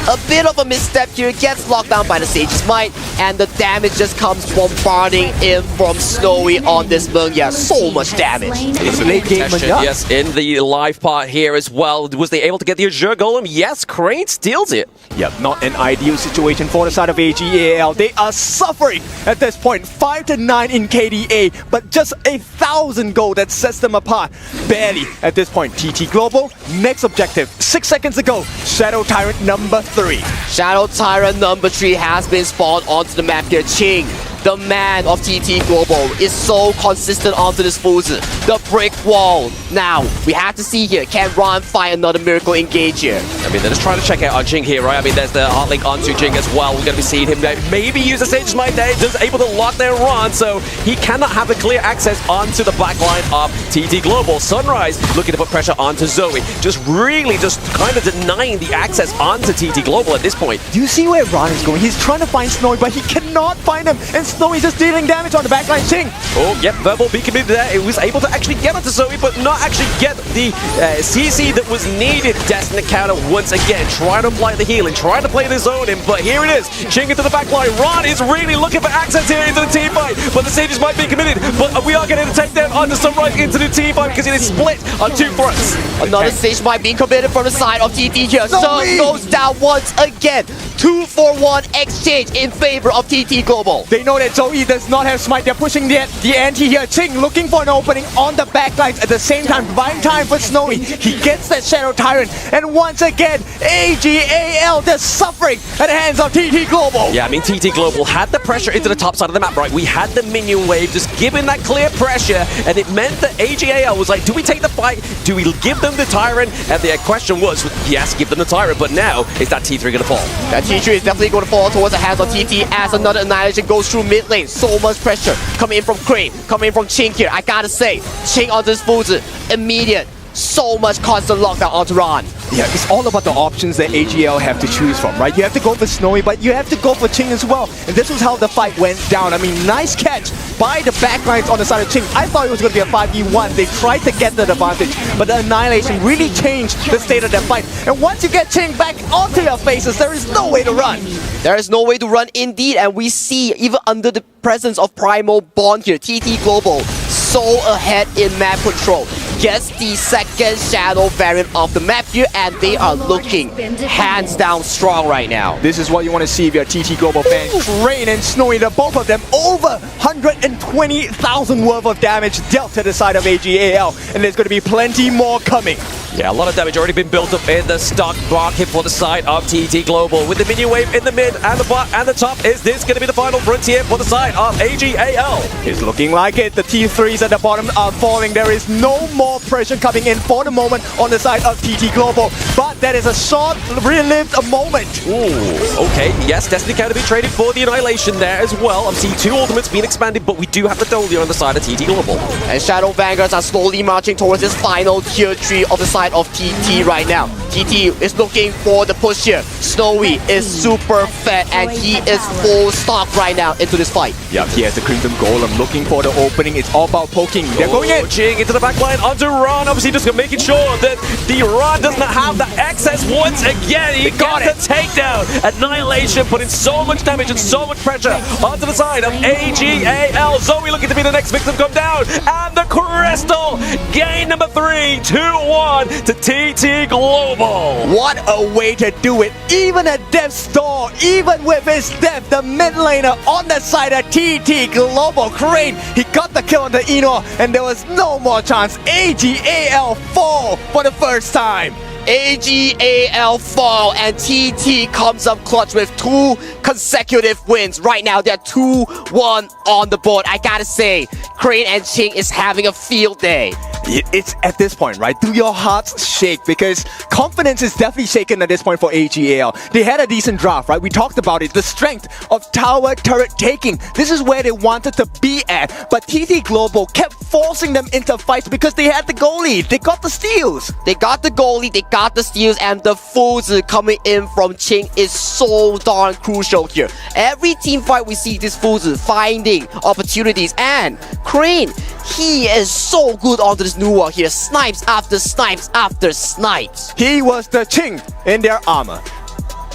a bit of a misstep here, gets locked down by the Sage's Might, and the damage just comes bombarding in from Snowy on this Meng. Yeah, so much damage. It's late game, yes, in the live part here as well. Was they able to get the Azure Golem? Yes, Crane steals it. Yep, not an ideal situation for the side of AGAL. They are suffering at this point. 5-9 in KDA, but just 1,000 gold that sets them apart. Barely at this point. TT Global, next objective. 6 seconds ago, Shadow Tyrant number 3. Shadow Tyrant number 3 has been spawned onto the map here. Ching, the man of TT Global, is so consistent onto this Fuzi. The brick wall. Now, we have to see here, can Ron find another miracle engage here? I mean, they're just trying to check out on Jing here, right? I mean, there's the hard link onto Jing as well. We're going to be seeing him maybe use a Sage's Might there, just able to lock down Ron, so he cannot have a clear access onto the backline of TT Global. Sunrise looking to put pressure onto Zoe, just kind of denying the access onto TT Global at this point. Do you see where Ron is going? He's trying to find Snowy, but he cannot find him, and Snowy's just dealing damage on the backline. Ching! Oh, yep, verbal beacon there. It was able to actually get onto Zoe, but not actually get the CC that was needed. Destined counter once again, trying to apply the healing, trying to play the zone in, but here it is. Ching into the backline. Ron is really looking for access here into the team fight, but the Sages might be committed. But we are getting a takedown onto Sunrise into the team fight because it is split on 2 fronts. Another Sage might be committed from the side of TT here. So goes down once again. 2-for-1 exchange in favor of TT Global. They know that Zoe does not have smite. They're pushing the anti here. Ching looking for an opening on the backlines at the same time. Buying time for Snowy. He gets that Shadow Tyrant. And once again, AGAL, they're suffering at the hands of TT Global. Yeah, I mean, TT Global had the pressure into the top side of the map, right? We had the minion wave just giving that clear pressure, and it meant that AGAL was like, do we take the fight? Do we give them the Tyrant? And the question was, yes, give them the Tyrant, but now, is that T3 going to fall? That T3 is definitely going to fall towards the hands of TT as another Annihilation goes through mid lane. So much pressure coming in from Crane, coming in from Ching here. I gotta say, Ching on this Fuzi, immediate. So much constant lockdown onto Ron. Yeah, it's all about the options that AGL have to choose from, right? You have to go for Snowy, but you have to go for Ching as well. And this was how the fight went down. I mean, nice catch by the backlines on the side of Ching. I thought it was going to be a 5v1. They tried to get the advantage, but the Annihilation really changed the state of that fight. And once you get Ching back onto your faces, there is no way to run. There is no way to run indeed, and we see, even under the presence of Primal Bond here, TT Global so ahead in map control. Gets the second Shadow variant of the map here, and they are looking hands down strong right now. This is what you want to see if you're a TT Global fan. Crane and Snowy, the both of them over 120,000 worth of damage dealt to the side of AGAL, and there's going to be plenty more coming. Yeah, a lot of damage already been built up in the stock market for the side of TT Global. With the minion wave in the mid and the bot and the top, is this going to be the final frontier for the side of AGAL? It's looking like it. The T3s at the bottom are falling. There is no more pressure coming in for the moment on the side of TT Global, but that is a short-lived moment. Ooh, okay. Yes, Destiny can be traded for the Annihilation there as well. Obviously, 2 ultimates being expanded, but we do have the Dolio on the side of TT Global. And Shadow Vanguards are slowly marching towards this final tier 3 of the side of TT right now. TT is looking for the push here. Snowy is super fat, and he is full stock right now into this fight. Yeah, he has the Crimson Golem looking for the opening. It's all about poking. They're going in. Ching into the backline onto Ron. Obviously, just making sure that the Ron does not have the access once again. He got the takedown. Annihilation putting so much damage and so much pressure onto the side of AGAL. Zoe looking to be the next victim come down. And the Crystal gain number 3, 2-1 to TT Global. What a way to do it. Even at death's door, even with his death, the mid laner on the side of TT Global, Crane, he got the kill on the Eno, and there was no more chance. AGAL fall for the first time. AGAL fall, and TT comes up clutch with 2 consecutive wins. Right now, they're 2-1 on the board. I gotta say, Crane and Ching is having a field day. It's at this point, right? Do your hearts shake? Because confidence is definitely shaken at this point for AGAL. They had a decent draft, right? We talked about it. The strength of tower turret taking. This is where they wanted to be at. But TT Global kept forcing them into fights because they had the goalie. They got the steals. They got the goalie, they got the steals, and the Fuzi coming in from Ching is so darn crucial here. Every team fight we see this Fuzi finding opportunities, and Crane, he is so good onto this new wall here. Snipes after snipes after snipes. He was the Ching in their armor.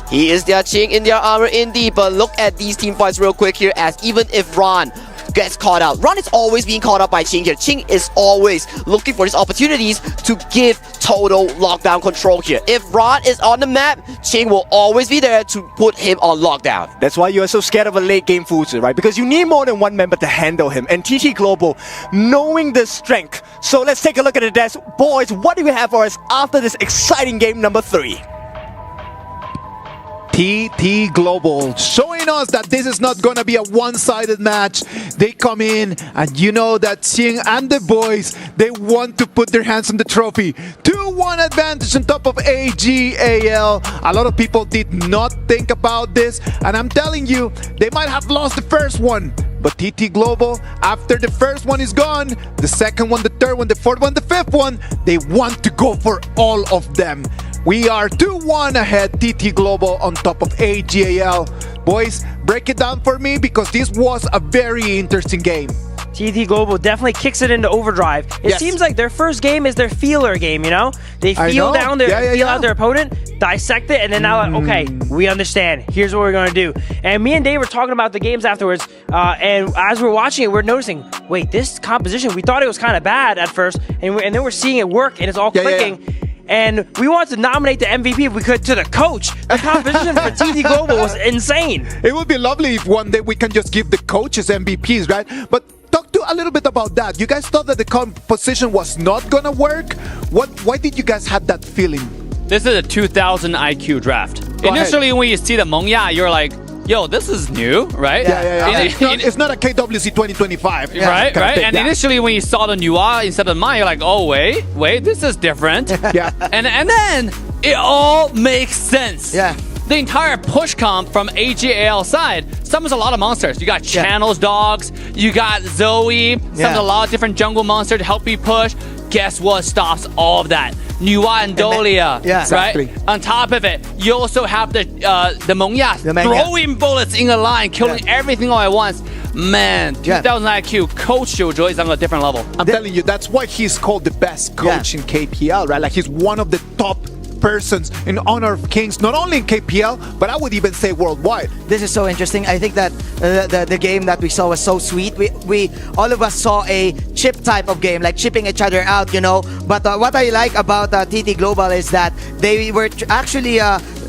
He is their Ching in their armor indeed, but look at these team fights real quick here, as even if Ron gets caught out, Ron is always being caught out by Ching here. Ching is always looking for these opportunities to give total lockdown control here. If Ron is on the map, Ching will always be there to put him on lockdown. That's why you are so scared of a late game Fuzi, right? Because you need more than one member to handle him. And TT Global, knowing the strength. So let's take a look at the desk. Boys, what do we have for us after this exciting game number 3? TT Global, showing us that this is not going to be a one-sided match. They come in, and you know that Xing and the boys, they want to put their hands on the trophy. 2-1 advantage on top of AGAL. A lot of people did not think about this, and I'm telling you, they might have lost the first one. But TT Global, after the first one is gone, the second one, the third one, the fourth one, the fifth one, they want to go for all of them. We are 2-1 ahead, TT Global on top of AGAL. Boys, break it down for me because this was a very interesting game. TT Global definitely kicks it into overdrive. It seems like their first game is their feeler game, you know? They feel down their feel out their opponent, dissect it, and then now like, okay, we understand. Here's what we're gonna do. And me and Dave were talking about the games afterwards, and as we're watching it, we're noticing, wait, this composition, we thought it was kind of bad at first, and then we're seeing it work, and it's all clicking. And we wanted to nominate the MVP if we could to the coach. The competition for TT Global was insane. It would be lovely if one day we can just give the coaches MVPs, right? But talk to a little bit about that. You guys thought that the composition was not gonna work. Why did you guys have that feeling? This is a 2000 IQ draft. Initially, when you see the Mengya, you're like, yo, this is new, right? It's not a KWC 2025. Right. And initially, when you saw the Nua instead of mine, you're like, oh, wait, this is different. And then it all makes sense. The entire push comp from AGAL side summons a lot of monsters. You got Channels Dogs, you got Zoe, summons a lot of different jungle monsters to help you push. Guess what stops all of that? Nua and Dolia, right? On top of it, you also have the Mengya throwing bullets in a line, killing everything all at once. Man, 2000 IQ, Coach Jojo is on a different level. I'm telling you, that's why he's called the best coach in KPL, right? Like he's one of the top persons in Honor of Kings, not only in KPL, but I would even say worldwide. This is so interesting. I think that the game that we saw was so sweet. We all of us saw a chip type of game, like chipping each other out, you know. But what I like about TT Global is that they were actually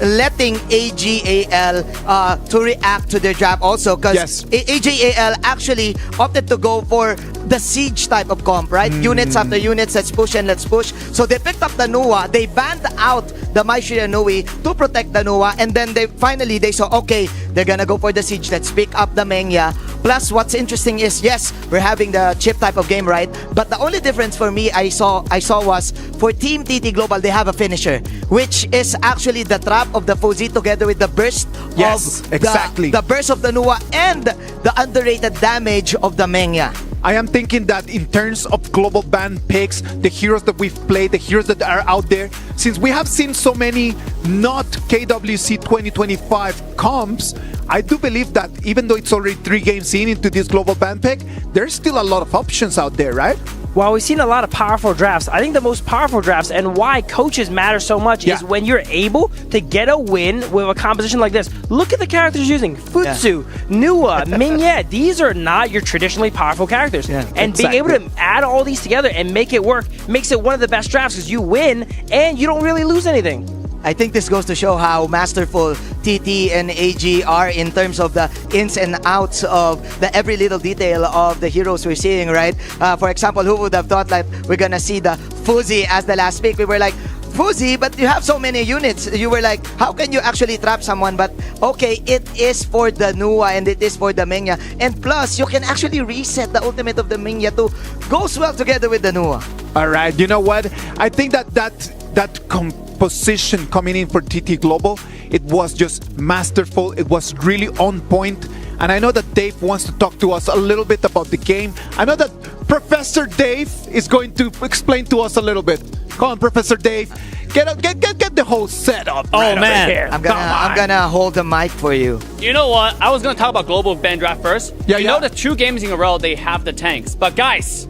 letting AGAL to react to their draft also, because AGAL actually opted to go for the siege type of comp, right? Units after units, let's push and let's push. So they picked up the Nua, they banned out the Maishira Nui to protect the Nua, and then they saw, okay, they're gonna go for the siege, let's pick up the Mengya. Plus, what's interesting is, yes, we're having the chip type of game, right? But the only difference for me I saw was for Team TT Global, they have a finisher, which is actually the trap of the Fuzi together with the burst of the burst of the Nua and the underrated damage of the Mengya. I am thinking that in terms of global ban picks, the heroes that we've played, the heroes that are out there, since we have seen so many not KWC 2025 comps, I do believe that even though it's already 3 games into this global ban pick, there's still a lot of options out there, right? While we've seen a lot of powerful drafts, I think the most powerful drafts and why coaches matter so much is when you're able to get a win with a composition like this. Look at the characters using. Futsu, Nua, Mingye. These are not your traditionally powerful characters. And being able to add all these together and make it work makes it one of the best drafts because you win and you don't really lose anything. I think this goes to show how masterful TT and AG are in terms of the ins and outs of the every little detail of the heroes we're seeing, right? For example, who would have thought that we're gonna see the Fuzi as the last pick? We were like, Fuzi, but you have so many units. You were like, how can you actually trap someone? But okay, it is for the Nua and it is for the Mengya. And plus, you can actually reset the ultimate of the Mengya too. Goes well together with the Nua. All right, you know what? I think that composition coming in for TT Global, it was just masterful. It was really on point. And I know that Dave wants to talk to us a little bit about the game. I know that Professor Dave is going to explain to us a little bit. Come on, Professor Dave. Get the whole setup. Oh, man. I'm gonna hold the mic for you. You know what? I was going to talk about Global Ban Draft first. You know the 2 games in a row, they have the tanks. But guys,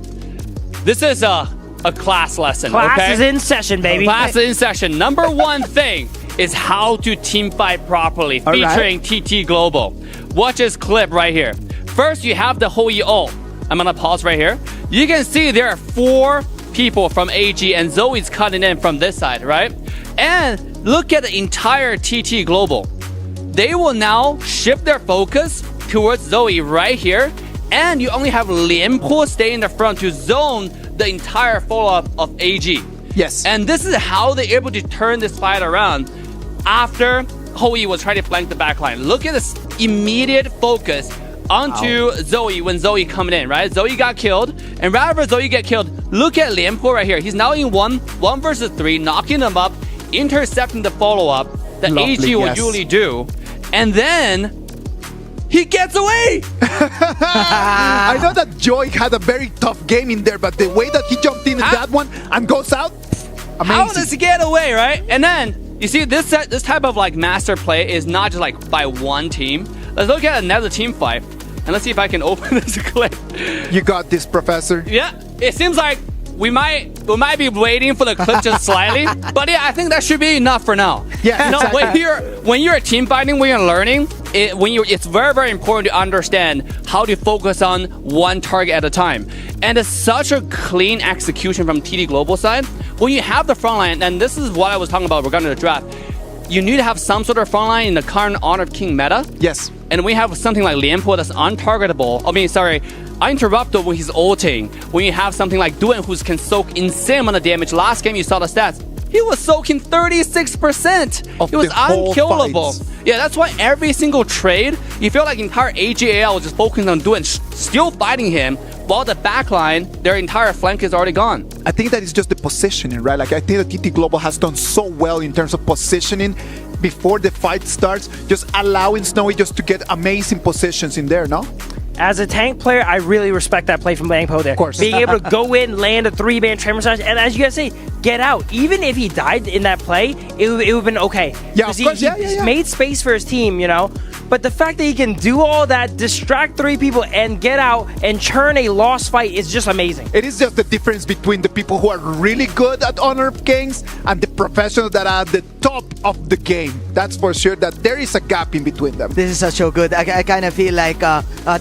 this is a class lesson. Class is in session, baby. Class is in session. Number 1 thing is how to team fight properly, featuring TT Global. Watch this clip right here. First, you have the Hoi ult. I'm gonna pause right here. You can see there are 4 people from AG and Zoe's cutting in from this side, right? And look at the entire TT Global. They will now shift their focus towards Zoe right here, and you only have Lianpo stay in the front to zone the entire follow-up of AG. Yes. And this is how they're able to turn this fight around after Hou-Yi was trying to flank the backline. Look at this immediate focus onto Zoe when Zoe coming in, right? Zoe got killed, and rather than Zoe get killed, look at Lianpo right here. He's now in 1 versus 3, knocking them up, intercepting the follow-up that AG will usually do, and then he gets away! I know that Joy had a very tough game in there, but the way that he jumped in that one and goes out, amazing. How does he get away, right? And then, you see, this type of like master play is not just like by one team. Let's look at another team fight, and let's see if I can open this clip. You got this, Professor. Yeah, it seems like we might be waiting for the clip just slightly, but yeah, I think that should be enough for now. Yeah, when you're team fighting, when you're learning, it's very, very important to understand how to focus on one target at a time. And it's such a clean execution from TT Global side. When you have the front line, and this is what I was talking about regarding the draft, you need to have some sort of front line in the current Honored King meta. Yes. And we have something like Lianpo that's untargetable. Uninterrupted when he's ulting. When you have something like Duen who can soak insane amount of damage. Last game you saw the stats. He was soaking 36%. He was unkillable. Yeah, that's why every single trade, you feel like entire AGAL was just focusing on Duen, still fighting him, while the backline, their entire flank is already gone. I think that is just the positioning, right? Like I think that TT Global has done so well in terms of positioning before the fight starts, just allowing Snowy just to get amazing positions in there, no? As a tank player, I really respect that play from Lianpo there. Of course. Being able to go in, land a 3-man Tremor Smash, and as you guys say, get out. Even if he died in that play, it would have been okay. Yeah, of course. He made space for his team, you know? But the fact that he can do all that, distract 3 people, and get out and churn a lost fight is just amazing. It is just the difference between the people who are really good at Honor of Kings and the professionals that are at the top of the game. That's for sure that there is a gap in between them. This is so good. I kind of feel like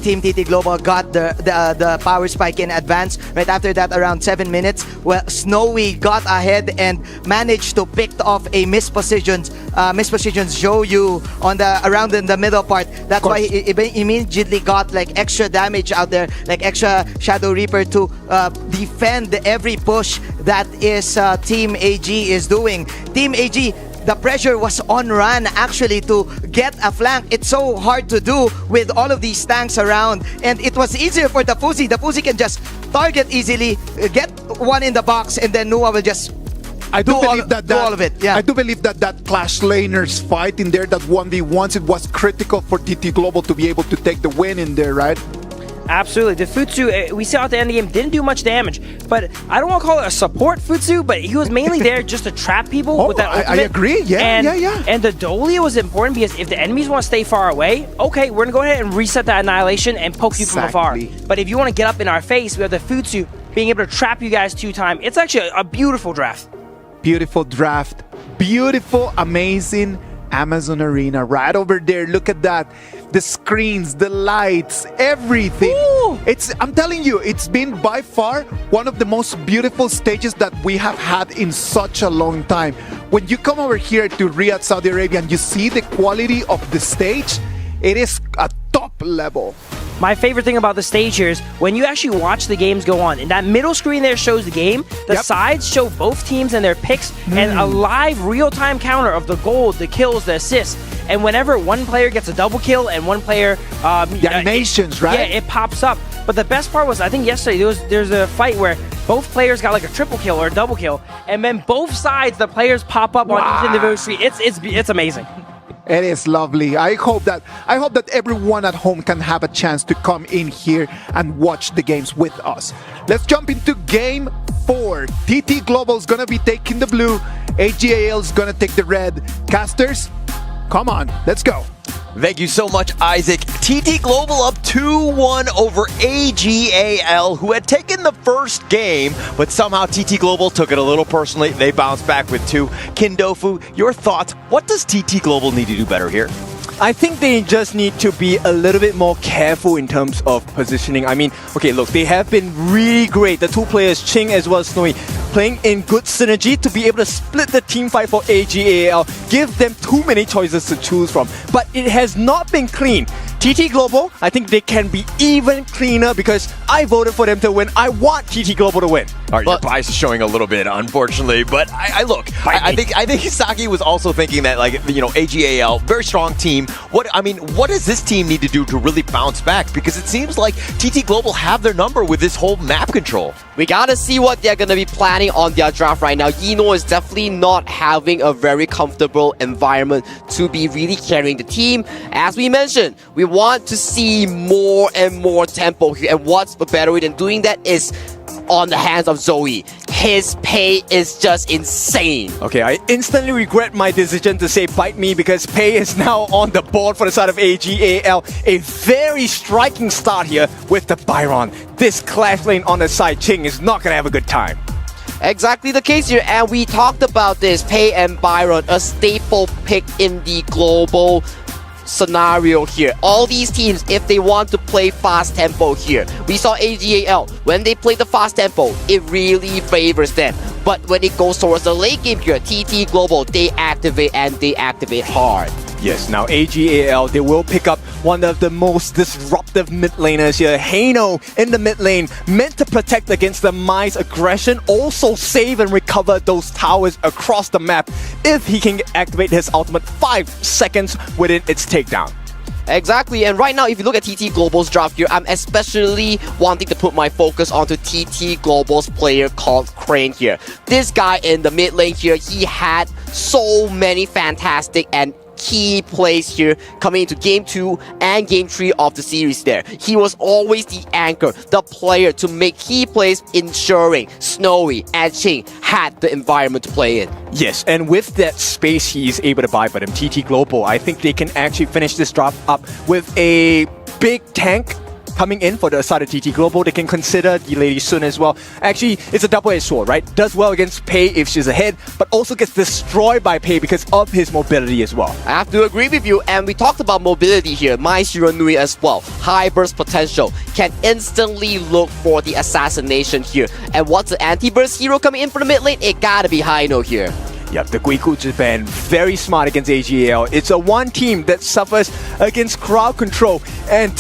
Team TT Global got the power spike in advance. Right after that, around 7 minutes, well, Snowy got ahead and managed to pick off a mispositions Zhou on around in the middle part. That's why he immediately got like extra damage out there, like extra Shadow Reaper to defend every push that is Team AG is doing. Team AG, the pressure was on Ran actually to get a flank. It's so hard to do with all of these tanks around, and it was easier for the Fuzi. The Fuzi can just target easily, get one in the box, and then Nua will just do all of it. Yeah. I do believe that Clash Laners fight in there, that 1v1s, it was critical for TT Global to be able to take the win in there, right? Absolutely. The Futsu, we saw at the end of the game, didn't do much damage. But I don't want to call it a support Futsu, but he was mainly there just to trap people with that ultimate. I agree. Yeah. And the Dolia was important because if the enemies want to stay far away, okay, we're going to go ahead and reset that Annihilation and poke you from afar. But if you want to get up in our face, we have the Futsu being able to trap you guys 2 times. It's actually a beautiful draft. Beautiful draft. Beautiful, amazing Amazon Arena right over there. Look at that. The screens, the lights, everything. Ooh. I'm telling you, it's been by far one of the most beautiful stages that we have had in such a long time. When you come over here to Riyadh, Saudi Arabia, and you see the quality of the stage, it is a top level. My favorite thing about the stage here is when you actually watch the games go on, and that middle screen there shows the game, the sides show both teams and their picks, and a live real-time counter of the gold, the kills, the assists. And whenever one player gets a double kill and one player... the animations, right? Yeah, it pops up. But the best part was, I think yesterday, there's a fight where both players got like a triple kill or a double kill, and then both sides, the players pop up on each individual screen. It's amazing. It is lovely. I hope that everyone at home can have a chance to come in here and watch the games with us. Let's jump into game 4. TT Global is gonna be taking the blue. AGAL is gonna take the red. Casters, come on, let's go. Thank you so much, Isaac. TT Global up 2-1 over AGAL, who had taken the first game, but somehow TT Global took it a little personally. They bounced back with 2. Kindofu, your thoughts? What does TT Global need to do better here? I think they just need to be a little bit more careful in terms of positioning. I mean, okay, look, they have been really great. The 2 players, Ching as well as Snowy, playing in good synergy to be able to split the team fight for AGAL, give them too many choices to choose from. But it has not been clean. TT Global, I think they can be even cleaner because I voted for them to win. I want TT Global to win. All right, your bias is showing a little bit, unfortunately. But I think Hisaki was also thinking that, like, you know, AGAL, very strong team. What does this team need to do to really bounce back? Because it seems like TT Global have their number with this whole map control. We gotta see what they're gonna be planning on their draft right now. Yino is definitely not having a very comfortable environment to be really carrying the team. As we mentioned, we want to see more and more tempo here. And what's a better way than doing that is on the hands of Zoe. His pay is just insane. Okay, I instantly regret my decision to say bite me because Pei is now on the board for the side of AGAL. A very striking start here with the Byron. This clash lane on the side, Ching is not gonna have a good time. Exactly the case here, and we talked about this. Pei and Byron, a staple pick in the global scenario here. All these teams, if they want to play fast tempo here, we saw AGAL, when they play the fast tempo, it really favors them. But when it goes towards the late game here, TT Global, they activate and they activate hard. Yes, now AGAL, they will pick up one of the most disruptive mid laners here. Hano in the mid lane, meant to protect against the Mai's aggression, also save and recover those towers across the map if he can activate his ultimate 5 seconds within its takedown. Exactly, and right now, if you look at TT Global's draft here, I'm especially wanting to put my focus onto TT Global's player called Crane here. This guy in the mid lane here, he had so many fantastic and key plays here coming into Game 2 and Game 3 of the series there. He was always the anchor, the player to make key plays, ensuring Snowy and Ching had the environment to play in. Yes, and with that space he is able to buy for them, TT Global, I think they can actually finish this draft up with a big tank coming in for the side of TT Global. They can consider the Lady Sun as well. Actually, it's a double-edged sword, right? Does well against Pei if she's ahead, but also gets destroyed by Pei because of his mobility as well. I have to agree with you, and we talked about mobility here. Mai Shiranui as well. High burst potential. Can instantly look for the assassination here. And what's the anti-burst hero coming in for the mid lane? It gotta be Hino here. Yep, the Guiku Japan, very smart against AGAL. It's a one team that suffers against crowd control and,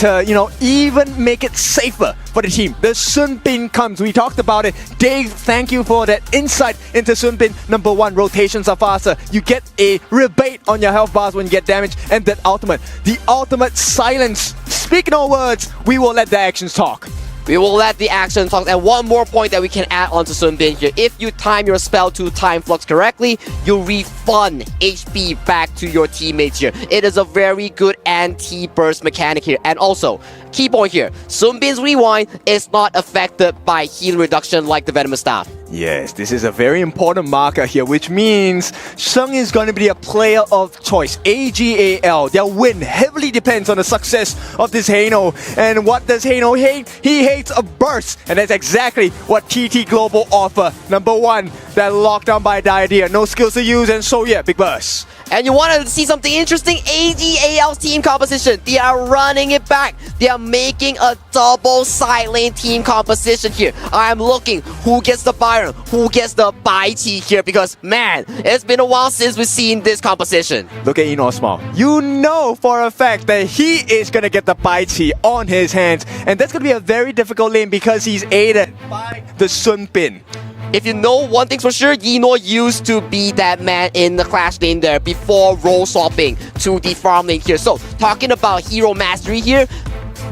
even make it safer for the team. The Sun Bin comes. We talked about it. Dave, thank you for that insight into Sun Bin. Number 1, rotations are faster. You get a rebate on your health bars when you get damaged. And that ultimate, the ultimate silence. Speak no words. We will let the actions talk. We will let the action talk. And one more point that we can add on to Sun Bin here. If you time your spell to time flux correctly, you refund HP back to your teammates here. It is a very good anti-burst mechanic here. And also, key point here, Sun Bin's rewind is not affected by heal reduction like the Venomous Staff. Yes, this is a very important marker here, which means Sheng is going to be a player of choice. AGAL, their win heavily depends on the success of this Hano. And what does Hano hate? He hates a burst, and that's exactly what TT Global offer. Number 1, that lockdown by Diadea, no skills to use, and so yeah, big burst. And you want to see something interesting? AGAL's team composition. They are running it back. They are making a double side lane team composition here. I am looking who gets the Byron, who gets the Baiti here, because man, it's been a while since we've seen this composition. Look at Eno Small. You know for a fact that he is going to get the Baiti on his hands. And that's going to be a very difficult lane because he's aided by the Sun Bin. If you know one thing for sure, Yino used to be that man in the clash lane there before role swapping to the farm lane here. So, talking about hero mastery here,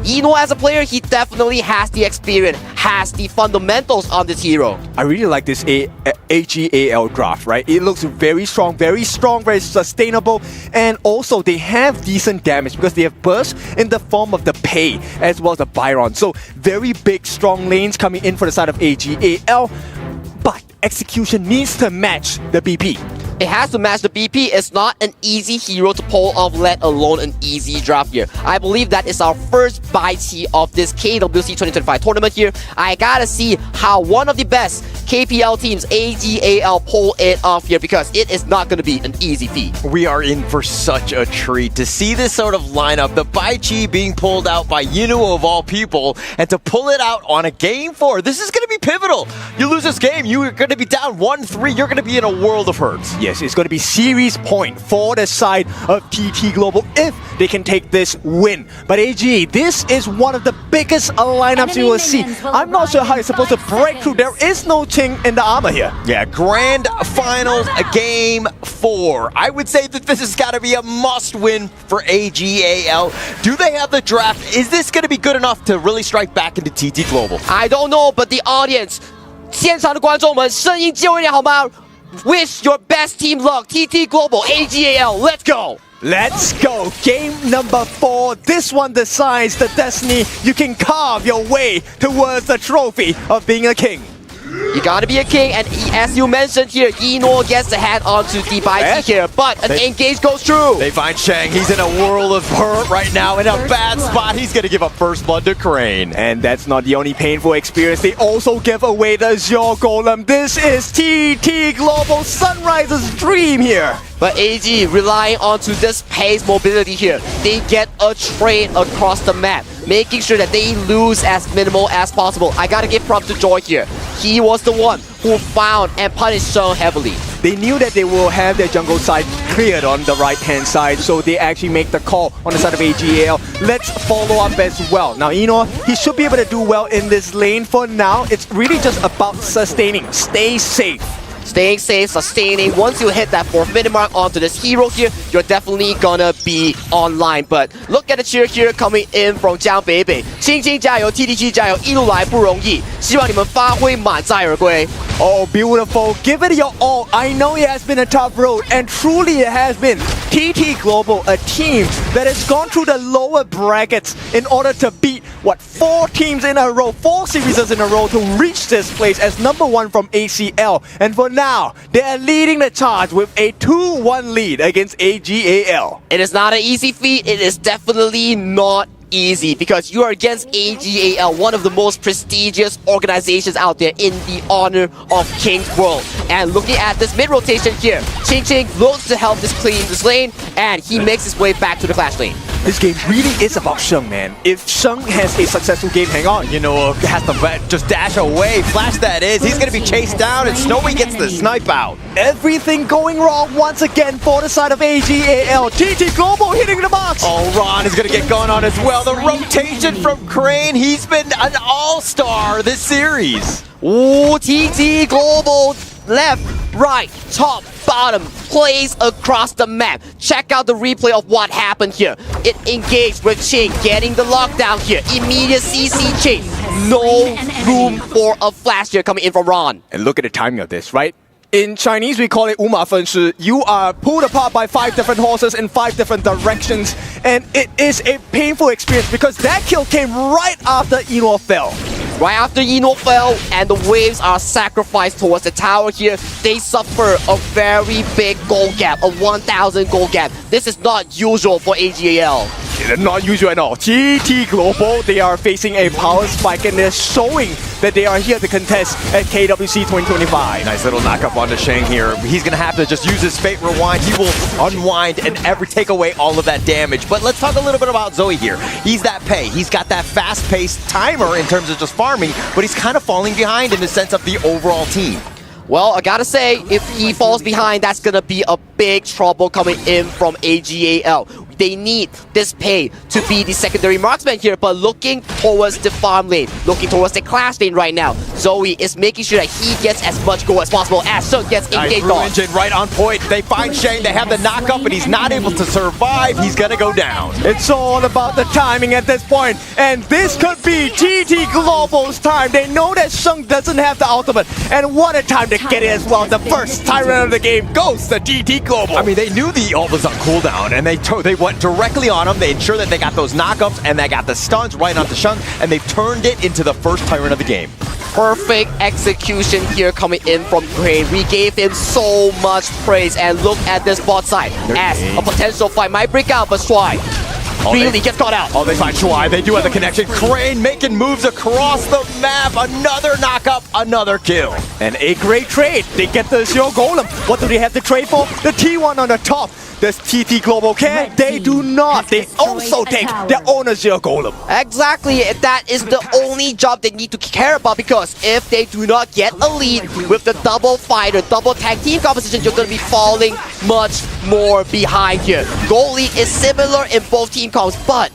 Yino as a player, he definitely has the experience, has the fundamentals on this hero. I really like this AGAL draft, right? It looks very strong, very sustainable, and also they have decent damage because they have burst in the form of the Pei as well as the Byron. So, very big, strong lanes coming in for the side of AGAL. But execution needs to match the BP. It has to match the BP. It's not an easy hero to pull off, let alone an easy draft here. I believe that is our first Baiti of this KWC 2025 tournament here. I gotta see how one of the best KPL teams, AGAL, pull it off here because it is not going to be an easy feat. We are in for such a treat to see this sort of lineup. The Baichi being pulled out by Yinuo of all people, and to pull it out on a game 4. This is going to be pivotal. You lose this game, you are going to be down 1-3. You're going to be in a world of hurts. Yes, it's going to be series point for the side of TT Global if they can take this win. But AG, this is one of the biggest lineups you will see. I'm not sure how you're supposed to break through. There is no chink in the armor here. Yeah, Grand Finals Game 4. I would say that this has got to be a must-win for AGAL. Do they have the draft? Is this going to be good enough to really strike back into TT Global? I don't know, but the audience, 现场的观众们，声音借我一点好吗？ Wish your best team luck, TT Global, AGAL, let's go! Let's go! Game number 4. This one decides the destiny. You can carve your way towards the trophy of being a king. You gotta be a king, and as you mentioned here, Yino gets the head onto the Baichi here, but an engage goes through. They find Shang. He's in a world of hurt right now, in a bad spot. He's gonna give up first blood to Crane. And that's not the only painful experience. They also give away the Azure Golem. This is TT Global Sunrise's dream here. But AG relying onto this pace mobility here, they get a train across the map, making sure that they lose as minimal as possible. I gotta give props to Joy here. He was the one who found and punished Shang heavily. They knew that they will have their jungle side cleared on the right-hand side, so they actually make the call on the side of AGAL. Let's follow up as well. Now, he should be able to do well in this lane for now. It's really just about sustaining. Stay safe. Staying safe, sustaining. Once you hit that 4-minute mark onto this hero here, you're definitely gonna be online. But look at the cheer here coming in from Jiang Beibei. 青青加油 ，TTG 加油，一路来不容易，希望你们发挥满载而归。 Oh, beautiful. Give it your all. I know it has been a tough road, and truly it has been. TT Global, a team that has gone through the lower brackets in order to beat, 4 teams in a row, 4 series in a row to reach this place as #1 from ACL. And for now, they are leading the charge with a 2-1 lead against AGAL. It is not an easy feat. It is definitely not easy because you are against AGAL, one of the most prestigious organizations out there in the honor of King's World. And looking at this mid-rotation here, Ching Ching looks to help this clean this lane, and he makes his way back to the clash lane. This game really is about Sheng, man. If Sheng has a successful game, hang on. Has to just dash away. Flash that is. He's going to be chased down, and Snowy gets the snipe out. Everything going wrong once again for the side of AGAL. TT Global hitting the box. Oh, Ron is going to get gone on as well. The rotation from Crane. He's been an all-star this series. Ooh, TT Global left, right, top, bottom, plays across the map. Check out the replay of what happened here. It engaged with Ching, getting the lockdown here. Immediate CC Ching. No room for a flash here coming in from Ron. And look at the timing of this, right? In Chinese, we call it 五马分尸. You are pulled apart by 5 different horses in 5 different directions. And it is a painful experience because that kill came right after Eno fell. Right after Eno fell and the waves are sacrificed towards the tower here, they suffer a very big gold gap, a 1,000 gold gap. This is not usual for AGAL. Not usual at all. TT Global, they are facing a power spike and they're showing that they are here to contest at KWC 2025. Nice little knock-up onto Shang here. He's going to have to just use his Fate Rewind. He will unwind and take away all of that damage. But let's talk a little bit about Zoe here. He's that pay. He's got that fast-paced timer in terms of just farming, but he's kind of falling behind in the sense of the overall team. Well, I gotta say, if he falls behind, that's gonna be a big trouble coming in from AGAL. They need this pay to be the secondary marksman here, but looking towards the farm lane, looking towards the clash lane right now, Zoe is making sure that he gets as much gold as possible as Sheng gets engaged on. Engine right on point. They find Shang, they have the knock-up, but he's not able to survive. He's gonna go down. It's all about the timing at this point, and this could be TT Global's time. They know that Sheng doesn't have the ultimate, and what a time to get it as well. The first tyrant of the game goes to TT Global. I mean, they knew the ult was on cooldown, and they went directly on him. They ensured that they got those knockups, and they got the stuns right onto Sheng, and they've turned it into the first tyrant of the game. Perfect execution here coming in from Crane. We gave him so much praise, and look at this bot side as a potential fight might break out, but Shuai really gets caught out. Oh, they find Shuai. They do have the connection. Crane making moves across the map. Another knockup, another kill. And a great trade. They get the Zero Golem. What do they have to trade for? The T1 on the top. Does TT Global care? They do not. They also take their own Zero Golem. Exactly. That is the only job they need to care about, because if they do not get a lead with the double fighter, double tag team composition, you're going to be falling much more behind here. Gold League is similar in both team comps, but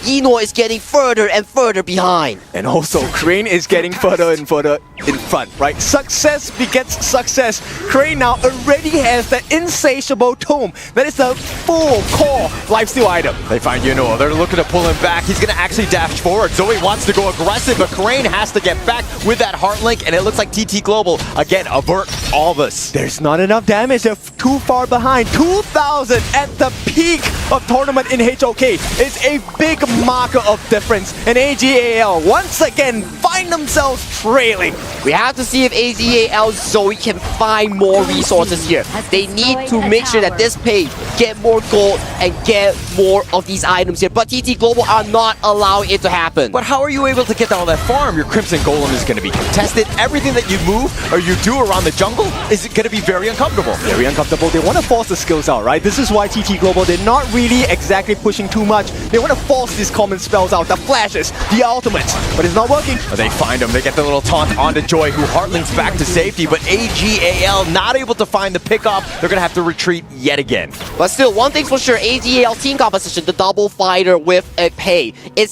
Eno is getting further and further behind. And also, Crane is getting further and further in front, right? Success begets success. Crane now already has the insatiable tome. That is the full core lifesteal item. They find Eno. They're looking to pull him back. He's going to actually dash forward. Zoe wants to go aggressive, but Crane has to get back with that Heart Link, and it looks like TT Global, again, avert all this. There's not enough damage. They're too far behind. 2,000 at the peak of tournament in HOK is a big marker of difference. And AGAL once again find themselves trailing. We have to see if AGAL Zoe can find more resources here. They need to make sure that this page get more gold and get more of these items here. But TT Global are not allowing it to happen. But how are you able to get all that farm? Your Crimson Golem is going to be contested. Everything that you move or you do around the jungle is going to be very uncomfortable. Very uncomfortable. They want to force the skills out, right? This is why TT Global, they're not really exactly pushing too much. They want to force these common spells out, the flashes, the ultimates, but it's not working. They find him. They get the little taunt onto Joy, who Heartlinks back to safety, but AGAL not able to find the pickup. They're going to have to retreat yet again. But still, one thing's for sure, AGAL team composition, the double fighter with a pay, it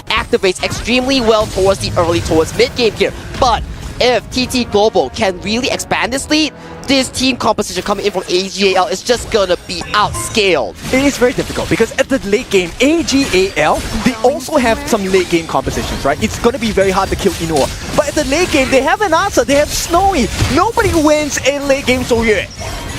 activates extremely well towards mid game here. But if TT Global can really expand this lead, this team composition coming in from AGAL is just gonna be outscaled. It is very difficult because at the late game, AGAL, they also have some late game compositions, right? It's gonna be very hard to kill Inoue. But at the late game, they have an answer. They have Snowy. Nobody wins a late game Shouyue.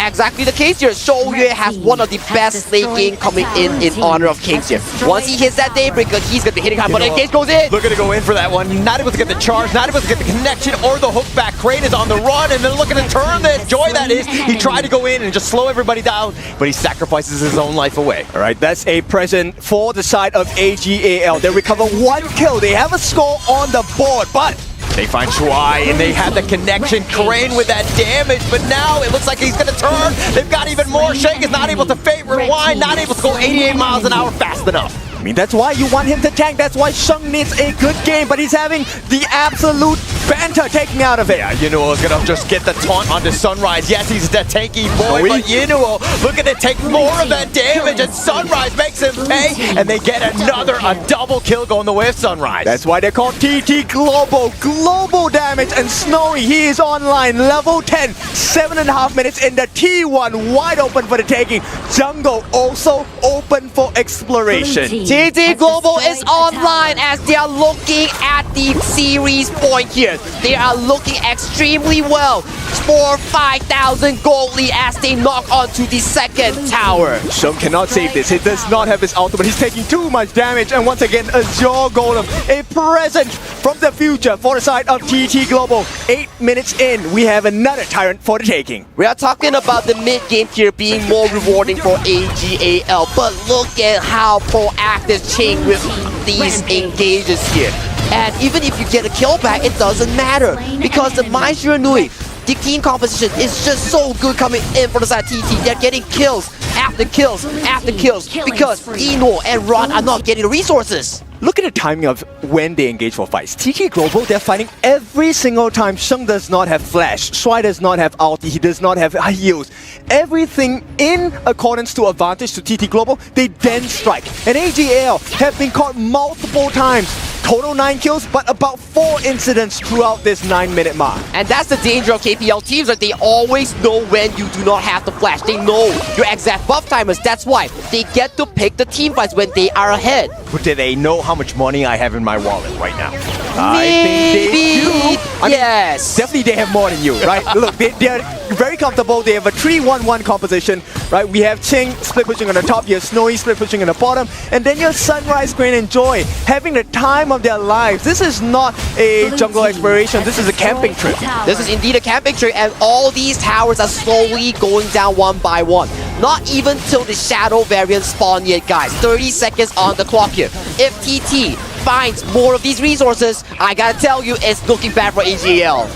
Exactly the case here. Shouyue has one of the best late game coming in honor of Kings here. Once he hits that Daybreaker, he's gonna be hitting hard, but then Cage goes in. Looking to go in for that one. Not able to get the charge, not able to get the connection or the hook back. Crane is on the run, and they're looking to turn this. Joy, that is. He tried to go in and just slow everybody down, but he sacrifices his own life away. All right, that's a present for the side of AGAL. They recover 1 kill. They have a score on the board, but they find Shuai and they have the connection. Crane with that damage, but now it looks like he's going to turn. They've got even more. Shake is not able to fate rewind, not able to go 88 miles an hour fast enough. I mean, that's why you want him to tank. That's why Sheng needs a good game, but he's having the absolute banter taken out of it. Yeah, Inoue is going to just get the taunt onto Sunrise. Yes, he's the tanky boy, but Inoue looking to take more of that damage, and Sunrise makes him pay, and they get a double kill going the way of Sunrise. That's why they're called TT Global. Global damage, and Snowy, he is online, level 10, 7.5 minutes in the T1, wide open for the taking. Jungle also open for exploration. TT Global is online as they are looking at the series point here. They are looking extremely well for 5,000 gold lead as they knock onto the second tower. Sheng cannot save this. He does not have his ultimate. He's taking too much damage, and once again, Azure Golem, a present from the future for the side of TT Global. 8 minutes in, we have another Tyrant for the taking. We are talking about the mid-game here being more rewarding for AGAL, but look at how proactive Ching with these engages here. And even if you get a kill back, it doesn't matter, because the Mai Shiranui, the team composition is just so good coming in for the side of TT. They're getting kills after kills after kills because Eno and Ron are not getting the resources. Look at the timing of when they engage for fights. TT Global, they're fighting every single time. Sheng does not have flash. Shuai does not have ulti. He does not have heals. Everything in accordance to advantage to TT Global, they then strike. And AGL have been caught multiple times. Total 9 kills, but about 4 incidents throughout this 9-minute mark. And that's the danger of KPL teams, that they always know when you do not have the flash. They know your exact buff timers. That's why they get to pick the team fights when they are ahead. But do they know how much money I have in my wallet right now? I think they do. Yes. Definitely they have more than you, right? Look, they're very comfortable. They have a 3-1-1 composition, right? We have Ching split pushing on the top, you have Snowy split pushing on the bottom, and then you have Sunrise, Crane, and Joy having the time of their lives. This is not a jungle exploration, this is a camping trip. This is indeed a camping trip, and all these towers are slowly going down one by one. Not even till the shadow variant spawn yet, guys. 30 seconds on the clock here. If TT finds more of these resources, I gotta tell you, it's looking bad for AGL.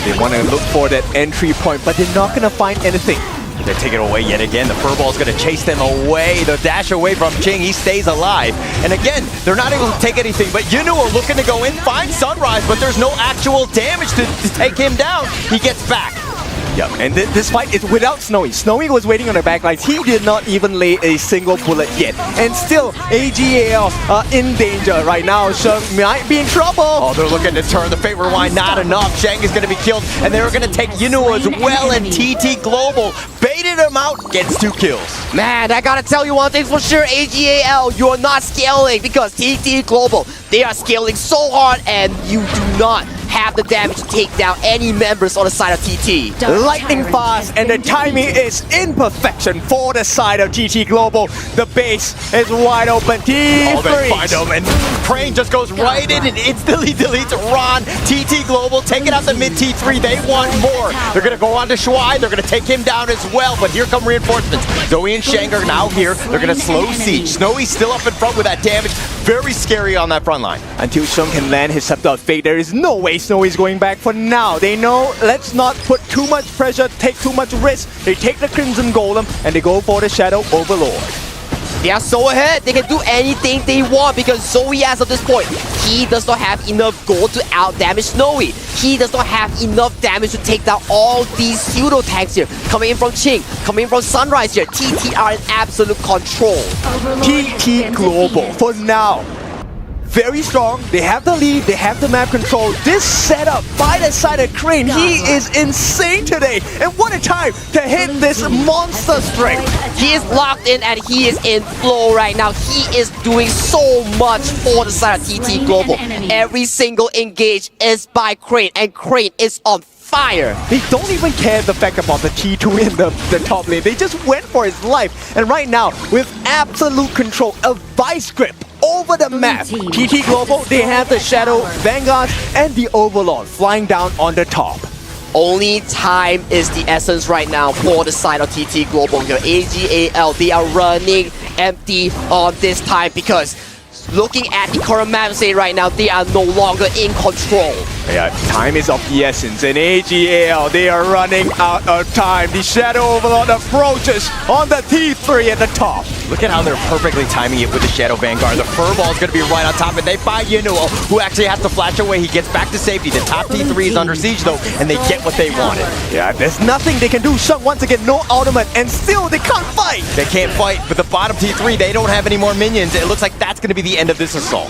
They want to look for that entry point, but they're not going to find anything. They take it away yet again. The Furball's going to chase them away. The dash away from Ching. He stays alive. And again, they're not able to take anything. But Yunu are looking to go in, find Sunrise, but there's no actual damage to take him down. He gets back. Yep, and this fight is without Snowy. Snowy was waiting on the backlines. He did not even lay a single bullet yet. And still, AGL are in danger right now. Sheng might be in trouble. Oh, they're looking to turn the fate rewind. Not enough. Sheng is going to be killed. And they're going to take Yunu as well. And TT Global baited him out. Gets 2 kills. Man, I gotta tell you one thing for sure, AGAL, you're not scaling because TT Global, they are scaling so hard and you do not have the damage to take down any members on the side of TT. Lightning fast, and the timing is in perfection for the side of TT Global. The base is wide open. Oh, they find him, and Crane just goes right in and instantly deletes Ron. TT Global taking out the mid T3. They want more. They're going to go on to Shuai. They're going to take him down as well, but here come reinforcements. Zoe and Shang are now here. They're going to slow siege. Snowy's still up in front with that damage. Very scary on that front line. Until Sheng can land his Scepter of Fate, there is no way Snowy's going back for now. They know, let's not put too much pressure, take too much risk. They take the Crimson Golem and they go for the Shadow Overlord. They are so ahead, they can do anything they want because Zoe, as of this point, he does not have enough gold to out-damage Snowy. He does not have enough damage to take down all these pseudo tanks here. Coming in from Ching, coming in from Sunrise here. TT are in absolute control. TT Global, for now, very strong. They have the lead, they have the map control. This setup by the side of Crane, he is insane today. And what a time to hit this monster strength. He is locked in and he is in flow right now. He is doing so much for the side of TT Global. Every single engage is by Crane, and Crane is on fire. They don't even care the fact about the T2 in the top lane. They just went for his life. And right now, with absolute control, a vice grip over the map, TT Global, they have the Shadow Vanguard and the Overlord flying down on the top. Only time is the essence right now for the side of TT Global here. AGAL, they are running empty on this time because looking at the current map state right now, they are no longer in control. Yeah, time is of the essence, and AGAL, they are running out of time. The Shadow Overlord approaches on the T3 at the top. Look at how they're perfectly timing it with the Shadow Vanguard. The Furball is going to be right on top, and they find Yenuo, who actually has to flash away. He gets back to safety. The top T3 is under siege, though, and they get what they wanted. Yeah, there's nothing they can do. Sheng, once again, no ultimate, and still they can't fight. They can't fight, but the bottom T3, they don't have any more minions. It looks like that's going to be the end of this assault.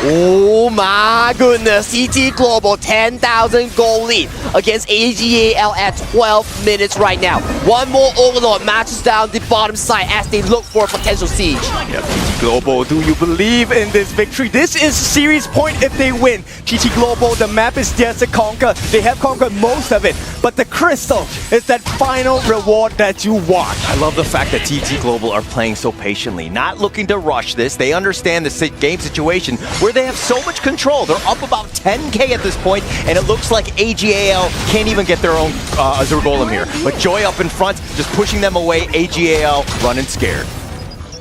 Oh my goodness, TT Global 10,000 gold lead against AGAL at 12 minutes right now. One more Overlord matches down the bottom side as they look for a potential siege. Yeah, TT Global, do you believe in this victory? This is series point if they win. TT Global, the map is theirs to conquer. They have conquered most of it, but the crystal is that final reward that you want. I love the fact that TT Global are playing so patiently, not looking to rush this. They understand the game situation where they have so much control. They're up about 10k at this point, and it looks like AGAL can't even get their own Azure Golem here. But Joy up in front, just pushing them away. AGAL running scared.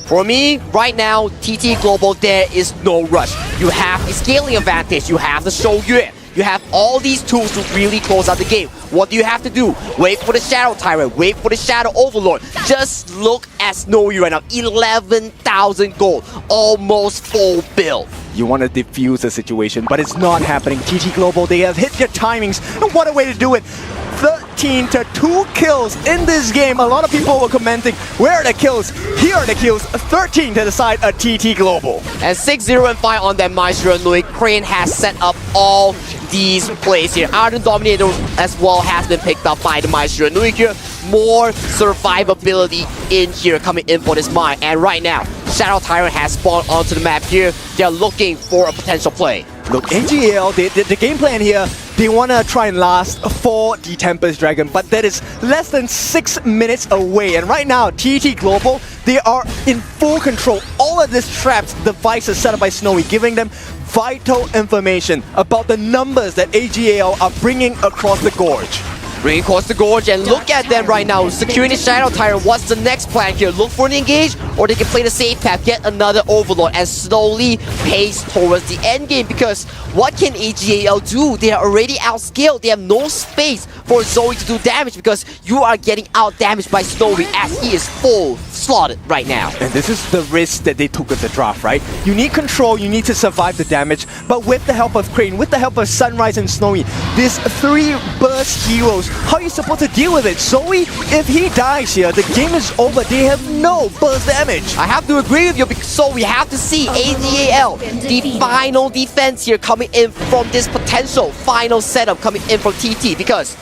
For me, right now, TT Global, there is no rush. You have the scaling advantage, you have the Shouyue. You have all these tools to really close out the game. What do you have to do? Wait for the Shadow Tyrant, wait for the Shadow Overlord. Just look at Snowy right now, 11,000 gold, almost full build. You want to defuse the situation, but it's not happening. TT Global, they have hit their timings, and what a way to do it. 13 to 2 kills in this game. A lot of people were commenting, where are the kills? Here are the kills, 13 to the side of TT Global. And 6-0 and 5 on that Maestro Nui. Crane has set up all these plays here. Ardent Dominator as well has been picked up by the Maestro Nui here. More survivability in here coming in for this mine. And right now, Shadow Tyrant has spawned onto the map here. They're looking for a potential play. Look, AGL, the game plan here, they want to try and last for the Tempest Dragon, but that is less than 6 minutes away. And right now, TT Global, they are in full control. All of these traps, devices set up by Snowy, giving them vital information about the numbers that AGL are bringing across the gorge. Bringing across the gorge, and look at them right now, securing the Shadow Tyrant. What's the next plan here? Look for an engage, or they can play the safe path, get another Overlord, and slowly pace towards the end game. Because what can AGAL do? They are already outskilled. They have no space for Zoe to do damage, because you are getting out damaged by Snowy as he is full slotted right now. And this is the risk that they took with the draft, right? You need control, you need to survive the damage, but with the help of Crane, with the help of Sunrise and Snowy, these 3 burst heroes, how are you supposed to deal with it? Zoe, if he dies here, the game is over. They have no burst damage. I have to agree with you, so we have to see AGAL, the final defense here coming in from this potential final setup coming in from TT, because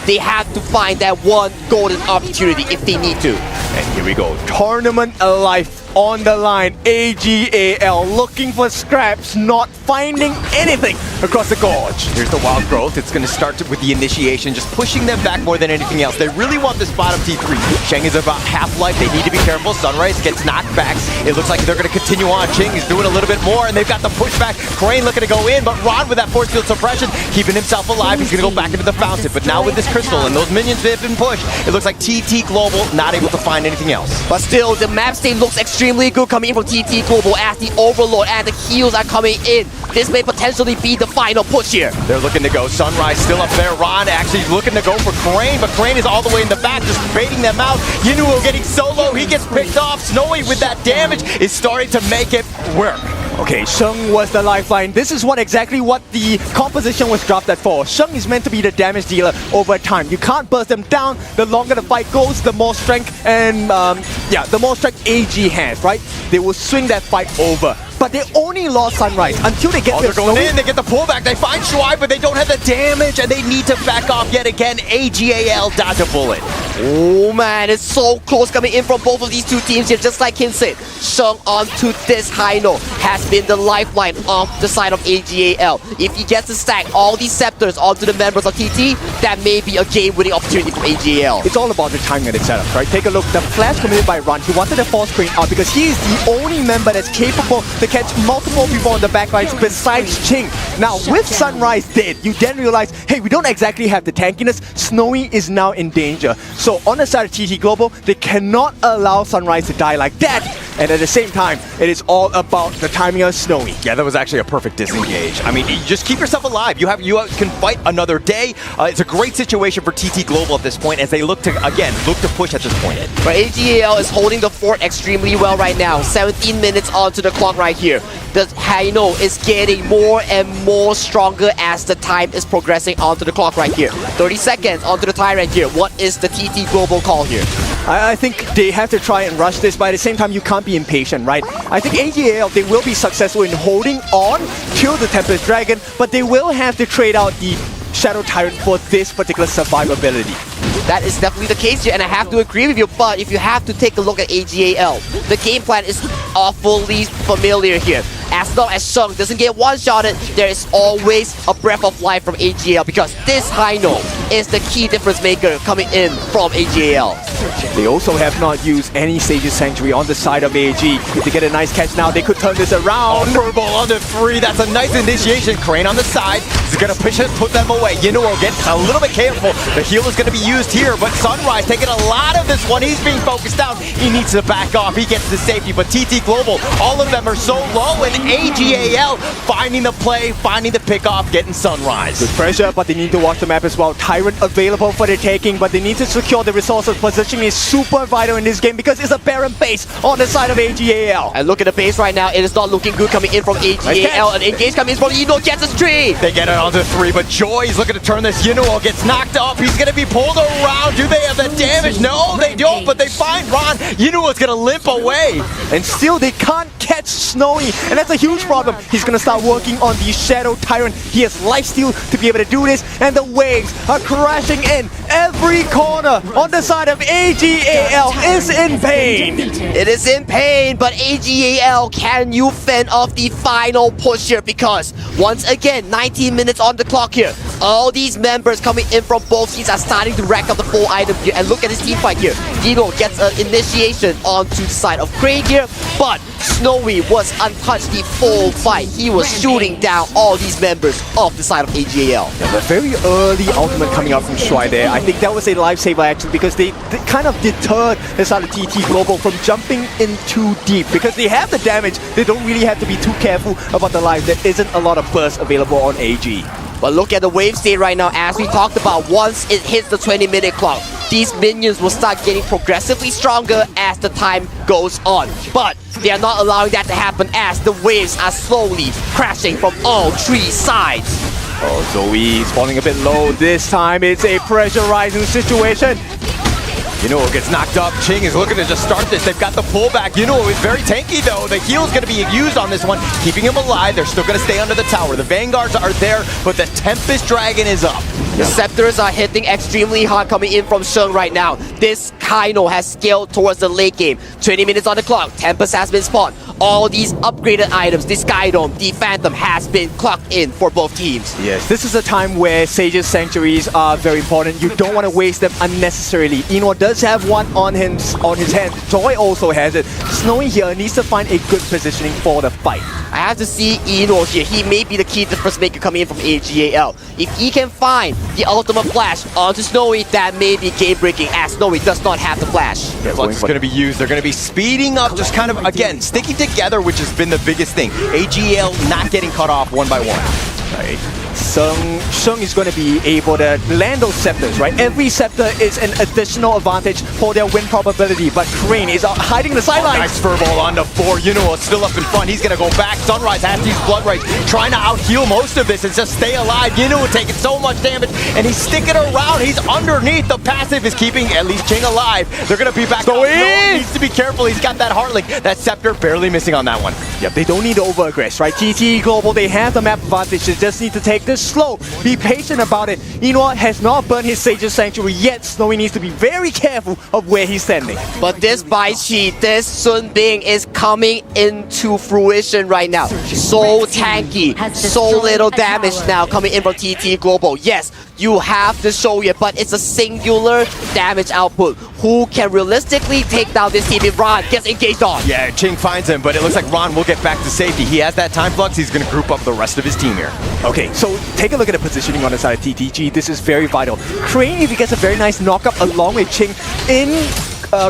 they have to find that one golden opportunity if they need to. And here we go, tournament alive on the line. AGAL looking for scraps, not finding anything across the gorge. Here's the wild growth. It's going to start with the initiation, just pushing them back more than anything else. They really want this bottom T3. Sheng is about half life. They need to be careful. Sunrise gets knocked back. It looks like they're going to continue on. Ching is doing a little bit more, and they've got the pushback. Crane looking to go in, but Ron with that force field suppression, keeping himself alive. He's going to go back into the fountain. But now with this crystal and those minions that have been pushed, it looks like TT Global not able to find anything else. But still, the map state looks extremely good coming in from TT Global as the Overlord and the heals are coming in. This may potentially be the final push here. They're looking to go. Sunrise still up there. Ron actually looking to go for Crane, but Crane is all the way in the back, just baiting them out. Yinuo getting solo. He gets picked off. Snowy with that damage is starting to make it work. Okay, Sheng was the lifeline. This is exactly what the composition was drafted for. Sheng is meant to be the damage dealer over time. You can't burst them down. The longer the fight goes, the more strength and the more strength AG has, right? They will swing that fight over. But they only lost Sunrise until they get they're going in, they get the pullback, they find Shuai, but they don't have the damage, and they need to back off yet again. AGAL dodge a bullet. Oh man, it's so close coming in from both of these two teams here, just like Kin said. Sheng onto this high note has been the lifeline of the side of AGAL. If he gets to stack all these scepters onto the members of TT, that may be a game-winning opportunity for AGAL. It's all about the timing of the setup, right? Take a look, the flash committed by Ron, he wanted to force Crane out because he is the only member that's capable to catch multiple people on the backlines besides Ching. Now, with Sunrise dead, you then realize, hey, we don't exactly have the tankiness. Snowy is now in danger. So on the side of TT Global, they cannot allow Sunrise to die like that. And at the same time, it is all about the timing of Snowy. Yeah, that was actually a perfect disengage. I mean, you just keep yourself alive. You can fight another day. It's a great situation for TT Global at this point as they look to push at this point. But AGAL is holding the fort extremely well right now. 17 minutes onto the clock right here. The Haino is getting more and more stronger as the time is progressing onto the clock right here. 30 seconds onto the Tyrant here. What is the TT Global call here? I think they have to try and rush this, but at the same time, you can't be impatient, right? I think AGAL, they will be successful in holding on to the Tempest Dragon, but they will have to trade out the Shadow Tyrant for this particular survivability. That is definitely the case here, and I have to agree with you, but if you have to take a look at AGAL, the game plan is awfully familiar here. As long as Sheng doesn't get one-shotted, there is always a breath of life from AGAL, because this high note is the key difference maker coming in from AGAL. They also have not used any Sage's Sanctuary on the side of AG. If they get a nice catch now, they could turn this around. Purple on the 3, that's a nice initiation. Crane on the side, he's gonna push it, put them away. Yinuo gets a little bit careful. The heal is gonna be used here, but Sunrise taking a lot of this one. He's being focused down. He needs to back off. He gets the safety, but TT Global, all of them are so low, and AGAL finding the play, finding the pick-off, getting Sunrise. Good pressure, but they need to watch the map as well. Tyrant available for the taking, but they need to secure the resources. Positioning is super vital in this game because it's a barren base on the side of AGAL. And look at the base right now. It is not looking good coming in from AGAL. An engage coming in from Yinuo, gets his tree. They get it onto 3, but Joy is looking to turn this. Yinuo gets knocked off. He's going to be pulled around. Do they have the damage? No, they don't, but they find Ron. Yinuo is going to limp away. And still, they can't catch Snowy, and that's a huge problem. He's going to start working on the Shadow Tyrant. He has lifesteal to be able to do this, and the waves are crashing in every corner on the side of AGAL. AGAL is in pain. It is in pain, but AGAL, can you fend off the final push here? Because once again, 19 minutes on the clock here. All these members coming in from both teams are starting to rack up the full item here. And look at this team fight here. Dino gets an initiation onto the side of Crane here, but Snowy was untouched the full fight. He was shooting down all these members off the side of AGAL. Yeah, but very early ultimate coming out from Shuai there. I think that was a lifesaver actually, because they kind of deterred the side of TT Global from jumping in too deep. Because they have the damage, they don't really have to be too careful about the life. There isn't a lot of burst available on AG. But look at the wave state right now. As we talked about, once it hits the 20-minute clock, these minions will start getting progressively stronger as the time goes on. But they are not allowing that to happen as the waves are slowly crashing from all three sides. Oh, Zoe is falling a bit low. This time it's a pressurizing situation. Yuno gets knocked up. Ching is looking to just start this. They've got the pullback. Yuno is very tanky though. The heal is going to be used on this one, keeping him alive. They're still going to stay under the tower. The Vanguards are there, but the Tempest Dragon is up. The Scepters are hitting extremely hard coming in from Sheng right now. This Kaino has scaled towards the late game. 20 minutes on the clock. Tempest has been spawned. All these upgraded items, the Sky Dome, the Phantom has been clocked in for both teams. Yes, this is a time where Sage's Sanctuaries are very important. You don't want to waste them unnecessarily. Eno does have one on his hand. Joy also has it. Snowy here needs to find a good positioning for the fight. I have to see Eno here. He may be the key difference maker coming in from AGAL. If he can find the ultimate flash onto Snowy, that may be game breaking as Snowy does not have the flash. Yeah, Flux is going to be used. They're going to be speeding up, just kind of, again, sticking together, which has been the biggest thing. AGL not getting cut off one by one. Right. Sheng is going to be able to land those scepters, right? Every scepter is an additional advantage for their win probability, but Crane is hiding the sidelines. Nice furball onto 4. Yuno is still up in front. He's going to go back. Sunrise has these blood rays, trying to out-heal most of this and just stay alive. Yuno taking so much damage, and he's sticking around. He's underneath. The passive is keeping at least Ching alive. They're going to be back. No, he needs to be careful. He's got that heart link. That scepter barely missing on that one. Yep, they don't need to over-aggress, right? TT Global, they have the map advantage. They just need to take this slow. Be patient about it. Eno has not burned his Sage's Sanctuary yet. Snowy needs to be very careful of where he's standing. But this Bai Chi, this Sun Bing is coming into fruition right now. So tanky, so little damage now coming in from TT Global. Yes, you have to show it, but it's a singular damage output. Who can realistically take down this team if Ron gets engaged on? Yeah, Ching finds him, but it looks like Ron will get back to safety. He has that time flux. He's going to group up the rest of his team here. Okay, so take a look at the positioning on the side of TTG. This is very vital. Crane, if he gets a very nice knock-up along with Ching in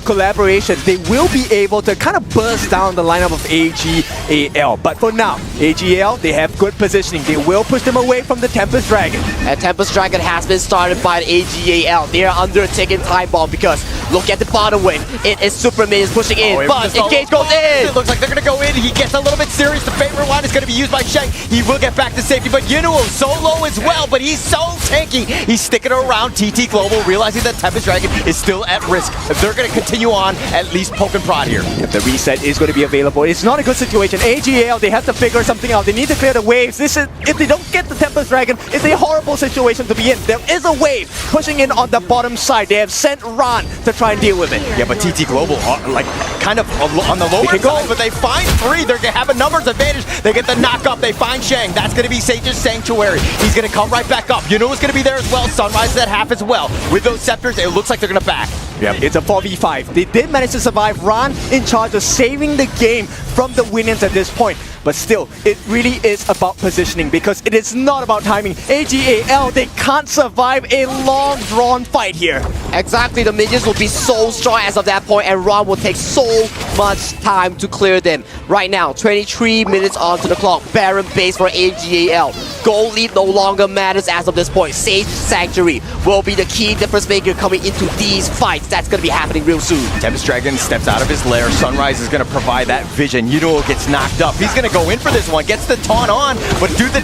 collaboration, they will be able to kind of burst down the lineup of AGAL. But for now, AGAL, they have good positioning. They will push them away from the Tempest Dragon. And Tempest Dragon has been started by the AGAL. They are under a ticking time bomb because look at the bottom wave. It is Super Minions pushing in, but Engage goes in! It looks like they're going to go in. He gets a little bit serious. The favorite line is going to be used by Sheng. He will get back to safety, but Yunuo solo as well, but he's so tanky. He's sticking around TT Global, realizing that Tempest Dragon is still at risk. They're going to continue on, at least poke and prod here. If the reset is going to be available, it's not a good situation. AGAL, they have to figure something out. They need to clear the waves. This is, if they don't get the Tempest Dragon, it's a horrible situation to be in. There is a wave pushing in on the bottom side. They have sent Ron to try and deal with it. Yeah, but TT Global, like, kind of on the lower side, but they find 3. They're going to have a numbers advantage. They get the knock up. They find Sheng. That's going to be Sage's Sanctuary. He's going to come right back up. You know who's going to be there as well. Sunrise is at half as well. With those scepters, it looks like they're going to back. Yeah, it's a 4v5. They did manage to survive. Ron in charge of saving the game from the Winions at this point. But still, it really is about positioning because it is not about timing. AGAL, they can't survive a long, drawn fight here. Exactly, the minions will be so strong as of that point, and Ron will take so much time to clear them. Right now, 23 minutes onto the clock. Baron base for AGAL. Goal lead no longer matters as of this point. Sage Sanctuary will be the key difference maker coming into these fights. That's going to be happening real soon. Tempest Dragon steps out of his lair. Sunrise is going to provide that vision. Yuno gets knocked up. He's going to go in for this one. Gets the taunt on, but do they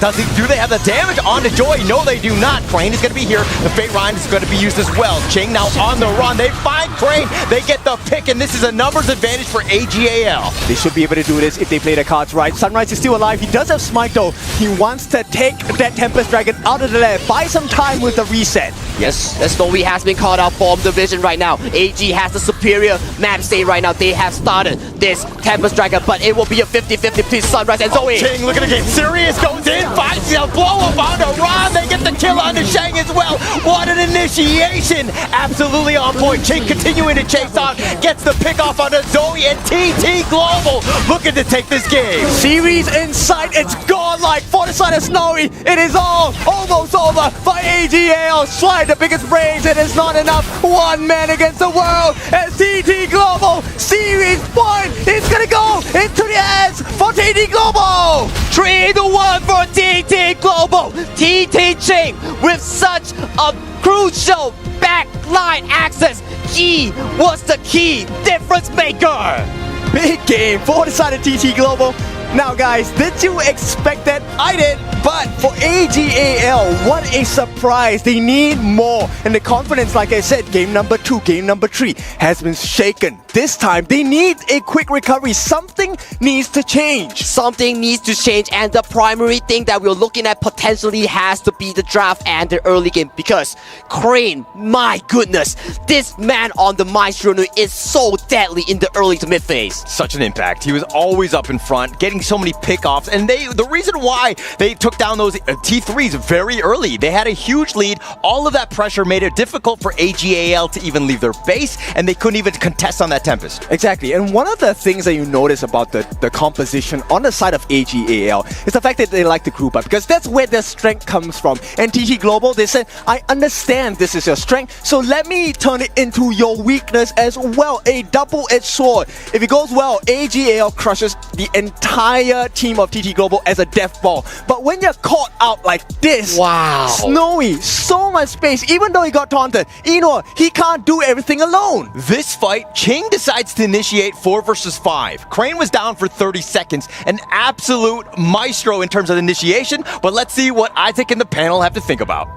have the damage onto Joy? No, they do not. Crane is going to be here. The Fate Rhyme is going to be used as well. Ching now on the run. They find Crane. They get the pick, and this is a numbers advantage for AGAL. They should be able to do this if they play the cards right. Sunrise is still alive. He does have Smite though. He wants to take take that Tempest Dragon out of the lane. Buy some time with the reset. Yes, the Snowy has been called out from division right now. AG has the superior map state right now. They have started this Tempest Dragon, but it will be a 50-50 between Sunrise and Zoe. King looking to get serious, goes in, finds the blow up on the run. They get the kill on the Shang as well. What an initiation! Absolutely on point. King continuing to chase on, gets the pick off on the Zoe, and TT Global looking to take this game. Series in sight, it's gone like for the side of Snowy. It is all almost over by AGL. Slide the biggest brains, it is not enough. One man against the world as TT Global. Series 1 is gonna go into the hands for TT Global. 3-1 for TT Global. TT Ching with such a crucial backline access. He was the key difference maker. Big game for the side of TT Global. Now guys, did you expect that? I did, but for AGAL, what a surprise. They need more. And the confidence, like I said, game number 2, game number 3 has been shaken. This time, they need a quick recovery. Something needs to change. Something needs to change, and the primary thing that we're looking at potentially has to be the draft and the early game, because Crane, my goodness, this man on the Maestro is so deadly in the early to mid phase. Such an impact. He was always up in front, getting so many pickoffs, and the reason why they took down those T3s very early, they had a huge lead. All of that pressure made it difficult for AGAL to even leave their base, and they couldn't even contest on that Tempest. Exactly, and one of the things that you notice about the composition on the side of AGAL is the fact that they like to group up, because that's where their strength comes from. And TT Global, they said, I understand this is your strength, so let me turn it into your weakness as well. A double-edged sword. If it goes well, AGAL crushes the entire team of TT Global as a death ball. But when you're caught out like this, wow, Snowy, so much space, even though he got taunted, Ino, he can't do everything alone. This fight, King decides to initiate 4 versus 5. Crane was down for 30 seconds, an absolute maestro in terms of initiation, but let's see what Isaac and the panel have to think about.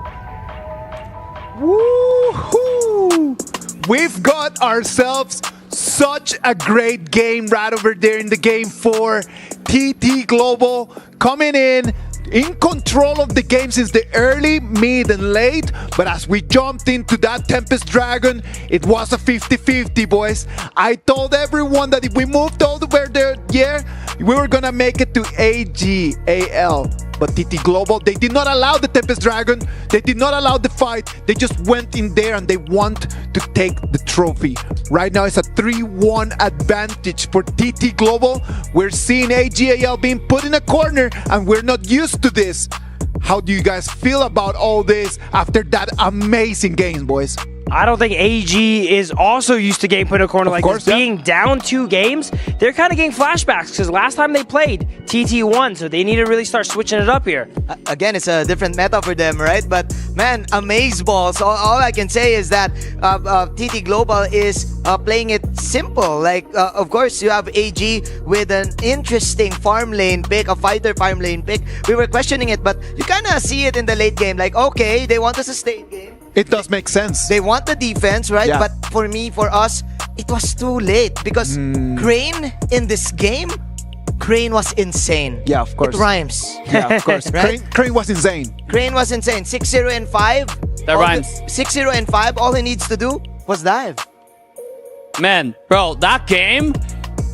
Woohoo! We've got ourselves such a great game right over there in the game 4. TT Global coming in control of the game since the early, mid, and late. But as we jumped into that Tempest Dragon, it was a 50-50, boys. I told everyone that if we moved over there, we were gonna make it to AGAL. But TT Global, they did not allow the Tempest Dragon. They did not allow the fight. They just went in there and they want to take the trophy. Right now, it's a 3-1 advantage for TT Global. We're seeing AGAL being put in a corner, and we're not used to this. How do you guys feel about all this after that amazing game, boys? I don't think AG is also used to getting put in a corner like this. Being down 2 games, they're kind of getting flashbacks because last time they played, TT won, so they need to really start switching it up here. Again, it's a different meta for them, right? But man, amazeballs. All I can say is that TT Global is playing it simple. Like, of course, you have AG with an interesting farm lane pick, a fighter farm lane pick. We were questioning it, but you kind of see it in the late game. Like, okay, they want to sustain game. It does make sense. They want the defense, right? Yeah. But for us, it was too late because Crane in this game, Crane was insane. Yeah, of course. It rhymes. Yeah, of course. Right? Crane was insane. Crane was insane. 6-0 and 5. That rhymes. 6-0 and 5. All he needs to do was dive. Man, bro, that game,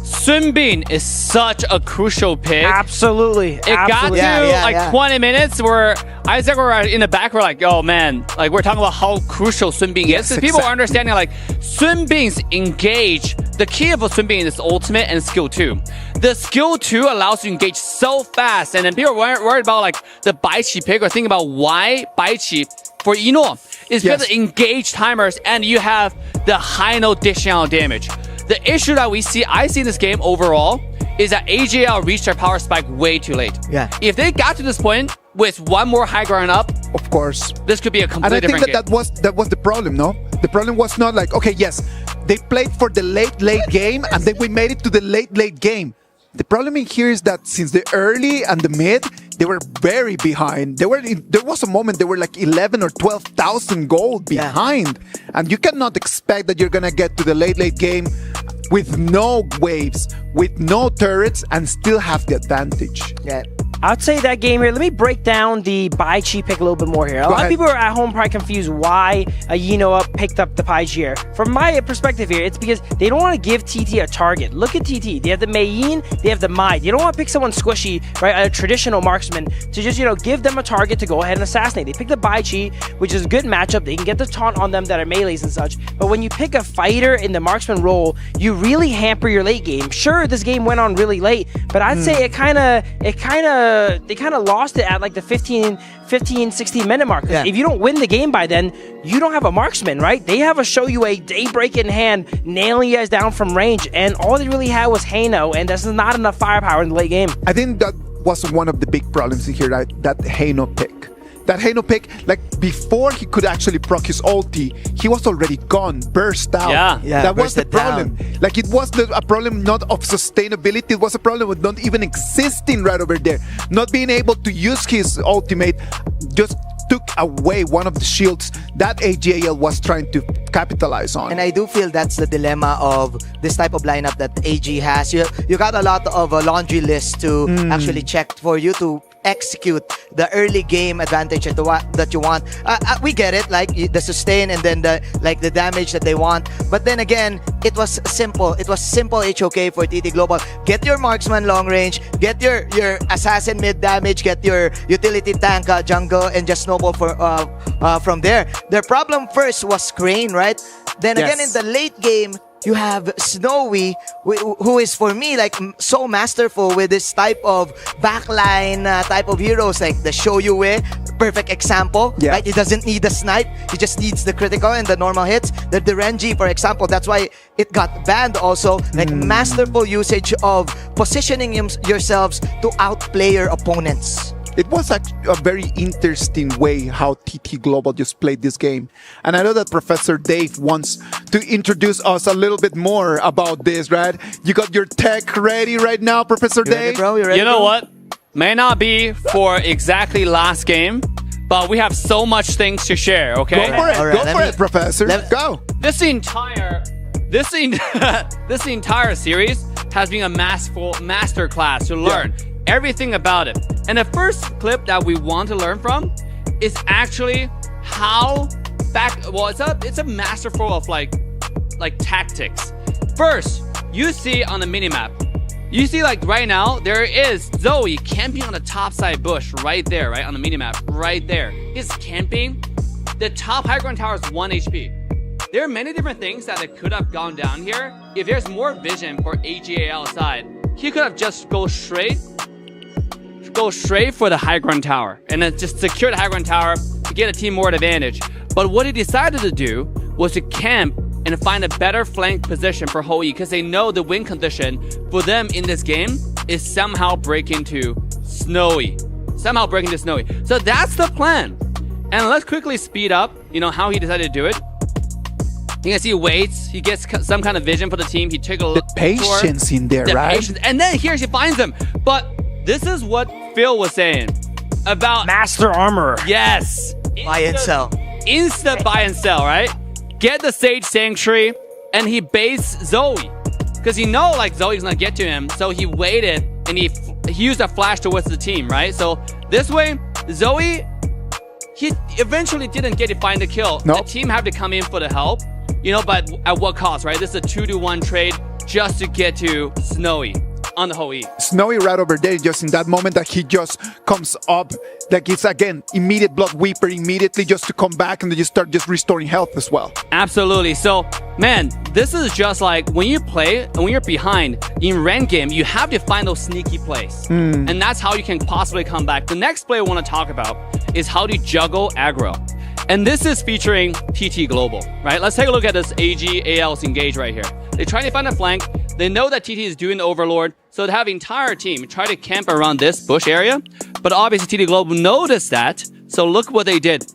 Sun Bin is such a crucial pick. Absolutely. It got to 20 minutes where Isaac were in the back. We're like, oh man, like we're talking about how crucial Sun Bin is. People are understanding like Sun Bin's engage. The key of a Sun Bin is ultimate and skill 2. The skill 2 allows you to engage so fast, and then people are worried about like the Baiqi pick or thinking about why Baiqi for Ino is because of engage timers, and you have the high note dishing out damage. The issue that I see in this game overall is that AGL reached their power spike way too late. Yeah. If they got to this point with one more high ground up, of course, this could be a completely different game. And I think that was the problem, no? The problem was not like, okay, yes, they played for the late game, and then we made it to the late game. The problem in here is that since the early and the mid, they were very behind. There was a moment they were like 11 or 12,000 gold behind. And you cannot expect that you're going to get to the late game with no waves, with no turrets, and still have the advantage. Yeah. I'd say that game here. Let me break down the Bai Chi pick a little bit more here. A lot of people are at home probably confused why Yinoa picked up the Pai Chi here. From my perspective here, it's because they don't want to give TT a target. Look at TT. They have the Mei Yin, they have the Mai. You don't want to pick someone squishy, right? A traditional marksman to just, give them a target to go ahead and assassinate. They pick the Bai Chi, which is a good matchup. They can get the taunt on them that are melees and such. But when you pick a fighter in the marksman role, you really hamper your late game. Sure, this game went on really late, but I'd say they kind of lost it at like the 15, 16 minute mark. If you don't win the game by then, you don't have a marksman, right? They have a show you a daybreak in hand, nailing you guys down from range, and all they really had was Heino, and there's not enough firepower in the late game. I think that was one of the big problems in here, that Heino pick. That Heino pick, like before he could actually proc his ulti, he was already gone, burst out. Yeah, that was the problem. Down. Like it was a problem not of sustainability, it was a problem with not even existing right over there. Not being able to use his ultimate just took away one of the shields that AGAL was trying to capitalize on. And I do feel that's the dilemma of this type of lineup that AG has. You got a lot of a laundry list to actually check for you to execute the early game advantage that you want. We get it, like the sustain and then the damage that they want. But then again, it was simple. It was simple HOK for TT Global. Get your marksman long range, get your assassin mid damage, get your utility tank jungle, and just snowball from there. Their problem first was Crane, right? Then again, in the late game, you have Snowy, who is for me like so masterful with this type of backline type of heroes, like the Shoyue, perfect example. Right? He doesn't need the snipe, he just needs the critical and the normal hits. The Renji, for example, that's why it got banned also. Like masterful usage of positioning yourselves to outplay your opponents. It was a very interesting way how TT Global just played this game. And I know that Professor Dave wants to introduce us a little bit more about this, right? You got your tech ready right now, Professor Dave? Ready, bro? You ready, you know what? May not be for exactly last game, but we have so much things to share, okay? Go for it. Right, go for it, Professor. Go. This entire series has been a master class to learn everything about it. And the first clip that we want to learn from is actually how it's a masterful of like tactics. First, you see on the minimap, you see like right now there is Zoe camping on the top side bush right there, right on the minimap, right there. He's camping. The top high ground tower is 1 HP. There are many different things that could have gone down here. If there's more vision for AGAL side, he could have just go straight for the high ground tower and then just secure the high ground tower to get a team more advantage. But what he decided to do was to camp and find a better flank position for Hou Yi, because they know the win condition for them in this game is somehow break into Snowy. So that's the plan. And let's quickly speed up, how he decided to do it. You can see he waits, he gets some kind of vision for the team, he took a look. The patience in there, right? Patience. And then here she finds him. But this is what Phil was saying about Master Armor. Yes. Buy and sell. Instant buy and sell, right? Get the Sage Sanctuary, and he baits Zoe. Because like Zoe's gonna get to him, so he waited, and he used a flash towards the team, right? So this way, Zoe, he eventually didn't get to find the kill. Nope. The team had to come in for the help, but at what cost, right? This is a 2-to-1 trade just to get to Snowy on the Hou Yi. Snowy right over there, just in that moment that he just comes up, like it's again immediate blood weeper immediately just to come back and then you start just restoring health as well. Absolutely. So man, this is just like when you play and when you're behind in ranked game, you have to find those sneaky plays, and that's how you can possibly come back. The next play I want to talk about is how to juggle aggro, and this is featuring TT Global, right? Let's take a look at this AGAL's engage right here. They're trying to find a flank. They know that TT is doing the Overlord, so they have the entire team try to camp around this bush area. But obviously TT Global noticed that, so look what they did.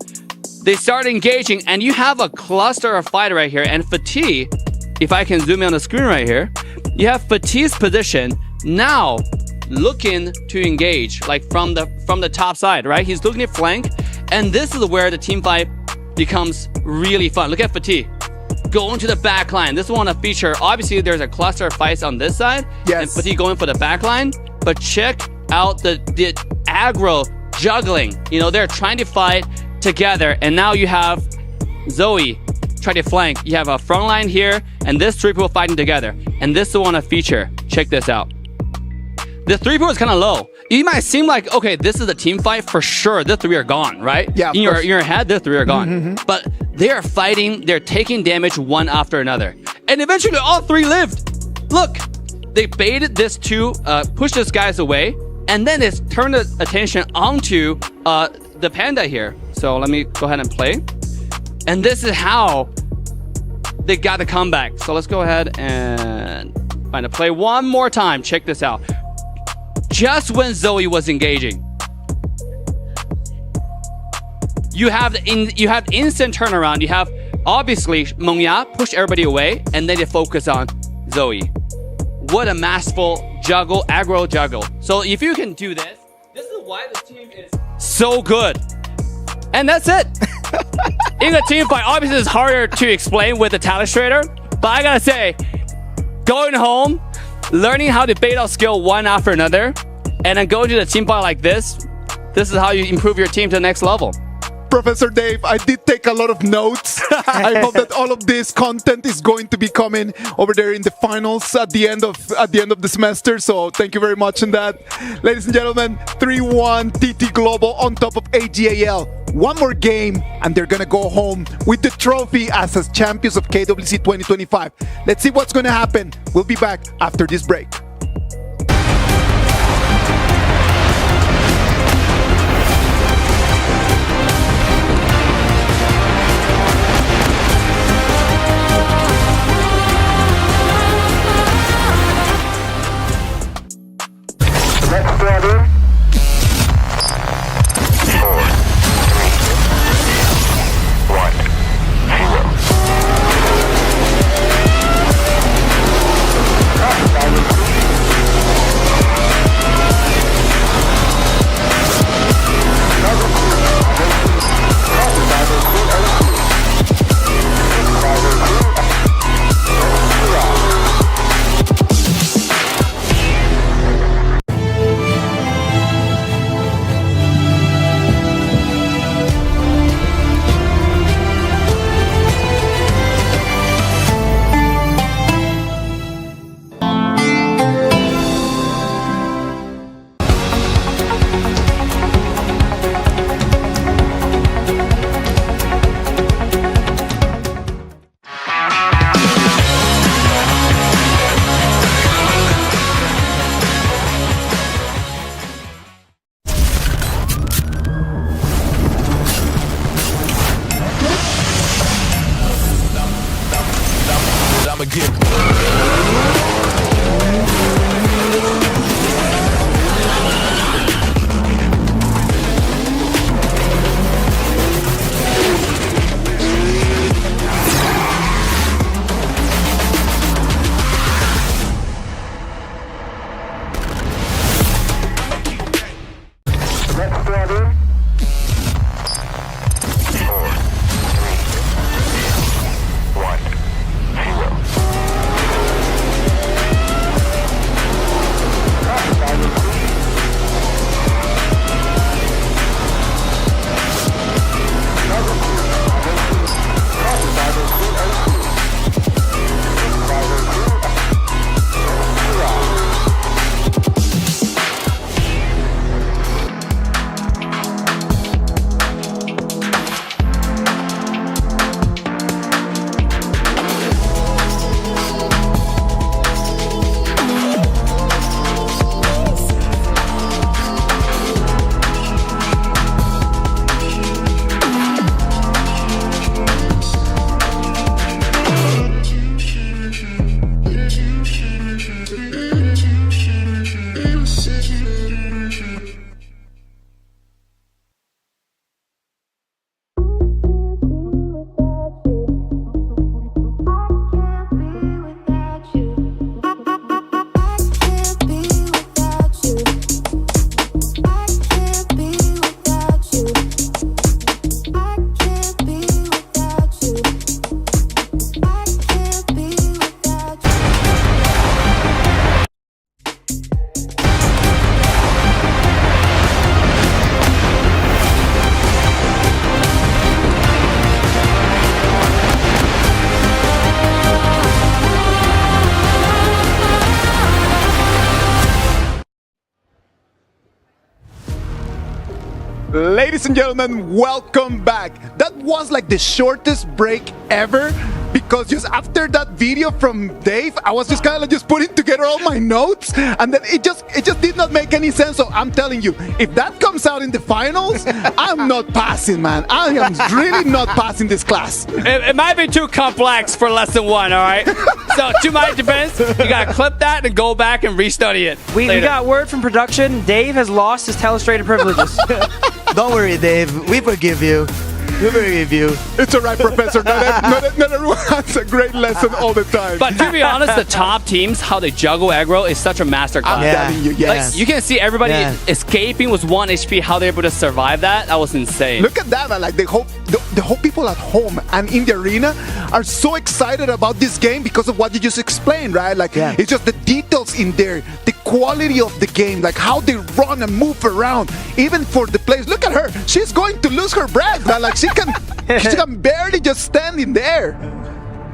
They started engaging, and you have a cluster of fighter right here. And Fatih, if I can zoom in on the screen right here, you have Fatih's position now looking to engage, like from the top side, right? He's looking at flank, and this is where the team fight becomes really fun. Look at Fatih. going to the back line. This one a feature. Obviously, there's a cluster of fights on this side. Yes. And Petit going for the back line. But check out the aggro juggling. You know, they're trying to fight together. And now you have Zoe try to flank. You have a front line here. And this three people fighting together. And this is one a feature. Check this out. The three people is kind of low. You might seem like, okay, this is a team fight for sure. The three are gone, right? Yeah. In your head, the three are gone. But they are fighting. They're taking damage one after another. And eventually, all three lived. Look, they baited this two, pushed these guys away, and then it's turned the attention onto the panda here. So let me go ahead and play. And this is how they got the comeback. So let's go ahead and find a play one more time. Check this out. Just when Zoe was engaging, you have instant turnaround. You have obviously Mengya push everybody away, and then they focus on Zoe. What a masterful aggro juggle. So if you can do this is why the team is so good. And that's it. In a team fight, obviously it's harder to explain with the Telestrator, but I gotta say, going home, learning how to bait out skill one after another, and then going to the team fight like this is how you improve your team to the next level. Professor Dave, I did take a lot of notes. I hope that all of this content is going to be coming over there in the finals at the end of the semester. So thank you very much on that. Ladies and gentlemen, 3-1 TT Global on top of AGAL. One more game and they're gonna go home with the trophy as champions of KWC 2025. Let's see what's gonna happen. We'll be back after this break. Ladies and gentlemen, welcome back. That was like the shortest break ever, because just after that video from Dave, I was just kind of just putting together all my notes, and then it just did not make any sense. So I'm telling you, if that comes out in the finals, I'm not passing, man. I am really not passing this class. It might be too complex for lesson 1, all right? So to my defense, you gotta clip that and go back and restudy it. We got word from production. Dave has lost his telestrator privileges. Don't worry, Dave. We forgive you. We forgive you. It's alright, Professor. Not everyone has a great lesson all the time. But to be honest, the top teams, how they juggle aggro is such a masterclass. I'm telling you, yes. Like, you can see everybody escaping with 1 HP, how they're able to survive that. That was insane. Look at that, man. Like the whole people at home and in the arena are so excited about this game because of what you just explained, right? Like it's just the details in there, the quality of the game, like how they run and move around. Even for the players, look at her. She's going to lose her breath, man. Like she can barely just stand in there.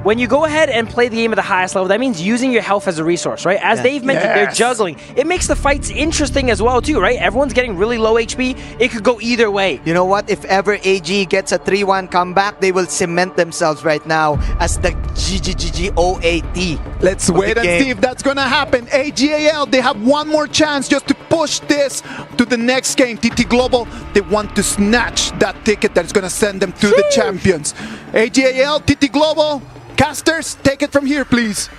When you go ahead and play the game at the highest level, that means using your health as a resource, right? As Dave mentioned, they're juggling. It makes the fights interesting as well, too, right? Everyone's getting really low HP. It could go either way. You know what? If ever AG gets a 3-1 comeback, they will cement themselves right now as the GGGOAT. Let's wait and see if that's going to happen. AGAL, they have one more chance just to push this to the next game. TT Global, they want to snatch that ticket that's going to send them to the champions. AGAL, TT Global, casters, take it from here, please.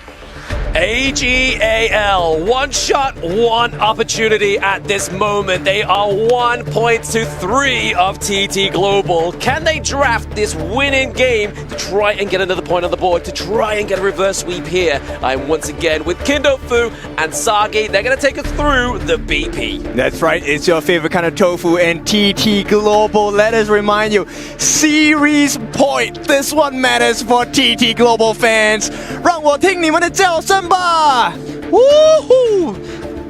AGAL, one shot, one opportunity at this moment. They are 1 point to 3 of TT Global. Can they draft this winning game to try and get another point on the board, to try and get a reverse sweep here? I'm once again with Kindo Fu and Sagi. They're going to take us through the BP. That's right, it's your favorite kind of tofu and TT Global. Let us remind you, series point. This one matters for TT Global fans. 让我听你们的叫声吧 Woohoo!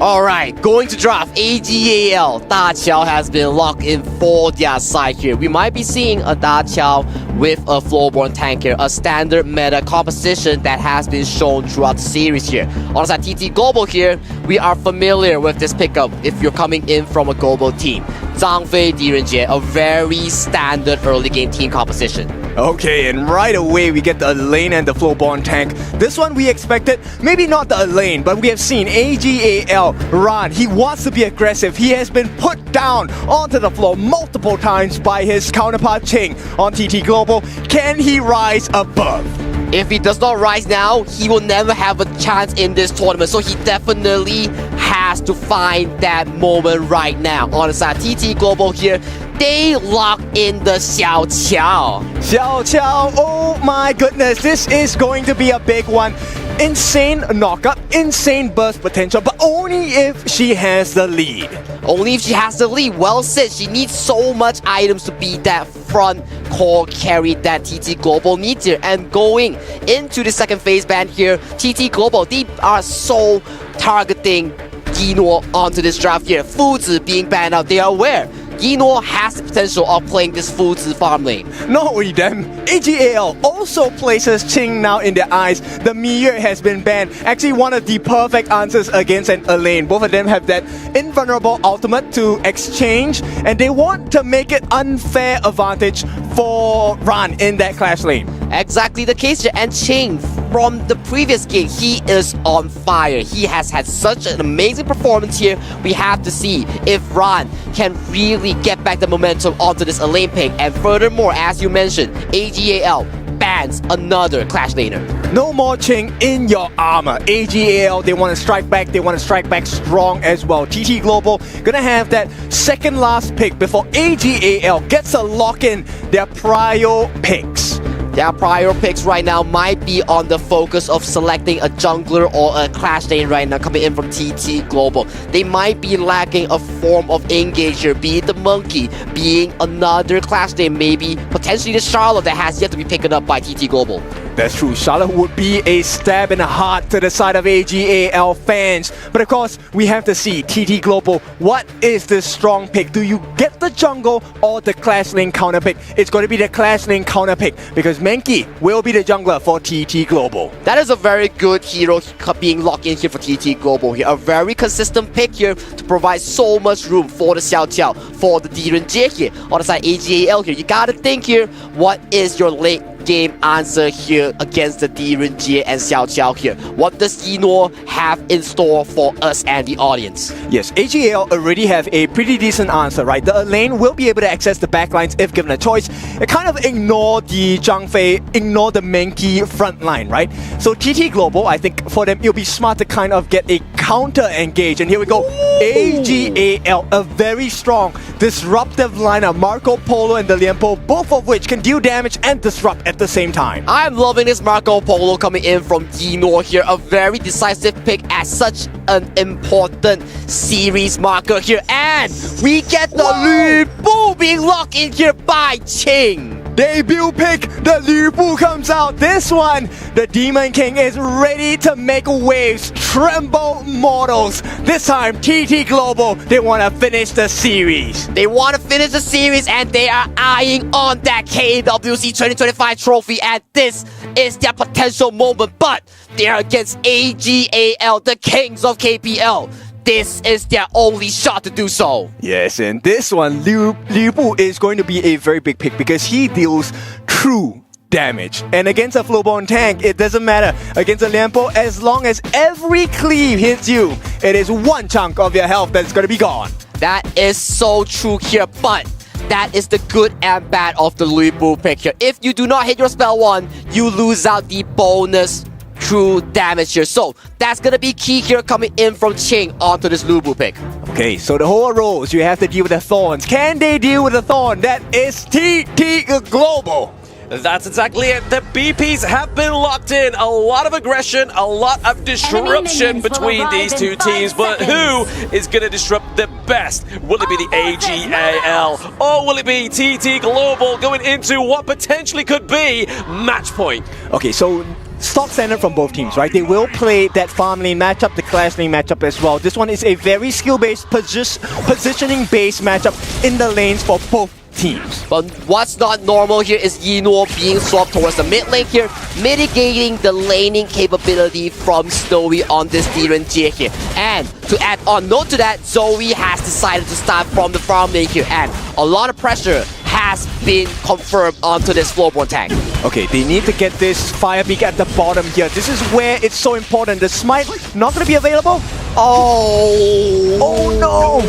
Alright, going to draft AGAL. Da Qiao has been locked in for their side here. We might be seeing a Da Qiao with a Floorborn tank here, a standard meta composition that has been shown throughout the series here. On the side TT Global here, we are familiar with this pickup if you're coming in from a global team. Zhang Fei, Di Renjie, a very standard early game team composition. Okay, and right away we get the Elaine and the Floorborn tank. This one we expected, maybe not the Elaine, but we have seen AGAL Ran. He wants to be aggressive. He has been put down onto the floor multiple times by his counterpart Ching on TT Global. Can he rise above? If he does not rise now, he will never have a chance in this tournament. So he definitely has to find that moment right now. On the side, TT Global here, they lock in the Xiao Qiao. Xiao Qiao, oh my goodness, this is going to be a big one. Insane knockup, insane burst potential, but only if she has the lead. Only if she has the lead. Well said, she needs so much items to be that front core carry that TT Global needs here. And going into the second phase ban here, TT Global, they are so targeting Yinor onto this draft here. Fuzi being banned out, they are aware. Yinor has the potential of playing this Fuzi farm lane. Not only them, AGAL also places Ching now in their eyes. The Miyu has been banned. Actually one of the perfect answers against an Elaine. Both of them have that invulnerable ultimate to exchange, and they want to make it unfair advantage for Ran in that clash lane. Exactly the case here, and Ching from the previous game, he is on fire. He has had such an amazing performance here. We have to see if Ran can really get back the momentum onto this Elaine pick. And furthermore, as you mentioned, AGAL bans another clash laner. No more Ching in your armor. AGAL, they want to strike back. They want to strike back strong as well. TT Global gonna have that second last pick before AGAL gets to lock in their prior picks. Their prior picks right now might be on the focus of selecting a jungler or a clash lane right now coming in from TT Global. They might be lacking a form of engager, be it the Monkey, being another clash lane, maybe potentially the Charlotte that has yet to be picked up by TT Global. That's true. Charlotte would be a stab in the heart to the side of AGAL fans. But of course, we have to see TT Global. What is the strong pick? Do you get the jungle or the Clash Lane counter pick? It's going to be the Clash Lane counter pick because Menki will be the jungler for TT Global. That is a very good hero being locked in here for TT Global here. A very consistent pick here to provide so much room for the Xiao Qiao, for the Diren Jie here. On the side AGAL here, you gotta think here, what is your late game answer here against the Diren Jie and Xiao Qiao here? What does Yinor have in store for us and the audience? Yes, AGAL already have a pretty decent answer, right? The lane will be able to access the backlines if given a choice. It kind of ignore the Zhang Fei, ignore the Menki front line, right? So TT Global, I think for them, it'll be smart to kind of get a counter engage. And here we go. AGAL, a very strong, disruptive lineup. Marco Polo and the Lianpo, both of which can deal damage and disrupt at the same time. I'm loving this Marco Polo coming in from Yinor here. A very decisive pick at such an important series marker here. And we get the Lu Bu being locked in here by Ching. Debut pick, the Lu Bu comes out. This one, the Demon King is ready to make waves. Tremble Mortals. This time, TT Global, they want to finish the series. They want to finish the series and they are eyeing on that KWC 2025 trophy, and this is their potential moment, but they are against AGAL, the kings of KPL. This is their only shot to do so. Yes, and this one, Liu Bu is going to be a very big pick because he deals true damage. And against a Flowborn tank, it doesn't matter. Against a Lianpo, as long as every cleave hits you, it is one chunk of your health that's going to be gone. That is so true here, but that is the good and bad of the Lu Bu pick here. If you do not hit your spell one, you lose out the bonus true damage here. So that's gonna be key here coming in from Ching onto this Lu Bu pick. Okay, so the whole rows, you have to deal with the thorns. Can they deal with the thorn? That is TT Global. That's exactly it. The BPs have been locked in. A lot of aggression, a lot of disruption between these two teams. But who is going to disrupt the best? Will it be the AGAL or will it be TT Global going into what potentially could be match point? Okay, so stock standard from both teams, right? They will play that farm lane matchup, the clash lane matchup as well. This one is a very skill-based, positioning-based matchup in the lanes for both teams. But what's not normal here is Yinor being swapped towards the mid lane here, mitigating the laning capability from Snowy on this Diren Jie here. And to add on note to that, Zoe has decided to start from the farm lane here, and a lot of pressure has been confirmed onto this Flowborn tank. Okay, they need to get this Fire Beak at the bottom here. This is where it's so important. The Smite not going to be available. Oh no!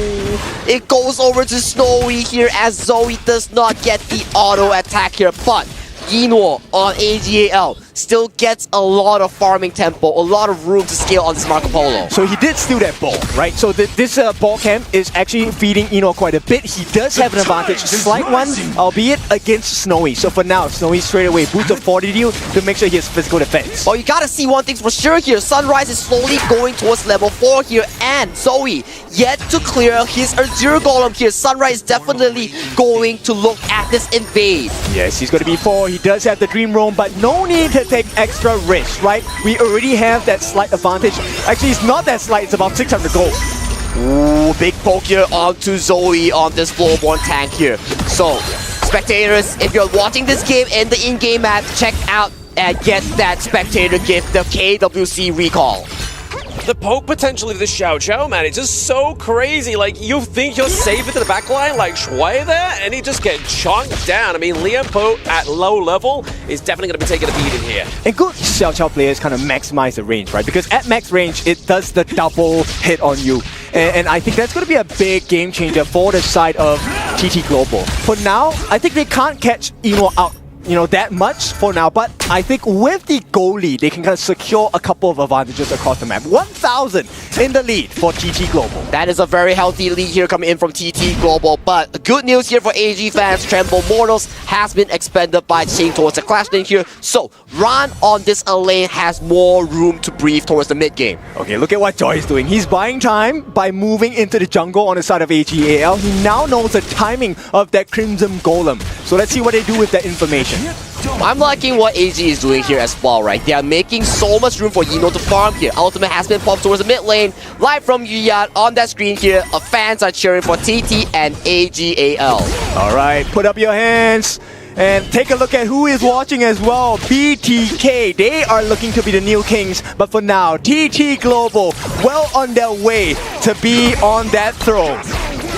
It goes over to Snowy here as Zoe does not get the auto attack here, but Yinor on AGAL still gets a lot of farming tempo, a lot of room to scale on this Marco Polo. So he did steal that ball, right? So this ball camp is actually feeding Yinor quite a bit. He does have an advantage, slight one, albeit against Snowy. So for now, Snowy straight away boosts a fortitude to make sure he has physical defense. Oh, you gotta see one thing for sure here. Sunrise is slowly going towards level 4 here, and Zoe yet to clear his Azure Golem here. Sunrise is definitely going to look at this invade. Yes, he's going to be 4. He does have the Dream Roam, but no need to take extra risks, right? We already have that slight advantage. Actually, it's not that slight, it's about 600 gold. Ooh, big poke here onto Zoe on this Flowborn tank here. So, spectators, if you're watching this game in the in-game map, check out and get that spectator gift, the KWC Recall. The poke potentially of the Xiao Qiao, man, it's just so crazy. Like, you think you're safe into the backline, like Shui there, and he just get chonked down. I mean, Lianpo at low level is definitely going to be taking a beating here. And good Xiao Qiao players kind of maximize the range, right? Because at max range, it does the double hit on you. And I think that's going to be a big game changer for the side of TT Global. For now, I think they can't catch Yinor out, that much for now, but I think with the goal lead, they can kind of secure a couple of advantages across the map. 1,000 in the lead for TT Global. That is a very healthy lead here coming in from TT Global, but good news here for AG fans, Tremble Mortals has been expended by Ching towards the Clash lane here, so Ran on this lane has more room to breathe towards the mid game. Okay, look at what Joy is doing. He's buying time by moving into the jungle on the side of AGAL. He now knows the timing of that Crimson Golem. So let's see what they do with that information. I'm liking what AG is doing here as well, right? They are making so much room for Yino to farm here. Ultimate has been popped towards the mid lane. Live from Yuyan on that screen here. Fans are cheering for TT and AGAL. All right, put up your hands. And take a look at who is watching as well. BTK, they are looking to be the new kings. But for now, TT Global, well on their way to be on that throne.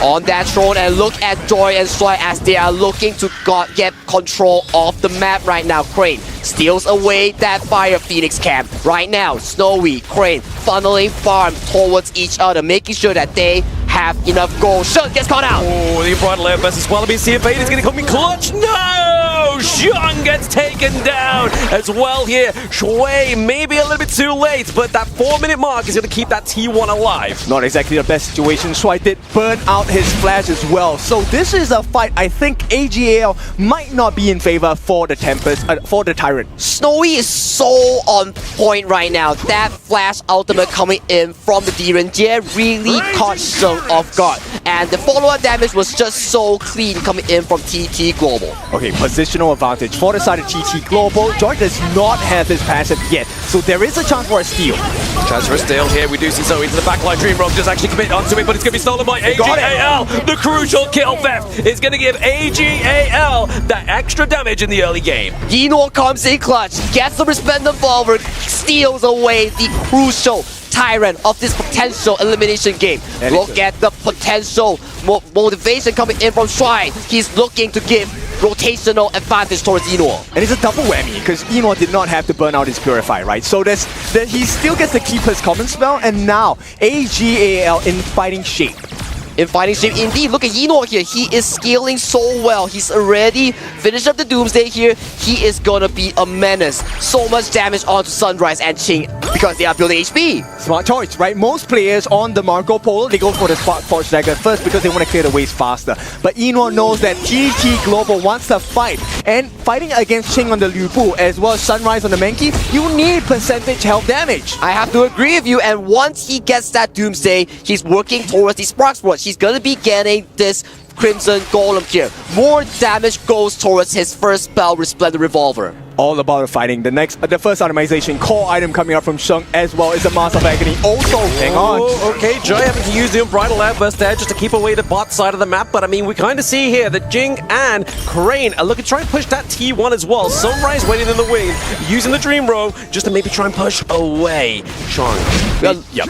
On that throne, and look at Joy and Sly as they are looking to get control of the map right now. Crane steals away that Fire Phoenix camp. Right now, Snowy, Crane funneling farm towards each other, making sure that they have enough gold. Shun gets caught out. Oh, the Bridal Air versus Wallaby. CFA is going to come in clutch. No! Shun gets taken down as well here. Shui maybe a little bit too late, but that 4-minute mark is going to keep that T1 alive. Not exactly the best situation. Shui did burn out his flash as well. So this is a fight I think AGAL might not be in favor for the Tempest, for the Tyrant. Snowy is so on point right now. That flash ultimate coming in from the Diren Jie really caught Shun off guard. And the follow-up damage was just so clean coming in from TT Global. Okay, positional advantage for the side of TT Global. Joy does not have his passive yet, so there is a chance for a steal. Chance for a steal here. We do see Zoe into the backline. Dream Rock does actually commit onto it, but it's going to be stolen by AGAL. The crucial kill theft is going to give AGAL that extra damage in the early game. Yino comes in clutch, gets the resplendent Volver, steals away the crucial Tyrant of this potential elimination game. Look at the potential motivation coming in from Shrine. He's looking to give rotational advantage towards Yino. And it's a double whammy because Yino did not have to burn out his Purify, right? So he still gets to keep his common spell, and now AGAL in fighting shape. In fighting shape, indeed. Look at Yino here. He is scaling so well. He's already finished up the Doomsday here. He is gonna be a menace. So much damage onto Sunrise and Ching because they are building HP. Smart choice, right? Most players on the Marco Polo, they go for the Spark Forge Dagger first because they want to clear the ways faster. But Yino knows that TT Global wants to fight. And fighting against Ching on the Liu Bu as well as Sunrise on the Menki, you need percentage health damage. I have to agree with you. And once he gets that Doomsday, he's working towards the Spark Forge. He's gonna be getting this Crimson Golem here. More damage goes towards his first spell, Resplendent Revolver. All about the fighting. The first itemization, core item coming out from Shung as well is a Mass of Agony. Also, hang on. Okay, Joy having to use the Unbridled Outburst there just to keep away the bot side of the map. But I mean, we kind of see here that Jing and Crane are looking to try and push that T1 as well. Sunrise waiting in the wing, using the Dream Row just to maybe try and push away Shang.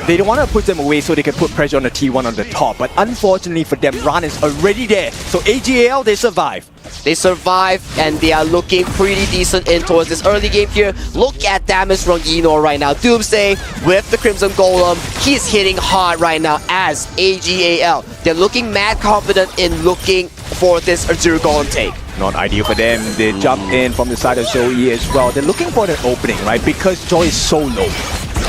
They don't want to push them away so they can put pressure on the T1 on the top. But unfortunately for them, Ran is already there. So AGAL, they survive. They survive and they are looking pretty decent in towards this early game here. Look at damage from Yino right now. Doomsday with the Crimson Golem. He's hitting hard right now as AGAL. They're looking mad confident in looking for this Azure Golem take. Not ideal for them. They jump in from the side of Zoe as well. They're looking for an opening, right? Because Joy is so low.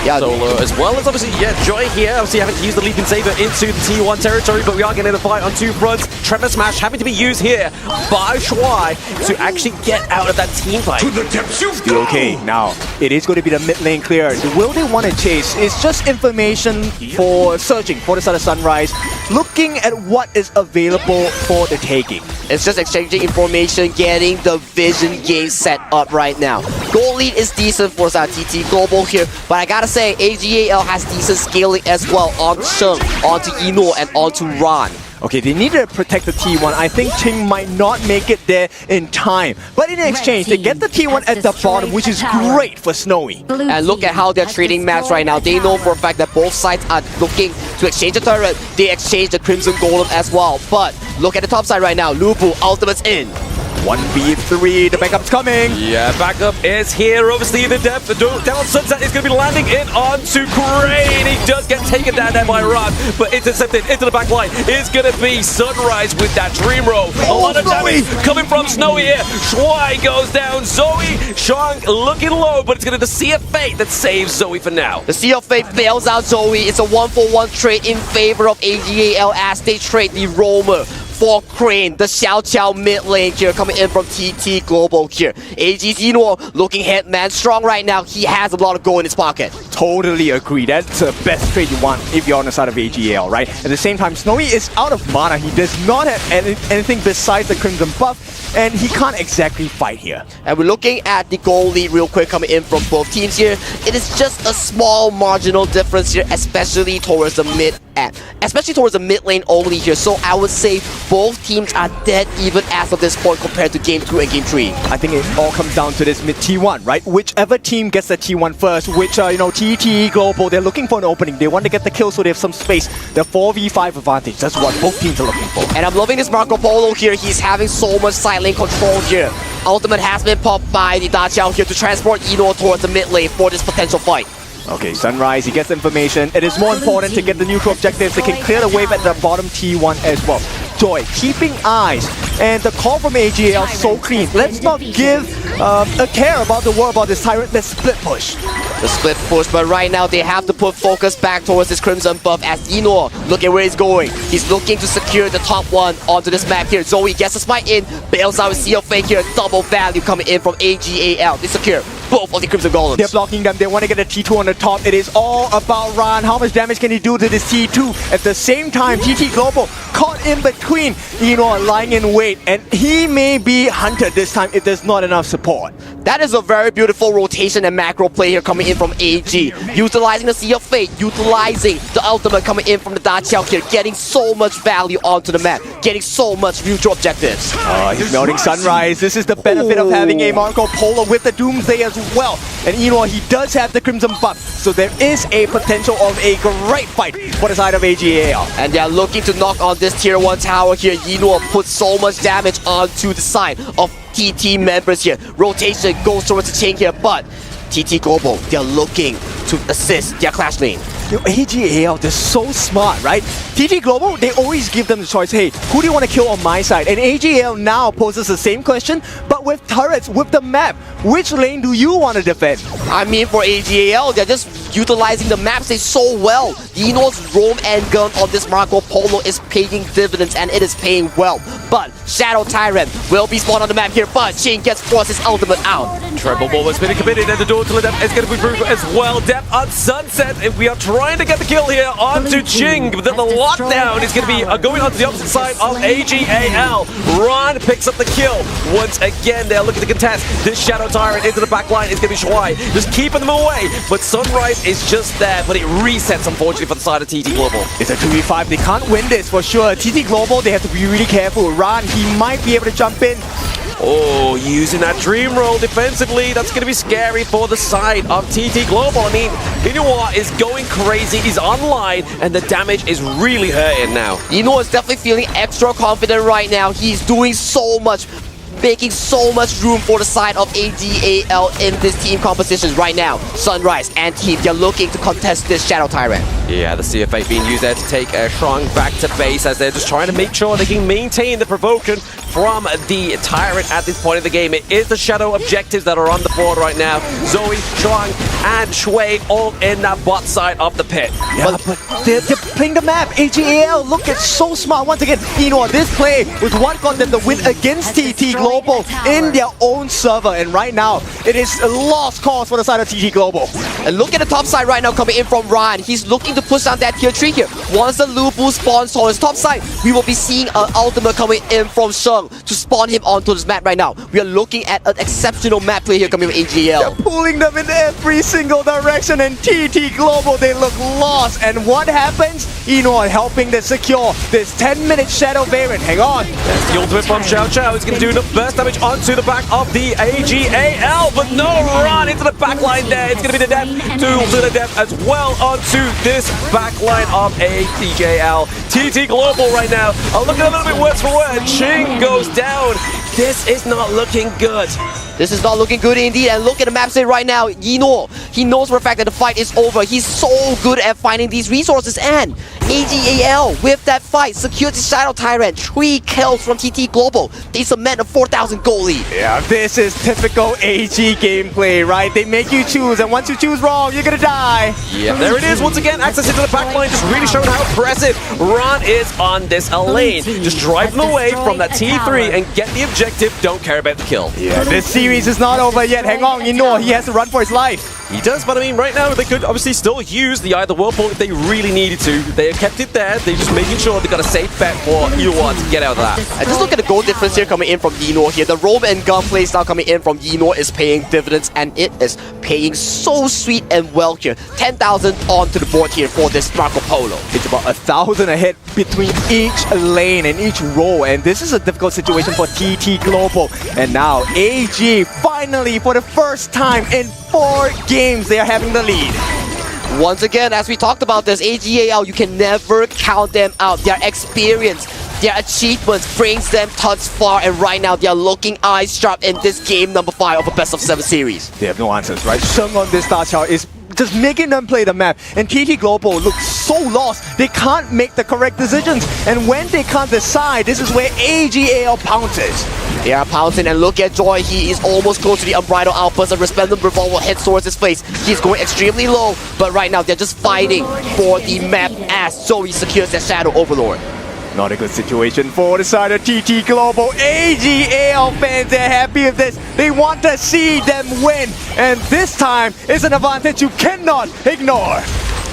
Yeah, solo as well as obviously, Joy here, obviously having to use the Leaping Saber into the T1 territory, but we are getting a fight on two fronts. Tremor Smash having to be used here by Shui to actually get out of that team fight. To the depths you've gone. Okay, now it is going to be the mid lane clear. Will they want to chase? It's just information for searching for the side of Sunrise, looking at what is available for the taking. It's just exchanging information, getting the vision game set up right now. Goal lead is decent for TT Global here, but I gotta say, AGAL has decent scaling as well on Sheng, onto Yino, and onto Ran. Okay, they need to protect the T1. I think Ching might not make it there in time. But in exchange, they get the T1 at the bottom, which is great for Snowy. And look at how they're trading maps right now. They know for a fact that both sides are looking to exchange the turret. They exchange the Crimson Golem as well. But look at the top side right now. Liu Bu, ultimate's in. 1v3, the backup's coming. Yeah, backup is here. Obviously, the depth, the down Sunset is going to be landing in onto Crane. He does get taken down there by Ran, but intercepted into the back line is going to be Sunrise with that Dream Row. A lot of damage coming from Snowy here. Shui goes down. Zoe, Shang looking low, but it's going to be the Sea of Fate that saves Zoe for now. The Sea of Fate bails out Zoe. It's a 1-for-1 trade in favor of AGAL as they trade the Roamer for Crane, the Xiao Qiao mid lane here coming in from TT Global here. AG's Yinor looking hitman strong right now. He has a lot of gold in his pocket. Totally agree. That's the best trade you want if you're on the side of AGL, right? At the same time, Snowy is out of mana. He does not have anything besides the Crimson buff, and he can't exactly fight here. And we're looking at the goal lead real quick coming in from both teams here. It is just a small marginal difference here, especially towards the mid lane only here. So I would say both teams are dead even as of this point compared to Game 2 and Game 3. I think it all comes down to this mid T1, right? Whichever team gets the T1 first, which, TT Global, they're looking for an opening. They want to get the kill so they have some space. The 4v5 advantage, that's what both teams are looking for. And I'm loving this Marco Polo here. He's having so much side lane control here. Ultimate has been popped by the Da Qiao here to transport Ino towards the mid lane for this potential fight. Okay, Sunrise, he gets information. It is more important to get the neutral objectives. They can clear the wave at the bottom T1 as well. Joy, keeping eyes. And the call from AGL so clean. Let's not give a care about the war about this Tyrant. Let's split push. The split push, but right now they have to put focus back towards this Crimson buff as Ino, look at where he's going. He's looking to secure the top one onto this map here. Zoe gets a smite in, bails out with Seal Fake here. Double value coming in from AGAL. They secure both of the Crimson Golems. They're blocking them. They want to get a T2 on the top. It is all about Ran. How much damage can he do to this T2? At the same time, TT Global caught in between, lying in wait. And he may be hunted this time if there's not enough support. That is a very beautiful rotation and macro play here coming in from AG. Utilizing the Sea of Fate, utilizing the ultimate coming in from the Da Qiao here, getting so much value onto the map, getting so much mutual objectives. He's melting Sunrise. This is the benefit of having a Marco Polo with the Doomsday as well. And he does have the Crimson buff, so there is a potential of a great fight for the side of AGAL. And they are looking to knock on this tier 1 tower here. Yinor puts so much damage onto the side of TT members here. Rotation goes towards the chain here, but TT Global, they're looking to assist their clash lane. AGAL, they're so smart, right? TT Global, they always give them the choice, hey, who do you want to kill on my side? And AGAL now poses the same question, but with turrets, with the map. Which lane do you want to defend? I mean, for AGAL, they're just utilizing the map stage so well. Yino's roam and gun on this Marco Polo is paying dividends, and it is paying well. But Shadow Tyrant will be spawned on the map here, but Shane gets forced his ultimate out. Treble Ball has been committed, and the door to the depth is going to be brutal as well. Depth on Sunset, if we are trying to get the kill here onto Ching, but then the lockdown is going to be going onto the opposite side of AGAL. Ron picks up the kill. Once again, they're looking to contest this Shadow Tyrant into the back line. It's going to be Shuai, just keeping them away. But Sunrise is just there, but it resets, unfortunately, for the side of TT Global. It's a 2v5. They can't win this for sure. TT Global, they have to be really careful. Ron, he might be able to jump in. Oh, using that dream roll defensively, that's going to be scary for the side of TT Global. I mean, Inouye is going crazy, he's online, and the damage is really hurting now. Inouye is definitely feeling extra confident right now. He's doing so much, making so much room for the side of AGAL in this team composition right now. Sunrise and team, they're looking to contest this Shadow Tyrant. Yeah, the CFA being used there to take Shrong back to base as they're just trying to make sure they can maintain the provocation from the Tyrant at this point of the game. It is the Shadow objectives that are on the board right now. Zoe, Shrong, and Shui all in that bot side of the pit. Yeah, but they're playing the map. AGAL, look, it's so smart. Once again, this play was what got them the win against TT Global in their own server. And right now, it is a lost cause for the side of TT Global. And look at the top side right now coming in from Ryan. He's looking to push down that tier 3 here. Once the Lubu spawns on his top side, we will be seeing an ultimate coming in from Sheng to spawn him onto this map right now. We are looking at an exceptional map play here coming from AGL. They're pulling them in every single direction, and TT Global, they look lost. And what happens? Inouye helping to secure this 10-minute Shadow variant. Hang on. There's the ultimate from Xiao Qiao. It's going to do enough burst damage onto the back of the AGAL, but no run into the back line there. It's going to be the depth to the depth as well onto this back line of AGAL. TT Global right now are looking a little bit worse for wear. Ching goes down. This is not looking good. This is not looking good indeed, and look at the map state right now. Yinor, he knows for a fact that the fight is over. He's so good at finding these resources, and AGAL, with that fight, secured the Shadow Tyrant. 3 kills from TT Global. They cement a 4,000 goal lead. Yeah, this is typical AG gameplay, right? They make you choose, and once you choose choose wrong, you're gonna die. Yeah, there it is once again. Access into the backline, just really showing how impressive Ron is on this lane. Just drive them away from that T3 and get the objective. Don't care about the kill. Yeah, this series is not over yet. Hang on, you know he has to run for his life. He does, but I mean, right now they could obviously still use the either Whirlpool if they really needed to. They have kept it there. They're just making sure they got a safe bet for Yinor to get out of that. And just look at the goal difference here coming in from Yinor here. The roam and gun playstyle coming in from Yinor is paying dividends, and it is paying so sweet and well here. 10,000 onto the board here for this Marco Polo. It's about 1,000 ahead between each lane and each row, and this is a difficult situation for TT Global. And now AG finally, for the first time in 4 games, they are having the lead. Once again, as we talked about this, AGAL, you can never count them out. Their experience, their achievements brings them thus far, and right now they are looking eyes sharp in this game number 5 of a best of 7 series. They have no answers, right? Sheng on this star chart is just making them play the map, and TT Global looks so lost. They can't make the correct decisions, and when they can't decide, this is where AGAL pounces. They are pouncing, and look at Joy. He is almost close to the Unbridled Outburst. A Resplendent Revolver heads towards his face. He's going extremely low, but right now they're just fighting for the map as Zoe secures their Shadow Overlord. Not a good situation for the side of TT Global. AGAL fans, they're happy with this. They want to see them win, and this time is an advantage you cannot ignore.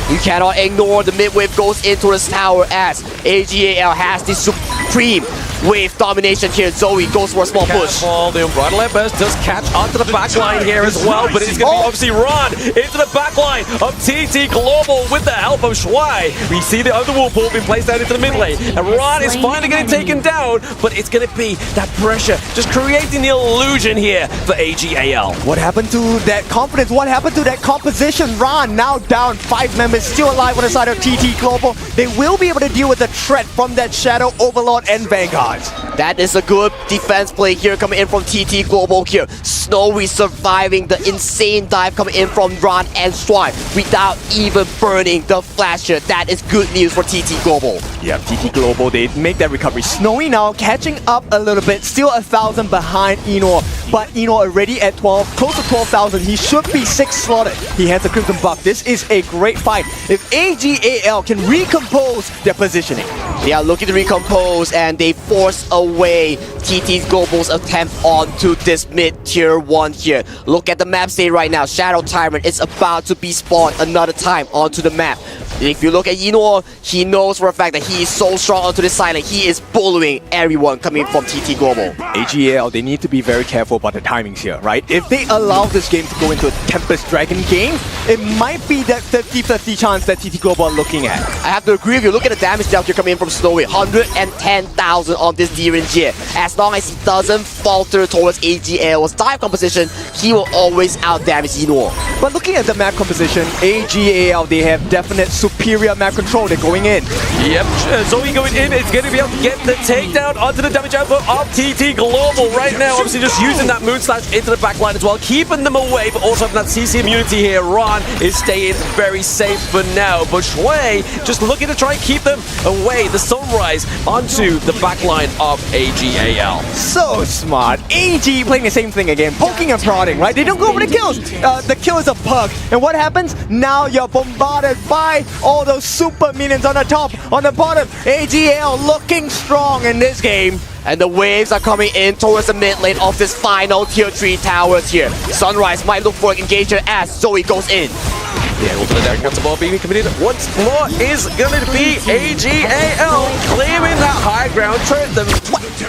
You cannot ignore the mid-wave goes into this tower as AGAL has the supreme wave domination here. Zoe goes for a small push. The Unbridled Outburst does catch onto the backline here as well, but it's going to be obviously Ron into the backline of TT Global with the help of Shuai. We see the other Whirlpool being placed out into the mid lane, and Ron is finally getting taken down, but it's going to be that pressure just creating the illusion here for AGAL. What happened to that confidence? What happened to that composition? Ron now down, 5 members still alive on the side of TT Global. They will be able to deal with the threat from that Shadow Overlord and Vanguard. That is a good defense play here coming in from TT Global here. Snowy surviving the insane dive coming in from Ron and Swipe without even burning the flasher. That is good news for TT Global. Yeah, TT Global, they make that recovery. Snowy now catching up a little bit, still 1,000 behind Yinor, but Yinor already at 12, close to 12,000. He should be 6 slotted. He has a Crimson buff. This is a great fight. If AGAL can recompose their positioning. They are looking to recompose, and they force away TT Global's attempt onto this mid-tier 1 here. Look at the map state right now. Shadow Tyrant is about to be spawned another time onto the map. If you look at Yinor, he knows for a fact that he is so strong onto this side. He is bullying everyone coming from TT Global. AGAL, they need to be very careful about the timings here, right? If they allow this game to go into a Tempest Dragon game, it might be that 50-50 chance that TT Global are looking at. I have to agree with you. Look at the damage down here coming in from Snowy. 110,000 on this Direnjie. As long as he doesn't falter towards AGAL's dive composition, he will always out-damage Yinor. But looking at the map composition, AGAL, they have definite superior map control. They're going in. Yep, Zoe going in. It's going to be able to get the takedown onto the damage output of TT Global right now. Obviously just using that moon slash into the backline as well, keeping them away, but also having that CC immunity here. Ron is staying very safe for now, but Shui just looking to try and keep them away. The Sunrise onto the backline of AGAL. So smart. AG playing the same thing again, poking and prodding, right? They don't go for the kills. The kill is a pug. And what happens? Now you're bombarded by all those super minions on the top, on the bottom. AGAL looking strong in this game. And the waves are coming in towards the mid lane of this final tier 3 towers here. Sunrise might look for an engagement as Zoe goes in. Yeah, over the deck, once the ball being committed once more is going to be AGAL claiming that high ground.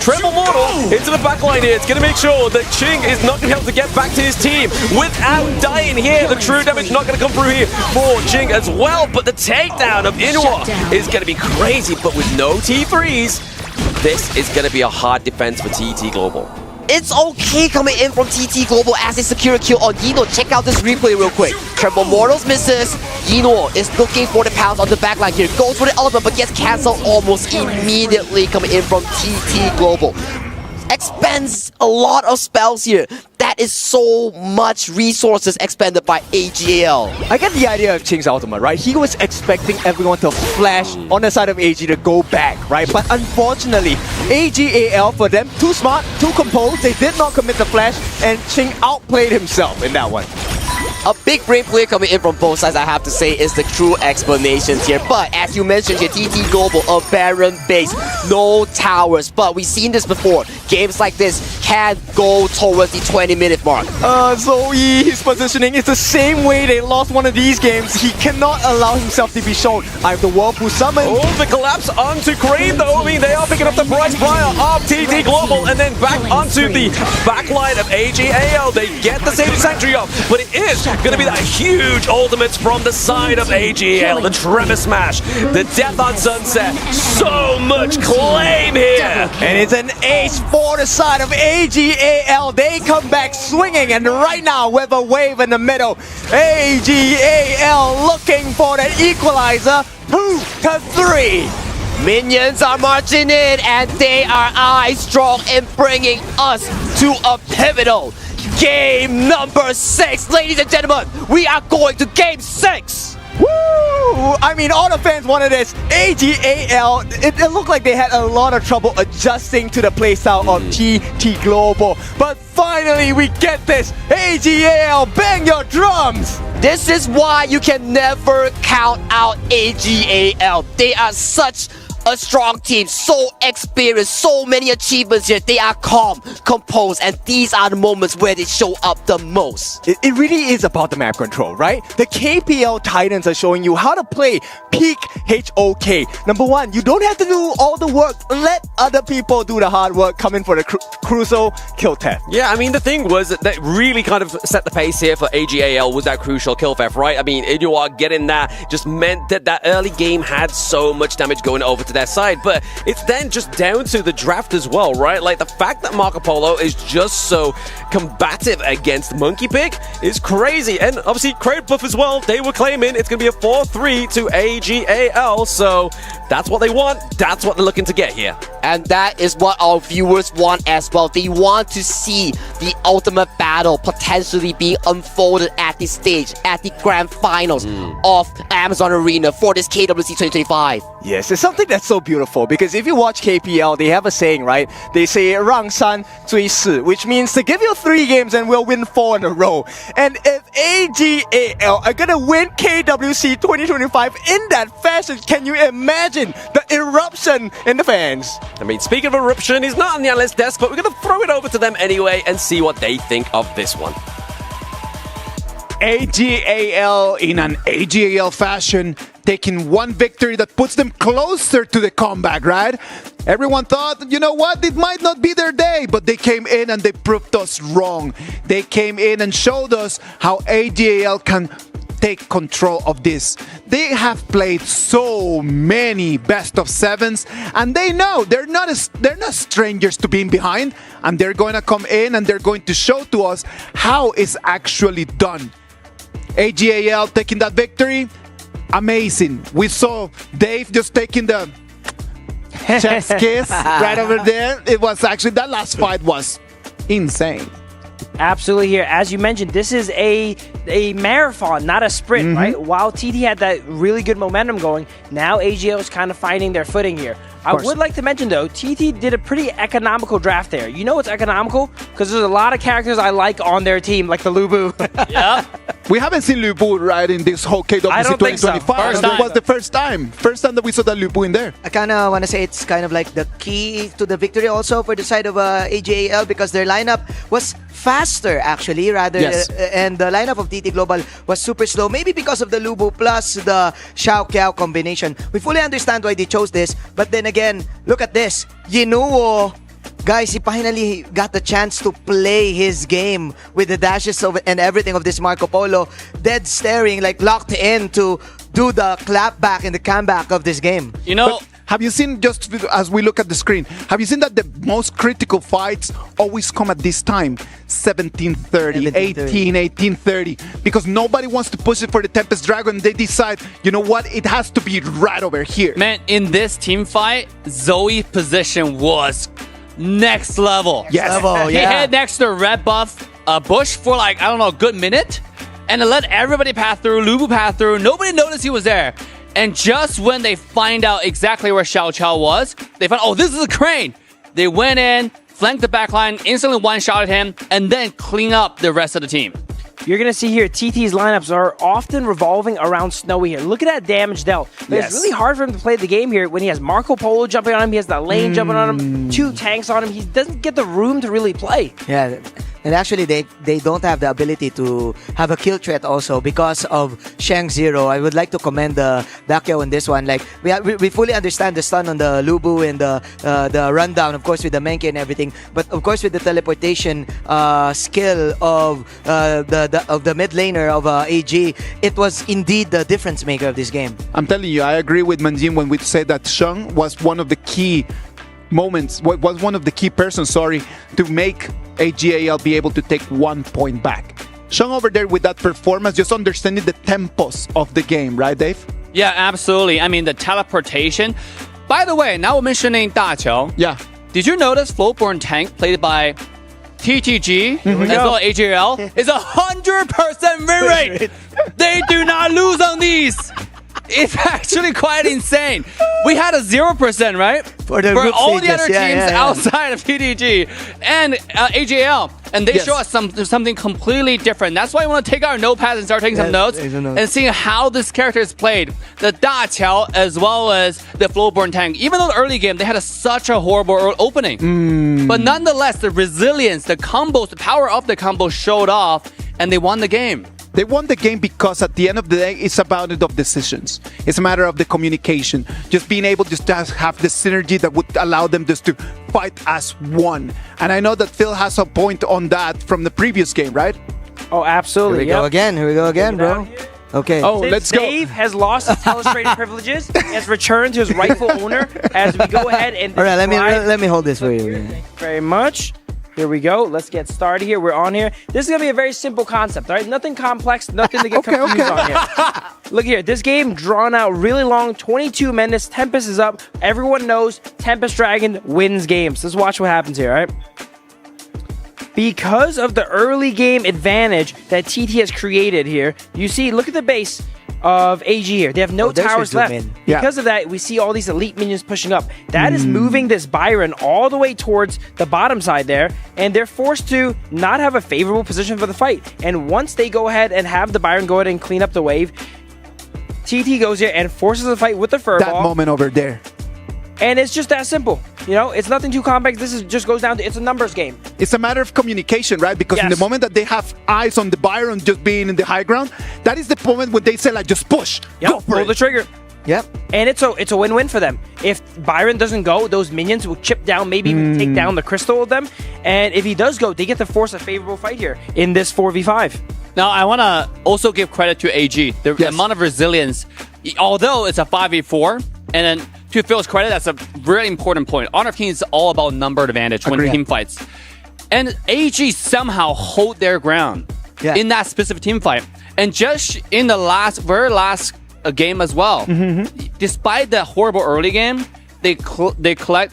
Tremble Mortal into the backline here. It's going to make sure that Ching is not going to be able to get back to his team without dying here. The true damage not going to come through here for Ching as well. But the takedown of Inwa is going to be crazy. But with no T3s, this is going to be a hard defense for TT Global. It's okay coming in from TT Global as they secure a kill on Yinor. Check out this replay real quick. Tremble Mortals misses. Yinor is looking for the pounds on the backline here. Goes for the element but gets cancelled almost immediately coming in from TT Global. Expends a lot of spells here. That is so much resources expended by AGAL. I get the idea of Ching's ultimate, right? He was expecting everyone to flash on the side of AG to go back, right? But unfortunately, AGAL, for them, too smart, too composed, they did not commit the flash, and Ching outplayed himself in that one. A big brain play coming in from both sides, I have to say, is the true explanations here. But as you mentioned here, TT Global, a barren base, no towers. But we've seen this before. Games like this can go towards the 20-minute mark. Zoe, his positioning is the same way they lost one of these games. He cannot allow himself to be shown. I have the Whirlpool summon. Oh, the collapse onto Crane though. I mean, they are picking up the prize prior of TT Global and then back onto the backline of AGAL. They get the Sage Sanctuary off, but it is going to be that huge ultimates from the side of AGAL. The Tremor Smash, the Death on Sunset. So much claim here. And it's an ace for the side of AGAL. They come back swinging, and right now with a wave in the middle, AGAL looking for that equalizer. 2-3. Minions are marching in, and they are eye-strong in bringing us to a pivotal game number 6. Ladies and gentlemen, we are going to game 6. Woo! I mean, all the fans wanted this. AGAL, it looked like they had a lot of trouble adjusting to the playstyle of TT Global. But finally, we get this. AGAL, bang your drums! This is why you can never count out AGAL. They are such a strong team, so experienced, so many achievements here. They are calm, composed, and these are the moments where they show up the most. It really is about the map control, right? The KPL Titans are showing you how to play peak HOK. Number one, you don't have to do all the work. Let other people do the hard work. Come in for the crucial kill theft. Yeah, I mean, the thing was that really kind of set the pace here for AGAL was that crucial kill theft, right? I mean, you are getting that just meant that that early game had so much damage going over to their side, but it's then just down to the draft as well, right? Like the fact that Marco Polo is just so combative against Monkey Pig is crazy, and obviously Crowd Buff as well. They were claiming it's going to be a 4-3 to AGAL, so that's what they want. That's what they're looking to get here. And that is what our viewers want as well. They want to see the ultimate battle potentially being unfolded at this stage, at the grand finals of Amazon Arena for this KWC 2025. Yes, it's something that's so beautiful, because if you watch KPL, they have a saying, right? They say 让山追四, which means to give you 3 games and we'll win 4 in a row. And if AGAL are gonna win KWC 2025 in that fashion, can you imagine the eruption in the fans? I mean, speaking of eruption, he's not on the analyst desk, but we're going to throw it over to them anyway and see what they think of this one. AGAL in an AGAL fashion, taking one victory that puts them closer to the comeback, right? Everyone thought, you know what, it might not be their day, but they came in and they proved us wrong. They came in and showed us how AGAL can take control of this. They have played so many best of 7s, and they know they're not strangers to being behind, and they're going to come in and they're going to show to us how it's actually done. AGAL taking that victory, amazing. We saw Dave just taking the chest kiss right over there. It was actually, that last fight was insane. Absolutely here. As you mentioned, this is a marathon, not a sprint, right? While TT had that really good momentum going, now AGL is kind of finding their footing here. I would like to mention, though, TT did a pretty economical draft there. You know it's economical? Because there's a lot of characters I like on their team, like the Lubu. Yeah. We haven't seen Lubu right in this whole KWC 2025. It was the first time that we saw that Lubu in there. I kind of want to say it's kind of like the key to the victory also for the side of AGAL, because their lineup was faster actually, and the lineup of TT Global was super slow, maybe because of the Lubu plus the Xiao Kiao combination. We fully understand why they chose this, but then again, look at this. Yinuo, guys, he finally got the chance to play his game with the dashes and everything of this Marco Polo, dead staring, like locked in to do the clap back and the comeback of this game. You know, have you seen, just as we look at the screen, have you seen that the most critical fights always come at this time? 17:30, 18:30, because nobody wants to push it for the Tempest Dragon. They decide, you know what, it has to be right over here. Man, in this team fight, Zoe's position was next level. Yes. He had next to Red Buff Bush for like, I don't know, a good minute, and to let everybody pass through, Lubu pass through, nobody noticed he was there. And just when they find out exactly where Xiao Qiao was, they find, oh, this is a Crane. They went in, flanked the backline, instantly one-shotted him, and then clean up the rest of the team. you're going to see here TT's lineups are often revolving around Snowy here. Look at that damage dealt. It's really hard for him to play the game here when he has Marco Polo jumping on him, he has that lane jumping on him, 2 tanks on him. He doesn't get the room to really play. Yeah. And actually, they don't have the ability to have a kill threat also because of Shang Zero. I would like to commend the Dakyo on this one. Like we fully understand the stun on the Lubu and the rundown, of course, with the Menke and everything. But of course, with the teleportation skill of the mid laner of AG, it was indeed the difference maker of this game. I'm telling you, I agree with Manjin when we say that Shang was one of the key moments, was one of the key persons, to make AGAL be able to take 1 point back. Shang over there with that performance, just understanding the tempos of the game, right, Dave? Yeah, absolutely. I mean, the teleportation. By the way, now we're mentioning Daqiao. Yeah. Did you notice Flowborn Tank played by TTG as well as AGL is 100% win rate? They do not lose on these. It's actually quite insane. We had a 0%, right? For all the other teams outside of TTG and AJL. And they show us something completely different. That's why I want to take our notepads and start taking some notes and seeing how this character is played. The Daqiao as well as the Flowborn Tank. Even though the early game, they had such a horrible opening. But nonetheless, the resilience, the combos, the power of the combo showed off and they won the game. They won the game because at the end of the day, it's about it of decisions. It's a matter of the communication. Just being able to have the synergy that would allow them just to fight as one. And I know that Phil has a point on that from the previous game, right? Oh, absolutely. Here we go again, bro. Okay. Oh, let's go. Dave has lost his telestrated privileges. He has returned to his rightful owner as we go ahead and... All right, let me hold this for you. Thank you very much. Here we go. Let's get started here. We're on here. This is going to be a very simple concept, all right? Nothing complex, nothing to get confused on here. Look here. This game drawn out really long, 22 minutes. Tempest is up. Everyone knows Tempest Dragon wins games. Let's watch what happens here, all right? Because of the early game advantage that TT has created here, you see, look at the base of AG here. They have no towers left. Because of that, we see all these elite minions pushing up. That is moving this Byron all the way towards the bottom side there, and they're forced to not have a favorable position for the fight. And once they go ahead and have the Byron go ahead and clean up the wave, TT goes here and forces the fight with the Furball. That moment over there. And it's just that simple. You know, it's nothing too complex. This is just goes down to, it's a numbers game. It's a matter of communication, right? Because in the moment that they have eyes on the Byron just being in the high ground, that is the moment when they say, like, just push. Go for pull it. the trigger. Yep. And it's a win-win for them. If Byron doesn't go, those minions will chip down, maybe even take down the crystal of them. And if he does go, they get to force a favorable fight here in this 4v5. Now, I want to also give credit to AG. The amount of resilience, although it's a 5v4, and then to Phil's credit, that's a very important point. Honor of Kings is all about number advantage when team fights. And AG somehow hold their ground in that specific team fight. And just in the very last game as well, despite the horrible early game, they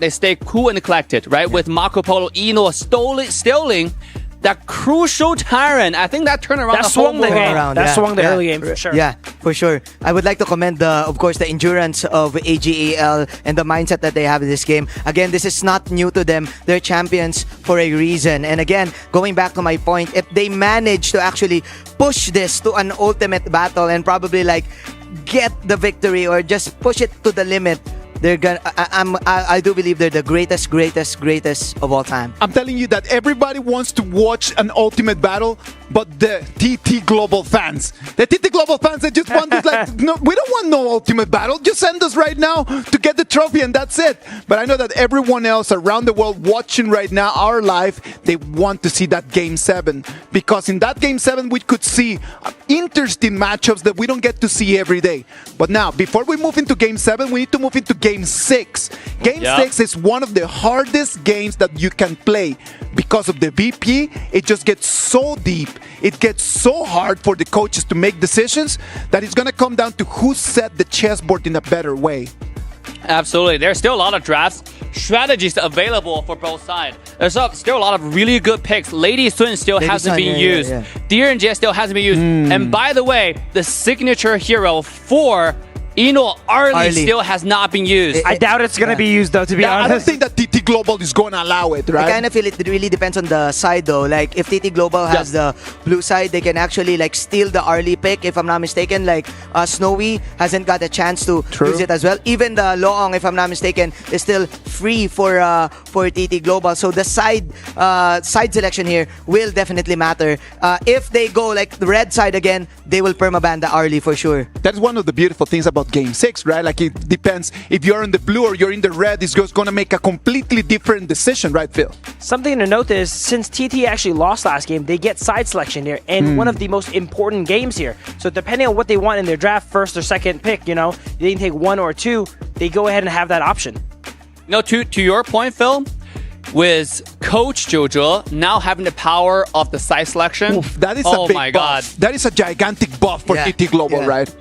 stay cool and collected, right? With Marco Polo, Ino stealing that crucial Tyrant. I think that turned around that swung the game. That swung the early game for sure. Yeah, for sure. I would like to commend of course, the endurance of AGAL and the mindset that they have in this game. Again, this is not new to them. They're champions for a reason. And again, going back to my point, if they manage to actually push this to an ultimate battle and probably like get the victory or just push it to the limit, they're gonna. I do believe they're the greatest of all time. I'm telling you that everybody wants to watch an ultimate battle, but the TT Global fans, they just want this, like, no, we don't want no ultimate battle. Just send us right now to get the trophy, and that's it. But I know that everyone else around the world watching right now our live, they want to see that Game 7, because in that Game 7 we could see interesting matchups that we don't get to see every day. But now, before we move into Game 7, we need to move into Game 6. Game 6 is one of the hardest games that you can play because of the VP. It just gets so deep. It gets so hard for the coaches to make decisions that it's going to come down to who set the chessboard in a better way. Absolutely. There's still a lot of drafts, strategies available for both sides. There's still a lot of really good picks. Lady Sun still hasn't been used. Deer and J still hasn't been used. And by the way, the signature hero for Arlie still has not been used. I doubt it's going to be used, though, to be honest. I don't think that TT Global is going to allow it, right? I kind of feel it really depends on the side, though. Like, if TT Global has the blue side, they can actually, like, steal the Arlie pick, if I'm not mistaken. Like, Snowy hasn't got a chance to use it as well. Even the Loong, if I'm not mistaken, is still free for TT Global. So the side selection here will definitely matter. If they go, like, the red side again, they will permaban the Arlie for sure. That's one of the beautiful things about Game 6, right? Like, it depends if you're in the blue or you're in the red, it's just going to make a completely different decision, right, Phil? Something to note is, since TT actually lost last game, they get side selection here, and one of the most important games here. So depending on what they want in their draft, first or second pick, you know, they can take one or two, they go ahead and have that option. No, to your point, Phil, with Coach Jojo now having the power of the side selection. Oof, that is a big my buff. God. That is a gigantic buff for TT Global, right?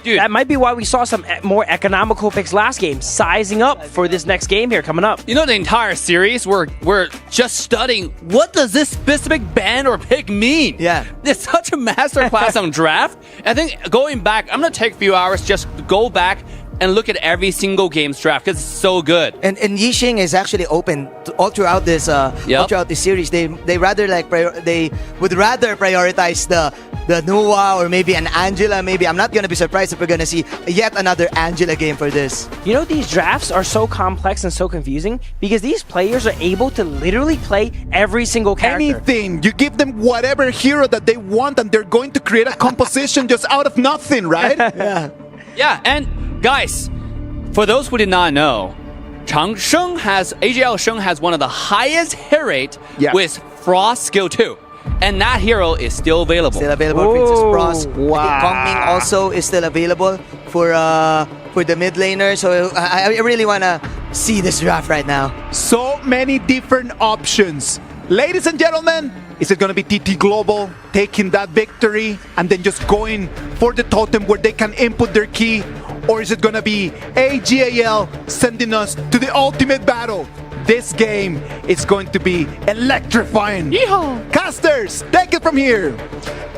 Dude, that might be why we saw some more economical picks last game, sizing up for this next game here coming up. You know, the entire series, we're just studying what does this specific ban or pick mean? Yeah. It's such a masterclass on draft. I think going back, I'm going to take a few hours just to go back and look at every single game's draft because it's so good. And Yixing is actually open all throughout this series. They rather they would rather prioritize the Nua or maybe an Angela. Maybe I'm not gonna be surprised if we're gonna see yet another Angela game for this. You know, these drafts are so complex and so confusing because these players are able to literally play every single character. Anything. You give them whatever hero that they want and they're going to create a composition just out of nothing, right? Yeah, and guys, for those who did not know, AGL Sheng has one of the highest hit rate with Frost skill 2. And that hero is still available. Still available, Princess Frost. Wow. Kong Ming also is still available for the mid laner. So I really want to see this draft right now. So many different options. Ladies and gentlemen, is it going to be TT Global taking that victory and then just going for the totem where they can input their key? Or is it going to be AGAL sending us to the ultimate battle? This game is going to be electrifying. Yeehaw! Casters, take it from here.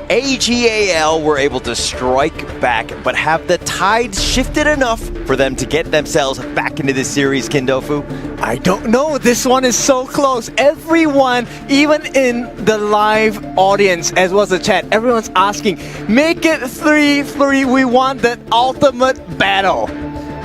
AGAL were able to strike back, but have the tide shifted enough for them to get themselves back into this series, Kindofu? I don't know. This one is so close. Everyone, even in the live audience as well as the chat, everyone's asking, make it 3-3. We want the ultimate battle.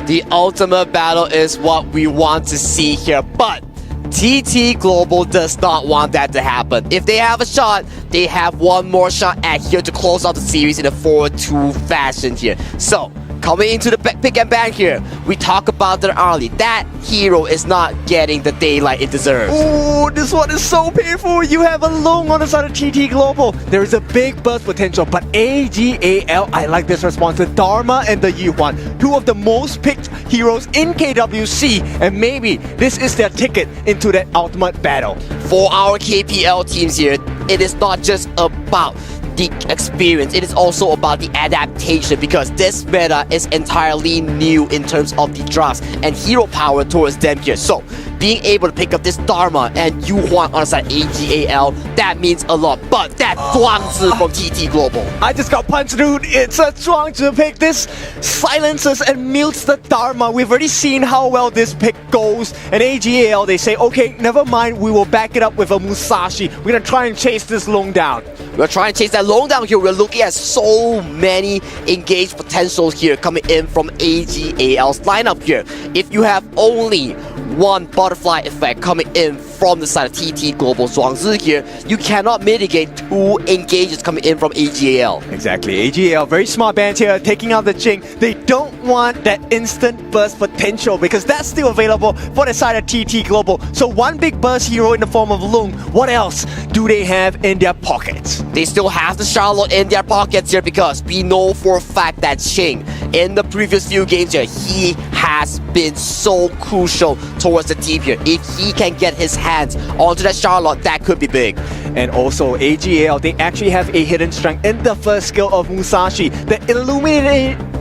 The ultimate battle is what we want to see here, but TT Global does not want that to happen. If they have a shot, they have one more shot at here to close out the series in a 4-2 fashion here. So, coming into the pick and ban here, we talk about their Arlie. That hero is not getting the daylight it deserves. Oh, this one is so painful. You have a Long on the side of TT Global. There is a big burst potential, but AGAL, I like this response. The Dharma and the Yuan, two of the most picked heroes in KWC, and maybe this is their ticket into that ultimate battle. For our KPL teams here, it is not just about the experience, it is also about the adaptation, because this meta is entirely new in terms of the drafts and hero power towards them here. So being able to pick up this Dharma and Yu Huang on the side AGAL, that means a lot. But that Zhuangzi from TT Global, I just got punched, dude. It's a Zhuangzi pick. This silences and mutes the Dharma. We've already seen how well this pick goes. And AGAL, they say, okay, never mind, we will back it up with a Musashi. We're gonna try and chase this Long down. We're trying to chase that Long down here. We're looking at so many engaged potentials here coming in from AGAL's lineup here. If you have only one butterfly effect coming in from the side of TT Global Zhuangzi here, you cannot mitigate two engages coming in from AGAL. Exactly, AGAL, very smart band here, taking out the Jing. They don't want that instant burst potential because that's still available for the side of TT Global. So one big burst hero in the form of Lung. What else do they have in their pockets? They still have the Charlotte in their pockets here because we know for a fact that Ching, in the previous few games here, he has been so crucial towards the team here. If he can get his hands onto that Charlotte, that could be big. And also AGAL, they actually have a hidden strength in the first skill of Musashi. The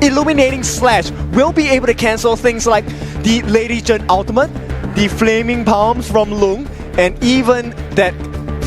illuminating slash will be able to cancel things like the Lady Jun ultimate, the flaming palms from Lung, and even that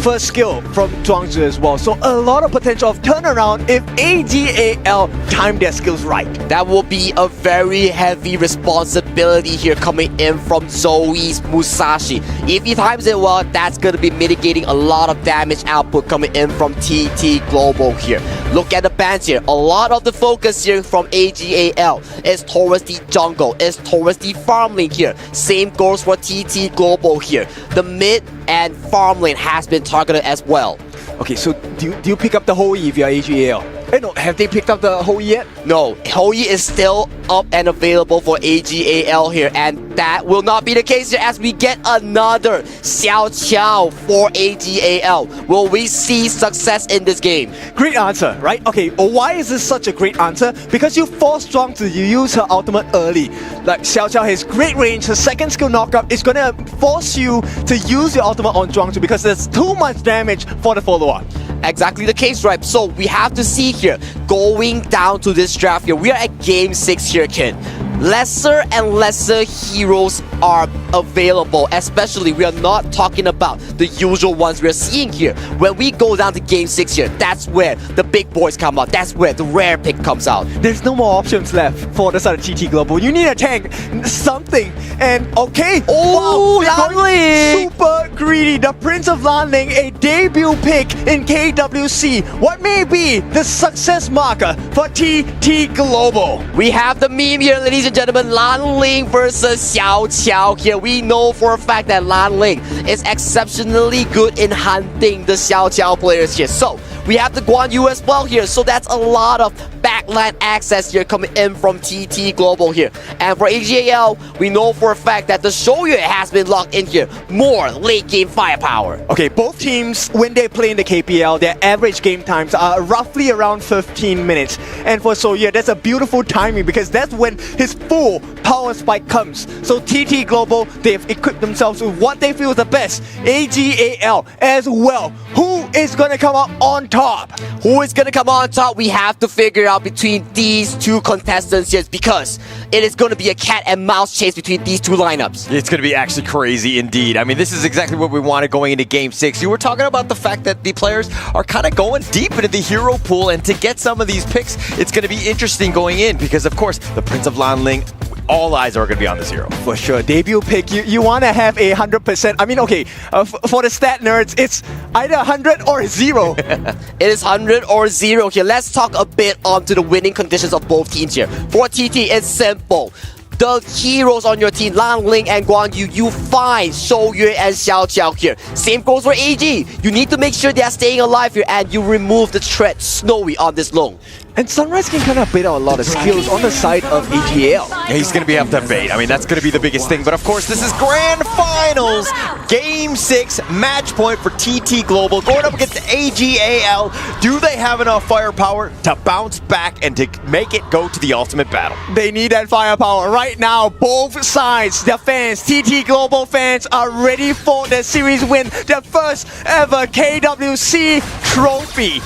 first skill from Zhuangzi as well. So a lot of potential of turnaround if AGAL time their skills right. That will be a very heavy responsibility here coming in from Zoe's Musashi. If he times it well, that's going to be mitigating a lot of damage output coming in from TT Global here. Look at the bans here. A lot of the focus here from AGAL is towards the jungle, is towards the farm lane here. Same goes for TT Global here. The mid and farm lane has been targeted as well. Okay, so do you pick up the Hoi if you're AGAL? No, have they picked up the Hoi yet? No, Hoi is still up and available for AGAL here, and that will not be the case here as we get another Xiao Qiao for AGAL. Will we see success in this game? Great answer, right? Okay, why is this such a great answer? Because you force Zhuangzi to use her ultimate early. Like Xiao Qiao has great range, her second skill knockup is gonna force you to use your ultimate on Zhuangzi because there's too much damage for the follow-up. Exactly the case, right? So we have to see here, going down to this draft here, we are at game 6 here, kid. Lesser and lesser heroes are available, especially we are not talking about the usual ones we're seeing here. When we go down to game 6 here, that's where the big boys come out, that's where the rare pick comes out. There's no more options left for the side of TT Global. You need a tank, something, and okay. Oh, wow, Lanling! Super greedy. The Prince of Lanling, a debut pick in KWC. What may be the success marker for TT Global? We have the meme here, ladies and gentlemen, Lanling versus Xiao Qiao here. We know for a fact that Lanling is exceptionally good in hunting the Xiao Qiao players here. So we have the Guan Yu as well here. So that's a lot of backline access here coming in from TT Global here. And for AGAL, we know for a fact that the Shoyu has been locked in here. More late game firepower. Okay, both teams, when they play in the KPL, their average game times are roughly around 15 minutes. And for Soya, that's a beautiful timing because that's when his full power spike comes. So TT Global, they've equipped themselves with what they feel is the best. AGAL as well. Who is going to come out on top? Who is going to come on top? We have to figure out between these two contestants here because it is going to be a cat and mouse chase between these two lineups. It's going to be actually crazy indeed. I mean, this is exactly what we wanted going into Game 6. You were talking about the fact that the players are kind of going deep into the hero pool, and to get some of these picks, it's going to be interesting going in because, of course, the Prince of Lanling, all eyes are going to be on this hero. For sure. Debut pick, you want to have 100%. I mean, okay, for the stat nerds, it's either 100 or 0. It is 100 or 0 here. Let's talk a bit onto the winning conditions of both teams here. For TT, it's simple. The heroes on your team, Lanling and Guan Yu, you find Shouyue and Xiao Qiao here. Same goes for AG. You need to make sure they are staying alive here and you remove the threat Snowy on this lone. And Sunrise can kind of bait out a lot of skills on the side of AGAL. Yeah, he's going to be able to bait. I mean, that's going to be the biggest thing. But of course, this is Grand Finals. Game 6, match point for TT Global. Going up against AGAL. Do they have enough firepower to bounce back and to make it go to the ultimate battle? They need that firepower right now. Both sides, the fans, TT Global fans are ready for the series win. Their first ever KWC trophy.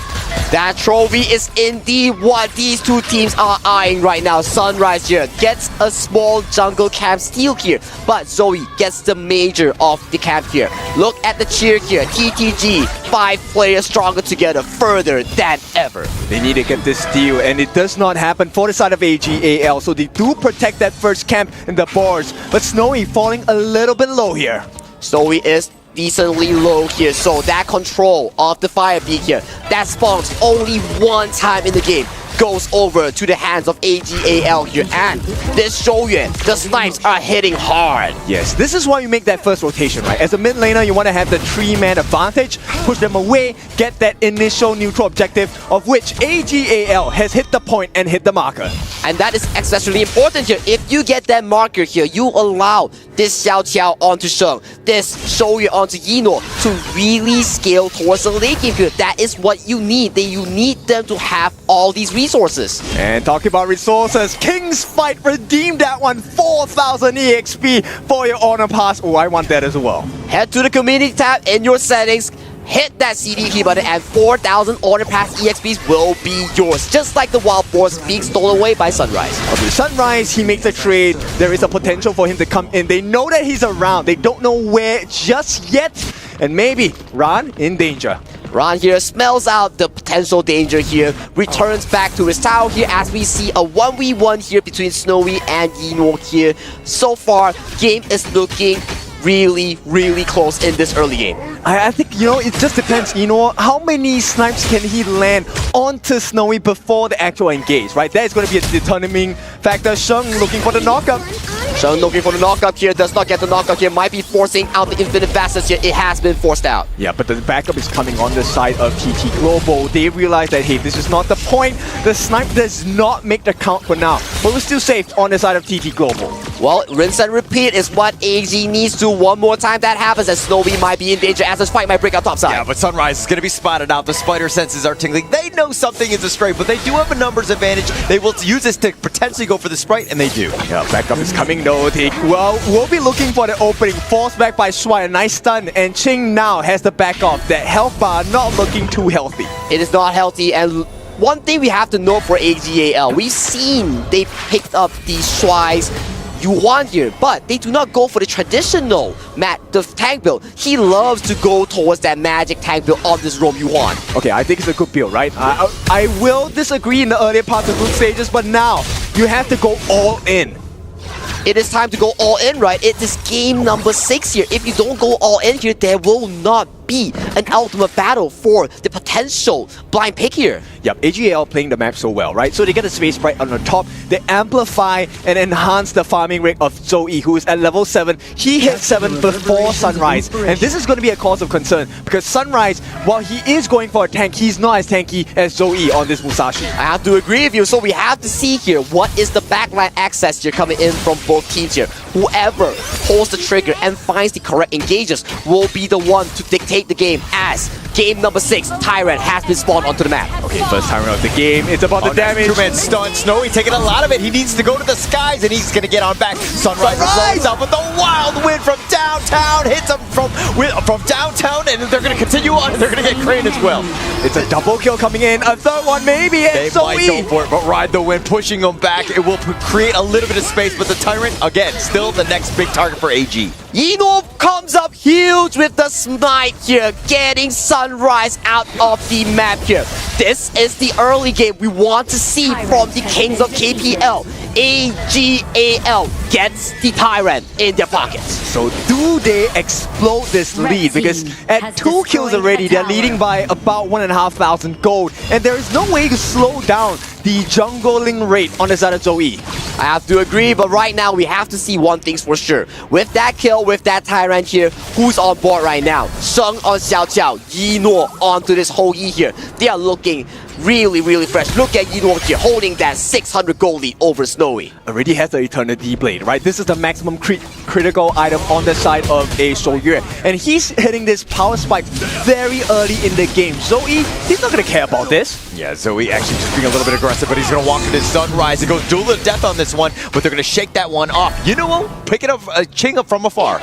That trophy is indeed what these two teams are eyeing right now. Sunrise here gets a small jungle camp steal here, but Zoe gets the major of the camp here. Look at the cheer here. TTG, 5 players stronger together, further than ever. They need to get this steal, and it does not happen for the side of AGAL, so they do protect that first camp in the bars. But Snowy falling a little bit low here. Snowy is decently low here, so that control of the fire peak here, that spawns only one time in the game, goes over to the hands of AGAL here, and this Shouyue, the snipes are hitting hard. Yes, this is why you make that first rotation, right? As a mid laner, you want to have the 3-man advantage, push them away, get that initial neutral objective, of which AGAL has hit the point and hit the marker. And that is especially important here. If you get that marker here, you allow this Xiao Qiao onto Sheng, this Shouyue onto Yino to really scale towards the late game here. That is what you need. You need them to have all these resources. And talking about resources, King's Fight redeemed that one. 4,000 EXP for your Honor Pass. Oh, I want that as well. Head to the community tab in your settings. Hit that CD key button and 4,000 Honor Pass EXPs will be yours. Just like the Wild Force being stolen away by Sunrise. Okay, Sunrise, he makes a trade. There is a potential for him to come in. They know that he's around. They don't know where just yet. And maybe Ran in danger. Ran here smells out the potential danger here, returns back to his tower here as we see a 1v1 here between Snowy and Yinor here. So far, game is looking really, really close in this early game. I think, you know, it just depends, how many snipes can he land onto Snowy before the actual engage, right? That is going to be a determining factor. Sheng looking for the knockup. Sheng looking for the knockup here, does not get the knockup here, might be forcing out the infinite facets here. It has been forced out. Yeah, but the backup is coming on the side of TT Global. They realize that, hey, this is not the point. The snipe does not make the count for now, but we're still safe on the side of TT Global. Well, rinse and repeat is what AG needs to. One more time that happens, and Snowy might be in danger as this fight might break out topside. Yeah, but Sunrise is going to be spotted out. The spider senses are tingling. They know something is astray, but they do have a numbers advantage. They will use this to potentially go for the sprite, and they do. Yeah, backup is coming though. Well, we'll be looking for the opening. Forced back by Shuai, a nice stun, and Ching now has the back off. That health bar not looking too healthy. It is not healthy, and one thing we have to know for AGAL, we've seen they picked up these Shuai's Yuan here, but they do not go for the traditional the tank build. He loves to go towards that magic tank build of this Roam Yuan. Okay, I think it's a good build, right? I will disagree in the earlier parts of group stages, but now you have to go all in. It is time to go all in, right? It is game number 6 here. If you don't go all in here, there will not be an ultimate battle for the potential blind pick here. Yep, AGL playing the map so well, right? So they get a space sprite on the top, they amplify and enhance the farming rate of Zoe, who is at level 7. He hit 7 before Sunrise, and this is going to be a cause of concern, because Sunrise, while he is going for a tank, he's not as tanky as Zoe on this Musashi. I have to agree with you, so we have to see here what is the backline access here coming in from both teams here. Whoever pulls the trigger and finds the correct engages will be the one to dictate the game, as game number 6, Tyrant has been spawned onto the map. Okay, first Tyrant of the game. It's about the damage. Two-man stun. Snowy taking a lot of it. He needs to go to the skies, and he's going to get on back. Sunrise blows up with the wild wind from downtown. Hits him from downtown, and they're going to continue on. They're going to get Crane as well. It's a double kill coming in. A third one maybe. They might go for it, but ride the wind, pushing him back. It will create a little bit of space, but the Tyrant, again, still the next big target for AG. Yinor comes up huge with the smite here, getting Sunrise out of the map here. This is the early game we want to see from the Kings of KPL. AGAL gets the Tyrant in their pockets. So do they explode this lead? Because at 2 kills already, they're leading by about 1,500 gold. And there is no way to slow down the jungling rate on the side of Zoe. I have to agree, but right now we have to see one thing's for sure. With that kill, with that Tyrant here, who's on board right now? Sheng on Xiao Xiao, Yinor onto this whole E here. They are looking really, really fresh. Look at Yinor here, holding that 600 gold lead over Snowy. Already has the Eternity Blade, right? This is the maximum critical item on the side of a Shoyue. And he's hitting this power spike very early in the game. Zoe, he's not going to care about this. Yeah, Zoe actually just being a little bit aggressive, but he's going to walk into Sunrise and go duel to death on this one, but they're going to shake that one off. You know what? Pick it up, Ching up from afar.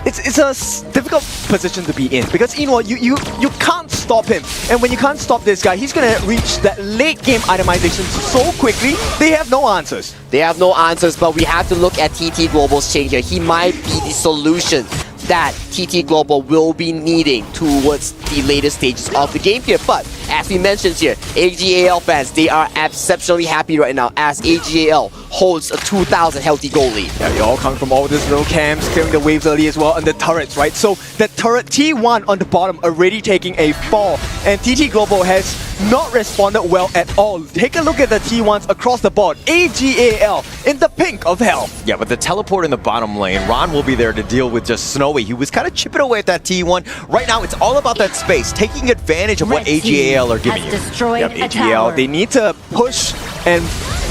It's a difficult position to be in, because you can't stop him, and when you can't stop this guy, he's gonna reach that late game itemization so quickly. They have no answers. They have no answers, but we have to look at TT Global's change here. He might be the solution that TT Global will be needing towards the later stages of the game here. But as we mentioned here, AGAL fans, they are exceptionally happy right now as AGAL holds a 2,000 healthy goal lead. Yeah, they all come from all these little camps, clearing the waves early as well, and the turrets, right? So the turret T1 on the bottom already taking a fall, and TT Global has not responded well at all. Take a look at the T1s across the board. AGAL in the pink of health. Yeah, but the teleport in the bottom lane, Ron will be there to deal with just Snowy. He was kind of chipping away at that T1. Right now, it's all about that space, taking advantage of what AGAL are giving you. Yep, AGAL, they need to push and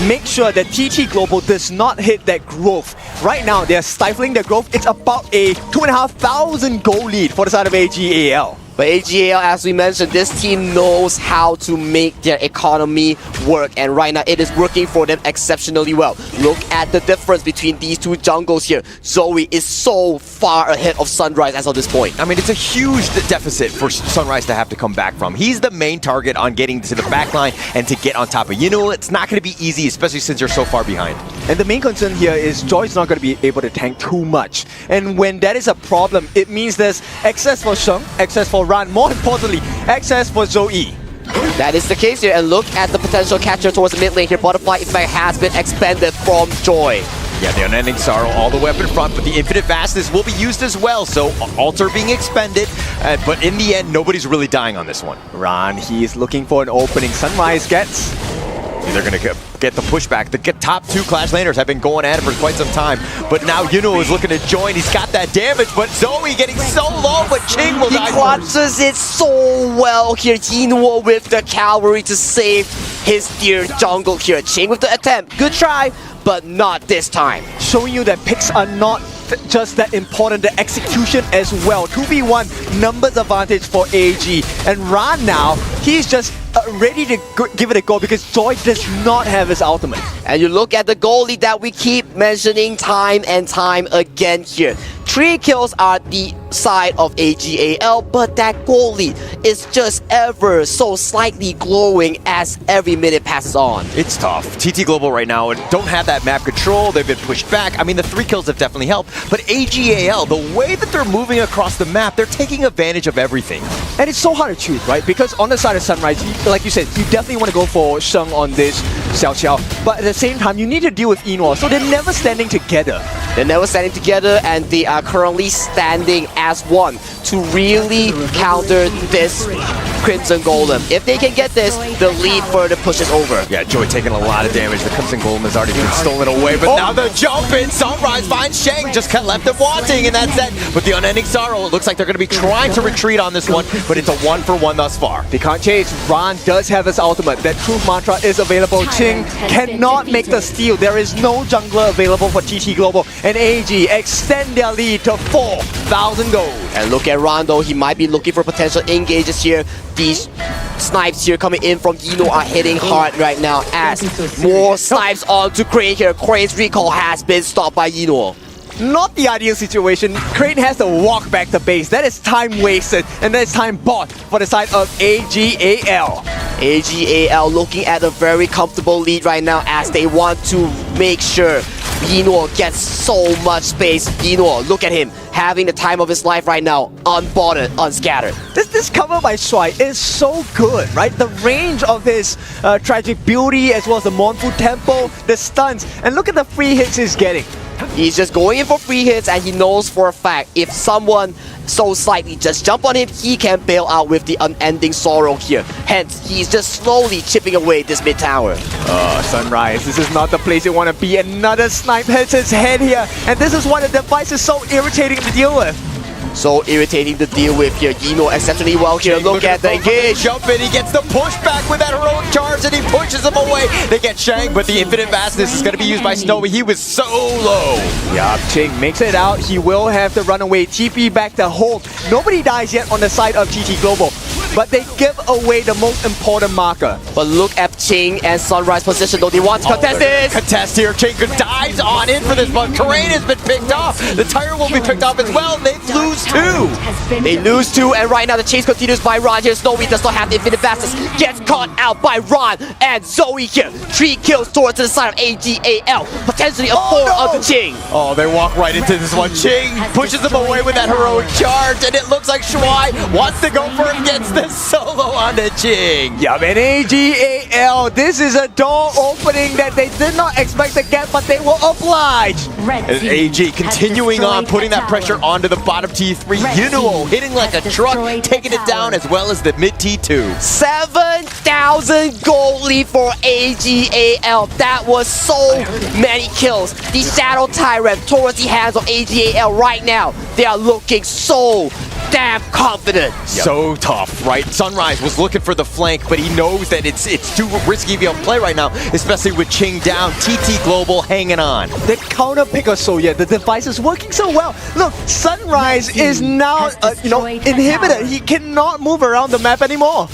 make sure that TT Global does not hit that growth. Right now, they're stifling their growth. It's about a 2,500 goal lead for the side of AGAL. But AGAL, as we mentioned, this team knows how to make their economy work, and right now it is working for them exceptionally well. Look at the difference between these two jungles here. Zoe is so far ahead of Sunrise as of this point. I mean, it's a huge deficit for Sunrise to have to come back from. He's the main target on getting to the backline and to get on top of Yino. It's not going to be easy, especially since you're so far behind. And the main concern here is Joy's not going to be able to tank too much. And when that is a problem, it means there's access for Sheng, access for Ran, more importantly, access for Zoe. That is the case here, and look at the potential catcher towards the mid lane here. Butterfly effect has been expended from Joy. Yeah, the Unending Sorrow all the way up in front, but the Infinite Vastness will be used as well, so Altar being expended, but in the end, nobody's really dying on this one. Ran, he's looking for an opening. Sunrise gets... They're going to get the pushback. The top two Clash laners have been going at it for quite some time, but now Yuno is looking to join. He's got that damage, but Zoe getting so low, but Ching will die. He clutches it so well here. Yuno with the cavalry to save his dear jungle here. Ching with the attempt. Good try, but not this time. Showing you that picks are not just that important, the execution as well. 2v1 numbers advantage for AG. And Ran now, he's just ready to give it a go because Joy does not have his ultimate. And you look at the goalie that we keep mentioning time and time again here. 3 kills are the side of AGAL, but that goalie is just ever so slightly glowing as every minute passes on. It's tough. TT Global right now don't have that map control. They've been pushed back. I mean, the 3 kills have definitely helped, but AGAL, the way that they're moving across the map, they're taking advantage of everything. And it's so hard to choose, right? Because on the side of Sunrise, like you said, you definitely want to go for Sheng on this Xiao Xiao, but at the same time, you need to deal with Enor, so they're never standing together. They're never standing together, and they are currently standing as one to really counter this Crimson Golem. If they can get this, the lead further pushes over. Yeah, Joy taking a lot of damage. The Crimson Golem has already been stolen away, but now the jump in. Sunrise finds Shang, just left them wanting, and that's it. But the Unending Sorrow, it looks like they're going to be trying to retreat on this one, but it's a 1-for-1 thus far. They can't chase. Ran does have his ultimate. That Truth Mantra is available. Ching cannot make the steal. There is no jungler available for TT Global, and AG extend their lead to 4,000 gold. And look at Rondo, he might be looking for potential engages here. These snipes here coming in from Yino are hitting hard right now as more snipes onto Crane here. Crane's recall has been stopped by Yino. Not the ideal situation. Crane has to walk back to base. That is time wasted, and that is time bought for the side of AGAL. AGAL looking at a very comfortable lead right now as they want to make sure Yino gets so much space. Yino, look at him, having the time of his life right now, unbothered, unscattered. This cover by Shuai is so good, right? The range of his Tragic Beauty as well as the Mournful Tempo, the stuns, and look at the free hits he's getting. He's just going in for free hits, and he knows for a fact if someone so slightly just jump on him, he can bail out with the Unending Sorrow here. Hence, he's just slowly chipping away this mid tower. Sunrise, this is not the place you want to be. Another snipe hits his head here, and this is why the device is so irritating to deal with. So irritating to deal with here. Yino exceptionally well here. Look at the engage. Jump in, he gets the pushback with that heroic charge and he pushes him away. They get Shang, but the Infinite Vastness is going to be used by Snowy. He was so low. Yeah, Ching makes it out. He will have to run away. TP back to home. Nobody dies yet on the side of TT Global, but they give away the most important marker. But look at Ching and Sunrise position though. They want to contest this. Contest here. Ching dives on in for this, but Terrain has been picked off. The tire will be picked off as well. They lose 2. They lose 2, and right now the chase continues by Ron here. Snowy does not have the Infinite Vastness. Gets caught out by Ron and Zoe here. 3 kills towards the side of AGAL. Potentially a 4 onto Ching. Oh, they walk right into this one. Ching pushes him away with that heroic charge, and it looks like Shuai wants to go for it. Gets the solo onto Ching. Yeah, man, AGAL. This is a door opening that they did not expect to get, but they will oblige. And AG continuing on, putting that pressure onto the bottom T3. Yuno hitting like a truck, taking it down as well as the mid T2. 7,000 gold lead for AGAL. That was so many kills. The Shadow Tyrant towards the hands of AGAL right now. They are looking so damn confident. So tough, right? Sunrise was looking for the flank, but he knows that it's too risky to play right now, especially with Ching down. TT Global hanging on. The counter pick or so, yeah, the device is working so well. Look, Sunrise is now, inhibited. He cannot move around the map anymore.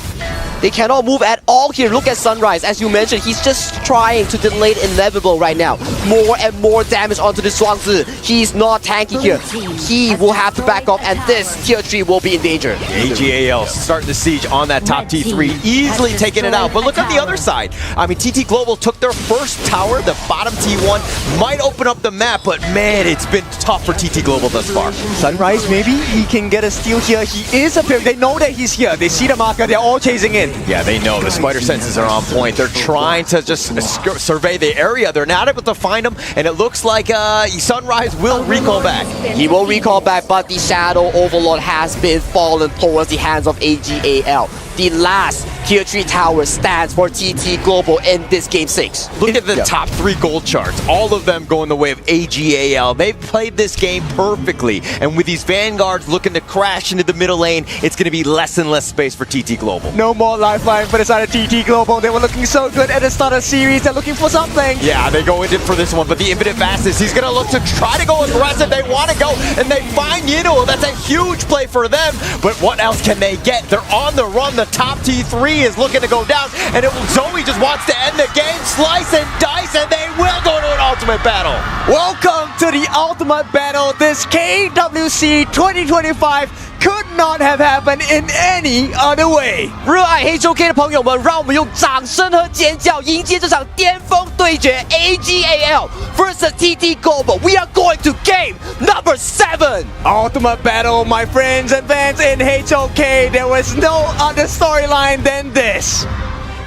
They cannot move at all here. Look at Sunrise. As you mentioned, he's just trying to delay the inevitable right now. More and more damage onto the Shuangzi. He's not tanky here. He will have to back off, and this tier 3 will be in danger. AGAL starting the siege on that top T3, easily taking it out. But look at the other side. I mean, TT Global took their first tower. The bottom T1 might open up the map, but man, it's been tough for TT Global thus far. Sunrise, maybe he can get a steal here. He is appearing. They know that he's here. They see the marker. They're all chasing in. Yeah, they know. The spider senses are on point. They're trying to just survey the area. They're not able to find them, and it looks like Sunrise will recall back. He will recall back, but the Shadow Overlord has been fallen towards the hands of AGAL. The last tier 3 tower stands for TT Global in this game 6. Look at the top 3 gold charts. All of them going the way of AGAL. They've played this game perfectly. And with these Vanguards looking to crash into the middle lane, it's going to be less and less space for TT Global. No more lifeline for the side of TT Global. They were looking so good at the start of the series. They're looking for something. Yeah, they go in for this one. But the Infinite Fastest, he's going to look to try to go aggressive. They want to go, and they find Yino. That's a huge play for them. But what else can they get? They're on the run. The top T3 is looking to go down, and Zoe just wants to end the game. Slice and dice, and they will go to an ultimate battle. Welcome to the ultimate battle. This KWC 2025 could not have happened in any other way. 热爱黑周 K 的朋友们，让我们用掌声和尖叫迎接这场巅峰对决 AGAL versus TT Global. We are going to game number 7. Ultimate battle, my friends and fans in HOK. There was no other storyline than this.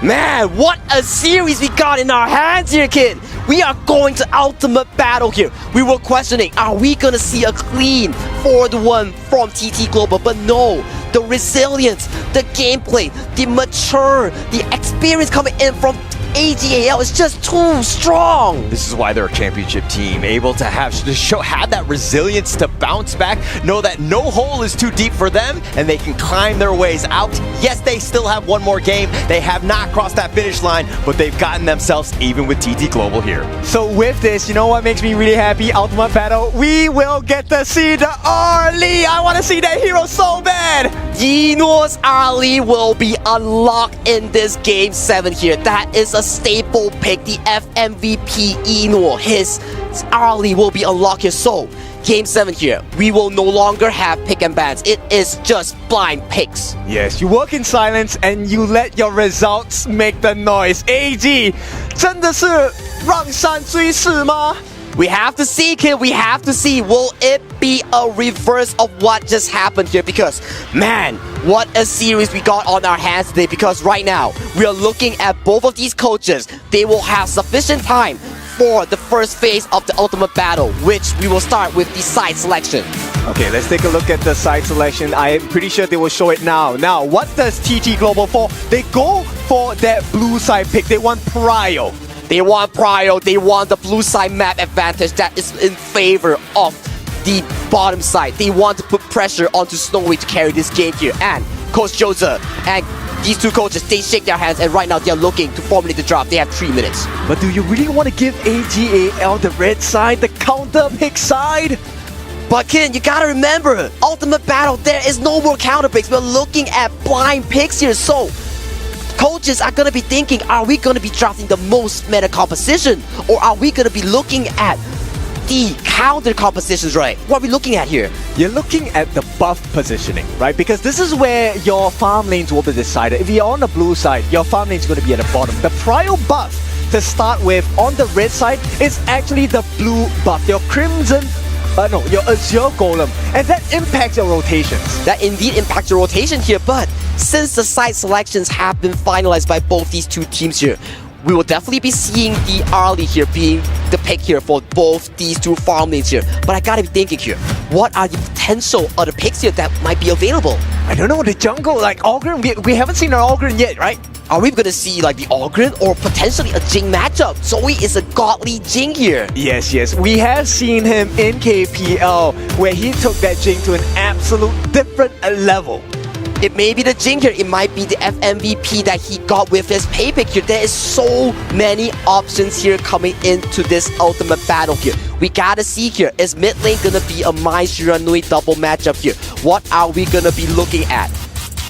Man, what a series we got in our hands here, kid. We are going to ultimate battle here. We were questioning, are we gonna see a clean 4-1 from TT Global? But no, the resilience, the gameplay, the mature, the experience coming in from AGAL is just too strong. This is why they're a championship team, able to have that resilience to bounce back, know that no hole is too deep for them, and they can climb their ways out. Yes, they still have one more game. They have not crossed that finish line, but they've gotten themselves even with TT Global here. So with this, you know what makes me really happy? Ultimate battle, we will get to see the early. I want to see that hero so bad. Yino's early will be unlocked in this game 7 here. That is a staple pick, the FMVP Yino. His early will be unlocked here. So, game 7 here, we will no longer have pick and bans. It is just blind picks. Yes, you work in silence and you let your results make the noise. AG, 真的是让山追势吗? We have to see, kid. We have to see. Will it be a reverse of what just happened here? Because, man, what a series we got on our hands today. Because right now, we are looking at both of these coaches. They will have sufficient time for the first phase of the ultimate battle, which we will start with the side selection. Okay, let's take a look at the side selection. I am pretty sure they will show it now. Now, what does TT Global for? They go for that blue side pick. They want Prio. They want Prio, they want the blue side map advantage that is in favor of the bottom side. They want to put pressure onto Snowy to carry this game here. And Coach Joseph and these two coaches, they shake their hands, and right now they are looking to formulate the draft. They have 3 minutes. But do you really want to give AGAL the red side, the counter pick side? But kid, you gotta remember, ultimate battle, there is no more counter picks. We're looking at blind picks here, so coaches are going to be thinking, are we going to be drafting the most meta composition, or are we going to be looking at the counter compositions, right? What are we looking at here? You're looking at the buff positioning, right? Because this is where your farm lanes will be decided. If you're on the blue side, your farm lane is going to be at the bottom. The Prio buff to start with on the red side is actually the blue buff, your crimson your Azure Golem, and that impacts your rotations. That indeed impacts your rotation here, but since the side selections have been finalized by both these two teams here, we will definitely be seeing the Arlie here being the pick here for both these two farm lanes here. But I gotta be thinking here, what are the potential other picks here that might be available? I don't know, the jungle, like Ogren, we haven't seen an Ogren yet, right? Are we gonna see like the Ogren or potentially a Jing matchup? Zoe is a godly Jing here. Yes. We have seen him in KPL where he took that Jing to an absolute different level. It may be the Jing here, it might be the FMVP that he got with his pay pick here. There is so many options here coming into this ultimate battle here. We gotta see here, is mid lane gonna be a Mai Shiranui double matchup here? What are we gonna be looking at?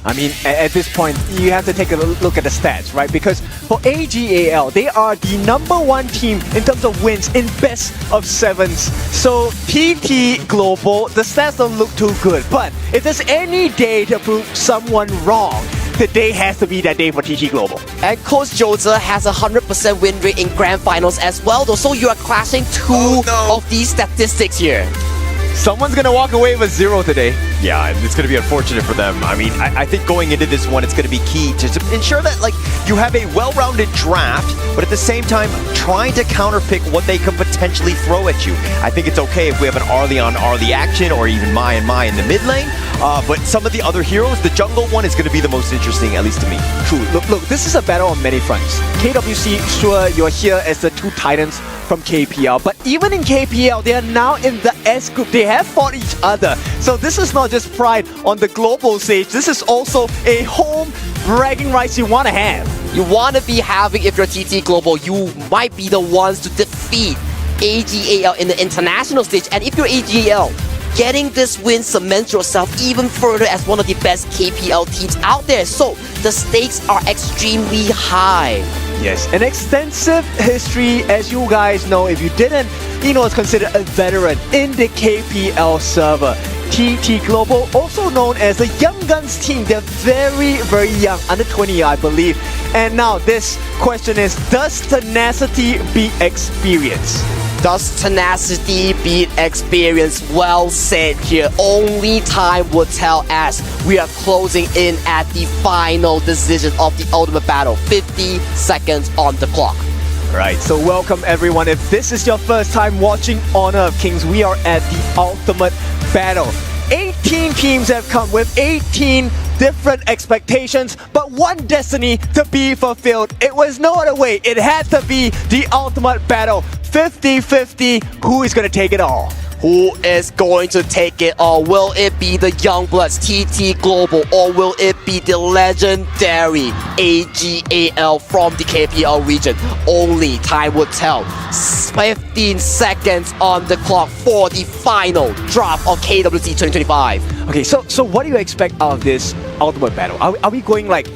I mean, at this point, you have to take a look at the stats, right? Because for AGAL, they are the #1 team in terms of wins in best of 7s. So TT Global, the stats don't look too good. But if there's any day to prove someone wrong, today has to be that day for TT Global. And Coach Jose has a 100% win rate in grand finals as well, though. So you are clashing two of these statistics here. Someone's gonna walk away with 0 today. Yeah, and it's going to be unfortunate for them. I mean, I think going into this one, it's going to be key to ensure that like you have a well-rounded draft, but at the same time, trying to counterpick what they could potentially throw at you. I think it's okay if we have an Arlie on Arlie action, or even Mai and Mai in the mid lane. But some of the other heroes, the jungle one is going to be the most interesting, at least to me. True. Look, this is a battle on many fronts. KWC, sure, you're here as the two titans from KPL, but even in KPL, they are now in the S group. They have fought each other. So this is not just pride on the global stage. This is also a home bragging rights you want to have. You want to be having, if you're TT Global, you might be the ones to defeat AGAL in the international stage. And if you're AGAL, getting this win cements yourself even further as one of the best KPL teams out there. So the stakes are extremely high. Yes, an extensive history, as you guys know. If you didn't, Eno is considered a veteran in the KPL server. TT Global, also known as the Young Guns team. They're very, very young, under 20, I believe. And now this question is, does tenacity beat experience? Does tenacity beat experience? Well said here. Only time will tell as we are closing in at the final decision of the ultimate battle. 50 seconds on the clock. Right, so welcome everyone. If this is your first time watching Honor of Kings, we are at the ultimate battle. 18 teams have come with 18 different expectations, but one destiny to be fulfilled. It was no other way. It had to be the ultimate battle. 50-50, who is going to take it all? Who is going to take it all? Will it be the Youngbloods, TT Global, or will it be the legendary AGAL from the KPL region? Only time will tell. 15 seconds on the clock for the final draft of KWC 2025. Okay, so what do you expect out of this ultimate battle? Are we going like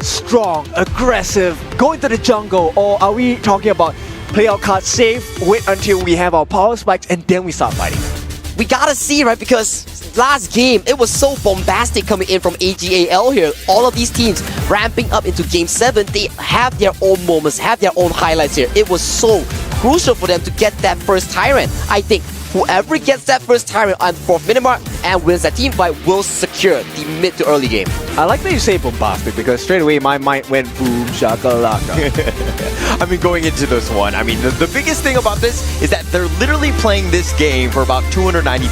strong, aggressive, go into the jungle, or are we talking about play our cards safe, wait until we have our power spikes, and then we start fighting? We gotta see, right? Because last game, it was so bombastic coming in from AGAL here. All of these teams ramping up into Game 7, they have their own moments, have their own highlights here. It was so crucial for them to get that first Tyrant. I think whoever gets that first Tyrant on 4th Minimark and wins that team fight will secure the mid to early game. I like that you say bombastic, because straight away my mind went boom shakalaka. I mean, going into this one, I mean, the biggest thing about this is that they're literally playing this game for about $290,000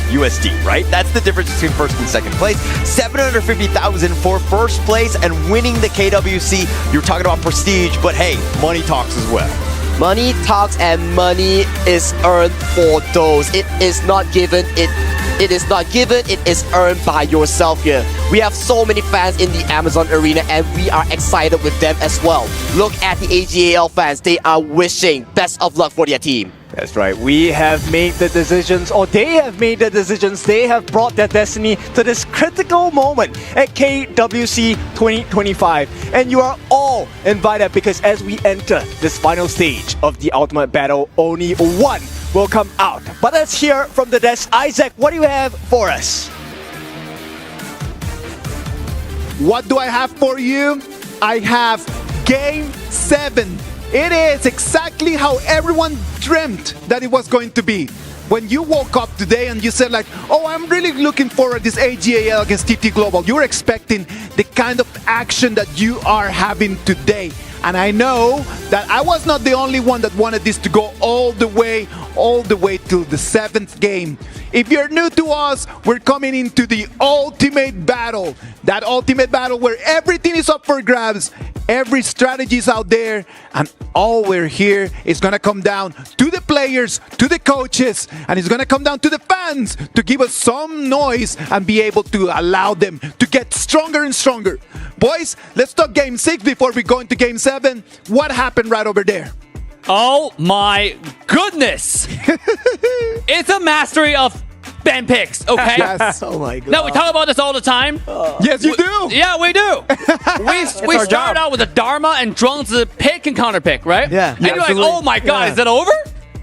USD, right? That's the difference between first and second place. $750,000 for first place and winning the KWC. You're talking about prestige, but hey, money talks as well. Money talks, and money is earned for those. It is not given. It is not given. It is earned by yourself here. We have so many fans in the Amazon arena, and we are excited with them as well. Look at the AGAL fans. They are wishing best of luck for their team. That's right. We have made the decisions, or they have made the decisions. They have brought their destiny to this critical moment at KWC 2025. And you are all invited, because as we enter this final stage of the ultimate battle, only one will come out. But let's hear from the desk. Isaac, what do you have for us? What do I have for you? I have Game 7. It is exactly how everyone dreamt that it was going to be. when you woke up today and you said like, oh, I'm really looking forward to this AGAL against TT Global, you were expecting the kind of action that you are having today. And I know that I was not the only one that wanted this to go all the way till the 7th game. If you're new to us, we're coming into the ultimate battle. That ultimate battle where everything is up for grabs, every strategy is out there, and all we're here is gonna come down to the players, to the coaches, and it's gonna come down to the fans to give us some noise and be able to allow them to get stronger and stronger. Boys, let's talk Game 6 before we go into Game 7. What happened right over there? Oh my goodness! It's a mastery of ban picks, okay? Yes. Oh my god. No, we talk about this all the time. Yes, you do. Yeah, we do. we start out with a Dharma and Zhuangzi pick and counter pick, right? Yeah. And you're like, oh my god, is that over?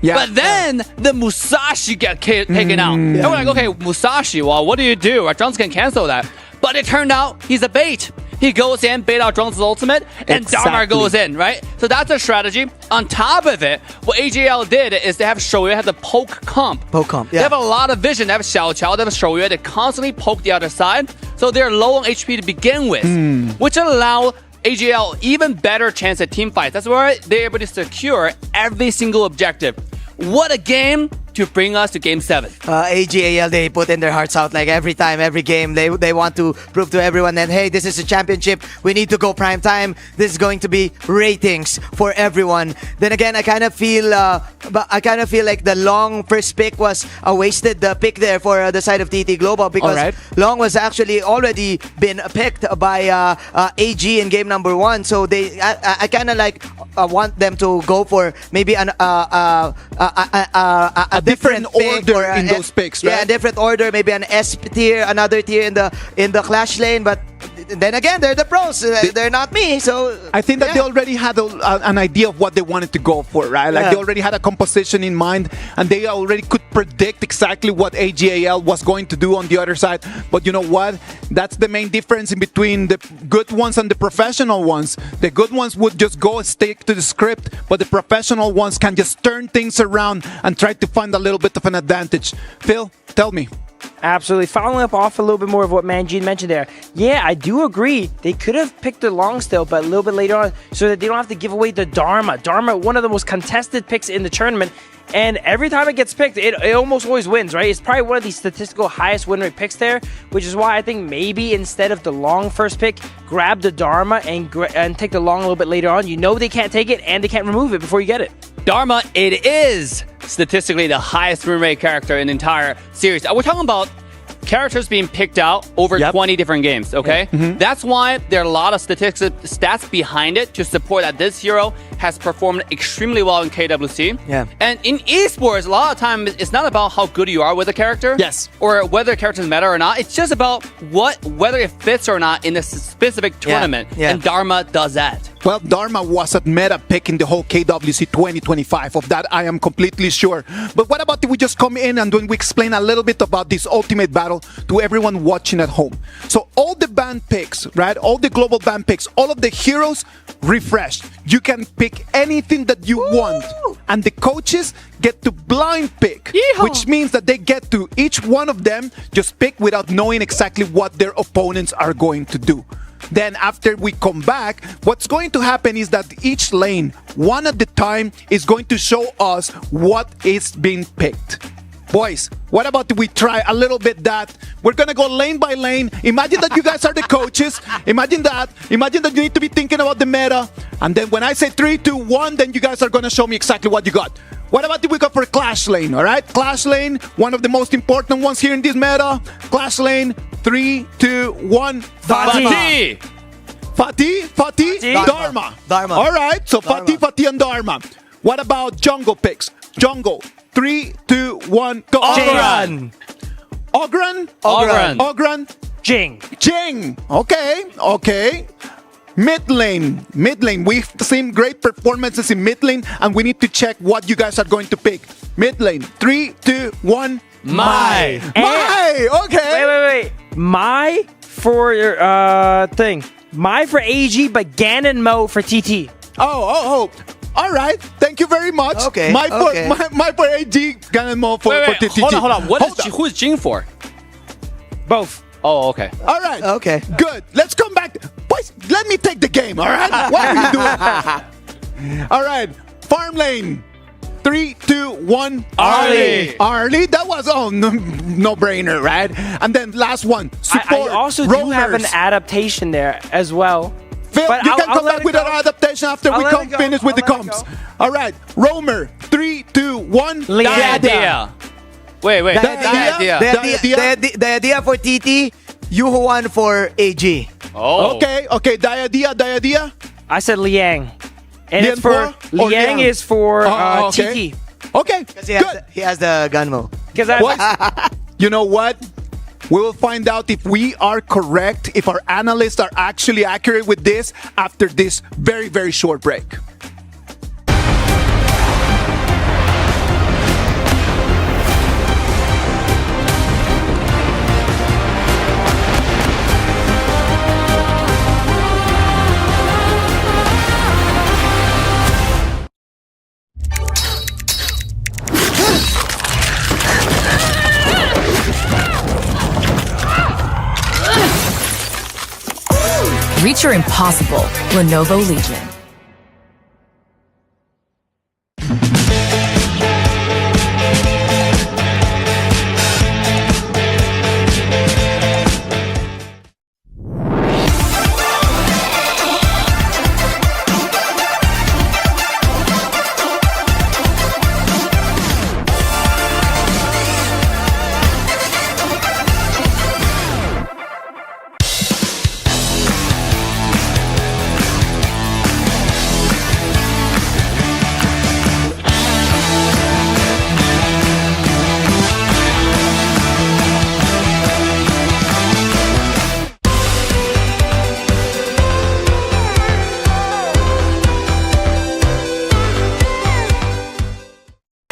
Yeah. But then the Musashi get taken out. And we're like, okay, Musashi, well, what do you do? Zhuangzi can cancel that. But it turned out he's a bait. He goes in, bait out Zhuangzi's ultimate, and Dharma goes in, right? So that's a strategy. On top of it, what AGL did is they have Shouyue have the poke comp. Poke comp, They have a lot of vision. They have Xiao Qiao, they have Shouyue. They constantly poke the other side. So they're low on HP to begin with, which allow AGL even better chance at team fights. That's why they're able to secure every single objective. What a game to bring us to Game 7. AGAL, they put in their hearts out like every time, every game. They want to prove to everyone that, hey, this is a championship. We need to go prime time. This is going to be ratings for everyone. Then again, I kind of feel like the Long first pick was a wasted pick there for the side of TT Global because Long was actually already been picked by AG in game number 1. So I kind of like want them to go for maybe a different order in those picks, right? Yeah, a different order, maybe an S tier, another tier in the Clash lane, but then again, they're the pros. They're not me, so I think that they already had an idea of what they wanted to go for, right? Like they already had a composition in mind, and they already could predict exactly what AGAL was going to do on the other side. But you know what? That's the main difference in between the good ones and the professional ones. The good ones would just go and stick to the script, but the professional ones can just turn things around and try to find a little bit of an advantage. Phil, tell me. Absolutely. Following up off a little bit more of what Manjin mentioned there. Yeah, I do agree. They could have picked the Long still, but a little bit later on so that they don't have to give away the Dharma. Dharma, one of the most contested picks in the tournament. And every time it gets picked, it almost always wins, right? It's probably one of the statistical highest win rate picks there, which is why I think maybe instead of the Long first pick, grab the Dharma and take the Long a little bit later on. You know they can't take it and they can't remove it before you get it. Dharma, it is statistically the highest win rate character in the entire series. We're talking about characters being picked out over 20 different games, okay? That's why there are a lot of stats behind it to support that this hero has performed extremely well in KWC. Yeah. And in esports, a lot of time it's not about how good you are with a character. Yes. Or whether a character is meta or not. It's just about whether it fits or not in a specific tournament. Yeah. And Dharma does that. Well, Dharma was a meta pick in the whole KWC 2025. Of that, I am completely sure. But what about if we just come in and when we explain a little bit about this ultimate battle to everyone watching at home? So all the band picks, right? All the global band picks, all of the heroes refreshed. You can pick anything that you want. And the coaches get to blind pick, which means that they get to each one of them just pick without knowing exactly what their opponents are going to do. Then after we come back, what's going to happen is that each lane, one at a time, is going to show us what is being picked. Boys, what about if we try a little bit that? We're going to go lane by lane. Imagine that you guys are the coaches. Imagine that. Imagine that you need to be thinking about the meta. And then when I say 3, 2, 1, then you guys are going to show me exactly what you got. What about if we go for Clash Lane, all right? Clash Lane, one of the most important ones here in this meta. Clash Lane, 3, 2, 1. Fatih! Fatih, Dharma. All right, so Dharma. Fatih, and Dharma. What about jungle picks? Jungle, 3, 2, 1, go. Ogran. Ogran. Jing. Okay. Mid lane. We've seen great performances in mid lane, and we need to check what you guys are going to pick. Mid lane, 3, 2, 1. Mai. Okay. Wait. Mai for your thing. Mai for AG, but Gan and Mo for TT. Oh. All right. Thank you very much. Okay. My for AG, Ganemo for TTG. Hold on. Who is Jing for? Both. Oh, okay. All right. Okay. Good. Let's come back. Boys, let me take the game, all right? What are you doing? All right. Farm lane. 3, 2, 1. Arlie. That was no brainer, right? And then last one. Support. I also do have an adaptation there as well. Phil, but you can come back with an adaptation after we finish with the comps. All right. Roamer. 3, 2, 1. The idea. Wait. The idea for TT, you won for AG. Oh. Okay. Diadea. I said Liang. And Liang it's for Liang is for okay. TT. Okay. Because he has the Gunmo. You know what? We will find out if we are correct, if our analysts are actually accurate with this after this very, very short break. Reach your impossible. Lenovo Legion.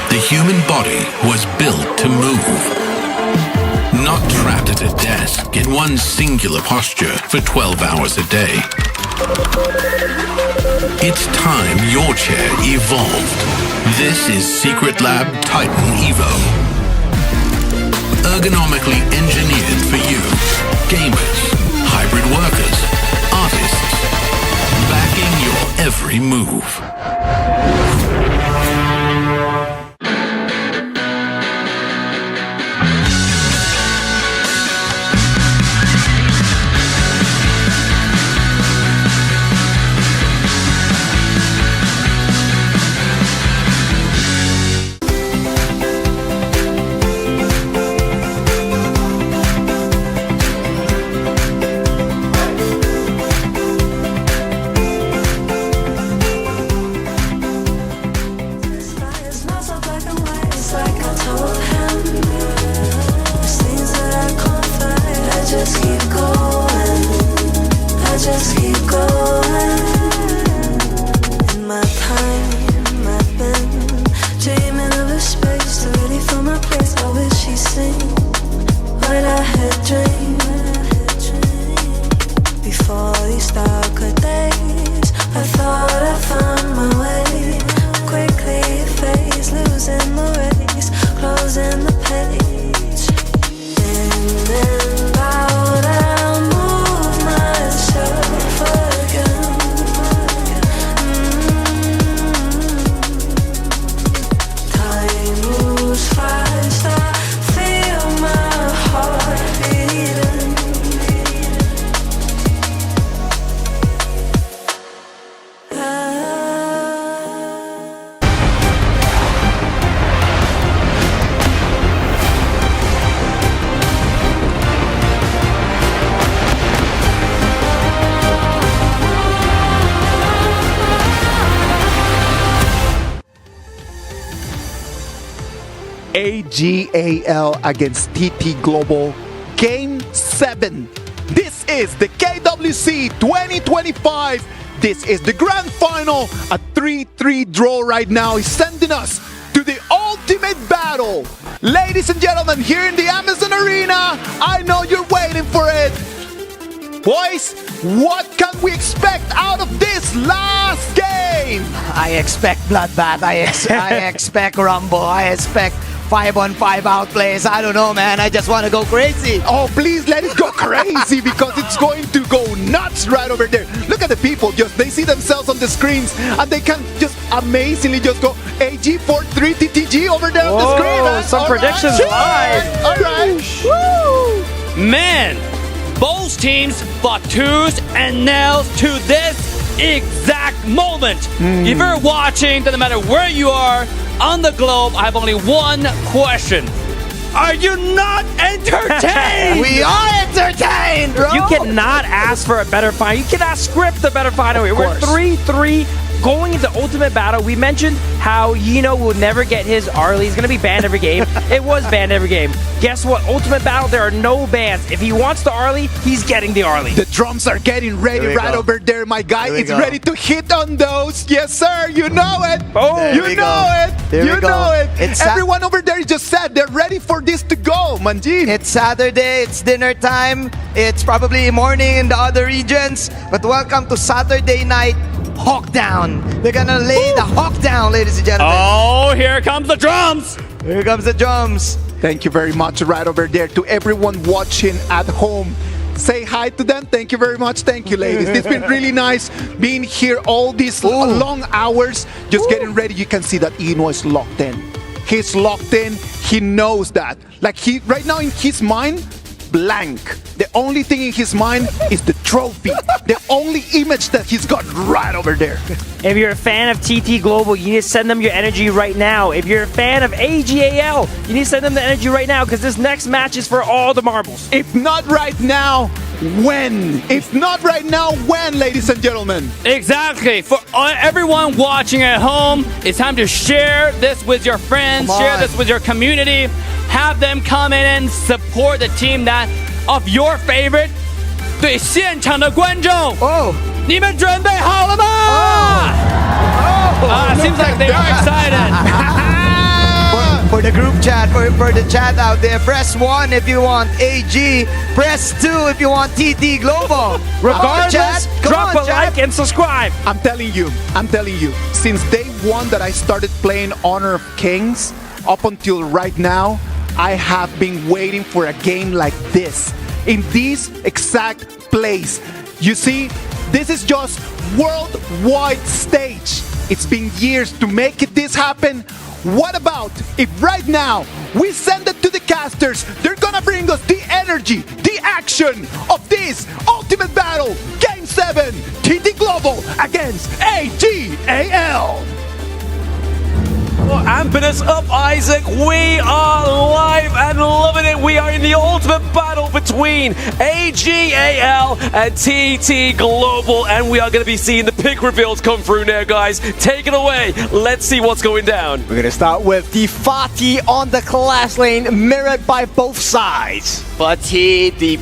The human body was built to move, not trapped at a desk in one singular posture for 12 hours a day. It's time your chair evolved. This is Secret Lab Titan Evo. Ergonomically engineered for you, gamers, hybrid workers, artists, backing your every move. AGAL against TT Global Game 7. This is the KWC 2025. This is the grand final. A 3-3 draw right now is sending us to the ultimate battle. Ladies and gentlemen, here in the Amazon Arena, I know you're waiting for it. Boys, what can we expect out of this last game? I expect bloodbath. I expect rumble. I expect 5-on-5 outplays. I don't know, man. I just want to go crazy. Oh, please let it go crazy because it's going to go nuts right over there. Look at the people. They see themselves on the screens and they can just amazingly just go AG43 TTG over there on the screen. Man. Some predictions live. All right. Woo! Man, both teams fought tooth and nails to this exact moment. If you're watching, doesn't matter where you are on the globe, I have only one question. Are you not entertained? We are entertained, bro. You cannot ask for a better final. You cannot script a better final here. We're 3-3 going into Ultimate Battle. We mentioned how Yino will never get his Arlie. He's going to be banned every game. It was banned every game. Guess what? Ultimate Battle, there are no bans. If he wants the Arlie, he's getting the Arlie. The drums are getting ready right over there, my guy. It's ready to hit on those. Yes, sir. You know it. Oh, you know it. You know it. Everyone over there just said they're ready for this to go, Manjin. It's Saturday. It's dinner time. It's probably morning in the other regions. But welcome to Saturday night. Hawk down. They're gonna lay the hawk down, ladies and gentlemen. Oh, here comes the drums. Here comes the drums. Thank you very much right over there to everyone watching at home. Say hi to them. Thank you very much. Thank you, ladies. It's been really nice being here all these long hours, just getting ready. You can see that Eno is locked in. He's locked in. He knows that. Like right now in his mind, blank. The only thing in his mind is the trophy. The only image that he's got right over there. If you're a fan of TT Global, you need to send them your energy right now. If you're a fan of AGAL, you need to send them the energy right now because this next match is for all the marbles. If not right now, when? If not right now, when, ladies and gentlemen? Exactly. For everyone watching at home, it's time to share this with your friends, share this with your community, have them come in and support the team that of your favorite. 对现场的观众，你们准备好了吗？Seems like they are excited. For the group chat, for the chat out there, press 1 if you want AG, press 2 if you want TT Global. Regardless, drop a like and subscribe. I'm telling you, since day one that I started playing Honor of Kings, up until right now, I have been waiting for a game like this, in this exact place. You see, this is just worldwide stage. It's been years to make this happen. What about if right now we send it to the casters? They're gonna bring us the energy, the action of this Ultimate Battle Game 7 TT Global against AGAL. Ampiness up, Isaac. We are live and loving it. We are in the ultimate battle between AGAL and TT Global, and we are going to be seeing the pick reveals come through now, guys. Take it away. Let's see what's going down. We're going to start with the Fatih on the class lane, mirrored by both sides. Fatih, the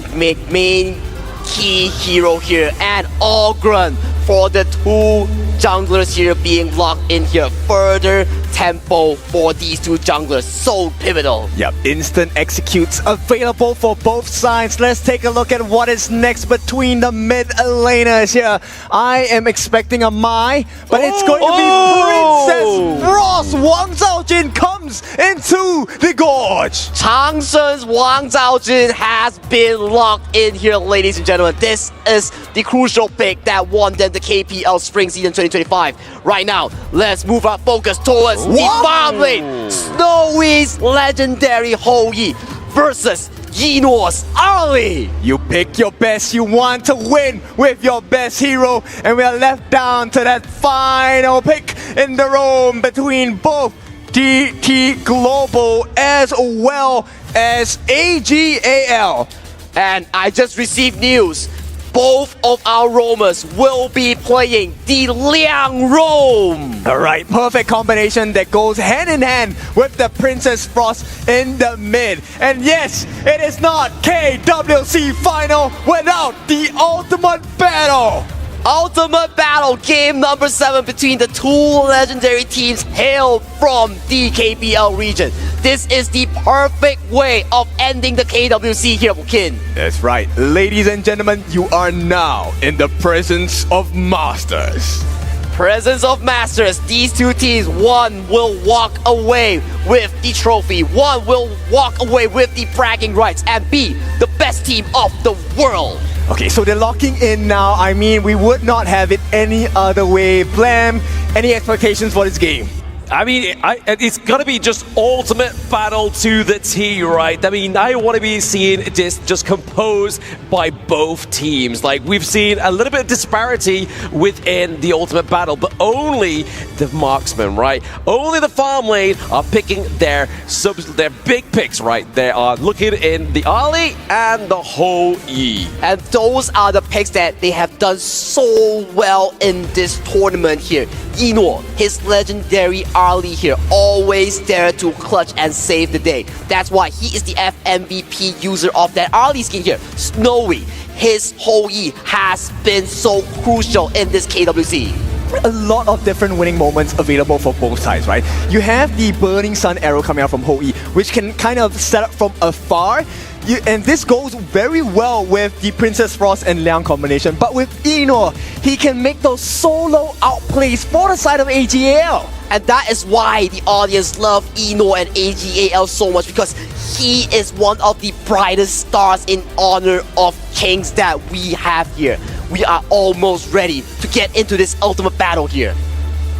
main key hero here, and Ogren for the two junglers here being locked in here. Further tempo for these two junglers, so pivotal. Yep, instant executes available for both sides. Let's take a look at what is next between the mid laners here. I am expecting a Mai, but it's going to be Princess Frost. Wang Zhaojin comes into the gorge. Changsheng's Wang Zhaojin has been locked in here, ladies and gentlemen. This is the crucial pick that won them the KPL Spring Season 2025. Right now, let's move our focus towards the farm lane. Snowy's legendary Hou-Yi versus Yino's Arlie. You pick your best, you want to win with your best hero, and we are left down to that final pick in the room between both TT Global as well as AGAL. And I just received news. Both of our roamers will be playing the Liang Roam. Alright, perfect combination that goes hand in hand with the Princess Frost in the mid. And yes, it is not KWC final without the ultimate battle. Ultimate Battle game number 7 between the two legendary teams hailed from the KPL region. This is the perfect way of ending the KWC here, Kin. That's right. Ladies and gentlemen, you are now in the presence of masters. Presence of masters. These two teams, one will walk away with the trophy, one will walk away with the bragging rights and be the best team of the world. Okay, so they're locking in now. I mean, we would not have it any other way. Blam, any expectations for this game? I mean, it's going to be just ultimate battle to the T, right? I mean, I want to be seeing this just composed by both teams. Like, we've seen a little bit of disparity within the ultimate battle, but only the marksmen, right? Only the farm lane are picking their big picks, right? They are looking in the Ali and the Ho Yi. And those are the picks that they have done so well in this tournament here. Ino, his legendary Ali here, always there to clutch and save the day. That's why he is the FMVP user of that Ali skin here. Snowy, his Ho Yi has been so crucial in this KWC. A lot of different winning moments available for both sides, right? You have the Burning Sun arrow coming out from Ho Yi, which can kind of set up from afar. And this goes very well with the Princess Frost and Liang combination. But with Ino, he can make those solo outplays for the side of AGAL. And that is why the audience love Ino and AGAL so much, because he is one of the brightest stars in honor of Kings that we have here. We are almost ready to get into this ultimate battle here.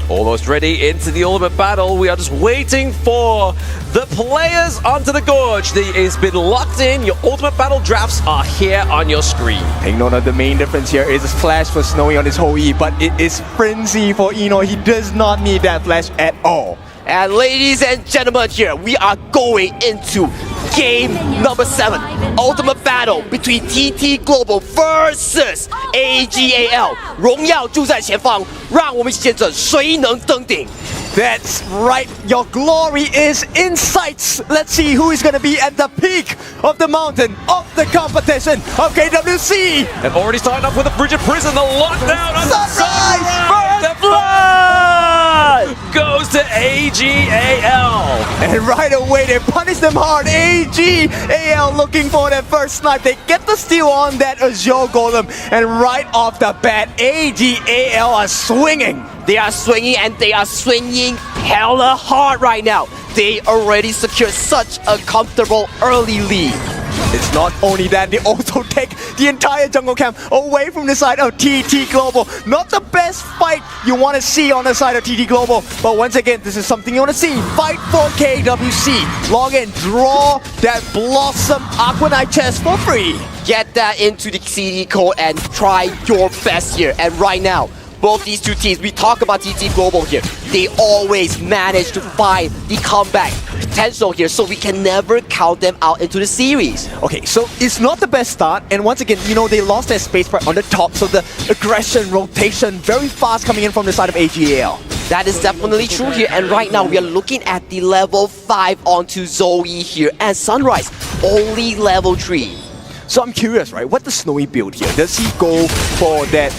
Almost ready into the ultimate battle. We are just waiting for the players onto the gorge. It's been locked in. Your ultimate battle drafts are here on your screen. Take note of the main difference here is flash for Snowy on his Ho Yi, but it is frenzy for Ino. He does not need that flash at all. And ladies and gentlemen, here we are going into game number 7. Ultimate battle between TT Global versus AGAL. 荣耀就在前方，让我们一起见证谁能登顶。 That's right, your glory is in sights. Let's see who is going to be at the peak of the mountain of the competition of KWC. They've already started off with a Frigid Prison, the lockdown on Sunrise! The flood goes to AGAL. And right away they punish them hard. AGAL looking for their first snipe. They get the steal on that Azure Golem. And right off the bat, AGAL are swinging. They are swinging and they are swinging hella hard right now. They already secured such a comfortable early lead. It's not only that, they also take the entire jungle camp away from the side of TT Global. Not the best fight you want to see on the side of TT Global, but once again, this is something you want to see. Fight for KWC. Log in, draw that Blossom Aquanite chest for free. Get that into the CD code and try your best here. And right now, both these two teams, we talk about TT Global here, they always manage to find the comeback potential here, so we can never count them out into the series. Okay, so it's not the best start, and once again, you know, they lost their space pride on the top, so the aggression, rotation, very fast coming in from the side of AGAL. That is definitely true here, and right now we are looking at the level 5 onto Zoe here, and Sunrise, only level 3. So I'm curious, right, what does Snowy build here? Does he go for that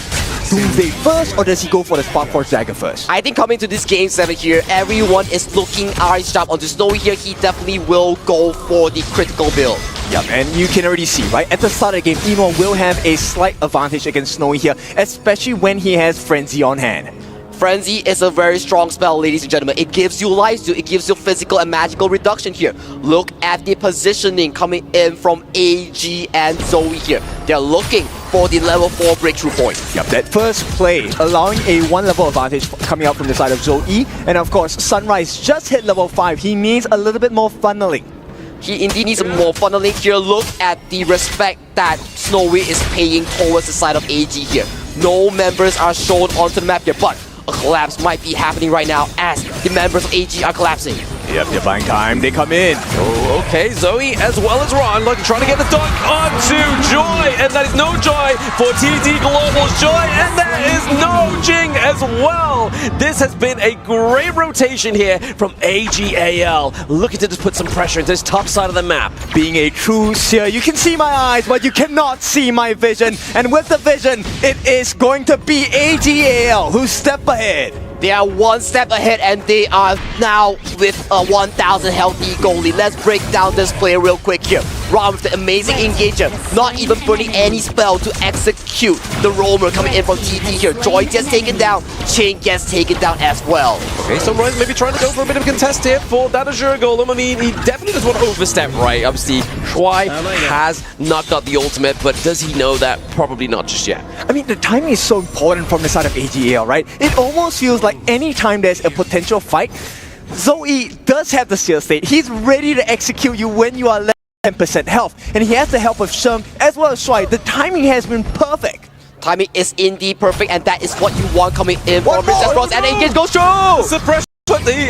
Doomsday first, or does he go for the Spark Force Dagger first? I think coming to this game 7 here, everyone is looking eyes sharp onto Snowy here. He definitely will go for the critical build. Yep, and you can already see, right? At the start of the game, Emo will have a slight advantage against Snowy here, especially when he has Frenzy on hand. Frenzy is a very strong spell, ladies and gentlemen. It gives you lifesteal, it gives you physical and magical reduction here. Look at the positioning coming in from AG and Zoe here. They're looking for the level 4 breakthrough point. Yep, that first play allowing a 1 level advantage coming out from the side of Zoe. And of course, Sunrise just hit level 5. He needs a little bit more funneling. He indeed needs more funneling here. Look at the respect that Snowy is paying towards the side of AG here. No members are shown onto the map here, but a collapse might be happening right now as the members of AG are collapsing. Yep, they're buying time. They come in. Oh, okay. Zoe as well as Ron trying to get the dunk onto Joy. And that is no joy for TT Global's Joy. And that is no Jing as well. This has been a great rotation here from AGAL. Looking to just put some pressure into this top side of the map. Being a true seer, you can see my eyes, but you cannot see my vision. And with the vision, it is going to be AGAL who step ahead. They are one step ahead and they are now with a 1000 healthy goalie. Let's break down this play real quick here. Ron with the amazing engager, not even burning any spell to execute the roamer coming in from TT here. Joy gets taken down, Chain gets taken down as well. Okay, Sunrise maybe trying to go for a bit of a contest here for that Azure Golem. I mean, he definitely doesn't want to overstep, right? Obviously, Shuai has not got the ultimate, but does he know that? Probably not just yet. I mean, the timing is so important from the side of AGAL, right? It almost feels like anytime there's a potential fight, Zoe does have the seal state. He's ready to execute you when you are less than 10% health. And he has the help of Sheng as well as Shuai. The timing has been perfect. Timing is indeed perfect, and that is what you want coming in from Princess Bronze, and engage goes through! Suppression,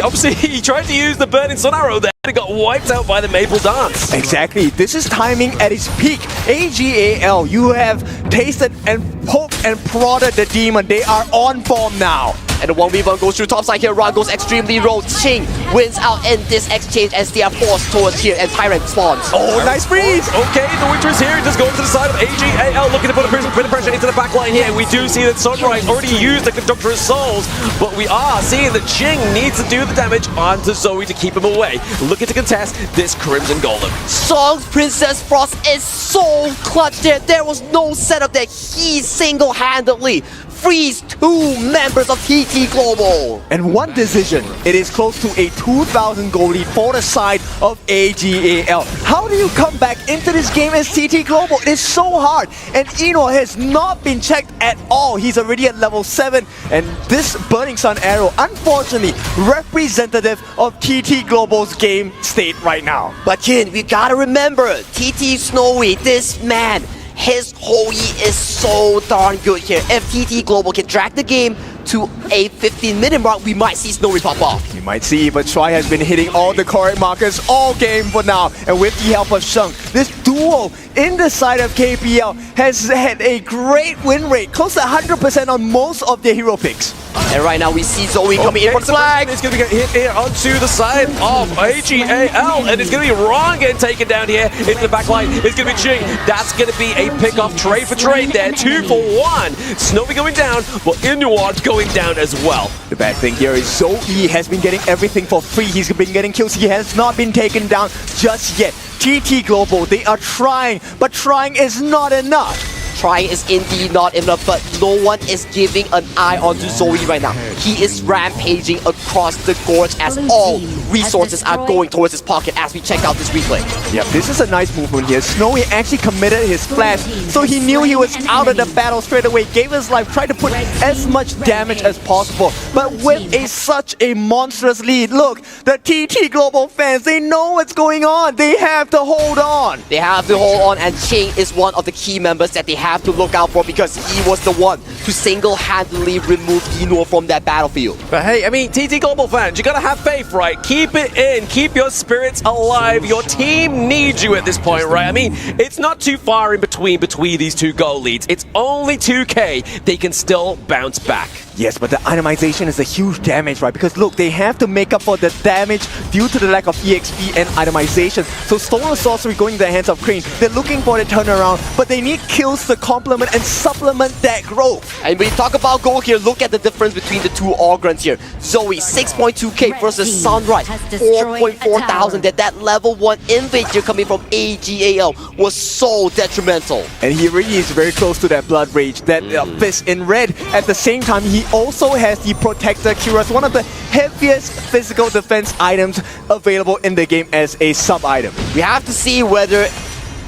obviously, he tried to use the Burning Sun Arrow there, and it got wiped out by the Maple Dance. Exactly, this is timing at its peak. AGAL, you have tasted and poked and prodded the demon. They are on form now. And the 1v1 goes through topside here. Ron goes extremely low. Ching wins out in this exchange as they are forced towards here, and Tyrant spawns. Oh, nice freeze! Okay, the Winter is here, just going to the side of AGAL, looking to put a bit of pressure into the back line here. We do see that Sunrise already used the Conductor of Souls, but we are seeing that Ching needs to do the damage onto Zoe to keep him away. Looking to contest this Crimson Golem. Song's Princess Frost is so clutch there. There was no setup that he single-handedly frees two members of TT Global. And one decision, it is close to a 2,000 goal lead for the side of AGAL. How do you come back into this game as TT Global? It is so hard. And Eno has not been checked at all. He's already at level 7. And this Burning Sun Arrow, unfortunately, representative of TT Global's game state right now. But Kin, we gotta remember, TT Snowy, this man, his Hoi is so darn good here. If TT Global can drag the game to a 15-minute mark, we might see Snowy pop off. You might see, but Shuai has been hitting all the correct markers all game for now. And with the help of Sheng, this duo in the side of KPL has had a great win rate, close to 100% on most of their hero picks. And right now we see Zoe coming in for the flag. It's going to get hit here onto the side of AGAL, and it's going to be Ron getting taken down here into the back line. It's going to be Ching. That's going to be a pick-off trade for trade there. 2 for 1. Snowy going down, but Inuart going down as well. The bad thing here is Zoe has been getting everything for free. He's been getting kills. He has not been taken down just yet. TT Global, they are trying, but trying is not enough. Trying is indeed not enough, but no one is giving an eye onto Zoe right now. He is rampaging across the gorge as all resources are going towards his pocket as we check out this replay. Yep, this is a nice movement here. Snowy actually committed his flash, so he knew he was out of the battle straight away, gave his life, tried to put as much damage as possible. But with such a monstrous lead, look, the TT Global fans, they know what's going on. They have to hold on. They have to hold on, and Ching is one of the key members that they have to look out for because he was the one to single-handedly remove Eno from that battlefield. But hey, I mean, TT Global fans, you gotta have faith, right? Keep it in, keep your spirits alive. Your team needs you at this point, right? I mean, it's not too far in between these two goal leads. It's only 2k. They can still bounce back. Yes, but the itemization is a huge damage, right? Because look, they have to make up for the damage due to the lack of EXP and itemization. So Stolen Sorcery going into the hands of Crane. They're looking for the turnaround, but they need kills to complement and supplement that growth. And when you talk about gold here, look at the difference between the two Ogrons here. Zoe, 6.2k versus Sunrise, 4.4 thousand. That level 1 invade here coming from AGAL was so detrimental. And he really is very close to that Blood Rage, that fist in red. At the same time, he also has the Protector Cuirass, one of the heaviest physical defense items available in the game as a sub-item. We have to see whether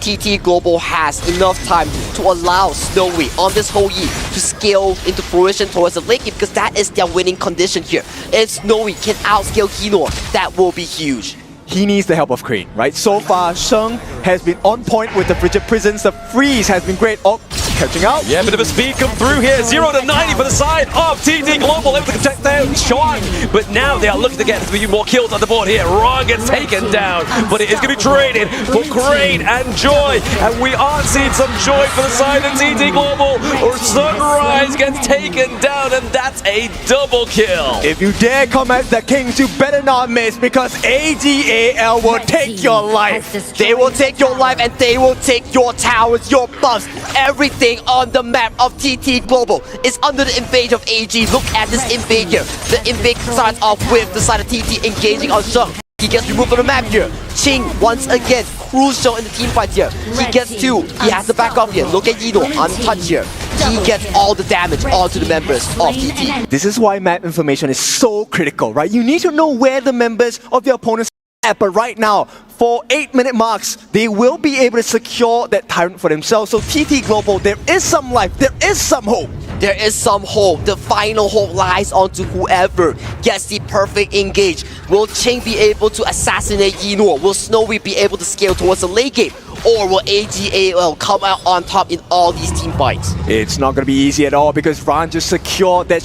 TT Global has enough time to allow Snowy on this whole year to scale into fruition towards the late game, because that is their winning condition here. If Snowy can outscale Kinor, that will be huge. He needs the help of Crane, right? So far, Sheng has been on point with the Frigid Prisons. The freeze has been great. Oh, catching out. Yeah, bit of a speed come through here. 0 to 90 for the side of TT Global. Able to protect there Sean. But now they are looking to get a few more kills on the board here. Ron gets taken down, but it is going to be traded for Crane and Joy. And we are seeing some joy for the side of TT Global, or Sunrise gets taken down, and that's a double kill. If you dare come at the Kings, you better not miss, because AGAL will take your life. They will take your life, and they will take your towers, your buffs, everything on the map of TT Global is under the invasion of AG. Look at this invade here. The invade starts off with the side of TT engaging on Sheng. He gets removed from the map here. Ching, once again, crucial in the team fight here. He gets 2. He has to back off here. Look at Yino, untouched here. He gets all the damage onto the members of TT. This is why map information is so critical, right? You need to know where the members of your opponents are at, but right now, for 8-minute marks, they will be able to secure that Tyrant for themselves. So TT Global, there is some life, there is some hope. There is some hope. The final hope lies onto whoever gets the perfect engage. Will Ching be able to assassinate Yinor? Will Snowy be able to scale towards the late game? Or will AGAL come out on top in all these team fights? It's not going to be easy at all, because Ran just secured that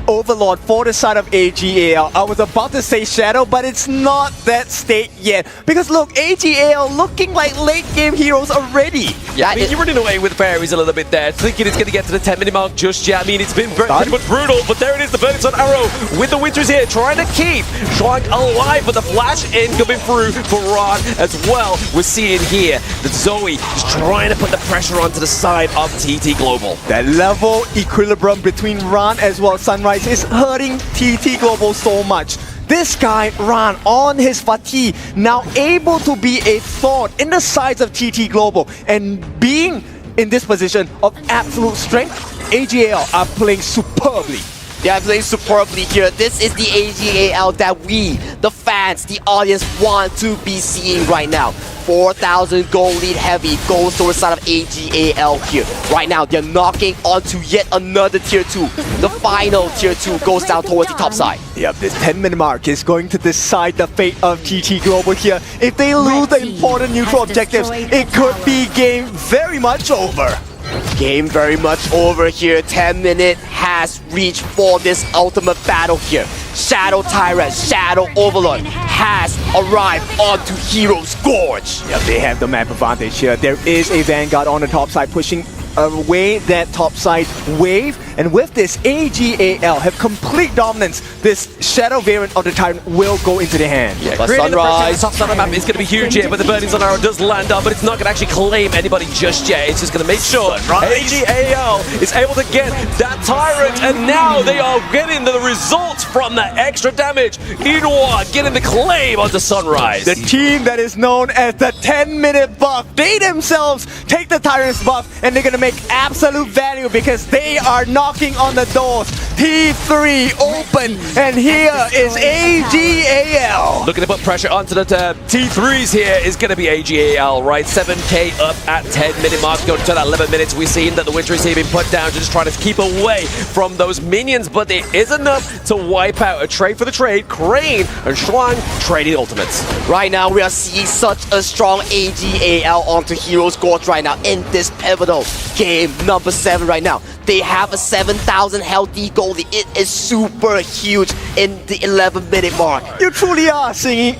Overlord for the side of AGAL. I was about to say Shadow, but it's not that state yet. Because look, AGAL looking like late game heroes already. Yeah, I mean, you're running away with fairies a little bit there, thinking it's going to get to the 10-minute mark just yet. I mean, it's been pretty much brutal, but there it is, the Burning Sun Arrow with the Winters here, trying to keep Shuang alive, but the flash in coming through for Ron as well. We're seeing here that Zoe is trying to put the pressure onto the side of TT Global. That level equilibrium between Ran as well as Sunrise is hurting TT Global so much. This guy, Ran, on his fatigue, now able to be a thorn in the sides of TT Global, and being in this position of absolute strength, AGAL are playing superbly. They are playing superbly here. This is the AGAL that we, the fans, the audience, want to be seeing right now. 4,000 gold lead heavy goes towards the side of AGAL here. Right now, they're knocking onto yet another tier 2. The final tier 2 goes down towards the top side. Yep, this 10-minute mark is going to decide the fate of TT Global here. If they lose the important neutral objectives, it could be game very much over. Game very much over here. 10-minute has reached for this ultimate battle here. Shadow Tyrant, Shadow Overlord has arrived onto Hero's Gorge. Yep, they have the map advantage here. There is a Vanguard on the top side pushing away that top side wave, and with this, AGAL have complete dominance. This Shadow variant of the Tyrant will go into their hand. Yeah, but Sunrise, top side of the map is going to be huge here, but the Burning Sun Arrow does land up, but it's not going to actually claim anybody just yet. It's just going to make sure AGAL is able to get that Tyrant, and now they are getting the results from that extra damage. Inwa getting the claim onto Sunrise. The team that is known as the 10-minute buff, they themselves take the Tyrant's buff, and they're going to make absolute value because they are knocking on the doors. T3 open, and here is AGAL. Looking to put pressure onto the T3s here is going to be AGAL, right? 7k up at 10-minute mark, going to that 11 minutes. We've seen that the Winter is here being put down to just try to keep away from those minions, but it is enough to wipe out a trade for the trade. Crane and Shuang trading ultimates. Right now, we are seeing such a strong AGAL onto Hero's Gorge right now in this pivotal game number 7 right now. They have a 7,000 healthy goalie. It is super huge in the 11-minute mark. You truly are seeing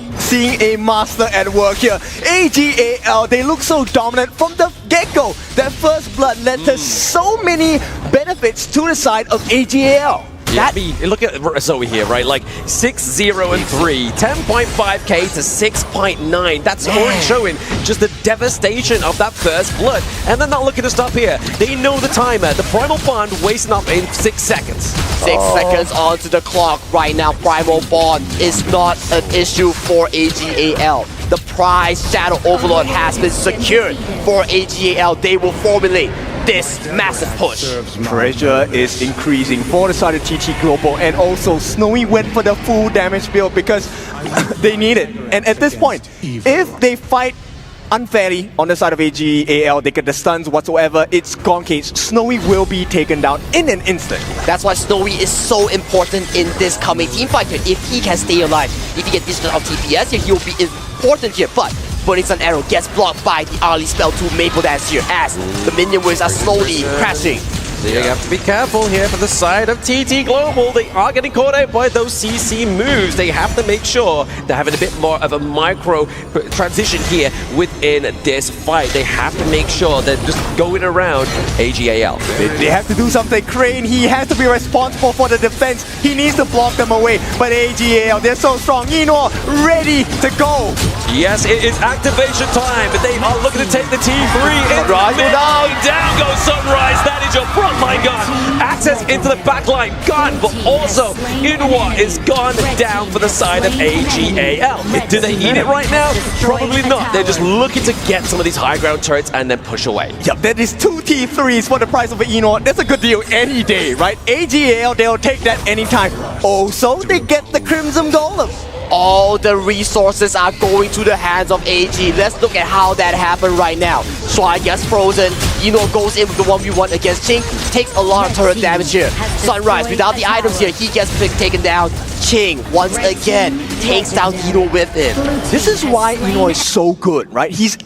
a master at work here. AGAL, they look so dominant from the get-go. That first blood led to so many benefits to the side of AGAL. Yeah, I mean, look at Zoe here, right? Like 6-0 and 3, 10.5k to 6.9. That's already showing just the devastation of that first blood. And they're not looking to stop here. They know the timer. The Primal Bond wasting up in 6 seconds. 6 seconds onto the clock right now. Primal Bond is not an issue for AGAL. The prize Shadow Overlord has been secured for AGAL. They will formulate this massive push. Pressure is increasing for the side of TT Global, and also Snowy went for the full damage build because they need it. And at this point, if they fight unfairly on the side of AGAL, they get the stuns whatsoever, it's gone case. Snowy will be taken down in an instant. That's why Snowy is so important in this coming team fight here. If he can stay alive, if he gets this of TPS here, he'll be important here. But Burning Sun Arrow gets blocked by the Ali spell to Maple Dance here as the minion waves are slowly crashing. So you have to be careful here for the side of TT Global. They are getting caught out by those CC moves. They have to make sure they're having a bit more of a micro transition here within this fight. They have to make sure they're just going around AGAL. They have to do something. Crane, he has to be responsible for the defense. He needs to block them away. But AGAL, they're so strong. Eno, ready to go. Yes, it is activation time, but they are looking to take the T3. Sunrise, go down. Down goes Sunrise. That is your frontline gun. Access into the backline gun, but also Inwa is gone down for the side of AGAL. Do they eat it right now? Probably not. They're just looking to get some of these high ground turrets and then push away. Yep, that is 2 T3s for the price of an Eno. That's a good deal any day, right? AGAL, they'll take that anytime. Also, they get the Crimson Golem. All the resources are going to the hands of AG. Let's look at how that happened right now. Shuai gets frozen. Eno goes in with the 1v1 against Ching. Takes a lot of turret damage here. Sunrise, without the items here, he gets taken down. Ching, once again, takes down Eno with him. This is why Eno is so good, right? He's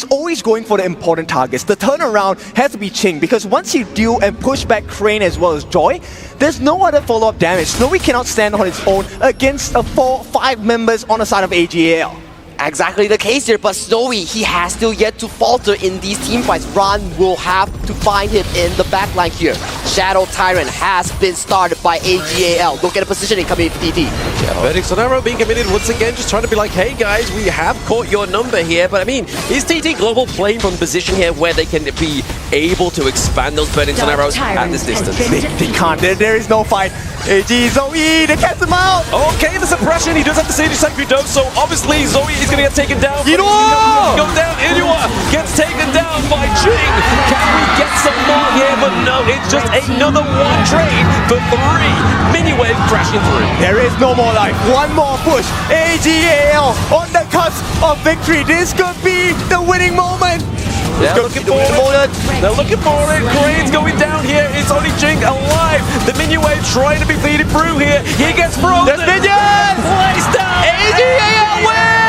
always going for the important targets. The turnaround has to be Ching, because once you deal and push back Crane as well as Joy, there's no other follow-up damage. Snowy cannot stand on its own against 4-5 members on the side of AGAL. Exactly the case here, but Snowy, he has still yet to falter in these team fights. Ran will have to find him in the backline here. Shadow Tyrant has been started by AGAL. Look at the positioning coming from TT. Yeah, Verdict Sonaro being committed once again, just trying to be like, hey guys, we have caught your number here. But I mean, is TT Global playing from a position here where they can be able to expand those Burning Sonaros at this distance? They can't. There is no fight. AG, Zoe, they cast him out. Okay, the suppression. He does have the Sage Sacred Dose, so obviously Zoe is going to get taken down. Inua! Go down. Inua gets taken down by Ching. Can we get some more here? But no, it's just another one trade for 3. Miniwave crashing through. There is no more life. One more push. AGAL on the cusp of victory. This could be the winning moment. They're looking for it. They're looking for it. Crane's going down here. It's only Ching alive. The Miniwave trying to be feeded through here. He gets frozen. There's minions! Placed down. AGAL wins!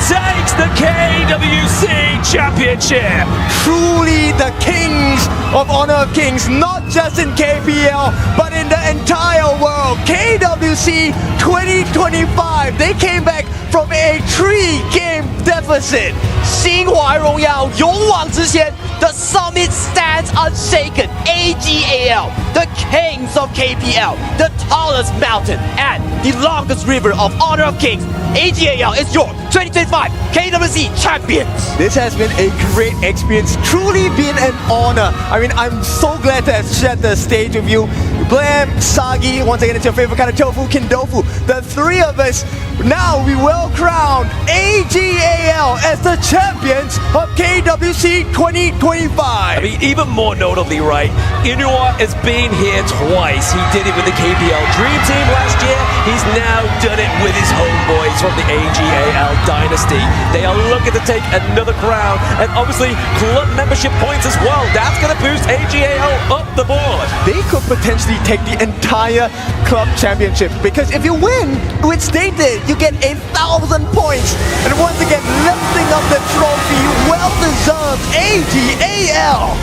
Takes the KWC Championship. Truly the kings of Honor of Kings, not just in KPL, but in the entire world. KWC 2025. They came back from a 3-game deficit. 心怀荣耀，勇往直前。The summit stands unshaken. AGAL, the kings of KPL, the tallest mountain and the longest river of Honor of Kings. AGAL is your 2025 KWC champions. This has been a great experience, truly been an honor. I mean, I'm so glad to have shared the stage with you. Blam, Sagi, once again, it's your favorite kind of tofu, Kindofu. The 3 of us, now we will crown AGAL as the champions of KWC 2025. I mean, even more notably, right, Inua has been here twice. He did it with the KPL Dream Team last year. He's now done it with his homeboys from the AGAL Dynasty. They are looking to take another crown, and obviously club membership points as well. That's going to boost AGAL up the board. They could potentially take the entire club championship, because if you win, which they did, you get 1,000 points. And once again, lifting up the trophy, well-deserved AGAL.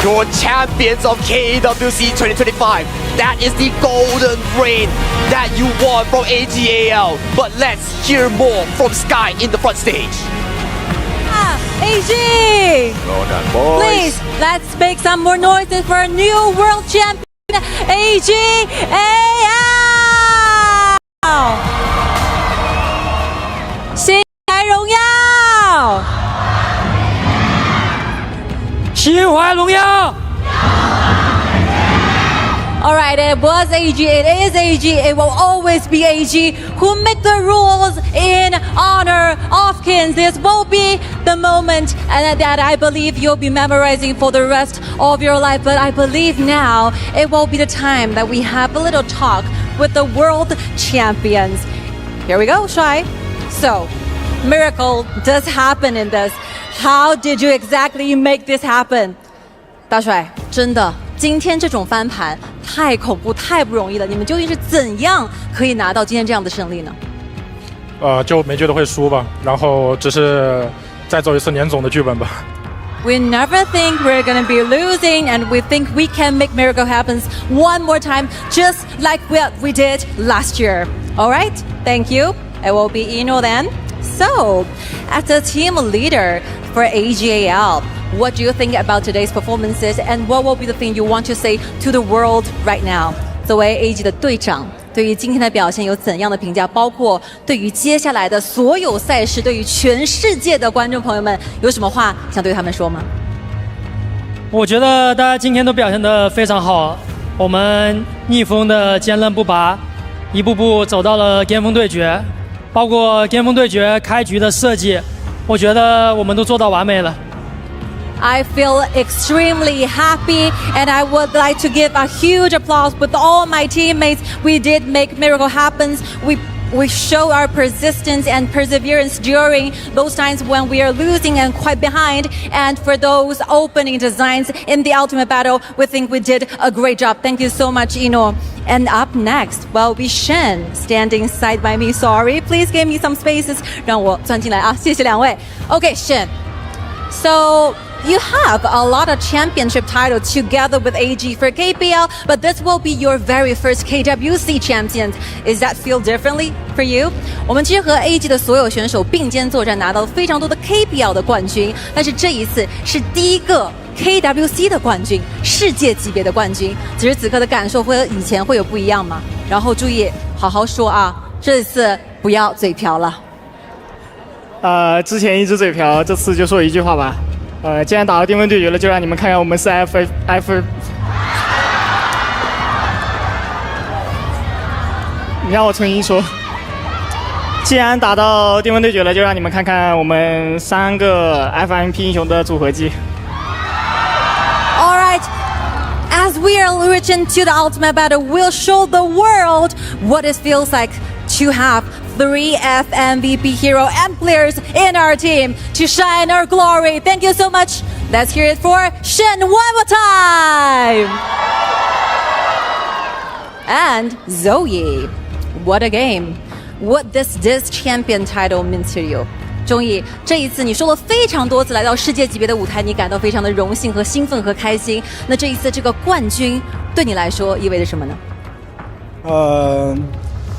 Your champions of KWC 2025. That is the golden reign that you won from AGAL. But let's hear more from Sky in the front stage. AG! Well done, boys. Please, let's make some more noises for a new world champion, AGAL! 心怀荣耀！心怀荣耀！ Alright, it was AG, it is AG, it will always be AG who make the rules in honor of Kings. This will be the moment and that I believe you'll be memorizing for the rest of your life. But I believe now it will be the time that we have a little talk with the world champions. Here we go, Shuai. So, miracle does happen in this. How did you exactly make this happen? 大帅，真的，今天这种翻盘太恐怖、太不容易了。你们究竟是怎样可以拿到今天这样的胜利呢？就没觉得会输吧，然后只是再走一次年总的剧本吧。We never think we're gonna be losing, and we think we can make miracle happen one more time, just like we did last year. All right, thank you. It will be Eno then. So, as a team leader for AGAL, what do you think about today's performances, and what will be the thing you want to say to the world right now? 作为 AG 的队长，对于今天的表现有怎样的评价？包括对于接下来的所有赛事，对于全世界的观众朋友们，有什么话想对他们说吗？我觉得大家今天都表现得非常好，我们逆风的坚韧不拔，一步步走到了巅峰对决，包括巅峰对决开局的设计，我觉得我们都做到完美了。I feel extremely happy, and I would like to give a huge applause with all my teammates. We did make miracle happen. We show our persistence and perseverance during those times when we are losing and quite behind. And for those opening designs in the ultimate battle, we think we did a great job. Thank you so much, Eno. And up next, will be Shen standing side by me. Sorry, please give me some spaces. 让我钻进来啊，谢谢两位。Okay, Shen. So you have a lot of championship titles together with AG for KPL, but this will be your very first KWC champions. Is that feel differently for you? 我们其实和 AG 的所有选手并肩作战，拿到了非常多的 KPL 的冠军，但是这一次是第一个 KWC 的冠军，世界级别的冠军。此时此刻的感受和以前会有不一样吗？然后注意好好说啊，这次不要嘴瓢了。之前一直嘴瓢，这次就说一句话吧。既然打到巅峰对决了，就让你们看看我们是 F。你让我重新说。既然打到巅峰对决了，就让你们看看我们3个 FMP 英雄的组合技。All right. As we are reaching to the ultimate battle, we'll show the world what it feels like to have 3 FMVP hero and players in our team to shine our glory. Thank you so much. Let's hear it for Shen one more time. And Zoe, what a game. What does this champion title mean to you? 钟毅，这一次你说了非常多次来到世界级别的舞台，你感到非常的荣幸和兴奋和开心。那这一次这个冠军对你来说意味着什么呢？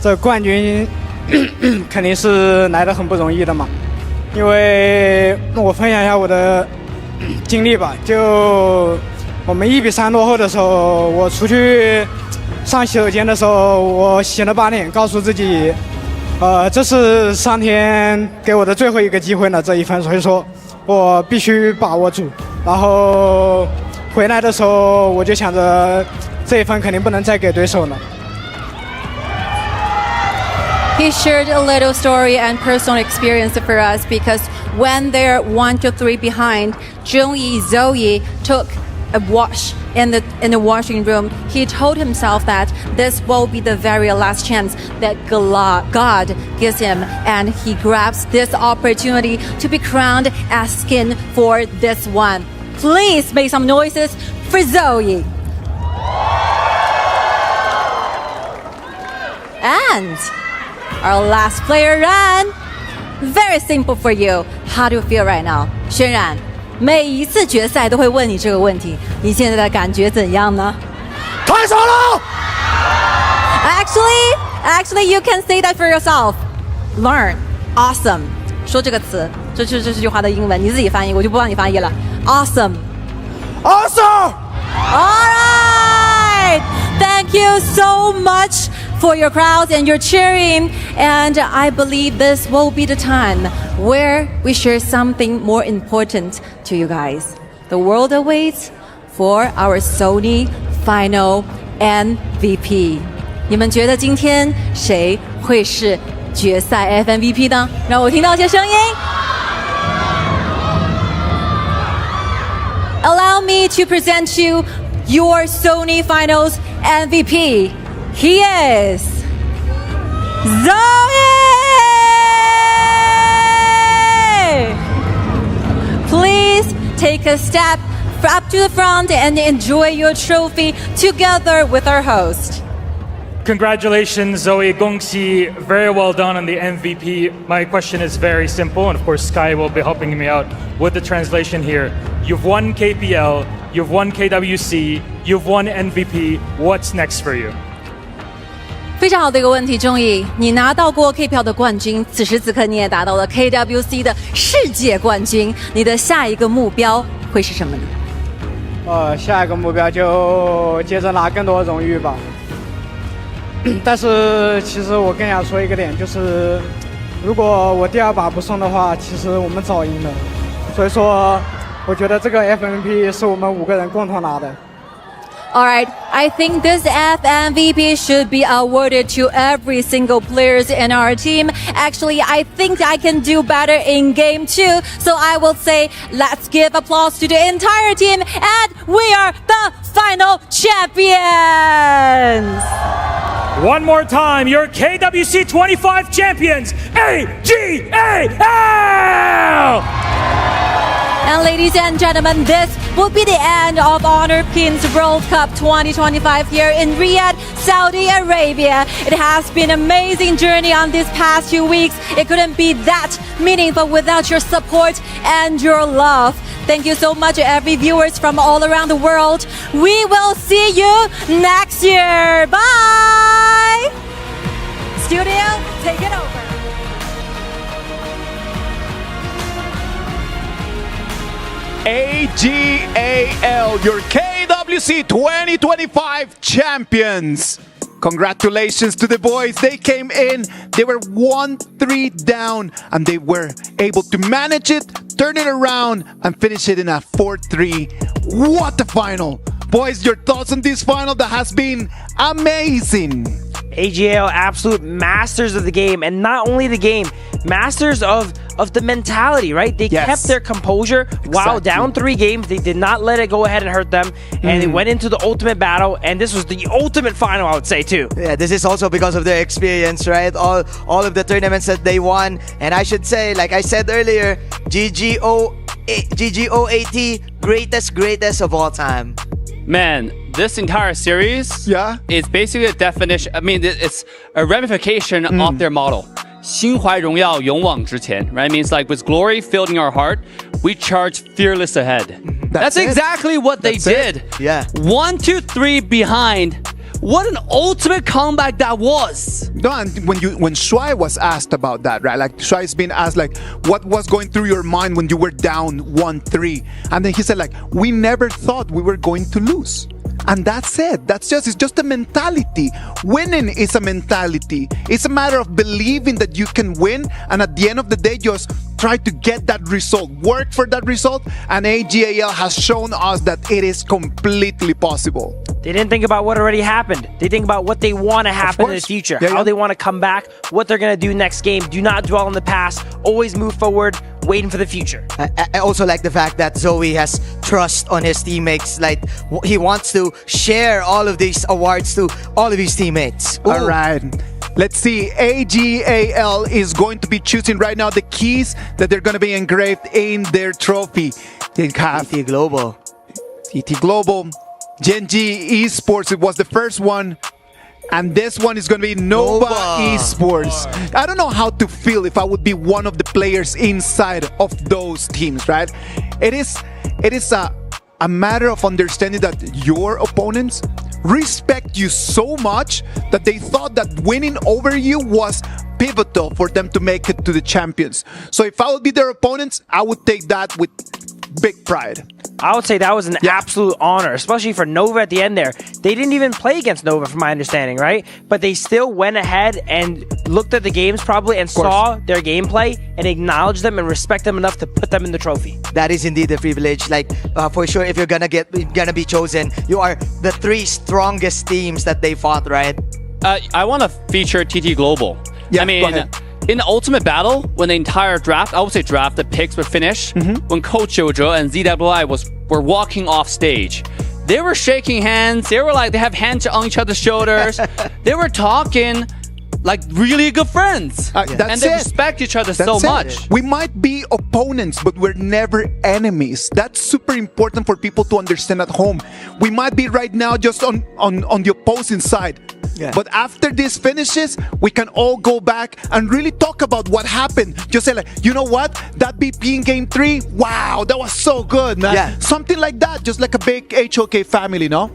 这冠军肯定是来得很不容易的嘛，因为我分享一下我的经历吧。就我们1比3落后的时候，我出去上洗手间的时候，我洗了把脸，告诉自己，这是上天给我的最后一个机会了，这一分，所以说我必须把握住。然后回来的时候，我就想着这一分肯定不能再给对手了。He shared a little story and personal experience for us because when they're 1-3 behind, Jung-Yi Zoe took a wash in the washing room. He told himself that this will be the very last chance that God gives him, and he grabs this opportunity to be crowned as king for this one. Please make some noises for Zoe. And our last player, Ran. Very simple for you. How do you feel right now? 轩然，每一次决赛都会问你这个问题，你现在的感觉怎样呢？太爽了 Actually, you can say that for yourself. Learn. Awesome. 说这个词，这句话的英文，你自己翻译，我就不帮你翻译了。Awesome. Awesome. All right. Thank you so much for your crowds and your cheering. And I believe this will be the time where we share something more important to you guys. The world awaits for our Sony final MVP. 你们觉得今天谁会是决赛 FMVP 呢？让我听到些声音。Allow me to present you your Sony Finals MVP. He is Zoe! Please take a step up to the front and enjoy your trophy together with our host. Congratulations, Zoe. Gongxi, very well done on the MVP. My question is very simple, and of course, Sky will be helping me out with the translation here. You've won KPL, you've won KWC, you've won MVP. What's next for you? 非常好的一个问题，钟毅，你拿到过 KPL 的冠军，此时此刻你也达到了 KWC 的世界冠军，你的下一个目标会是什么呢？下一个目标就接着拿更多荣誉吧。但是其实我更想说一个点，就是如果我第二把不送的话，其实我们早赢了。所以说，我觉得这个 FMVP 是我们5个人共同拿的。All right, I think this FMVP should be awarded to every single players in our team. Actually, I think I can do better in game 2. So I will say, let's give applause to the entire team, and we are the final champions. One more time, your KWC 25 champions, AGAL! And ladies and gentlemen, this will be the end of Honor Pins World Cup 2025 here in Riyadh, Saudi Arabia. It has been an amazing journey on these past few weeks. It couldn't be that meaningful without your support and your love. Thank you so much, every viewers from all around the world. We will see you next year. Bye! Studio, take it over. AGAL, your KWC 2025 champions. Congratulations to the boys. They came in, they were 1-3 down, and they were able to manage it, turn it around, and finish it in a 4-3. What a final. Boys, your thoughts on this final that has been amazing. AGL, absolute masters of the game, and not only the game, masters of the mentality, right? They kept their composure while down 3 games. They did not let it go ahead and hurt them, and they went into the ultimate battle, and this was the ultimate final, I would say, too. Yeah, this is also because of their experience, right? All of the tournaments that they won, and I should say, like I said earlier, GGOAT, greatest of all time. Man, this entire series is basically a definition, I mean, it's a ramification of their motto. 心怀荣耀，勇往直前, right? It means like with glory filled in our heart, we charge fearless ahead. That's exactly what they did. Yeah. 1, 2, 3 behind. What an ultimate comeback that was. No, and when Shuai was asked about that, right? Like Shuai's been asked, like, what was going through your mind when you were down 1-3? And then he said, like, we never thought we were going to lose. And that's it. It's just a mentality. Winning is a mentality. It's a matter of believing that you can win, and at the end of the day, just try to get that result, work for that result, and AGAL has shown us that it is completely possible. They didn't think about what already happened. They think about what they want to happen in the future, how they want to come back, what they're going to do next game. Do not dwell on the past. Always move forward, waiting for the future. I also like the fact that Zoe has trust on his teammates. Like, he wants to share all of these awards to all of his teammates. Ooh. All right. Let's see. AGAL is going to be choosing right now the keys that they're going to be engraved in their trophy. They have TT Global. TT Global. Gen G Esports, it was the first one. And this one is going to be Nova Esports. I don't know how to feel if I would be one of the players inside of those teams, right? It is a matter of understanding that your opponents respect you so much that they thought that winning over you was pivotal for them to make it to the champions. So if I would be their opponents, I would take that with big pride. I would say that was an absolute honor, especially for Nova at the end there. They didn't even play against Nova, from my understanding, right? But they still went ahead and looked at the games probably and saw their gameplay and acknowledged them and respect them enough to put them in the trophy. That is indeed a privilege. Like, for sure, if you're gonna be chosen, you are the 3 strongest teams that they fought, right? I want to feature TT Global. Yeah, I mean, in the ultimate battle, when the entire draft, I would say draft, the picks were finished, when Coach Jojo and ZWI were walking off stage, they were shaking hands. They were like, they have hands on each other's shoulders. They were talking like really good friends. And they respect each other so much. We might be opponents, but we're never enemies. That's super important for people to understand at home. We might be right now just on the opposing side, But after this finishes, we can all go back and really talk about what happened. Just say like, you know what? That BP in game 3, wow, that was so good, man. Yeah. Something like that, just like a big HOK family, no?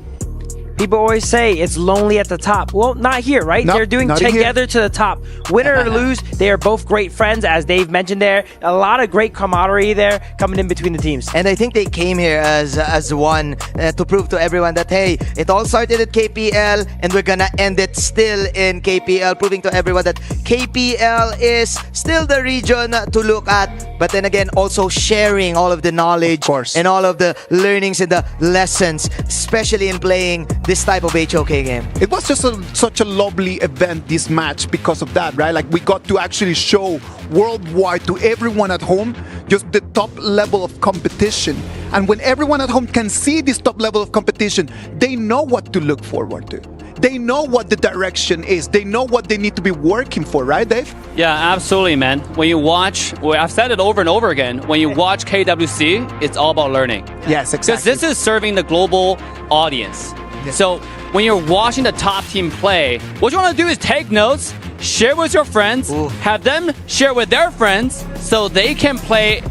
People always say it's lonely at the top. Well, not here, right? No, They're doing not in together to the top. Win or lose, they are both great friends, as Dave mentioned there. A lot of great camaraderie there coming in between the teams. And I think they came here as one to prove to everyone that, hey, it all started at KPL and we're gonna end it still in KPL, proving to everyone that KPL is still the region to look at. But then again, also sharing all of the knowledge and all of the learnings and the lessons, especially in playing this type of HOK game. It was just such a lovely event, this match, because of that, right? Like, we got to actually show worldwide to everyone at home just the top level of competition. And when everyone at home can see this top level of competition, they know what to look forward to. They know what the direction is. They know what they need to be working for, right, Dave? Yeah, absolutely, man. When you watch, well, I've said it over and over again, when you watch KWC, it's all about learning. Yes, exactly. Because this is serving the global audience. So when you're watching the top team play, what you want to do is take notes, share with your friends, have them share with their friends so they can play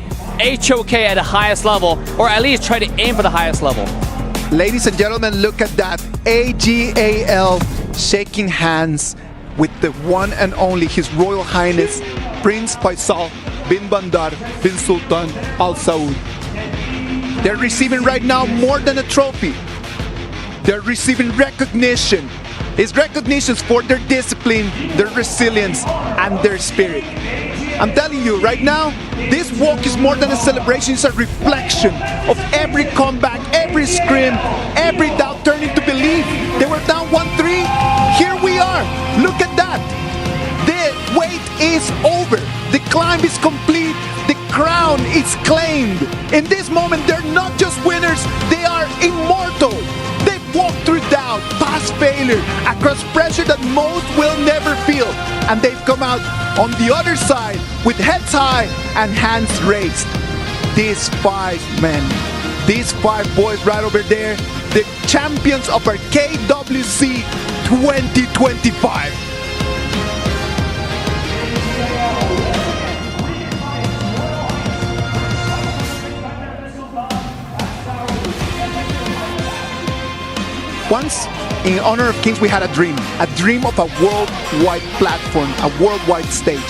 HOK at the highest level, or at least try to aim for the highest level. Ladies and gentlemen, look at that. AGAL shaking hands with the one and only His Royal Highness Prince Faisal bin Bandar bin Sultan Al Saud. They're receiving right now more than a trophy. They're receiving recognition. It's recognitions for their discipline, their resilience, and their spirit. I'm telling you, right now, this walk is more than a celebration. It's a reflection of every comeback, every scrim, every doubt turned into belief. They were down 1-3. Here we are. Look at that. The wait is over. The climb is complete. The crown is claimed. In this moment, they're not just winners. They are immortal. They've walked through doubt, past failure, across pressure that most will never feel. And they've come out on the other side with heads high and hands raised. These 5 men, these 5 boys right over there, the champions of our KWC 2025. Once, in Honor of Kings, we had a dream of a worldwide platform, a worldwide stage.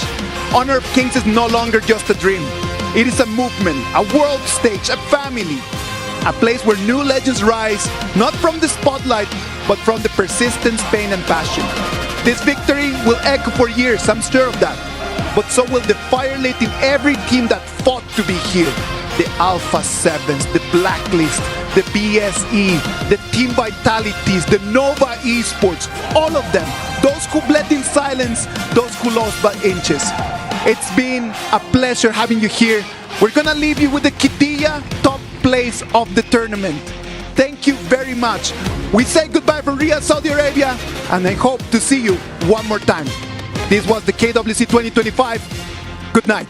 Honor of Kings is no longer just a dream. It is a movement, a world stage, a family, a place where new legends rise, not from the spotlight, but from the persistence, pain, and passion. This victory will echo for years, I'm sure of that. But so will the fire lit in every team that fought to be here. The Alpha 7s, the Blacklist, the BSE, the Team Vitalities, the Nova Esports, all of them. Those who bled in silence, those who lost by inches. It's been a pleasure having you here. We're gonna leave you with the Qiddiya top place of the tournament. Thank you very much. We say goodbye from Riyadh, Saudi Arabia, and I hope to see you one more time. This was the KWC 2025. Good night.